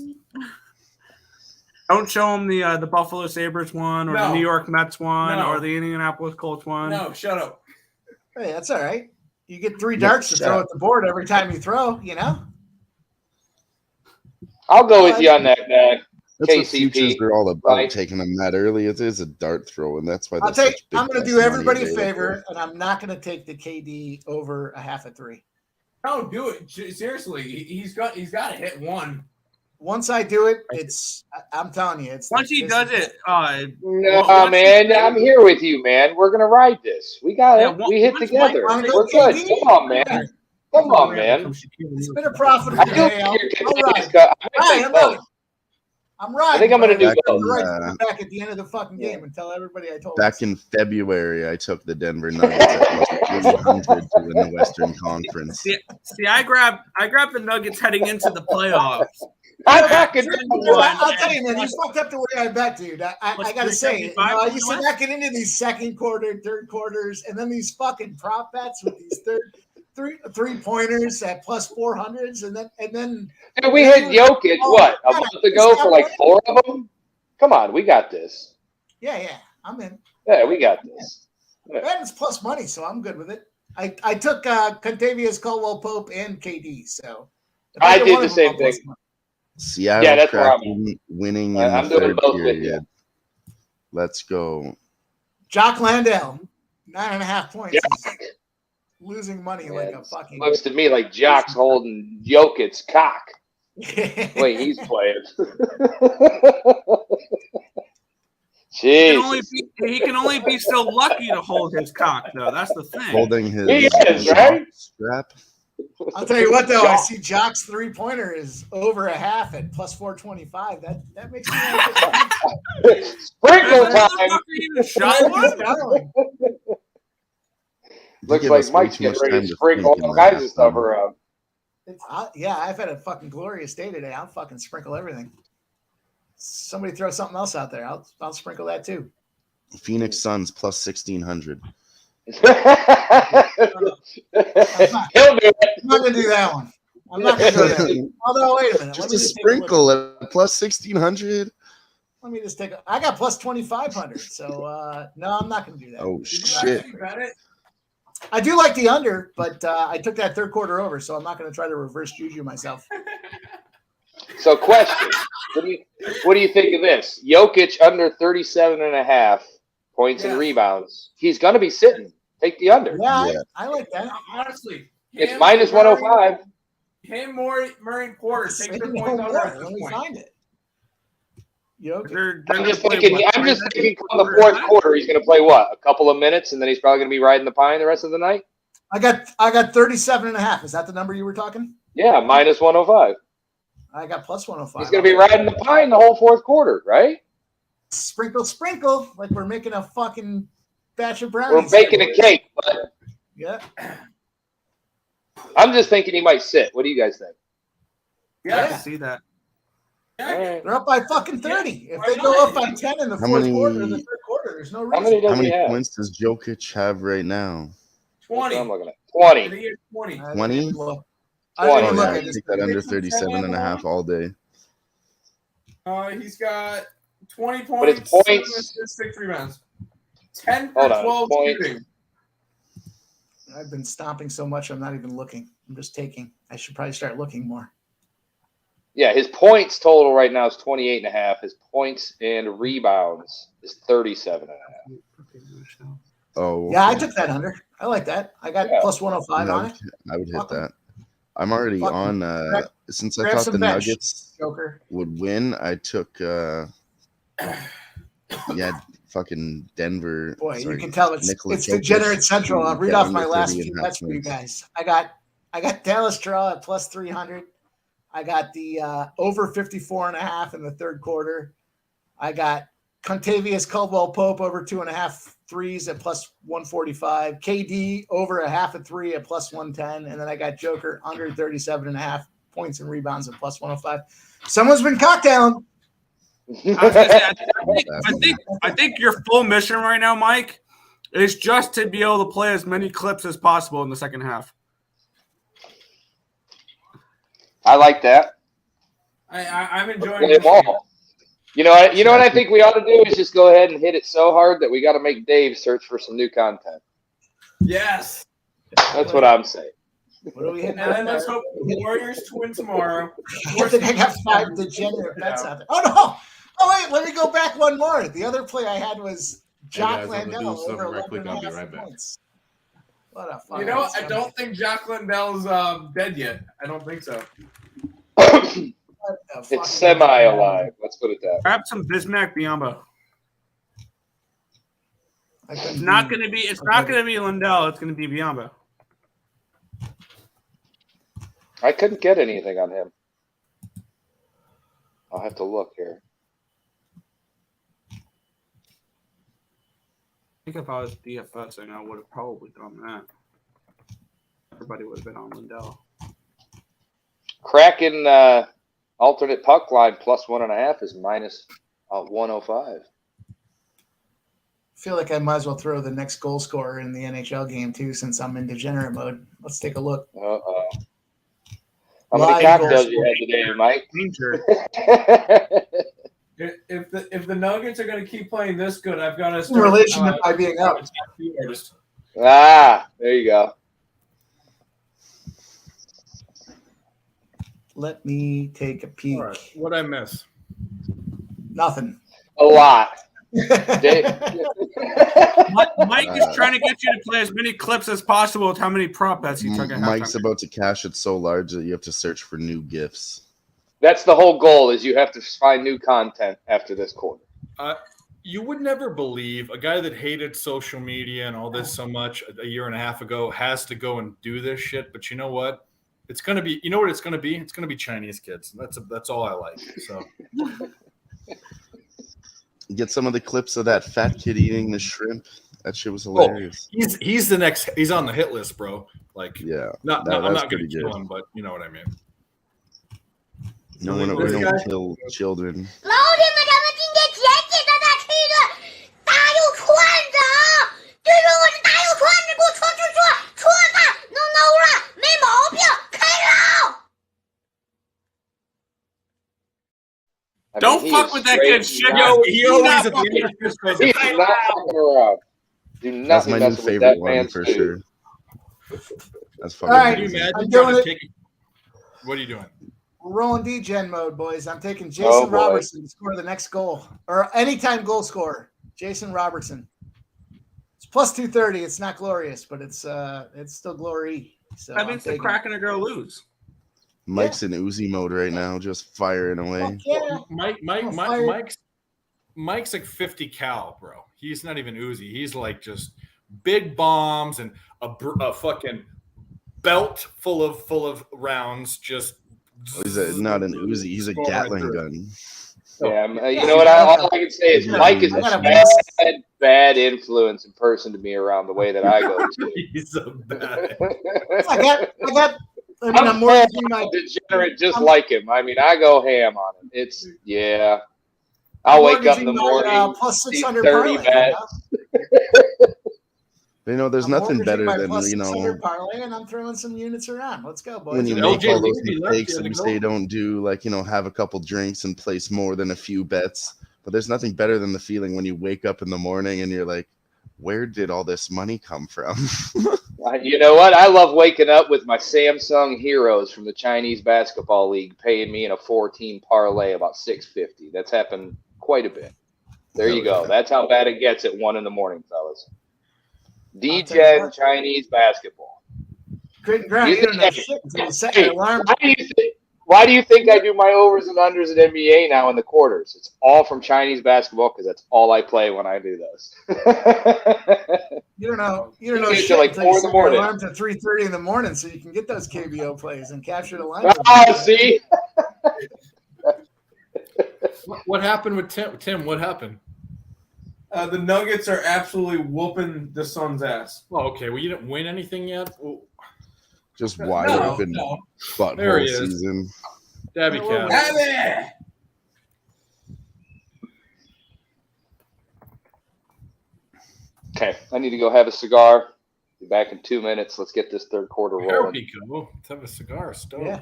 Don't show him the Buffalo Sabres one or the No. New York Mets one No. or the Indianapolis Colts one. No, shut up. Hey, that's all right. You get 3 darts to throw at the board every time you throw, you know? I'll go with you on that, That's what futures KCP. are all about, Right. taking them that early. It is a dart throw, and that's why I'm there's going such big to prize do money everybody a available. favor, and I'm not going to take the KD over a half a 3. No, do it. Seriously, he's got to hit one. Once I do it, I'm telling you, it's Once he does it, No, once man, I'm here with you, man. We're gonna ride this. We got it. We hit together. Mike- We're good. Come on, man. Come on, man. It's been a profitable I do day. think All you're right. I'm gonna take both. I'm riding. I think I'm gonna do but both. I'm right back at the end of the fucking game and tell everybody I told. Back in February, I took the Denver Nuggets at plus 100 to win the Western Conference. See, I grabbed the Nuggets heading into the playoffs. I'm back in I'll tell you, man, you fucked up the way I bet, dude. I gotta say, you know, I used to not get into these second quarter, third quarters, and then these fucking prop bets with these three pointers at plus 400s, and then Dude, we hit Jokic a month ago for like 4 of them. Come on, we got this. Yeah, I'm in. Yeah, we got this. That's plus money, so I'm good with it. I took Contavious Caldwell Pope and KD, so if I get did one the of them, same I'll plus thing. money. Seattle Yeah, that's where I'm Kraken winning in I'm the doing third both with you. period. Let's go. Jock Landale, 9.5 points. Yeah. He's losing money like a fucking. Looks to me like Jock's holding Jokic's cock. Wait, he's playing. Jeez. He can only be so lucky to hold his cock, though. That's the thing. Holding his He is, right? strap. I'll tell you what, though, I see Jock's 3-pointer is over a half at plus 425. That makes me want to Sprinkle time. Shot one? Looks give like us way Mike's too getting much ready time to to sprinkle think in all that kinds of stuff halftime. around. Yeah, I've had a fucking glorious day today. I'll fucking sprinkle everything. Somebody throw something else out there. I'll sprinkle that too. Phoenix Suns plus 1,600. He'll do it. I'm not gonna do that one. I'm not gonna do that. Although, wait a minute. Just Let me a just take a look. sprinkle at plus 1,600. Let me just take a. I got plus 2,500. So no, I'm not gonna do that. Oh shit! I do like the under, but I took that third quarter over, so I'm not gonna try to reverse juju myself. So, question: What do you think of this? Jokic under 37.5 points and rebounds. He's going to be sitting. Take the under. Yeah, I like that. Honestly, It's minus 105. Him, Murray, and Porter take their Say points no under more. at this Let me point. find it. Jokic. They're I'm gonna just play thinking. what, I'm just 5 thinking. From the quarters? fourth quarter, he's going to play what? A couple of minutes, and then he's probably going to be riding the pine the rest of the night. I got 37.5. Is that the number you were talking? Yeah, minus 105. I got plus 105. He's going to be riding the pine the whole fourth quarter, right? Sprinkle, like we're making a fucking batch of brownies. We're baking a cake, but Yeah. I'm just thinking he might sit. What do you guys think? Yeah, I can see that. They're up by fucking 30. If they go up by 10 in the fourth quarter, the third quarter, there's no reason. How many points does Jokic have right now? 20. I'm looking at 20. 20. 20? I take that under 37.5 all day. He's got 20 But his points, points- 7 assists, 6 rebounds. 10 for Hold on, 12 points. shooting. I've been stomping so much, I'm not even looking. I'm just taking. I should probably start looking more. Yeah, his points total right now is 28.5. His points and rebounds is 37.5. Oh, Yeah, I took that under. I like that. I got plus 105 on it. I would hit that. I'm already Fuck. on. Since I thought some the bench, Nuggets Joker. would win, I took. Fucking Denver. Boy, sorry, you can tell it's Nikola Jokic degenerate central. I'll read off under my last 30 few and a half bets for you points. guys. I got Dallas draw at plus 300. I got the over 54.5 in the third quarter. I got Contavious Caldwell Pope over 2.5 threes at plus 145. KD over a half a three at plus 110. And then I got Joker under 37.5 points and rebounds at plus 105. Someone's been cocktailing. I think your full mission right now, Mike, is just to be able to play as many clips as possible in the second half. I like that. I'm enjoying Play them all. You know what I think we ought to do is just go ahead and hit it so hard that we got to make Dave search for some new content. Yes. That's what I'm saying. What are we hitting? And then let's hope the Warriors win tomorrow. I think I got 5 degenerate bets out there. Oh, no. Oh, wait. Let me go back one more. The other play I had was Jock Hey guys, I'm gonna Landell do something over right quick. I'll be 11.5 right back. points. What a fuck. You know, I don't think Jock Landell's dead yet. I don't think so. It's semi-alive. Let's put it that way. Grab some Bismack Biyombo. It's not going to be Lindell. It's going to be Biyombo. I couldn't get anything on him. I'll have to look here. I think if I was DFSing, I would have probably done that. Everybody would have been on Lindell. Kraken alternate puck line plus 1.5 is minus 105. I feel like I might as well throw the next goal scorer in the NHL game, too, since I'm in degenerate mode. Let's take a look. Uh-oh. How many cocktails you had today, Mike? If the Nuggets are going to keep playing this good, I've got to start. Relation to by being up. Ah, there you go. Let me take a peek. All right. What'd I miss? Nothing. A lot. Mike is trying to get you to play as many clips as possible with how many prop bets you took at Mike's halftime. about to cash it so large that you have to search for new gifts. That's the whole goal, is you have to find new content after this quarter. You would never believe a guy that hated social media and all this so much a year and a half ago has to go and do this shit. But you know what? It's going to be, you know what it's going to be? It's going to be Chinese kids. That's all I like. So Get some of the clips of that fat kid eating the shrimp. That shit was hilarious. he's the next, he's on the hit list, bro. Like, Yeah, I'm not that's going to pretty kill good. him, but you know what I mean. No, we don't kill children. 老铁们，咱们今天简简单单吃一顿大肉串子啊！对着我这大肉串子，给我戳戳戳，戳吧，弄弄了，没毛病，开捞！ Don't fuck with that kid's shit. He always at the end of this goes, He's not fucking around. Do not That's be my new messing with favorite that one man's for food. sure. That's fucking. All right, Can you amazing. imagine I'm trying doing to it. take it? What are you doing? We're rolling D-Gen mode, boys. I'm taking Jason Oh, boy. Robertson to score the next goal. Or anytime goal scorer. Jason Robertson. It's plus 230. It's not glorious, but it's still glory. So That I'm means the taking- Kraken are going to lose. Mike's in Uzi mode right now, just firing away. Fuck yeah. Mike's like 50 cal, bro. He's not even Uzi. He's like just big bombs and a fucking belt full of rounds. Just He's not an Uzi. He's a going right Gatling through. gun. Yeah, you know what? All I can say is Mike is a bad influence in person to me around the way that I go to. He's a bad. I got I mean, I'm mortgaging my degenerate just like him. I mean, I go ham on him. It's I'll wake up in the morning, plus see 600 30 parlay. bets. There's nothing better my than plus 600 parlay, and I'm throwing some units around. Let's go, boys. when you make all those mistakes and you say don't do have a couple drinks and place more than a few bets. But there's nothing better than the feeling when you wake up in the morning and you're like, where did all this money come from? You know what? I love waking up with my Samsung Heroes from the Chinese Basketball League paying me in a 4-team parlay about $650. That's happened quite a bit. There you go. That's how bad it gets at 1 in the morning, fellas. DGen Chinese basketball. Great ground. You don't know shit until you set your alarm. Why do you think I do my overs and unders at NBA now in the quarters? It's all from Chinese basketball because that's all I play when I do those. You don't know It's shit like until 4 you in the set your morning. alarm to 3:30 in the morning so you can get those KBO plays and capture the line. See? What happened with Tim? Tim, what happened? The Nuggets are absolutely whooping the Suns' ass. Oh, okay. Well, you didn't win anything yet? Well, Just wide open There butthole he is. season. Dabby Cat. Okay, I need to go have a cigar. Be back in 2 minutes. Let's get this third quarter Here rolling. we go. Let's have a cigar. Stove. Yeah.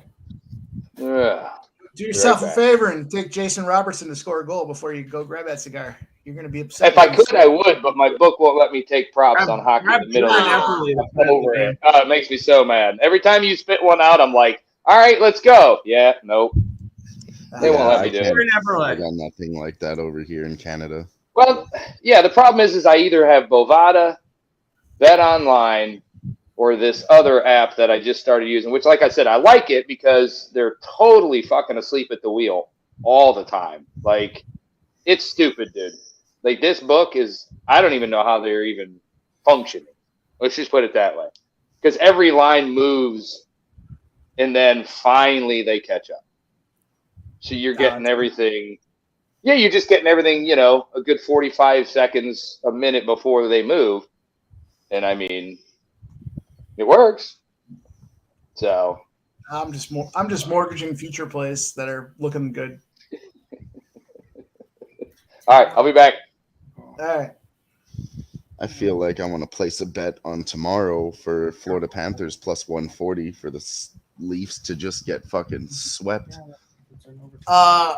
Yeah. Do yourself Right a back. favor and take Jason Robertson to score a goal before you go grab that cigar. You're going to be upset. If I could, I would, but my book won't let me take props on hockey in the middle of the over it. Oh, it makes me so mad. Every time you spit one out, I'm like, all right, let's go. Yeah, nope. They won't let me do it. I got nothing like that over here in Canada. Well, yeah, the problem is I either have Bovada, Bet Online, or this other app that I just started using, which, like I said, I like it because they're totally fucking asleep at the wheel all the time. Like, it's stupid, dude. Like, this book is, I don't even know how they're even functioning. Let's just put it that way. Because every line moves, and then finally they catch up. So you're getting everything. Yeah, you're just getting everything, a good 45 seconds, a minute before they move. And I mean, it works. So I'm just mortgaging future plays that are looking good. all right, I'll be back. All right. I feel like I want to place a bet on tomorrow for Florida Panthers plus 140 for the Leafs to just get fucking swept. I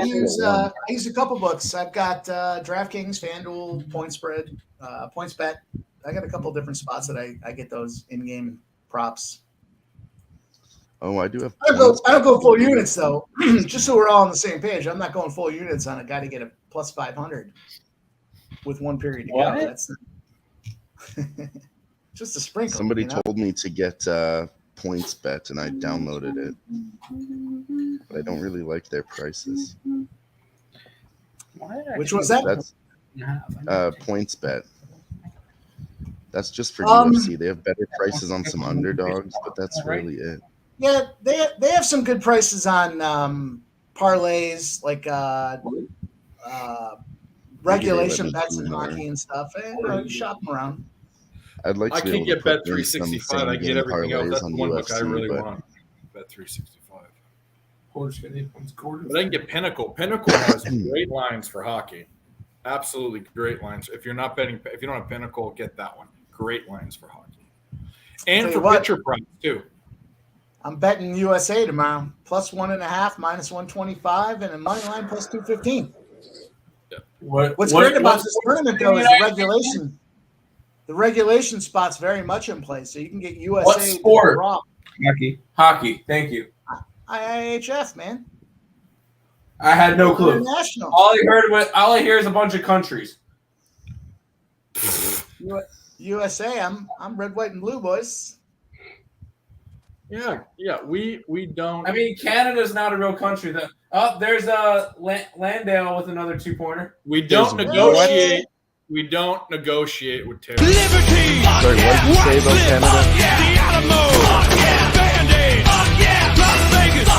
use a couple books. I've got DraftKings, FanDuel, PointsBet. I got a couple different spots that I get those in-game props. Oh, I do have. I don't go full units though. Just so we're all on the same page, I'm not going full units on a guy to get a plus 500 with one period to go. That's just a sprinkle. Somebody told me to get PointsBet, and I downloaded it, but I don't really like their prices. Which was that? That's PointsBet. That's just for UFC. They have better prices on some underdogs, but that's really it. Yeah, they have some good prices on parlays, like regulation bets in hockey and stuff. You shop them around. I'd like to I be can able to get put Bet in some 365. I get same-game everything else. parlays That's the on one book I UFC, really but want. Bet 365. Quarters. But I can get Pinnacle. Pinnacle has great lines for hockey. Absolutely great lines. If you're not betting, if you don't have Pinnacle, get that one. Great lines for hockey. And for pitcher props too. I'm betting USA tomorrow. Plus 1.5, minus 125, and a money line plus 215. What's great about this tournament though is the regulation. The regulation spot's very much in place, so you can get USA. What sport? Hockey. Thank you. IIHF, man. I had no clue. International. All I hear is a bunch of countries. USA. I'm red, white, and blue, boys. Yeah. We don't. I mean, Canada's not a real country. There's Landale with another 2-pointer. We don't negotiate. We don't negotiate with terrorists. Liberty! Sorry, what did you say about Canada? The Alamo! Band-Aid! Las Vegas!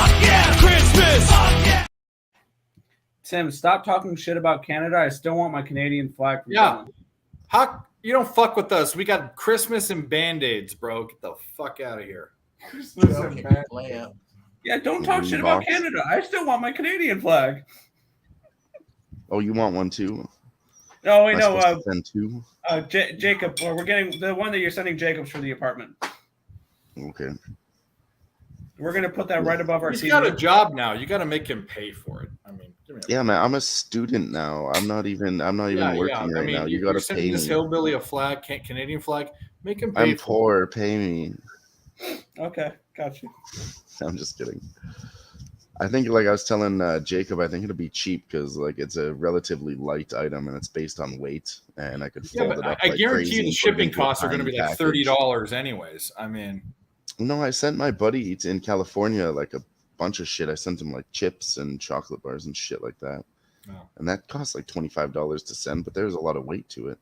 Christmas! Tim, stop talking shit about Canada. I still want my Canadian flag. Yeah. You don't fuck with us. We got Christmas and Band-Aids, bro. Get the fuck out of here. Joking, layup. Yeah, don't talk shit about Canada. I still want my Canadian flag. Oh, you want one too? No, wait, Am I no. supposed to send two? Jacob, we're getting the one that you're sending Jacob's for the apartment. Okay. We're gonna put that right above our. He's got a job now. You got to make him pay for it. I mean, give me a Yeah, man, I'm a student now. I'm not even working right now. You got to pay this me. hillbilly a flag, Canadian flag. Make him pay. I'm poor. Pay me. Okay, got you. I'm just kidding. I think, like I was telling Jacob, I think it'll be cheap because like it's a relatively light item and it's based on weight, and I could fold it up. I like guarantee crazy you the and put it shipping into a costs are going to tiny be like package. $30 anyways. I mean, No, I sent my buddy in California like a bunch of shit. I sent him like chips and chocolate bars and shit like that, and that cost like $25 to send. But there's a lot of weight to it.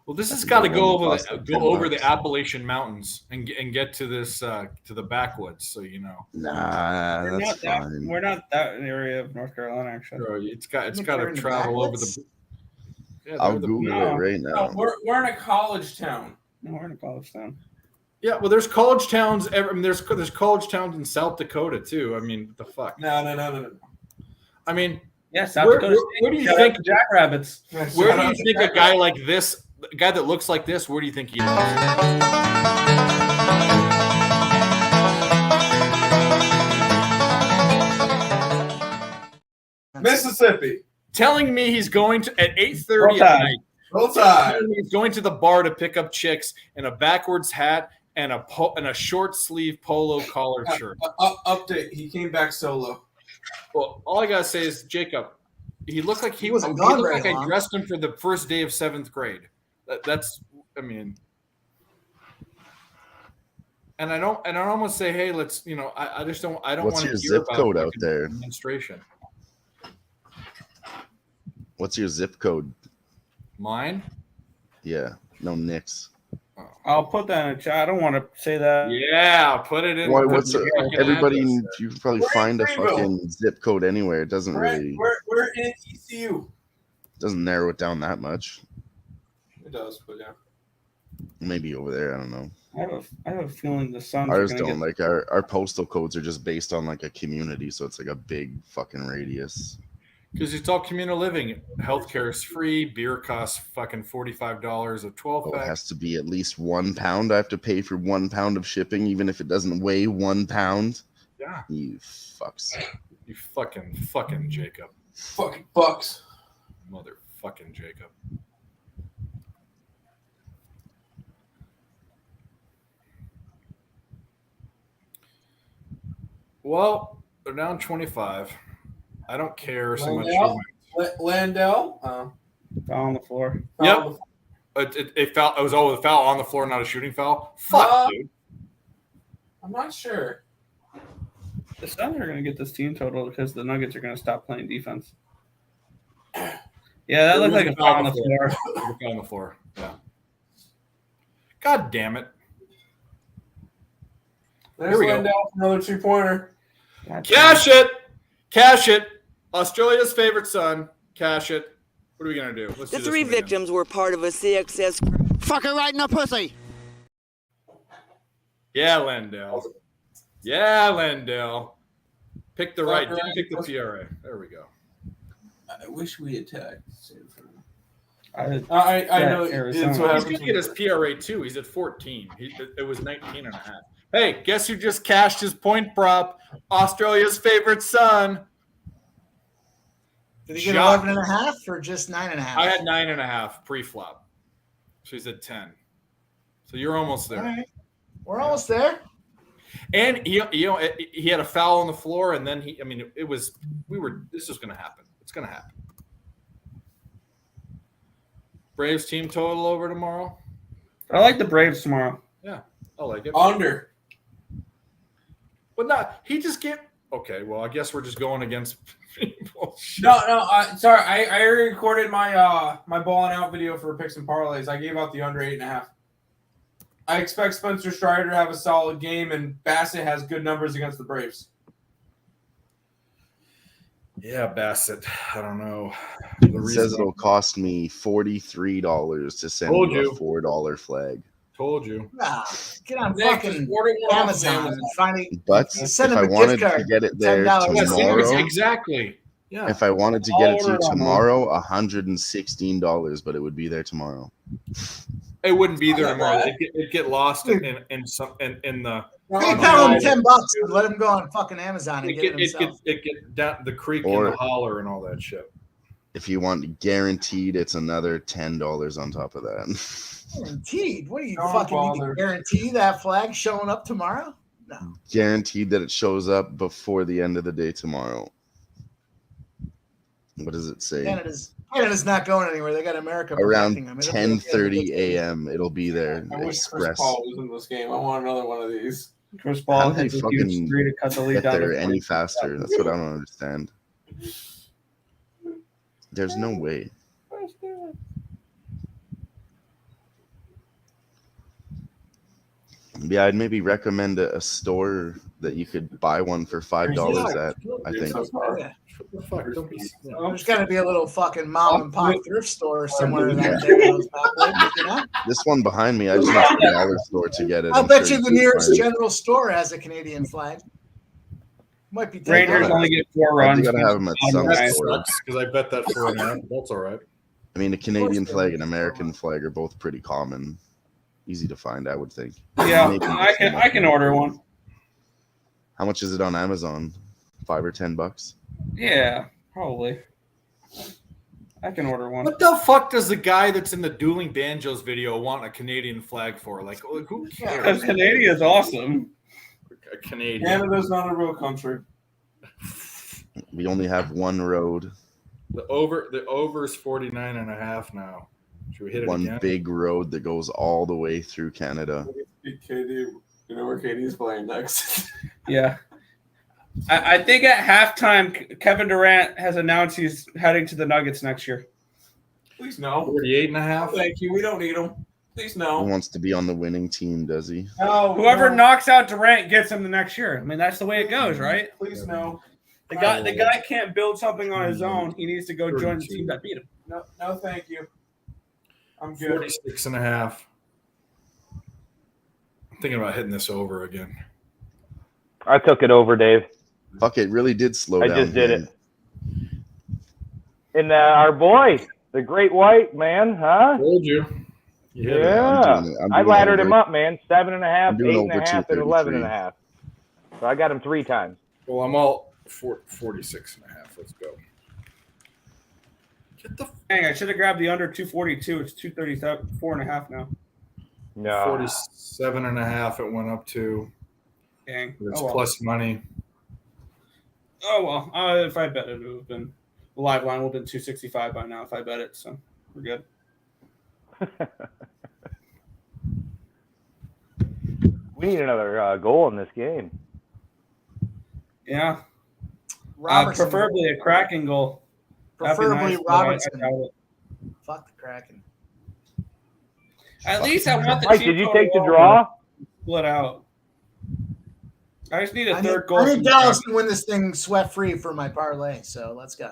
well, this I has think got to that go one over cost like the $10. Appalachian Mountains and get to this to the backwoods. So you know, Nah, We're that's not fine. we're not that area of North Carolina, actually. Bro, it's got Think to they're in the travel over backwoods? the. Yeah, I'll they're the- Google it right now. No, we're in a college town. No, we're in a college town. Yeah, well, there's college towns. I mean, there's college towns in South Dakota too. I mean, what the fuck? No. I mean, Yeah, South where, Dakota. where do you Shout out think to Jackrabbits? Where do you think a guy like this, a guy that looks like this, where do you think he is? Mississippi. Telling me he's going to at 8:30 Roll at Tide. night. Roll Tide. Telling me he's going to the bar to pick up chicks in a backwards hat and a short sleeve polo collared shirt. Update. He came back solo. Well, all I gotta say is, Jacob, he looked like he wasn't he gone looked very like I long. dressed him for the first day of 7th grade. That's, I mean, and I don't almost say, hey, let's, you know, I just don't, I don't What's want to your hear zip about code out fucking there? menstruation. What's your zip code? Mine? Yeah, no Nick's. I'll put that in the chat. I don't want to say that. Yeah, put it in. Why? the What's fucking everybody? address. You can probably We're in find a Greenville. fucking zip code anywhere. It doesn't really We're in ECU. doesn't narrow it down that much. It does, but yeah. Maybe over there. I don't know. I have a feeling the Suns Ours are going don't to like our postal codes are just based on like a community, so it's like a big fucking radius. Because it's all communal living. Healthcare is free. Beer costs fucking $45 a 12 Oh, it pack. has to be at least 1 pound. I have to pay for 1 pound of shipping, even if it doesn't weigh 1 pound. Yeah. You fucks. You fucking Jacob. Fucking bucks. Motherfucking Jacob. Well, they're down 25. I don't care so much. who wins. Landell. foul on the floor. Yep. It foul. It was a foul on the floor, not a shooting foul. Fuck, dude. I'm not sure. The Suns are going to get this team total because the Nuggets are going to stop playing defense. Yeah, that looked like a foul on the floor. Foul on the floor. Yeah. God damn it. There's Here we go. Landell for another 2-pointer. Cash it. Cash it. Australia's favorite son. Cash it. What are we going to do? Let's The do this three one again. victims were part of a CXS. Fuck her right in the pussy. Yeah, Landell. Yeah, Landell. Pick the right. Fuck Didn't right. pick the PRA. There we go. I wish we had tagged. I know Arizona. it's what He's happens. going to get his PRA too. He's at 14. It was 19 and a half. Hey, guess who just cashed his point prop? Australia's favorite son. Did he get Jock. 11.5 or just 9.5? I had 9.5 pre-flop. So he's at 10. So you're almost there. All right. We're almost there. And he had a foul on the floor, and then this was going to happen. It's going to happen. Braves team total over tomorrow. I like the Braves tomorrow. Yeah, I like it. Under. But not he just can't. Okay, well, I guess we're just going against people. No. Sorry. I already recorded my my balling out video for picks and parlays. I gave out the under 8.5. I expect Spencer Strider to have a solid game, and Bassett has good numbers against the Braves. Yeah, Bassett. I don't know. It says it'll cost me $43 to send Told you you. a $4 flag. Told you. Nah, get on Nick, fucking just order one off Amazon and find it. But You if send them I a gift wanted to card, get it there $10 tomorrow, Exactly. Yeah. if I wanted to get it to you tomorrow, $116, but it would be there tomorrow. It wouldn't be there tomorrow. It'd get lost in the. PayPal him $10 and let him go on fucking Amazon and get it himself. It get down the creek Or- and the holler and all that shit. If you want guaranteed, it's another $10 on top of that. Guaranteed? What do you Don't fucking need to bother. guarantee that flag showing up tomorrow? No. Guaranteed that it shows up before the end of the day tomorrow. What does it say? Canada's not going anywhere. They got America Around protecting them. It'll be okay. 10:30 a.m. It'll be there. I wish Chris Express. Paul was in this game. I want another one of these. Chris How Paul do they has a huge fucking three to cut the lead get down. there to any 40. faster? That's what I don't understand. There's no way. Yeah, I'd maybe recommend a store that you could buy one for $5 at. I think Yeah. What the fuck? Don't be. There's got to be a little fucking mom and pop thrift store somewhere in that neighborhood. You know? this one behind me, I just went to the dollar store to get it. I'll I'm bet sure you the can nearest find it. general store has a Canadian flag. Might be Rangers $10. only get 4 I runs. think I'd have them at some Nice. stores. Because I bet that 4.5. That's all right. I mean, a Canadian flag and American flag are both pretty common, easy to find. I would think. Yeah, Maybe I can order one. How much is it on Amazon? $5 or $10? Yeah, probably. I can order one. What the fuck does the guy that's in the Dueling Banjos video want a Canadian flag for? Like, who Because cares? Canada is awesome. A Canadian. Canada's not a real country. We only have one road, The over is 49.5 now. Should we hit it one again? big road that goes all the way through Canada. KD, you know where KD's playing next. Yeah. I think at halftime, Kevin Durant has announced he's heading to the Nuggets next year. Please no. 48.5. Thank you. We don't need him. Please He no. wants to be on the winning team, does he? No. Whoever no. knocks out Durant gets him the next year. I mean, that's the way it goes, right? Please no. The guy can't build something on his own. He needs to go join the team that beat him. No, thank you. I'm good. 46.5. I'm thinking about hitting this over again. I took it over, Dave. Fuck, it really did slow I down. just did here. it. And our boy, the Great White, man, huh? Told you. Yeah. I'm doing I it laddered over. him up, man. 7.5, I'm doing over 8.5, and 233. 11.5. So I got him 3 times. Well, I'm all 46.5. Let's go. Get the Dang, I should have grabbed the under 242. It's 234.5 now. No. 47.5. It went up to. Dang. It's Oh, well. plus money. Oh, well. If I bet it, it would have been the live line would have been 265 by now if I bet it. So we're good. We need another goal in this game. Yeah. Robertson. Preferably a Kraken goal. That'd be Preferably nice, but I Robertson. doubt it. Fuck the Kraken. At least I want the Mike, team did you total take the over. draw? Split out. I just need a I third need, goal. I from need the Dallas Kraken. to win this thing sweat free for my parlay. So let's go.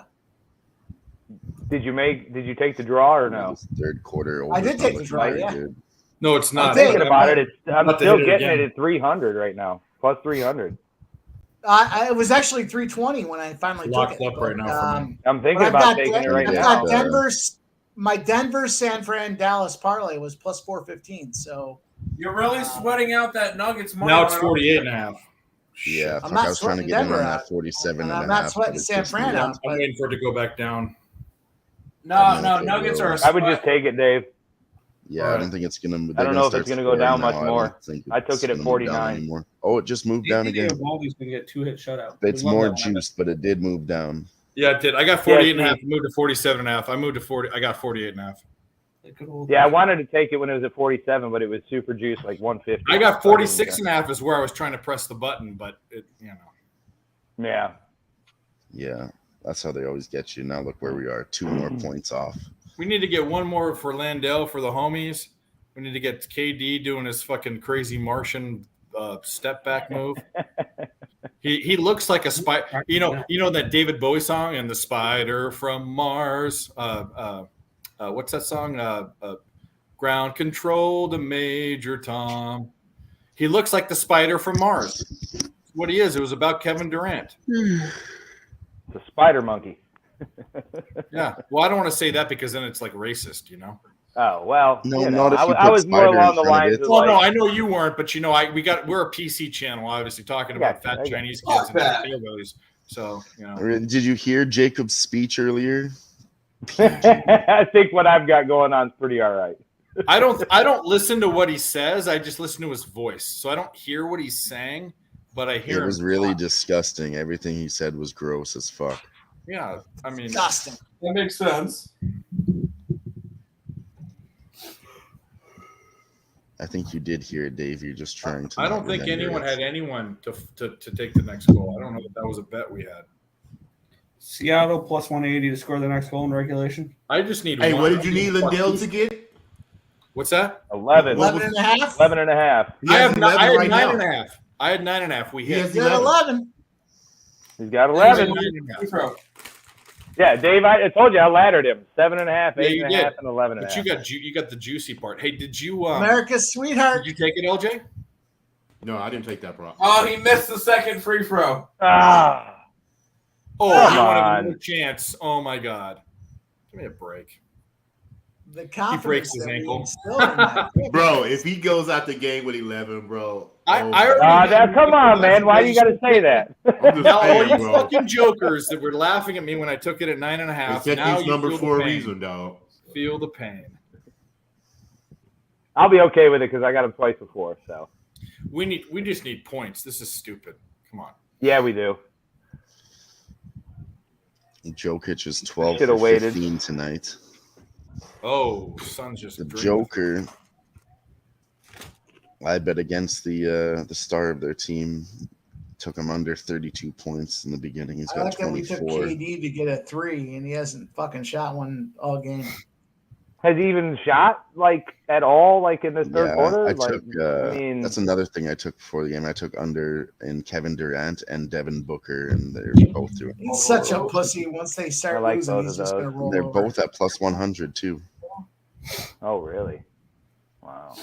Did you take the draw or no? This third quarter. I did overtime take the was draw, very yeah. good. No, it's not. I'm thinking about it. I'm Not to still hit it getting again. it at 300 right now. Plus 300. It was actually 320 when I finally Locked took it. up right now for me. I'm thinking but about taking it right I've now. got Denver's. My Denver, San Fran, Dallas parlay was plus 415. So You're really sweating out that Nuggets money. Now it's on 48.5. Yeah, I'm fuck, not I was trying to sweating get in Denver on that out. 47 And and I'm a not half, sweating but it's San just Fran not- out. I'm But waiting for it to go back down. No, Nuggets are. I would just take it, Dave. Yeah, I don't think it's gonna. I don't know if it's gonna go down much more. I took it at 49. 49. Oh, it just moved down again. Baldy's gonna get 2-hit shutout. It's We love more that one. juiced, but it did move down. Yeah, it did. I got 48.5. I moved to 47.5. I moved to 40. I got 48.5. Yeah, I wanted to take it when it was at 47, but it was super juice, like 150. I got 46.5 is where I was trying to press the button, but it, Yeah. Yeah, that's how they always get you. Now look where we are, 2 more points off. We need to get one more for Landell for the homies. We need to get KD doing his fucking crazy Martian step back move. He looks like a spy. You know that David Bowie song and the spider from Mars. What's that song? Ground control to Major Tom. He looks like the spider from Mars. That's what he is. It was about Kevin Durant. The spider monkey. Yeah. Well, I don't want to say that because then it's like racist, you know? Oh, well. No, you not know, if you I put was more spider in along the front of lines it. of Well, like, no, I know you weren't, but you know, we're a PC channel, obviously talking about fat Chinese kids and their hillbillies. So, you know. Did you hear Jacob's speech earlier? I think what I've got going on is pretty all right. I don't listen to what he says. I just listen to his voice. So I don't hear what he's saying, but I hear It was him really talk. disgusting. Everything he said was gross as fuck. Yeah, I mean, Disgusting. That makes sense. I think you did hear it, Dave. You're just trying to. I don't not think remember anyone it. had anyone to take the next goal. I don't know if that was a bet we had. Seattle plus 180 to score the next goal in regulation. I just need. Hey, one. what did you need Lindell to get? What's that? 11. 11 and a half? 11 and a half. I have 11 I had right 9 now. and a half. I had 9 and a half. We He hit. has You're at 11. He's got 11. Yeah, Dave, I told you I laddered him. 7 and a half, Yeah, 8 you and a did. half, and 11 and a But half. you got the juicy part. Hey, did you America's sweetheart. Did you take it, LJ? No, I didn't take that, bro. Oh, he missed the second free throw. Ah. Oh, Come you want on. another chance? Oh my God! Give me a break. The confidence breaks his that we ankle. instilled in that kid. Bro, if he goes out the game with 11, bro. I my already- Now, come on, man. Why you got to say that? I'm just Now, all saying, you bro. fucking jokers that were laughing at me when I took it at 9 and a half. Check Now these you numbers feel for the a pain. reason, dog. Feel the pain. I'll be okay with it because I got him twice before. So We just need points. This is stupid. Come on. yeah, we do. Jokic is 12 Should've for waited. 15 tonight. Oh, Sun's just The dreaming. Joker. I bet against the star of their team. Took him under 32 points in the beginning. He's I got like that we took 24. KD to get a 3, and he hasn't fucking shot one all game. Has he even shot like at all, like in this third Yeah, quarter? I Like, took. I mean, That's another thing I took before the game. I took under in Kevin Durant and Devin Booker, and they're both doing. He's such a pussy. Once they start I like losing, both he's of just those. going to roll They're over. both at plus 100 too. oh really? Wow.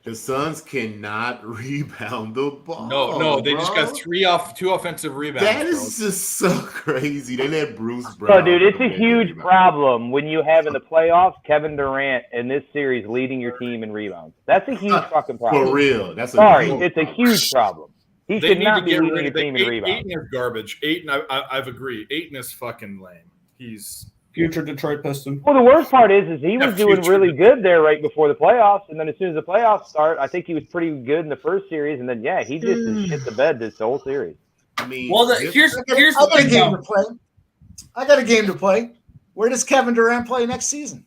The Suns cannot rebound the ball. No, they just bro. got 2 offensive rebounds. That bro. is just so crazy. They let Bruce Brown. So, dude, it's a come in huge and rebound. problem when you have in the playoffs Kevin Durant in this series leading your team in rebounds. That's a huge fucking problem. For real, that's a Sorry, huge it's a huge problem. He They should need not to be get leading rid your of team in rebounds. Aiton is garbage. Aiton, I've agreed. Aiton is fucking lame. He's Future Detroit Piston. Well, the worst part is he was Yeah, doing future. really good there right before the playoffs, and then as soon as the playoffs start, I think he was pretty good in the first series, and then he just has shit the bed this whole series. I mean, Well, here's I the got a thing, game though. to play. I got a game to play. Where does Kevin Durant play next season?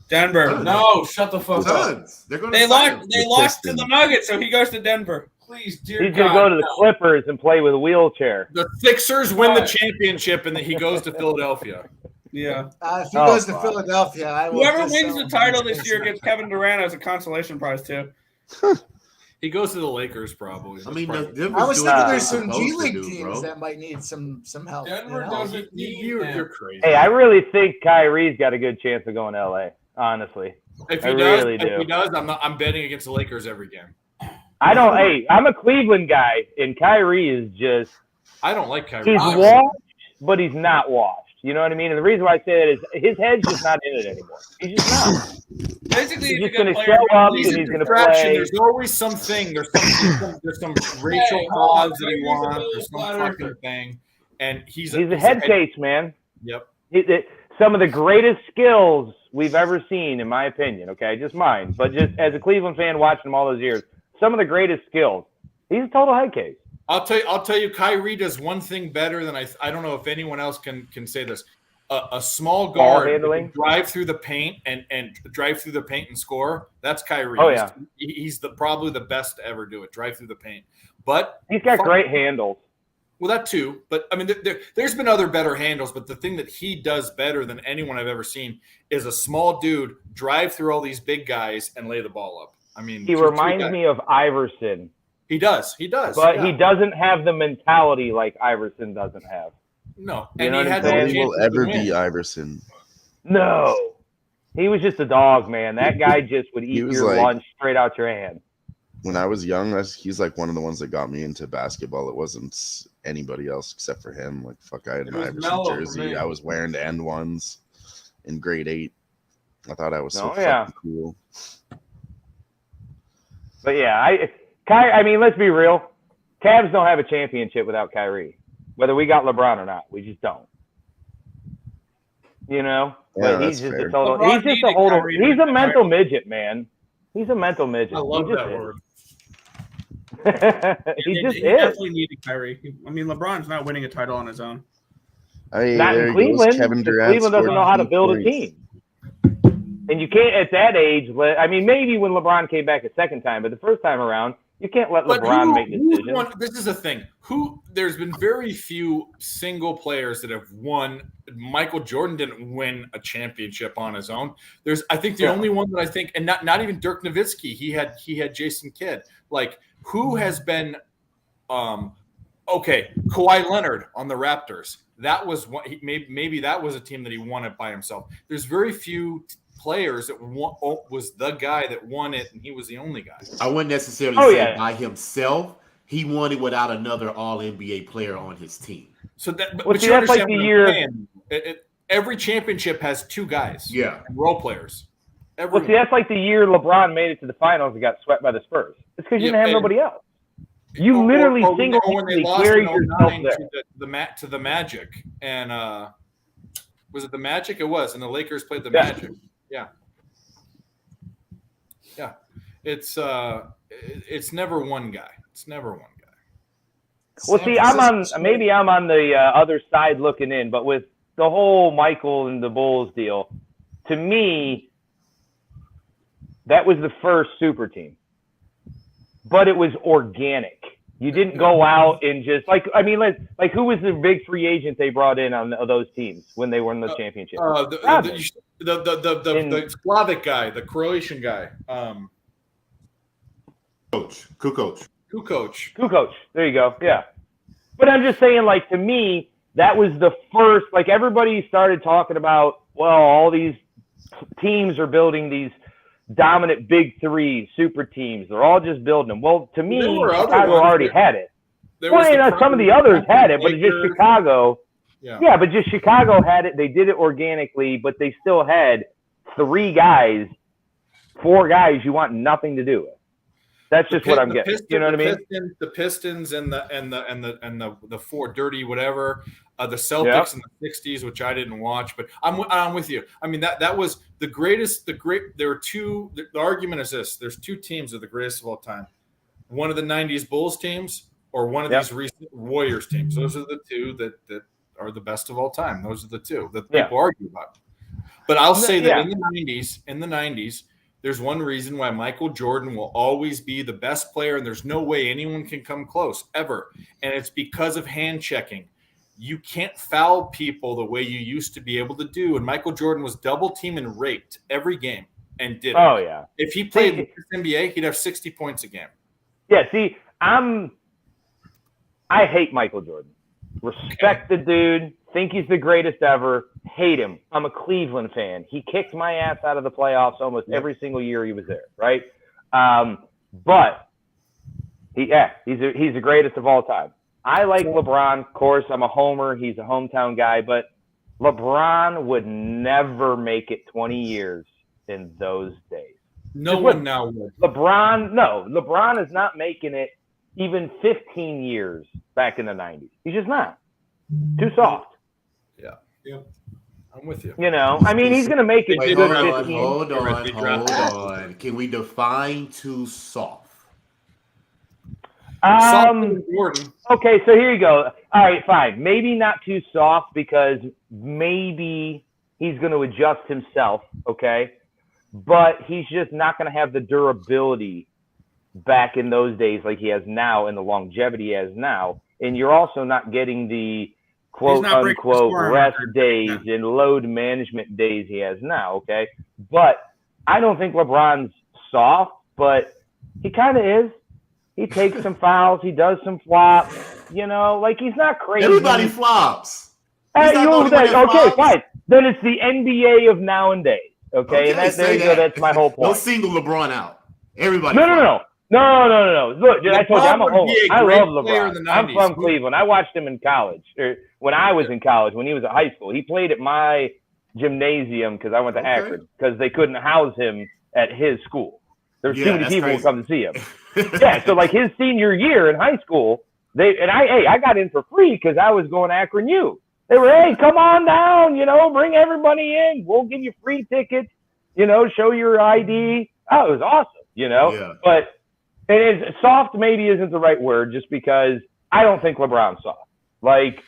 Denver. No, shut the fuck up. Suns. They're going They to lost. They The lost to Pistons. the Nuggets, so he goes to Denver. Please, dear He's God. going to go to the no. Clippers and play with a wheelchair. the Sixers win the Right. championship, and then he goes to Philadelphia. Yeah. If he Oh, goes to fuck. Philadelphia, I will. Whoever just wins sell the him title his this year business. gets Kevin Durant as a consolation prize too. He goes to the Lakers probably. I mean, That's the probably- I was Denver's thinking doing there's what some they're G supposed to League do, teams bro. that might need some help. Denver you know? doesn't need you're him. crazy. Hey, I really think Kyrie's got a good chance of going to LA, honestly. If I he does, really do. I'm betting against the Lakers every game. Hey, I'm a Cleveland guy, and Kyrie is just I don't like Kyrie. he's washed, but he's not washed. You know what I mean? And the reason why I say that is his head's just not in it anymore. He's just not. Basically, He's he's a just going good to player. show up He's and a he's going to distraction. play. There's always something. There's some Rachel Hey, clause that he Kyrie's a wants. Billy There's some Platter. fucking thing, and he's He's a head case, man. Yep. Some of the greatest skills we've ever seen, in my opinion. Okay, just mine, but just as a Cleveland fan watching him all those years, some of the greatest skills. He's a total head case. I'll tell you, Kyrie does one thing better than I don't know if anyone else can say this. A small Ball guard handling? that can drive through the paint and drive through the paint and score. That's Kyrie. Oh, yeah. He's probably the best to ever do it. Drive through the paint. But He's got great handles. well, that too. But I mean, there's been other better handles. But the thing that he does better than anyone I've ever seen is a small dude drive through all these big guys and lay the ball up. I mean, He reminds me of Iverson, He does. but yeah. he doesn't have the mentality like Iverson doesn't have. No, You and know he what I'm had no saying? Nobody will chances to ever win. be Iverson. No. He was just a dog, man. That guy just would eat was your like- lunch straight out your hand. When I was young, he's like one of the ones that got me into basketball. It wasn't anybody else except for him. Like, fuck, I had an It was Iverson Melo for jersey. me. I was wearing the end ones in grade 8. I thought I was so Oh, yeah. fucking cool. But yeah, I mean, let's be real. Cavs don't have a championship without Kyrie, whether we got LeBron or not. We just don't. You know, Yeah, but he's that's just fair. a total. LeBron He's just a needed total. Kyrie He's to a win mental the midget, man. He's a mental midget. I love he just that is. word. he just He is. definitely needed Kyrie. I mean, LeBron's not winning a title on his own. Hey, Not there in he goes. Cleveland. Kevin because Durant Cleveland doesn't scored know how to 2 build a points. team. And you can't at that age. I mean, maybe when LeBron came back a second time, but the first time around, you can't let But LeBron who- make who's decisions. won- this is the thing. There's been very few single players that have won. Michael Jordan didn't win a championship on his own. I think the only one that I think, and not even Dirk Nowitzki. He had Jason Kidd. Like, who has been okay, Kawhi Leonard on the Raptors. That was what maybe that was a team that he won it by himself. There's very few players that was the guy that won it, and he was the only guy. I wouldn't necessarily Oh, say yeah. by himself. He won it without another All NBA player on his team. So that, but, Well, but see, you that's like understand the what I'm year- saying. Every championship has 2 guys. Yeah. And role players. Well, Everyone. see, that's like the year LeBron made it to the finals and got swept by the Spurs. It's because you Yeah, didn't have and- nobody else. You Or- literally or when they single-handedly lost carried in yourself 09 there. to the Magic, and was it the Magic? It was, and the Lakers played the Yeah. Magic. Yeah, yeah. It's never one guy. It's never one guy. Well, see, maybe I'm on the other side looking in, but with the whole Michael and the Bulls deal, to me, that was the first super team. But it was organic. You didn't go out and just like who was the big free agent they brought in on those teams when they won the championship? The Slavic guy, the Croatian guy, Kukoc. Kukoc. There you go. Yeah. But I'm just saying, like, to me, that was the first, like, everybody started talking about, well, all these teams are building these dominant big 3 super teams. They're all just building them. Well, to me, There were other Chicago ones already that- had it. There Well, was you the know, some of the others had it, but just Lakers. Chicago. Yeah. Yeah, but just Chicago had it. They did it organically, but they still had 4 guys you want nothing to do with. That's just what I'm getting. You know what I mean? The Pistons and the 4 dirty whatever, the Celtics in the 60s, which I didn't watch, but I'm with you. I mean that was the greatest. There were 2. The argument is this: there's 2 teams that are the greatest of all time. One of the '90s Bulls teams, or one of these recent Warriors teams. Those are the 2 that are the best of all time. Those are the 2 that people argue about. But I'll say that in the 90s, there's one reason why Michael Jordan will always be the best player, and there's no way anyone can come close ever. And it's because of hand checking. You can't foul people the way you used to be able to do. And Michael Jordan was double teamed and raped every game and did it. Oh, yeah. If he played in the NBA, he'd have 60 points a game. Yeah, see, I hate Michael Jordan. Respect the dude. Think he's the greatest ever. Hate him. I'm a Cleveland fan. He kicked my ass out of the playoffs almost every single year he was there, right? But he's the greatest of all time. I like LeBron. Of course, I'm a homer. He's a hometown guy, but LeBron would never make it 20 years in those days. No one now would. LeBron is not making it even 15 years back in the 90s. He's just not. Too soft. Yeah. I'm with you. You know, I mean, he's going to make it Wait, good hold 15. on. Can we define too soft? Okay, so here you go. All right, fine. Maybe not too soft because maybe he's going to adjust himself, okay? But he's just not going to have the durability back in those days like he has now and the longevity he has now. And you're also not getting the quote-unquote rest days and load management days he has now, okay? But I don't think LeBron's soft, but he kind of is. He takes some fouls. He does some flops. You know, like he's not crazy. Everybody flops. Hey, okay, fine. Then it's the NBA of nowadays. Okay, and there you go. That's my whole point. Don't single LeBron out. Everybody. No. Look, dude, I told you I'm a homer. I love LeBron. I'm from Cleveland. I watched him in college, or when I was in college, when he was at high school. He played at my gymnasium because I went to Akron because they couldn't house him at his school. There's too many people who come to see him. Yeah, so like his senior year in high school, I got in for free because I was going to Akron U. They were, hey, come on down, bring everybody in. We'll give you free tickets, show your ID. Oh, it was awesome, Yeah. But soft maybe isn't the right word just because I don't think LeBron's soft. Like,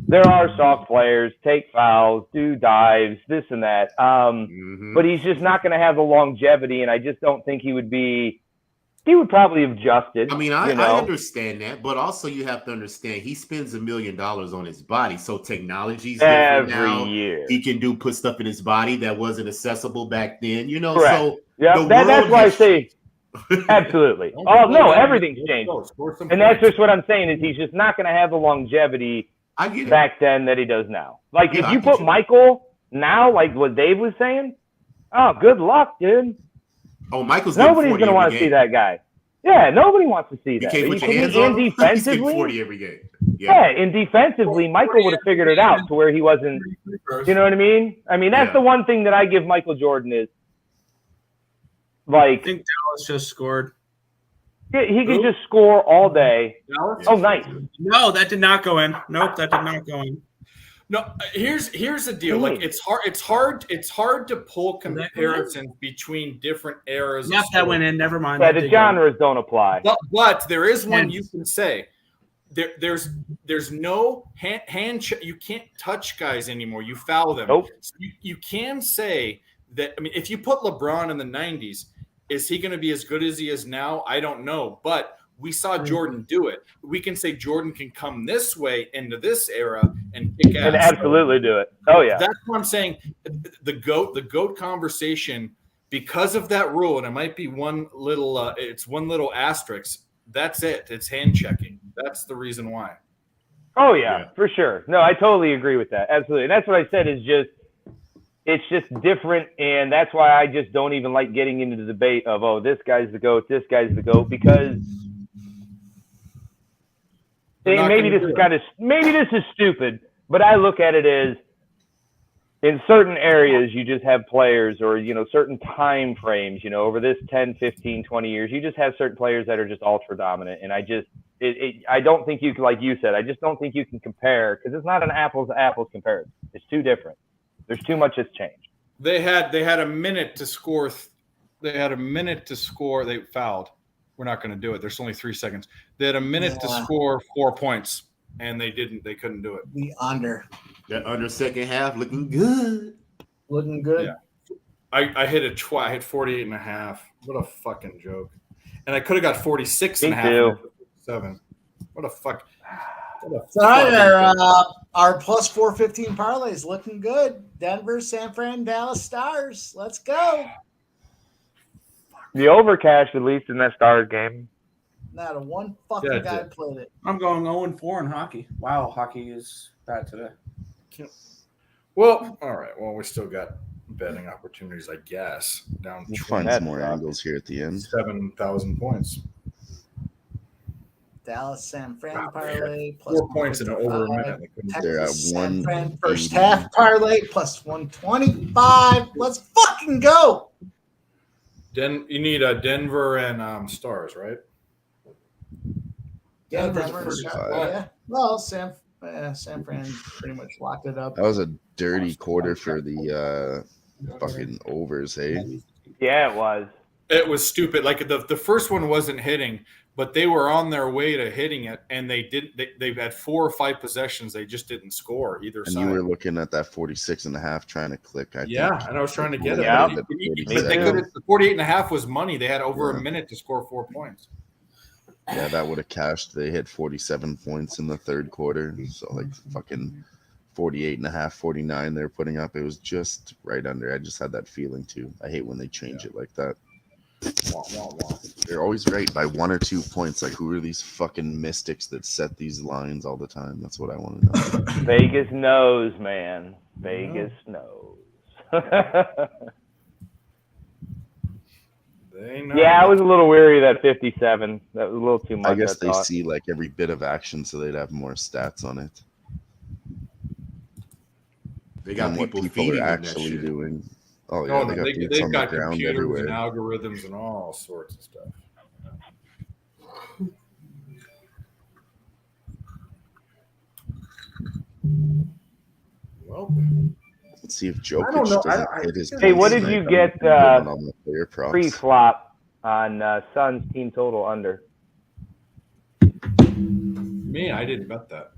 there are soft players, take fouls, do dives, this and that. But he's just not going to have the longevity, and I just don't think he would probably have adjusted. I mean, I understand that, but also you have to understand he spends $1 million on his body. So technology's different now. Year. He can put stuff in his body that wasn't accessible back then, Correct. So that's why I say absolutely. Oh no, everything's changed. And that's just what I'm saying is he's just not going to have the longevity back then that he does now. Like if you put Michael now, like what Dave was saying, oh, good luck, dude. Oh, Michael's nobody's going to want to see that guy. Yeah, nobody wants to see that. You can't put your hands on him. Defensively, 40 every game. Yeah, and defensively, Michael would have figured it out to where he wasn't. You know what I mean? I mean, that's the one thing that I give Michael Jordan is like. I think Dallas just scored. He could just score all day. Dallas? Oh, nice. No, that did not go in. Nope, that did not go in. No, here's the deal. Like it's hard to pull comparisons between different eras. Yep, that went in. Never mind. Yeah, the genres don't apply. But there is one you can say. There's no hand you can't touch guys anymore. You foul them. Nope. So you can say that. I mean, if you put LeBron in the 90s, is he going to be as good as he is now? I don't know, but we saw Jordan do it. We can say Jordan can come this way into this era and kick ass. And absolutely do it. Oh yeah. That's what I'm saying. The GOAT conversation, because of that rule, and it might be one little asterisk. That's it. It's hand checking. That's the reason why. Oh yeah, for sure. No, I totally agree with that. Absolutely. And that's what I said is it's just different, and that's why I just don't even like getting into the debate of, oh, this guy's the GOAT, because maybe this is stupid, but I look at it as in certain areas you just have players or, certain time frames, over this 10, 15, 20 years, you just have certain players that are just ultra dominant. And I don't think you can, like you said, I just don't think you can compare because it's not an apples to apples comparison. It's too different. There's too much that's changed. They had a minute to score. They fouled. We're not going to do it. There's only 3 seconds. They had a minute to score 4 points, and they didn't. They couldn't do it. The under. That under second half looking good. Looking good. Yeah. I hit it twice. I hit 48.5. What a fucking joke. And I could have got 46.5. 7. What a fuck. So our plus 415 parlay is looking good. Denver, San Fran, Dallas Stars. Let's go. The overcash, at least in that Stars game. Not a one fucking guy played it. I'm going 0-4 in hockey. Wow, hockey is bad today. Well, all right. Well, we still got betting opportunities, I guess. Down. We'll find some more angles here at the end. 7,000 points. Dallas, San Fran parlay plus 4 points in over a minute. They're at San Fran first half parlay plus 125. Let's fucking go. You need Denver and Stars, right? Yeah, Denver. Yeah. Well, San Fran pretty much locked it up. That was a dirty quarter for the fucking overs, hey? Yeah, it was. It was stupid. Like the first one wasn't hitting, but they were on their way to hitting it, and they've had 4 or 5 possessions. They just didn't score either side. And you were looking at that 46.5 trying to click. I think. And I was trying to get it. Yeah. But they could. The 48.5 was money. They had over a minute to score 4 points. Yeah, that would have cashed. They hit 47 points in the third quarter. So like fucking 48.5, 49 they're putting up. It was just right under. I just had that feeling too. I hate when they change it like that. They're always right by 1 or 2 points. Like, who are these fucking mystics that set these lines all the time? That's what I want to know. Vegas knows, man. Vegas knows. They know. Yeah, I was a little weary of that 57. That was a little too much. I guess they thought. see like every bit of action, so they'd have more stats on it. They got and people what people feeding are them that actually shit. doing. Oh yeah, Oh, they no, got boots they've on the got ground computers everywhere. and algorithms and all sorts of stuff. Well, Let's see if I don't Jokic know. doesn't hit his. Hey, what points did you tonight. get I'm good on the player props. pre-flop on Suns team total under? Me, I didn't bet that.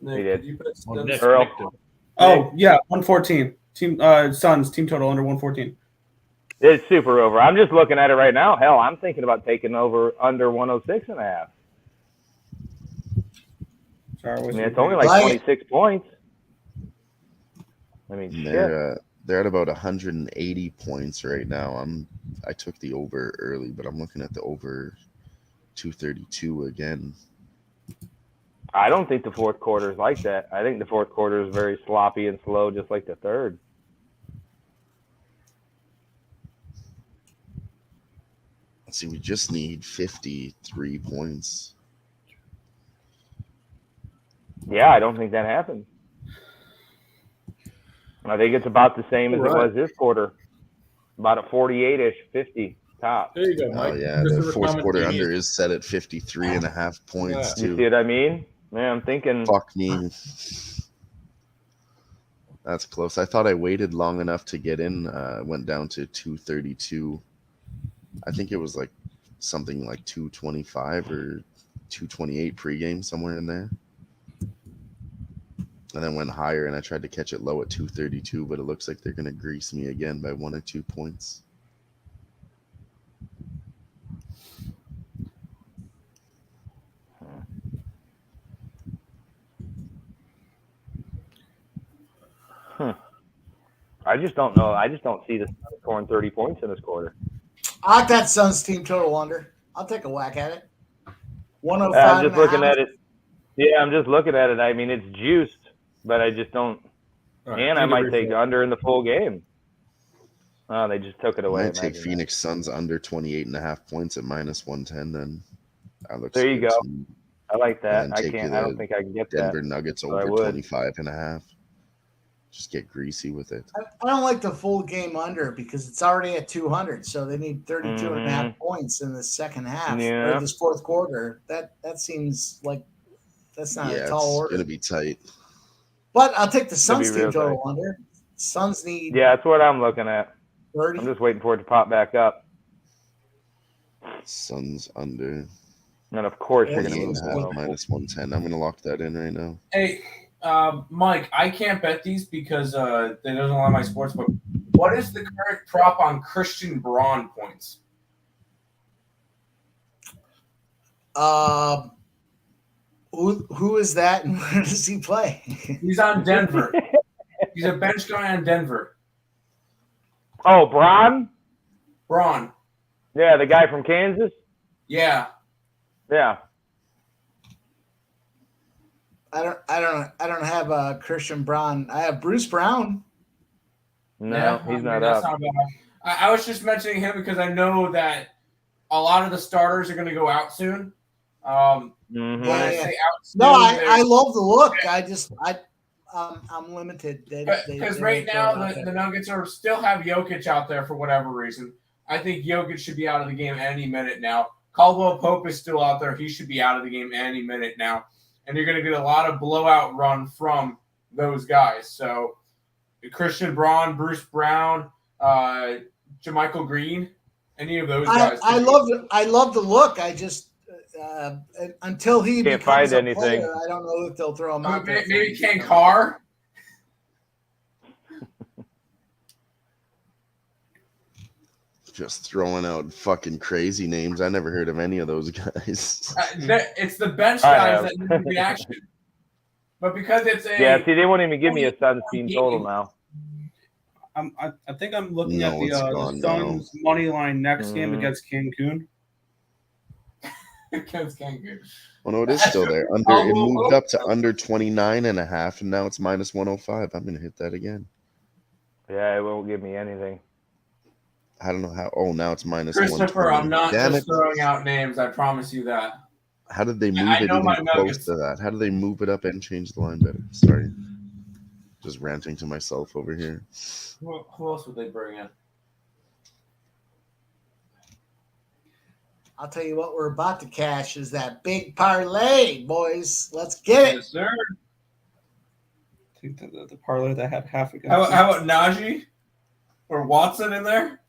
Nick, You did. did you put Well, Nick, Earl. Nick did. Oh yeah, 114. Team Suns team total under 114. It's super over. I'm just looking at it right now. Hell, I'm thinking about taking over under 106.5. Sorry, I mean, it's only like 26 points. I mean, And shit. they're at about 180 points right now. I took the over early, but I'm looking at the over 232 again. I don't think the fourth quarter is like that. I think the fourth quarter is very sloppy and slow, just like the third. Let's see, we just need 53 points. Yeah, I don't think that happened. I think it's about the same as it was this quarter. About a 48-ish, 50 top. There you go, Mike. Oh yeah, the Christopher fourth Clement quarter genius. under is set at 53.5 points You too. see what I mean? Man, I'm thinking. Fuck me. That's close. I thought I waited long enough to get in. Went down to 232. I think it was like something like 225 or 228 pregame, somewhere in there. And then went higher, and I tried to catch it low at 232, but it looks like they're going to grease me again by 1 or 2 points. I just don't know. I just don't see the Suns scoring 30 points in this quarter. I like that Suns team total under. I'll take a whack at it. 105. I'm just looking at it. Yeah, I'm just looking at it. I mean, it's juiced, but I just don't. All right, And I take a might brief take look. under in the full game. Oh, they just took it I away. might take Imagine Phoenix Suns under 28.5 points at minus 110. Then that looks There you good go. to me. that. I like that. And I take can't. the I don't think I can get Denver that. Nuggets but I over would. 25.5. Just get greasy with it. I don't like the full game under because it's already at 200, so they need 32 and a half points in the second half Yeah. or this fourth quarter. That seems like that's not Yeah, a tall it's order. gonna be tight. But I'll take the It'll Suns be team real total tight. under. Suns need Yeah, that's what I'm looking at. 30. I'm just waiting for it to pop back up. Suns under And of course, you're going to 28.5 move. minus 110. I'm gonna lock that in right now. Hey, Mike, I can't bet these because they doesn't allow my sports book. What is the current prop on Christian Braun points? Who is that and where does he play? He's on Denver. He's a bench guy on Denver. Oh, Braun? Braun. Yeah, the guy from Kansas? Yeah. Yeah. I don't have Christian Braun. I have Bruce Brown. No, Yeah, he's I mean, not that's up. not bad. I was just mentioning him because I know that a lot of the starters are going to go out soon. When I say out soon, No, I there's- love the look. I'm limited. Because right now the Nuggets are still have Jokic out there for whatever reason. I think Jokic should be out of the game any minute now. Caldwell Pope is still out there. He should be out of the game any minute now. And you're going to get a lot of blowout run from those guys. So Christian Braun, Bruce Brown, JaMychal Green, any of those guys. I love the look. I just until he Can't becomes find a anything. player, I don't know if they'll throw him out there. Maybe Ken Carr. Just throwing out fucking crazy names. I never heard of any of those guys. It's the bench I guys have. that need the reaction. But because it's a Yeah, see, they won't even give me a Suns team total now. I think I'm looking No, at the it's gone Suns money line next game Mhm. against Cancun. against Cancun. Oh no, it is still there. It moved up to under 29.5, and now it's minus 105. I'm gonna hit that again. Yeah, it won't give me anything. I don't know how. Oh, now it's minus Christopher, 120. I'm not Damn just it. throwing out names. I promise you that. How did they move I it know even my close Nuggets. to that? How did they move it up and change the line better? Sorry. Just ranting to myself over here. Who else would they bring in? I'll tell you what we're about to cash is that big parlay, boys. Let's get it. Yes, sir. I think the parlay that had half against. How about Najee or Watson in there?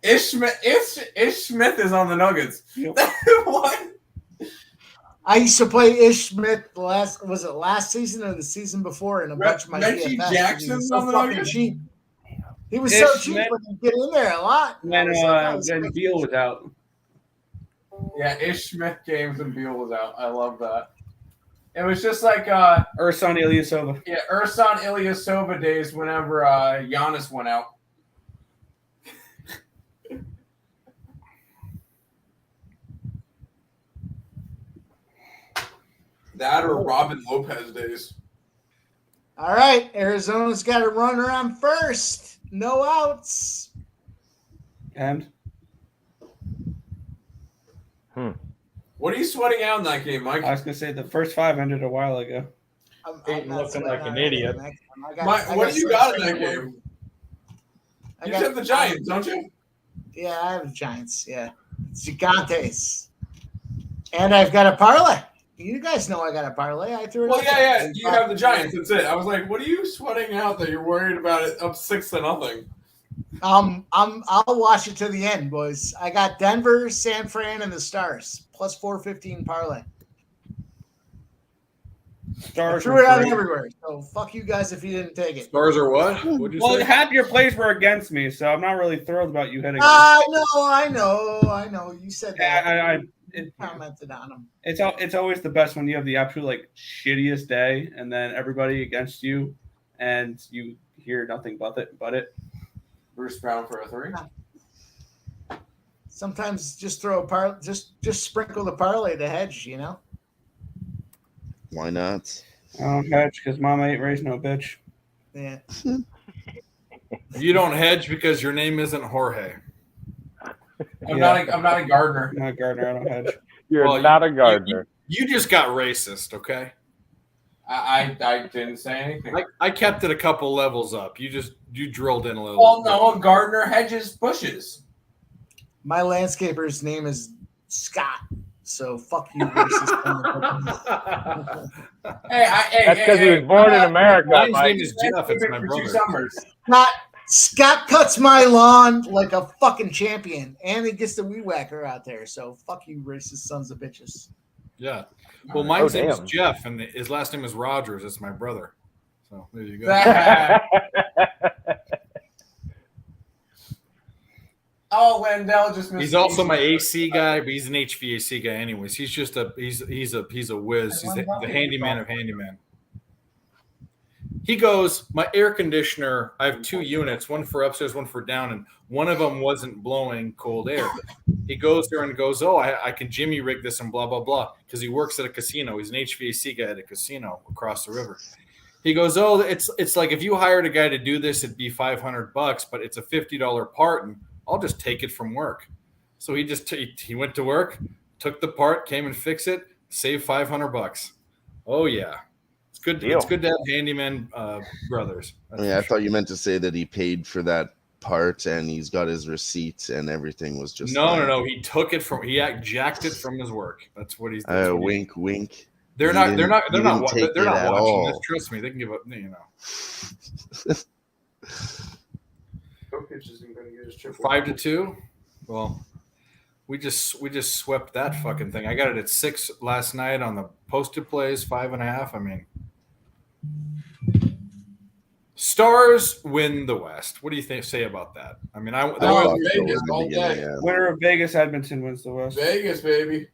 Ish Smith is on the Nuggets. What? I used to play Ish Smith last season or the season before in a bunch of my Reggie DFS. Jackson's He was so on the fucking Nuggets? cheap. He was Ish so cheap, Smith. but he'd get in there a lot. Then Beal was out. Yeah, Ish Smith, James, and Beal was out. I love that. It was just like Ersan Ilyasova. Yeah, Ersan Ilyasova days whenever Giannis went out. That or Robin Lopez days. All right, Arizona's got a runner on first. No outs. And What are you sweating out in that game, Mike? I was gonna say the first 5 ended a while ago. I'm not looking sweating like on an anything. idiot. What do you got in that game? You have the Giants, don't you? Yeah, I have the Giants. Yeah, it's Gigantes. And I've got a parlay. You guys know I got a parlay. I threw it. Well, out yeah, there. yeah. You have the Giants. That's it. I was like, what are you sweating out that you're worried about it up 6-0? I'll watch it to the end, boys. I got Denver, San Fran, and the Stars plus 415 parlay. Stars I threw it out great. everywhere. So fuck you guys if you didn't take it. Stars are what? What'd you Well, say? half your plays were against me, so I'm not really thrilled about you hitting. I know. You said that. I commented on them. It's always the best when you have the absolute like shittiest day, and then everybody against you, and you hear nothing but it. Bruce Brown for a 3. Sometimes just throw a parlay, just sprinkle the parlay to hedge. You know. Why not? I don't hedge because Mama ain't raised no bitch. Yeah. You don't hedge because your name isn't Jorge. I'm not a gardener. I'm not a gardener. I don't hedge. You're Well, not a gardener. You just got racist, okay? I didn't say anything. I kept it a couple levels up. You drilled in a little. Well, no, a gardener hedges bushes. My landscaper's name is Scott. So fuck you, racist. That's because he was born in America. Mine's Mike. name is Jeff. It's my brother. Scott cuts my lawn like a fucking champion, and he gets the weed whacker out there. So fuck you, racist sons of bitches. Yeah. Well, mine's name is damn. Jeff, and his last name is Rogers. It's my brother. So there you go. Oh, Landell just missed. He's also my AC guy, but he's an HVAC guy, anyways. He's just he's a whiz. He's the handyman of handyman. He goes, my air conditioner. I have 2 units, one for upstairs, one for down, and one of them wasn't blowing cold air. He goes there and goes, oh, I can Jimmy rig this and blah blah blah, because he works at a casino. He's an HVAC guy at a casino across the river. He goes, oh, it's like if you hired a guy to do this, it'd be $500, but it's a $50 part, and I'll just take it from work. So he just he went to work, took the part, came and fixed it, saved $500. Oh yeah, it's good. Deal. It's good to have handyman brothers. I mean, I thought you meant to say that he paid for that part and he's got his receipt and everything was just No. He took it from. Jacked it from his work. That's what he's. That's what wink, wink. They're He not didn't take it at watching all. this. Trust me, they can give up. You know. Jokic isn't going to get his triple. 5-2. Well, we just swept that fucking thing. I got it at 6 last night on the posted plays, 5.5. I mean, Stars win the West. What do you say about that? I mean, Winner of Vegas, Edmonton wins the West. Vegas, baby.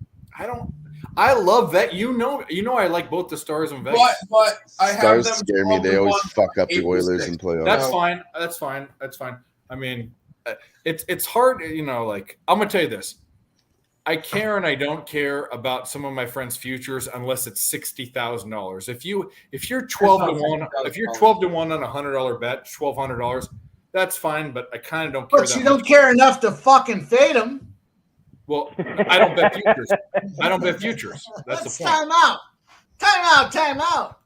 I love that. You know, I like both the Stars and Vegas. But I have Stars them scare me. They always 12-1, fuck up the 8-6. Oilers in playoffs. That's fine. I mean, it's hard, you know. Like, I'm gonna tell you this: I care and I don't care about some of my friends' futures unless it's $60,000. If you're 12 to 1, if you're 12 to 1 on $100 bet, $1,200, that's fine, but I kind of don't care. But you don't care enough to fucking fade him. Well, I don't bet futures. I don't bet futures. That's the point. Time out. Time out.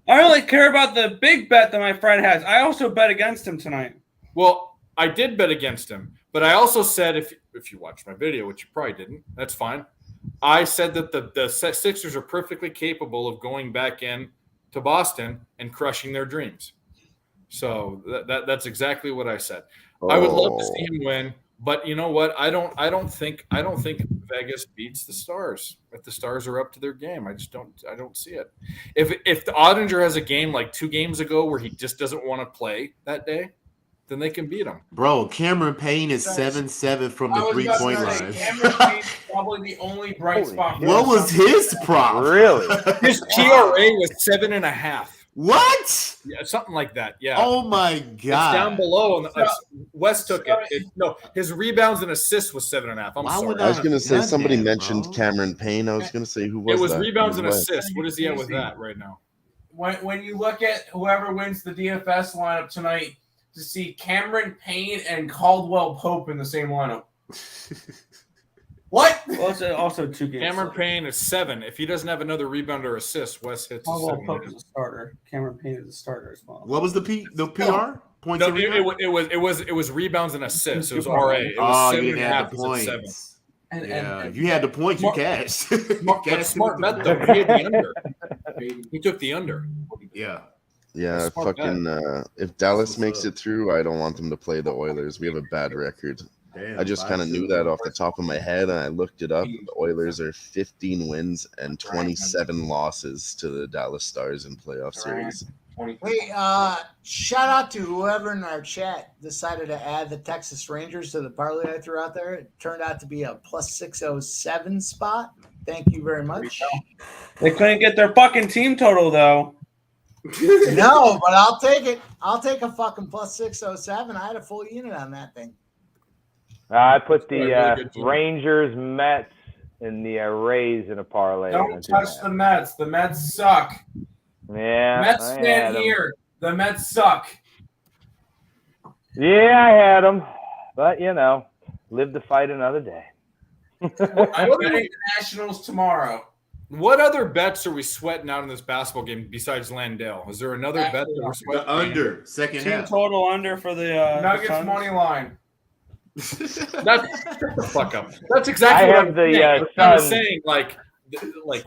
I only care about the big bet that my friend has. I also bet against him tonight. Well, I did bet against him, but I also said if you watched my video, which you probably didn't, that's fine. I said that the Sixers are perfectly capable of going back in to Boston and crushing their dreams. So that's exactly what I said. I would love to see him win, but you know what? I don't think Vegas beats the Stars. If the Stars are up to their game, I don't see it. If the Oettinger has a game like 2 games ago where he just doesn't want to play that day, then they can beat him. Bro, Cameron Payne is 7-7 from the 3-point line. Cameron Payne is probably the only bright spot. What was his prop? Really? His TRA was 7.5. What? Yeah, something like that. Yeah. Oh my god! It's down below, and West took it. No, his rebounds and assists was 7.5. I'm sorry. I was going to say somebody mentioned Cameron Payne. I was going to say who was it? Was that? rebounds and assists. What is he at with that right now? When you look at whoever wins the DFS lineup tonight, to see Cameron Payne and Caldwell Pope in the same lineup. What? Well, it's also 2 games. Cameron Payne is 7. If he doesn't have another rebound or assist, West hits. Caldwell Pope is a starter. Cameron Payne is a starter as well. What was the PR? Points no, it was rebounds and assists. It was RA. It was 7.5. If you had the points, you cashed. Smart bet though. He had the under. He took the under. Yeah. Yeah, fucking. If Dallas makes it through, I don't want them to play the Oilers. We have a bad record. Damn, I just kind of knew that off the top of my head, and I looked it up. The Oilers are 15 wins and 27 losses to the Dallas Stars in playoff series. Wait, shout out to whoever in our chat decided to add the Texas Rangers to the parlay I threw out there. It turned out to be a plus 607 spot. Thank you very much. They couldn't get their fucking team total though. No, but I'll take it. I'll take a fucking plus 607. I had a full unit on that thing. I put the Rangers, Mets, and the Rays in a parlay. Don't touch the Mets. The Mets suck. Yeah. Mets stand here. The Mets suck. Yeah, I had them. But, live to fight another day. I'm betting the Nationals tomorrow. What other bets are we sweating out in this basketball game besides Landale? Is there another bet that we're sweating? The under, second Team half. total under for the Nuggets the money line. Shut the fuck up. That's exactly what I'm saying. I'm saying, like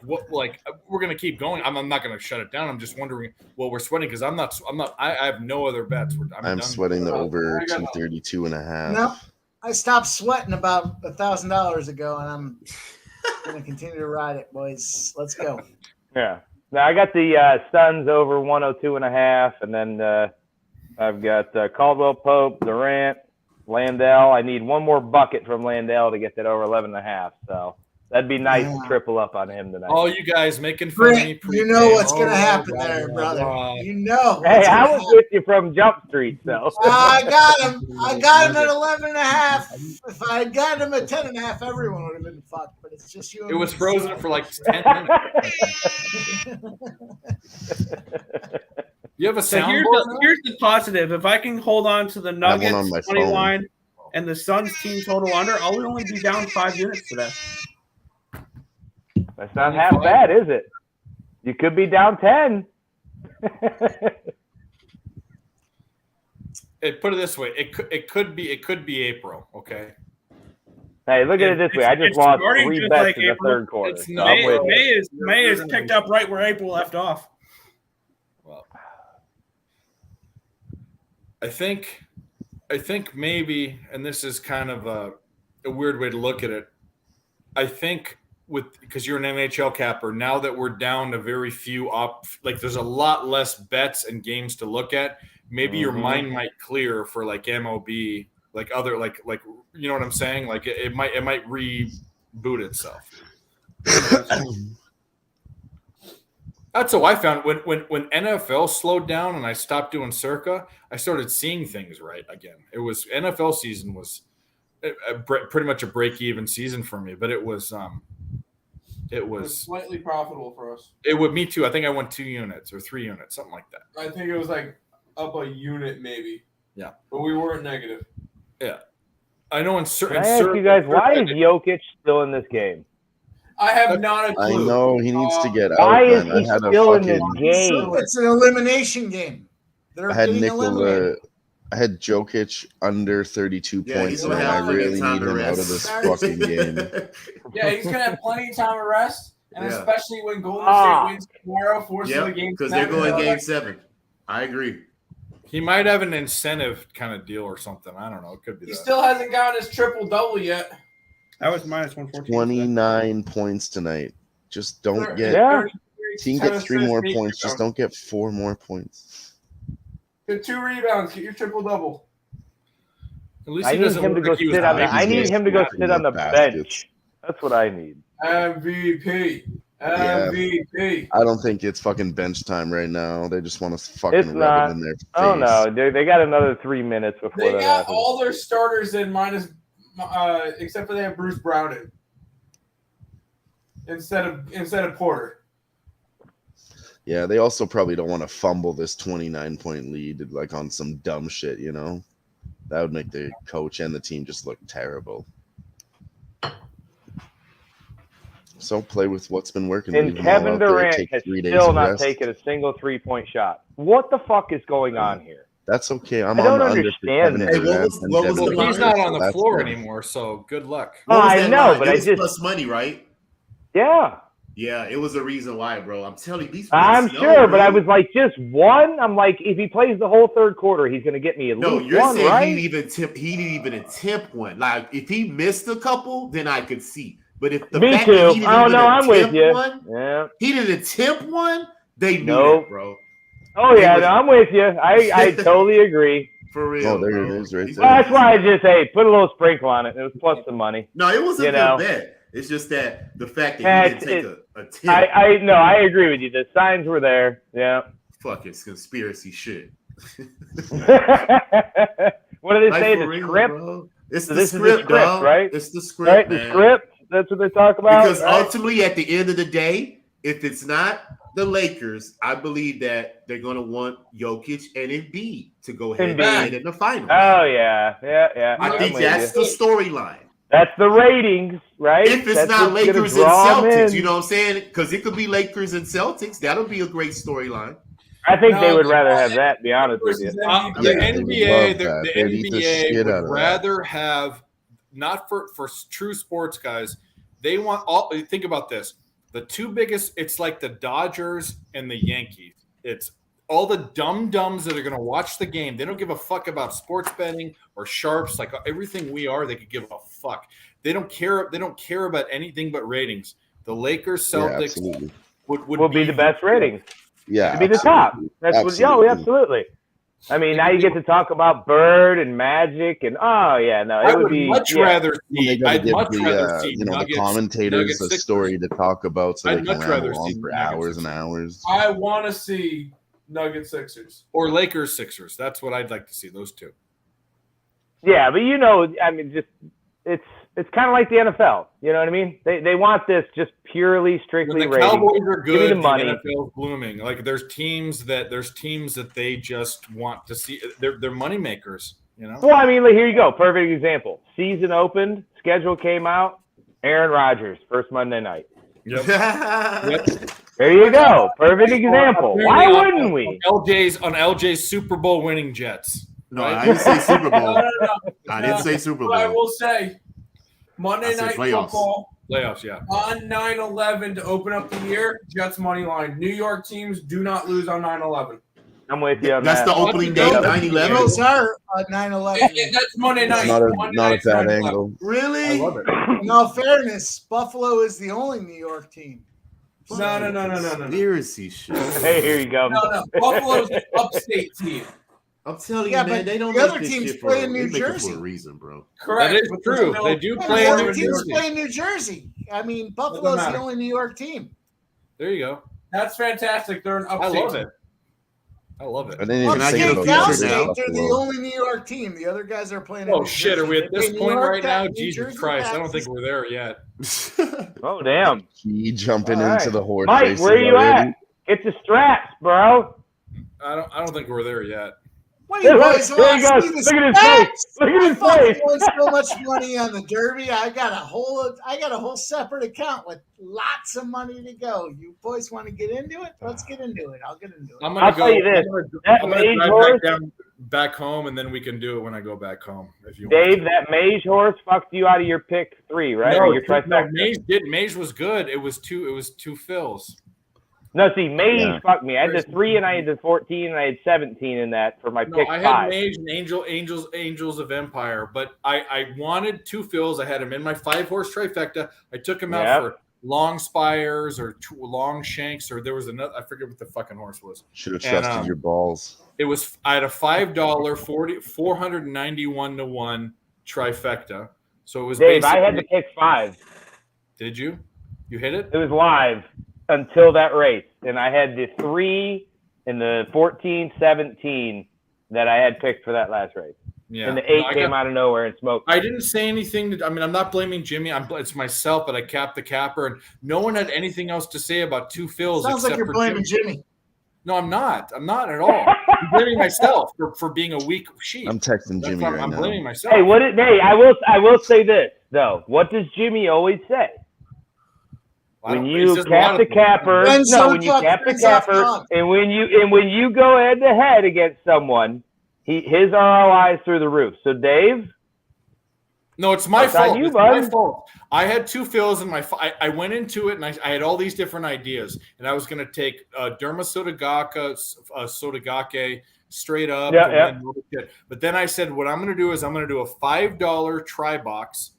we're gonna keep going. I'm not gonna shut it down. I'm just wondering what we're sweating because I have no other bets. I'm sweating the over 232.5. No, I stopped sweating about $1,000 ago, and I'm gonna continue to ride it, boys. Let's go. Yeah. Now I got the Suns over 102.5, and then I've got Caldwell Pope, Durant, Landale. I need one more bucket from Landale to get that over 11.5. So that'd be nice to triple up on him tonight. All you guys making fun of me. You know what's going to happen there, brother. You know. Hey, I was with you from Jump Street, so. I got him. I got him at 11.5. If I had gotten him at 10.5, everyone would have been fucked. But it's just you. It was frozen for like 10 minutes. You have a So soundboard? here's the positive. If I can hold on to the Nuggets on my money phone. line and the Suns team total under, I'll only be down 5 units today. That's not half bad, is it? You could be down 10. Put it this way: it could be April. Okay. Hey, look at it this way. I just It's lost starting 3 just bets like in the April. third quarter. It's So not- I'm with you. May is picked up right where April left off. Well, I think maybe, and this is kind of a weird way to look at it. I think because you're an NHL capper, now that we're down to very few there's a lot less bets and games to look at. Maybe your mind might clear for like MLB, like other like you know what I'm saying? Like it might reboot itself. That's how I found when NFL slowed down and I stopped doing Circa, I started seeing things right again. It was NFL season was pretty much a break-even season for me, but it was Slightly profitable for us. me too. I think I won 2 units or 3 units, something like that. I think it was like up a unit maybe. Yeah. But we weren't negative. Yeah. I know in certain. Can I ask you guys, why is Jokic still in this game? I have not a clue. I know he needs to get out. Why is man. he I had still a in this fucking, game? It's an elimination game. They're I had getting eliminated. Nikola. I had Jokic under 32 Yeah, points, he's gonna and I have plenty of really time need to him out of rest. this fucking game. Yeah, he's gonna have plenty of time to rest, and Yeah. especially when Golden Ah. State wins tomorrow, forcing the game. because they're going game 7. I agree. He might have an incentive kind of deal or something. I don't know. It could be He that. still hasn't gotten his triple double yet. That was minus 114. 29 points tonight. Just don't get. Yeah. Team get 3 more points. Just don't get 4 more points. Get 2 rebounds. Get your triple double. At least I he need doesn't him to look go like he was sit on the. hiding I need his him to go face. sit on the baskets. bench. That's what I need. MVP. Yeah. MVP. I don't think it's fucking bench time right now. They just want to It's fucking rub not. it in their face. Oh no, they got another 3 minutes before They that got happens. all their starters in minus, except for they have Bruce Brown in instead of Porter. Yeah, they also probably don't want to fumble this 29-point lead like on some dumb shit, you know? That would make the coach and the team just look terrible. So play with what's been working. And Leave them all Kevin out there, Durant take has 3 days still of not rest. taken a single 3-point shot. What the fuck is going on here? That's okay. I'm I don't on the under for understand Kevin this. Durant and what was Devin the Well, he's Booker, not so on the that's floor good. anymore, so good luck. Oh, What was I that know, line? but It I was just plus money, right? yeah. Yeah, it was a reason why, bro. I'm telling you, these. I'm players sure, know, but bro. I was like, just one. I'm like, if he plays the whole third quarter, he's gonna get me at No, least you're one, saying right? he didn't even attempt one. Like if he missed a couple, then I could see. But if the Me fact too. that he didn't Oh even no, I'm with attempt you. one, Yeah. he didn't attempt one, they knew Nope. that, bro. Oh They yeah, was- no, I'm with you. I totally agree. For real. Oh, there bro. it is right These there. Well, guys- that's why I just put a little sprinkle on it. It was plus some money. No, it was a You good know. bet. It's just that the fact Yeah, that he didn't take a tip. I no, I agree with you. The signs were there. Yeah. Fuck, it's conspiracy shit. What do they Like, say? for The real, script. bro. It's So the this is the script, script, dog. right? It's the script, Right, man. the script. That's what they talk about. Because right? ultimately, at the end of the day, if it's not the Lakers, I believe that they're going to want Jokic and Embiid to go head to Embiid. head in the finals. Oh yeah. I I'm think with that's you. the storyline. That's the ratings, right? If it's That's not what's gonna Lakers and draw 'em Celtics, in. you know what I'm saying? Because it could be Lakers and Celtics. That'll be a great storyline. I think they No, would rather have that. To be honest with you. versus The MVP. Yeah, they would NBA, love the that. They'd eat the NBA shit out would of that. rather have, not for true sports guys, they want all. Think about this: the two biggest. It's like the Dodgers and the Yankees. It's all the dum-dums that are going to watch the game. They don't give a fuck about sports betting or sharps, like everything we are. They could give a fuck. They don't care. They don't care about anything but ratings. The Lakers, Yeah, Celtics absolutely. would Will be the best ratings. Yeah, To be the top. absolutely. That's what. Yo, absolutely. I mean, now you get to talk about Bird and Magic and I it would be much yeah. rather Well, they see. gotta I'd give much the rather see you know the Nuggets, commentators Nuggets, a Sixers. story to talk about so I'd they can much rather ramble on see for Nuggets, hours and Sixers. hours. I want to see Nuggets Sixers. Or Lakers, Sixers. That's what I'd like to see. Those two. Yeah, but I mean, just it's kind of like the NFL. You know what I mean? They want this just purely, When strictly the ratings. Cowboys are Give me good, the the money. NFL's blooming. Like there's teams that they just want to see. They're money makers. You know. Well, I mean, here you go. Perfect example. Season opened, schedule came out. Aaron Rodgers, first Monday night. Yep. There you go. Perfect example. Why wouldn't we? LJ's Super Bowl winning Jets. No, right? I didn't say Super Bowl. No. I didn't say Super But I Bowl. will say, Monday I said Night playoffs. Football Playoffs, yeah. on 9/11 to open up the year. Jets money line. New York teams do not lose on 9/11. I'm with you on That's that. the opening day, The 9/11. Bills are 9/11. That's Monday night. It's not a Monday not a night's bad 9/11. angle. Really? I love it. In all fairness, Buffalo is the only New York team. No. Conspiracy shit. Hey, here you go. No. Buffalo's the upstate team. I'm telling Yeah, you, man, but they don't the make other this teams shit for play in New they make it Jersey. for a reason, bro. Correct. That is But true. there's no- They do Yeah, play the in other New teams Jersey. play in New Jersey. I mean, Buffalo's the matter. only New York team. There you go. That's fantastic. They're an I upstate. love team. it. I love it. I didn't even Can I think get a about future Upstate, now? Downstate, they're the Buffalo. only New York team. The other guys are playing. in Oh New shit! Are Jersey. we They at this play New point York, right now? New Jesus Jersey, Christ! I don't Texas. think we're there yet. Oh, damn. He jumping All right. into the horse Mike, races where you already. at? Get the straps, bro. I don't think we're there yet. What are you boys? There he goes. Look at his face. Look at his face. I won so much money on the Derby. I got a whole separate account with lots of money to go. You boys want to get into it? Let's get into it. I'll get into it. I'll tell you this. I'm going to drive back home, and then we can do it when I go back home. If you Dave, that Mage horse fucked you out of your pick 3, right? No, or your trifecta. Mage was good. It was two fills. No, see, Mage fucked me. I had the 3 and I had the 14 and I had 17 in that for my pick 5. I had Mage and Angels of Empire, but I wanted 2 fills. I had him in my 5-horse trifecta. I took him out for long spires or long shanks, or there was another. I forget what the fucking horse was. Should have trusted your balls. It was. I had a $5 491 to 1 trifecta. So it was. Dave, I had to pick 5. Did you? You hit it? It was live until that race, and I had the 3 and the 14, 17 that I had picked for that last race. Yeah. And the 8 came out of nowhere and smoked. I didn't say anything. I'm not blaming Jimmy. It's myself, but I capped the capper, and no one had anything else to say about 2 fills. Sounds like you're blaming Jimmy. No, I'm not. I'm not at all. I'm blaming myself for being a weak sheep. I'm texting Jimmy right now. I'm blaming myself. Hey, I will say this though. What does Jimmy always say? When you cap the capper, when you cap the capper, and when you go head to head against someone, his ROI is through the roof. So Dave, no, it's my fault. It's my fault. I had 2 fills in my. I went into it and I had all these different ideas, and I was going to take Derma Sotogake straight up. But then I said, what I'm going to do is I'm going to do a $5 try box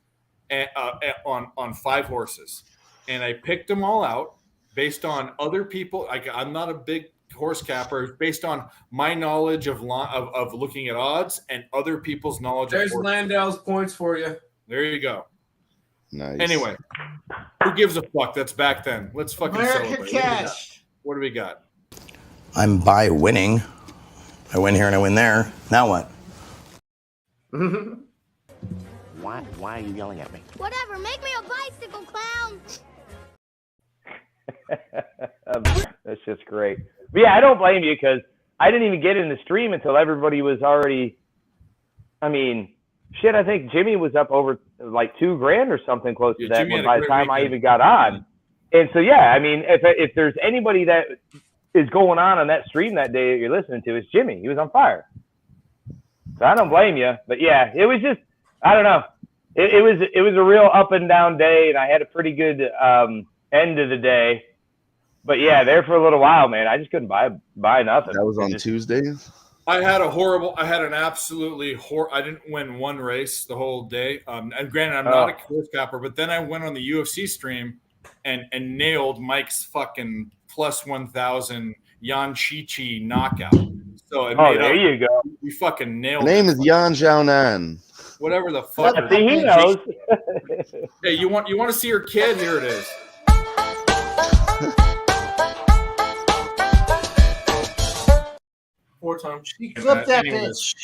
on 5 horses. And I picked them all out based on other people. I'm not a big horse capper. Based on my knowledge of looking at odds and other people's knowledge. There's Landau's points for you. There you go. Nice. Anyway, who gives a fuck? That's back then. Let's fucking celebrate. Cash. What do we got? I'm by winning. I win here and I win there. Now what? Why are you yelling at me? Whatever, make me a bicycle clown. That's just great. But yeah, I don't blame you because I didn't even get in the stream until everybody was already. I mean, shit. I think Jimmy was up over like $2,000 or something close to that by the time I even got on. And so yeah, I mean, if there's anybody that is going on that stream that day that you're listening to, it's Jimmy. He was on fire. So I don't blame you. But yeah, it was just I don't know. It was a real up and down day, and I had a pretty good end of the day. But yeah, there for a little while, man. I just couldn't buy nothing. That was on Tuesday. I had an absolutely I didn't win one race the whole day. And granted, I'm not a horse capper, but then I went on the UFC stream and nailed Mike's fucking plus 1,000 Yan Chi knockout. So there you go. We fucking nailed. His name is Yan Xiaonan. Whatever the fuck. See, he knows. Hey, you want to see your kid? Here it is. Four times. She clipped that bitch.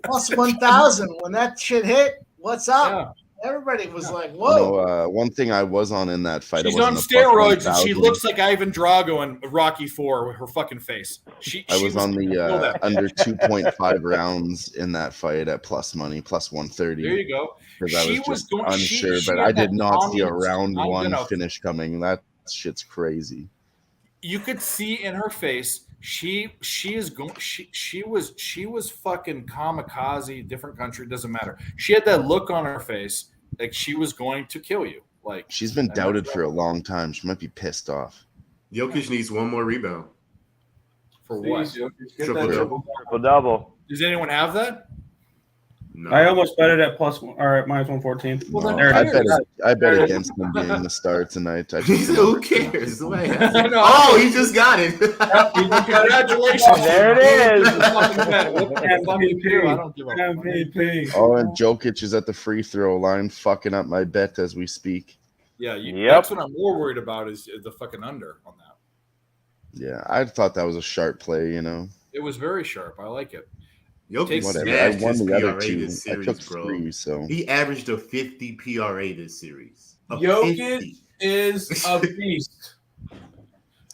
Plus 1,000. When that shit hit, what's up? Yeah. Everybody was like, whoa. One thing I was on in that fight. She's on steroids and she looks like Ivan Drago in Rocky IV with her fucking face. I was on the under 2.5 rounds in that fight at plus money, plus 130. There you go. Because I was just unsure, but I did not see a round one finish coming. That shit's crazy. You could see in her face. She was fucking kamikaze, different country, doesn't matter. She had that look on her face like she was going to kill you. Like she's been doubted for a long time. She might be pissed off. Jokic needs one more rebound. For what? Triple double. Does anyone have that? No. I almost bet it at minus 114. Well, no, I bet against him being the star tonight. Who cares? Oh, he just got it. Congratulations. There it is. MVP. Oh, and Jokic is at the free throw line fucking up my bet as we speak. Yeah, that's what I'm more worried about is the fucking under on that. Yeah, I thought that was a sharp play, It was very sharp. I like it. Jokic whatever. I won the other two. Series, I took 3, so he averaged a 50 PRA this series. Jokic is a beast.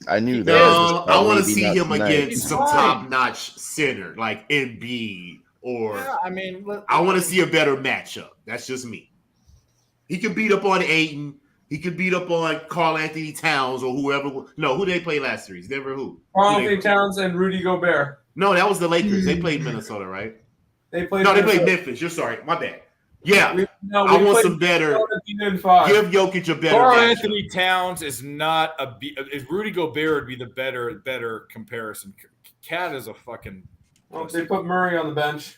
I knew that. No, I want to maybe see not him tonight. against some top-notch center like Embiid or. Yeah, I mean, I want to see a better matchup. That's just me. He could beat up on Ayton. He could beat up on Karl Anthony Towns or whoever. No, who did they play last series? Denver who? Karl Anthony Towns and Rudy Gobert. No, that was the Lakers. They played Minnesota, right? They played. No, they played Memphis. You're sorry. My bad. Yeah. I want some better. Give Jokic a better Karl matchup. Anthony Towns is not a is Rudy Gobert would be the better comparison. Cat is a fucking. Well, they put Murray on the bench.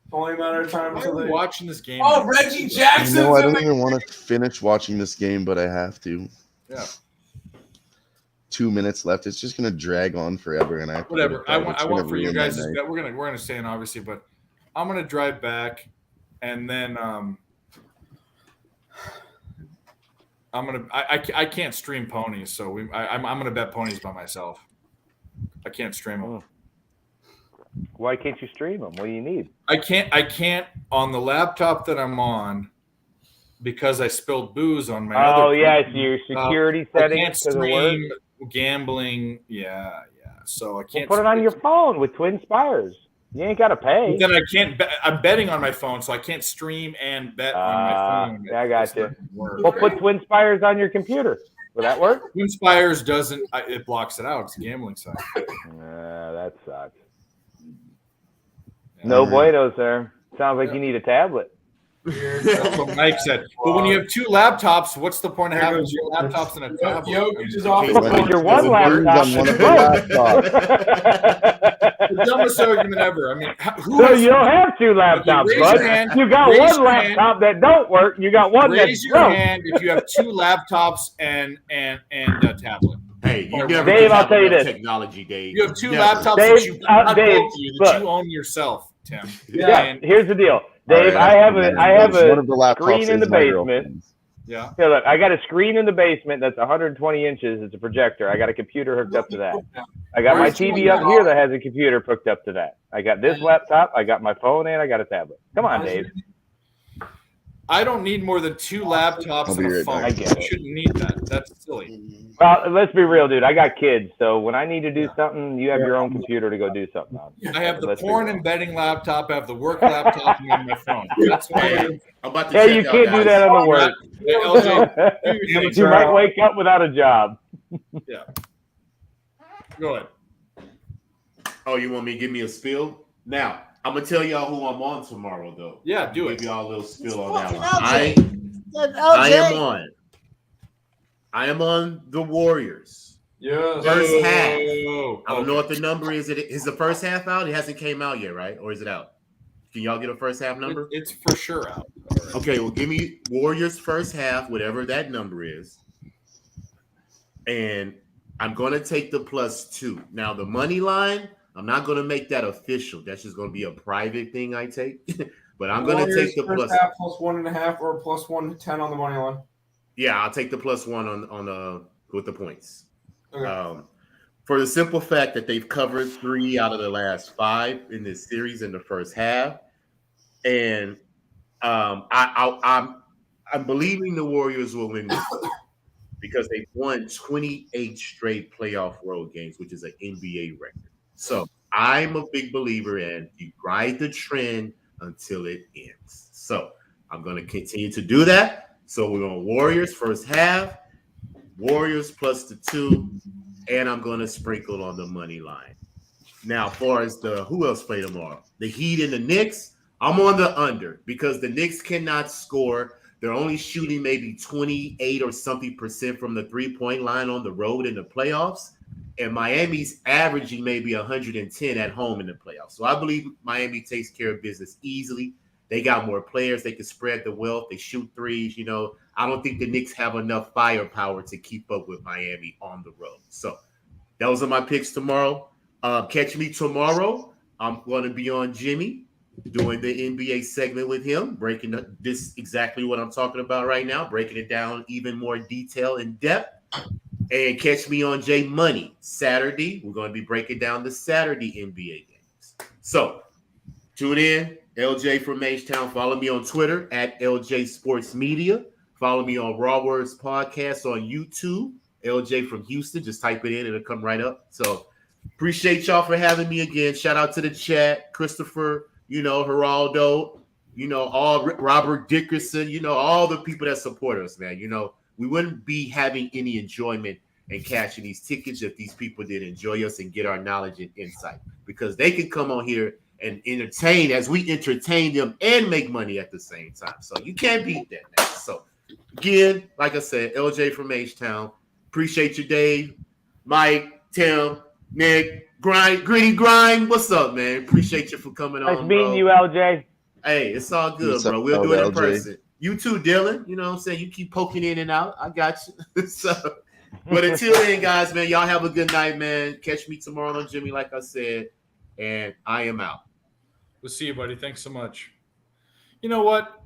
It's only a matter of time Why until are we they watching this game. Oh, Reggie Jackson! I don't even want to finish watching this game, but I have to. Yeah. 2 minutes left. It's just gonna drag on forever, and I have to Whatever. I It's want gonna for you ruin my guys. night. We're gonna stay in obviously, but I'm gonna drive back, and then I can't stream ponies, so I'm gonna bet ponies by myself. I can't stream them. Why can't you stream them? What do you need? I can't on the laptop that I'm on because I spilled booze on my. Oh, other yeah, phone. it's your security I settings can't because of work. stream gambling. Yeah. So I can't. Put it on your phone with Twin Spires. You ain't got to pay. Then I can't. I'm betting on my phone, so I can't stream and bet on my phone. Yeah, I got you. Work. Well, put Twin Spires on your computer. Will that work? Twin Spires doesn't. It blocks it out. It's a gambling site. That sucks. No bueno, sir. Sounds like you need a tablet. That's what Mike said. But when you have two laptops, what's the point of having two laptops and a tablet? Jokic is off. Your one laptop. The dumbest argument ever. I mean, So you don't have two laptops, bud. You got one laptop that don't work. You got one that's raise your hand if you have two laptops and a tablet. Hey, you Or- never Dave, can I'll have tell you enough this. technology, Dave. You have two Never. laptops Dave, that you not Dave, both of you, that look. you own yourself, Tim. Yeah. And- Here's the deal, Dave. All right, I have a one of the laptops screen in is the my basement. girlfriend's. Yeah. Here, look, I got a screen in the basement that's 120 inches. It's a projector. I got a computer hooked up to that. I got my Where's TV your up here that has a computer hooked up to that. I got this laptop. I got my phone, and I got a tablet. Come on, Dave. I don't need more than two laptops I'll be and a right phone. back. I get it. You shouldn't need that. That's silly. Well, let's be real, dude. I got kids, so when I need to do something, you have your own computer to go do something on. I have the Let's be porn real. and betting laptop. I have the work laptop, and then my phone. That's why. Hey, I'm about to Hey, check you out, can't do guys. that on the work. Hey, LJ, do your thing. You might wake up without a job. Yeah. Go ahead. Oh, you want me to give me a spill? Now, I'm gonna tell y'all who I'm on tomorrow, though. Yeah, do Give it. y'all a little spill on that Fucking one. LJ. I am on the Warriors. Yes. First half. Oh, I don't know what the number is. Is the first half out? It hasn't came out yet, right? Or is it out? Can y'all get a first half number? It's for sure out. Okay, well, give me Warriors first half, whatever that number is. And I'm going to take the +2. Now, the money line, I'm not going to make that official. That's just going to be a private thing I take. But I'm going to take the first plus. half +1.5 or +110 on the money line. Yeah, I'll take the +1 on with the points. Okay. For the simple fact that they've covered 3 out of the last 5 in this series in the first half, and I'm believing the Warriors will win this because they've won 28 straight playoff road games, which is an NBA record. So I'm a big believer in you ride the trend until it ends. So I'm going to continue to do that. So we're on Warriors first half, Warriors +2, and I'm going to sprinkle on the money line. Now, as far as who else play tomorrow? The Heat and the Knicks, I'm on the under because the Knicks cannot score. They're only shooting maybe 28 or something % from the three-point line on the road in the playoffs. And Miami's averaging maybe 110 at home in the playoffs. So I believe Miami takes care of business easily. They got more players. They can spread the wealth. They shoot threes. You know, I don't think the Knicks have enough firepower to keep up with Miami on the road. So those are my picks tomorrow. Catch me tomorrow. I'm going to be on Jimmy doing the NBA segment with him, breaking this exactly what I'm talking about right now, breaking it down even more detail and depth. And catch me on J Money Saturday. We're going to be breaking down the Saturday NBA games. So tune in. LJ from H-Town. Follow me on Twitter at LJ Sports Media. Follow me on Raw Words Podcast on YouTube. LJ from Houston. Just type it in, it'll come right up. So appreciate y'all for having me again. Shout out to the chat, Christopher, Geraldo, all Robert Dickerson, all the people that support us, man. We wouldn't be having any enjoyment and cashing these tickets if these people did enjoy us and get our knowledge and insight, because they can come on here and entertain as we entertain them and make money at the same time. So you can't beat that now. So again, like I said, LJ from H-Town. Appreciate you, Dave, Mike, Tim, Nick, Gritty Grind. What's up, man? Appreciate you for coming on. Nice meeting you, LJ. Hey, it's all good, What's bro. up, We'll do it in LJ? person. You too, Dylan. You know what I'm saying? You keep poking in and out. I got you. But until then, guys, man, y'all have a good night, man. Catch me tomorrow on Jimmy, like I said. And I am out. We'll see you, buddy. Thanks so much. You know what?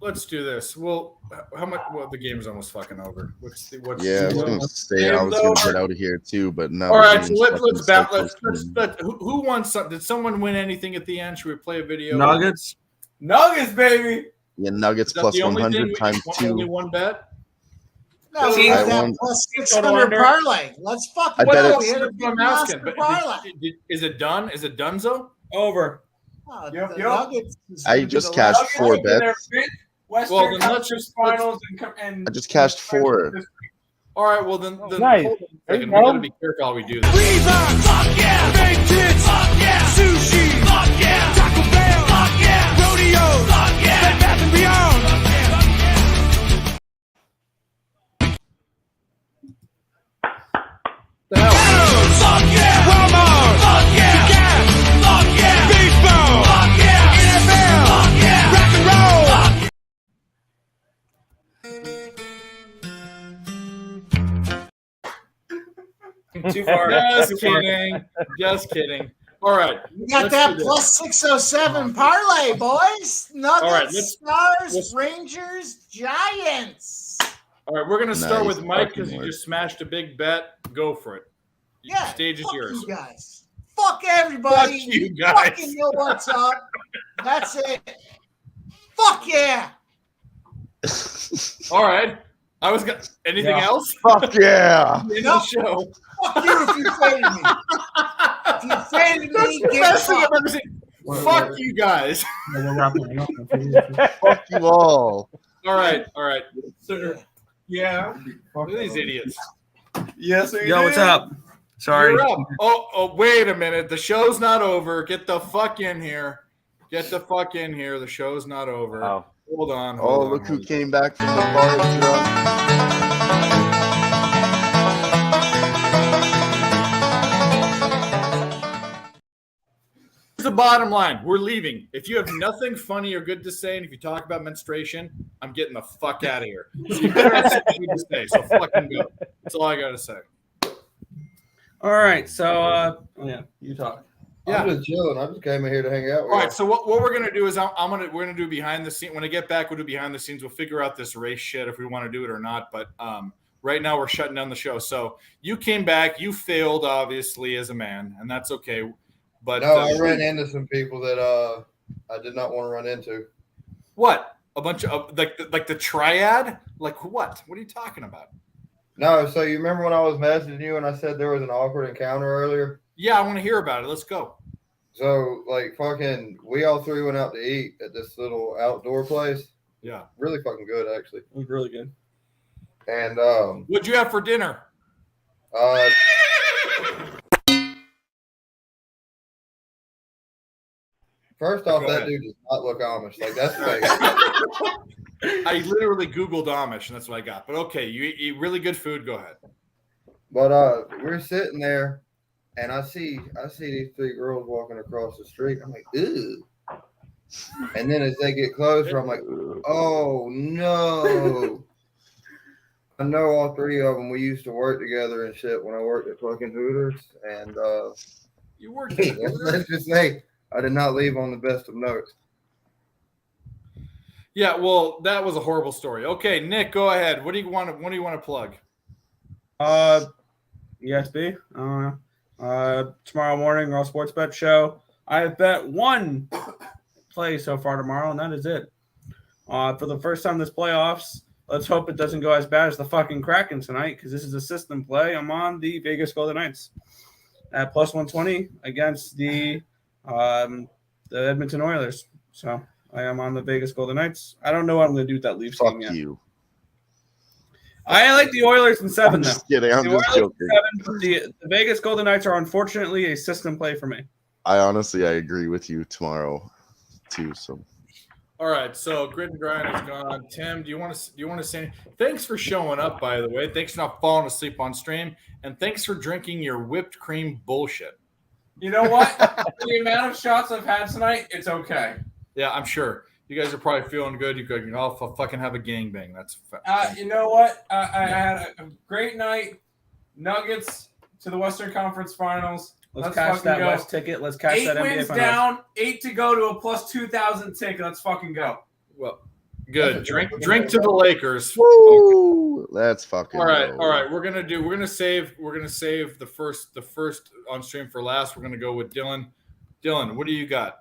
Let's do this. Well, how much? Well, the game's almost fucking over. I was going to say I was going to get out of here too, but now. All right, so let's battle. Who won? Did someone win anything at the end? Should we play a video? Nuggets, baby. Yeah, Nuggets plus 100 times 2. Only one bet. No, we got that plus 600 parlay. Let's fucking go. I'm asking. Is it done? Is it donezo? Over. Oh, I just cashed 4 bets. Well, then let's just finals and I just cashed 4. All right, well then nice. We gotta be careful how we do this. Fuck yeah! Big tits! Fuck yeah! Sushi! Fuck yeah! Taco Bell! Fuck yeah! Rodeo! Fuck yeah! Bed Bath and Beyond! The hell? Fuck yeah! Walmart! Fuck yeah! Gas! Fuck yeah! Baseball! Fuck yeah! NFL! Fuck yeah! Rock and roll! Fuck yeah! Too far. Just kidding. Just kidding. All right. We got that plus 607 parlay, boys. Nuggets, Stars, Rangers, Giants. All right, we're gonna start Nice with Mike because fucking you work. just smashed a big bet. Go for it. Yeah. Stage is fuck yours. You guys. Fuck everybody. Fuck you guys. Fucking know what's up. That's it. Fuck yeah. All right. I was gonna. Anything else? Fuck yeah. In Nope. the show. Fuck you if you faded me. If you faded That's me, the get best thing I've fucked. ever seen. Fuck you guys. Fuck you all. All right. All right. Yeah. Look at these idiots. Yes, we Yo, do. what's up? Sorry. You're up. Oh, wait a minute. The show's not over. Get the fuck in here. Get the fuck in here. The show's not over. Oh. Hold on. Oh, look who came back from the bar drunk. Here's the bottom line. We're leaving. If you have nothing funny or good to say, and if you talk about menstruation, I'm getting the fuck out of here. So you better have something good to say. So fucking go. That's all I gotta say. All right. So, yeah, you talk. Yeah. I'm just chilling. I just came in here to hang out with All you. right. So what we're gonna do is we're gonna do behind the scenes. When I get back, we'll do behind the scenes. We'll figure out this race shit if we want to do it or not. But right now we're shutting down the show. So you came back. You failed, obviously, as a man, and that's okay. But No, I ran into some people that I did not want to run into. what? A bunch of like the triad? Like what? What are you talking about? No, so you remember when I was messaging you and I said there was an awkward encounter earlier? Yeah, I want to hear about it. Let's go. So we all three went out to eat at this little outdoor place. Yeah. Really fucking good, actually. It was really good. And What'd you have for dinner? First off, Go that ahead. dude does not look Amish. Like that's fake. I literally Googled Amish, and that's what I got. But okay, you eat really good food. Go ahead. But we're sitting there, and I see these 3 girls walking across the street. I'm like, ew. And then as they get closer, I'm like, oh no. I know all 3 of them. We used to work together and shit when I worked at fucking Hooters. And You worked at Hooters? let's just say I did not leave on the best of notes. Yeah, well, that was a horrible story. Okay, Nick, go ahead. What do you want to plug? ESB. Tomorrow morning, All Sports Bet Show. I have bet 1 play so far tomorrow, and that is it. For the first time this playoffs, let's hope it doesn't go as bad as the fucking Kraken tonight, because this is a system play. I'm on the Vegas Golden Knights at plus 120 against the Edmonton Oilers. So I am on the Vegas Golden Knights. I don't know what I'm going to do with that Leafs game yet. You. I like the Oilers in 7 now. Kidding. I'm just joking. The Vegas Golden Knights are unfortunately a system play for me. I agree with you tomorrow too. So. All right, so Grit and Grind is gone. Tim, do you want to say anything? Thanks for showing up, by the way. Thanks for not falling asleep on stream, and thanks for drinking your whipped cream bullshit. You know what? The amount of shots I've had tonight, it's okay. Yeah, I'm sure you guys are probably feeling good. You could all fucking have a gangbang. That's. You know what? I had a great night. Nuggets to the Western Conference Finals. Let's cash that go. West ticket. Let's cash 8 that NBA wins Finals. down, 8 to go to a plus 2,000 ticket. Let's fucking go. Well, good. Drink to the Lakers. Woo! Okay. Let's fucking. All right. go. We're gonna save the first on stream for last. We're gonna go with Dylan. Dylan, what do you got?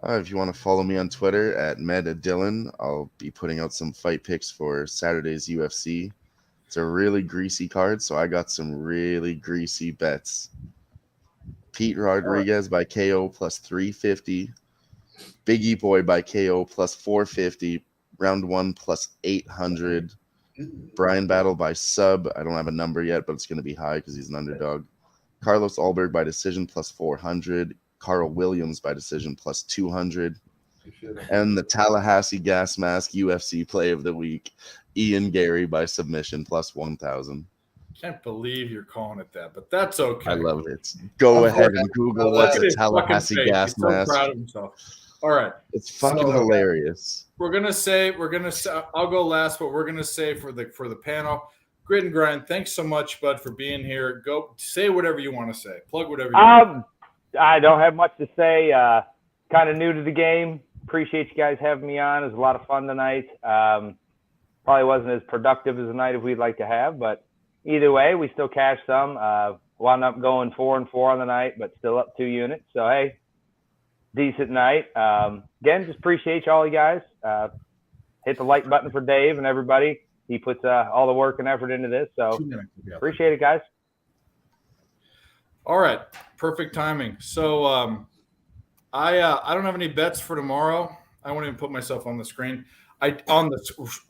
If you want to follow me on Twitter at MetaDylan, I'll be putting out some fight picks for Saturday's UFC. It's a really greasy card, so I got some really greasy bets. Pete Rodriguez by KO plus 350. Biggie Boy by KO plus 450. Round 1 plus 800. Brian Battle by sub. I don't have a number yet, but it's going to be high because he's an underdog. Carlos Alberg by decision plus 400. Carl Williams by decision plus 200. And the Tallahassee Gas Mask UFC play of the week, Ian Gary by submission plus 1,000. Can't believe you're calling it that, but that's okay. I love it. Go ahead and Google what's a Tallahassee Gas He's so Mask. proud of himself. All right, it's fucking hilarious. We're gonna say I'll go last, but we're gonna say for the panel, Grit and Grind. Thanks so much, bud, for being here. Go say whatever you want to say. Plug whatever you want. I don't have much to say. Kind of new to the game. Appreciate you guys having me on. It was a lot of fun tonight. Probably wasn't as productive as a night as we'd like to have, but either way, we still cashed some. Wound up going 4-4 on the night, but still up 2 units. So, hey, decent night. Again, just appreciate all you guys. Hit the like button for Dave and everybody. He puts all the work and effort into this. So, appreciate it, guys. All right, perfect timing. So I don't have any bets for tomorrow. I won't even put myself on the screen. On the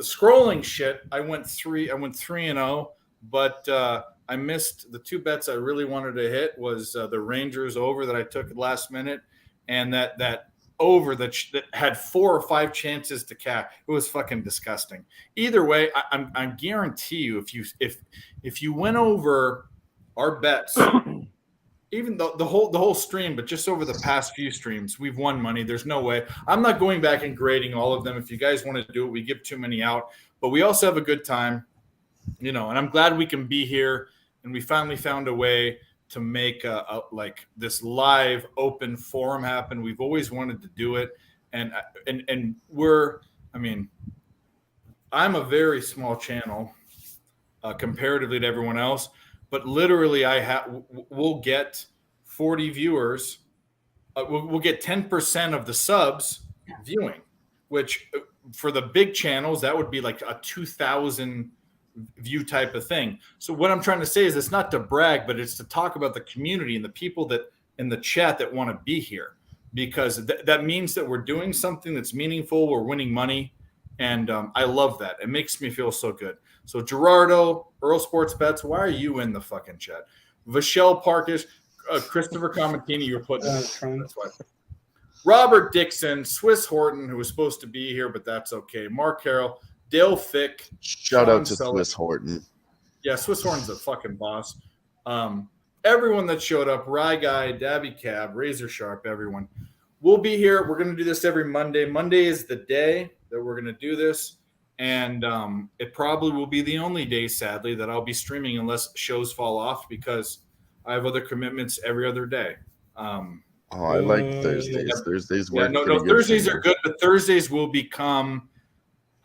scrolling shit, I went 3-0, but I missed the 2 bets I really wanted to hit was the Rangers over that I took at last minute, and that over that had 4 or 5 chances to cash. It was fucking disgusting. Either way, I guarantee you, if you went over our bets. Even the whole stream, but just over the past few streams, we've won money. There's no way. I'm not going back and grading all of them. If you guys want to do it, we give too many out. But we also have a good time, and I'm glad we can be here. And we finally found a way to make like this live open forum happen. We've always wanted to do it, and I'm a very small channel comparatively to everyone else. But literally, we'll get 40 viewers. We'll get 10% of the subs viewing, which for the big channels, that would be like a 2,000 view type of thing. So what I'm trying to say is it's not to brag, but it's to talk about the community and the people that in the chat that want to be here, because that means that we're doing something that's meaningful. We're winning money. And I love that. It makes me feel so good. So Gerardo, Earl Sports Bets, why are you in the fucking chat? Vachelle Parkish, Christopher Comentini, you're putting that's why. Robert Dixon, Swiss Horton, who was supposed to be here, but that's okay. Mark Carroll, Dale Fick. Shout out to Swiss Horton. Yeah, Swiss Horton's a fucking boss. Everyone that showed up, Rye Guy, Dabby Cab, Razor Sharp, everyone. We'll be here. We're going to do this every Monday. Monday is the day that we're going to do this. And it probably will be the only day, sadly, that I'll be streaming unless shows fall off because I have other commitments every other day. I like Thursdays. Thursdays work. Yeah, no, Thursdays are good, but Thursdays will become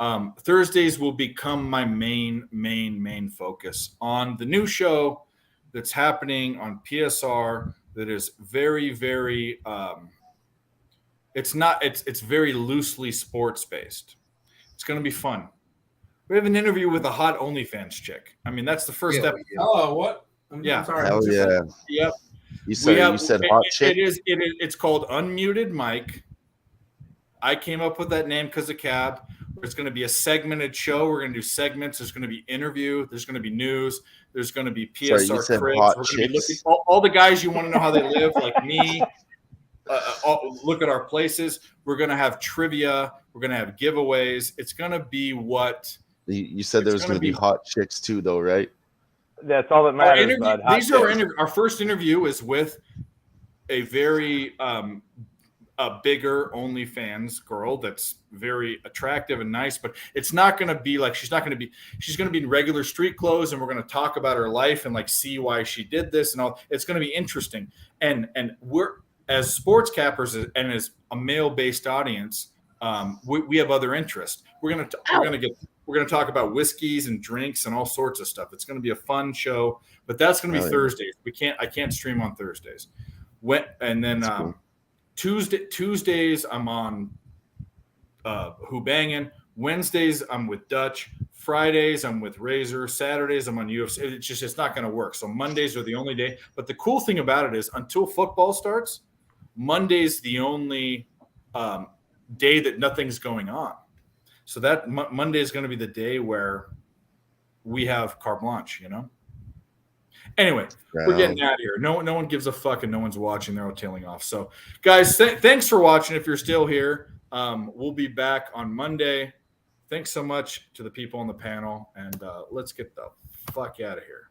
my main focus on the new show that's happening on PSR. That is very, very. It's very loosely sports based. It's going to be fun. We have an interview with a hot OnlyFans chick. I mean, that's the first step. Hello, what? Yeah. I'm sorry. Hell yeah. Yep. You said hot chick. It's called Unmuted Mike. I came up with that name because of Cab. It's going to be a segmented show. We're going to do segments. There's going to be interview. There's going to be news. There's going to be PSR Sorry, you said cribs. hot We're going to be chicks. looking all the guys you want to know how they live, like me. Look at our places. We're going to have trivia. We're going to have giveaways. It's going to be what You said there was going to be hot chicks too, though, right? That's all that matters. Bud. Hot These are chicks. our first interview is with a very a bigger OnlyFans girl that's very attractive and nice, but it's not going to be like she's going to be in regular street clothes, and we're going to talk about her life and like see why she did this and all. It's going to be interesting, and we're as sports cappers and as a male based audience, we have other interests. We're going to talk about whiskeys and drinks and all sorts of stuff. It's going to be a fun show, but that's going to be Thursdays. I can't stream on Thursdays. Cool. Tuesdays I'm on Who Bangin'. Wednesdays I'm with Dutch. Fridays I'm with Razor. Saturdays I'm on UFC. It's not going to work. So Mondays are the only day. But the cool thing about it is until football starts, Monday's the only day that nothing's going on. So that Monday is going to be the day where we have carte blanche, you know? Anyway, we're getting out of here. No one gives a fuck and no one's watching. They're all tailing off. So, guys, thanks for watching. If you're still here, we'll be back on Monday. Thanks so much to the people on the panel, and let's get the fuck out of here.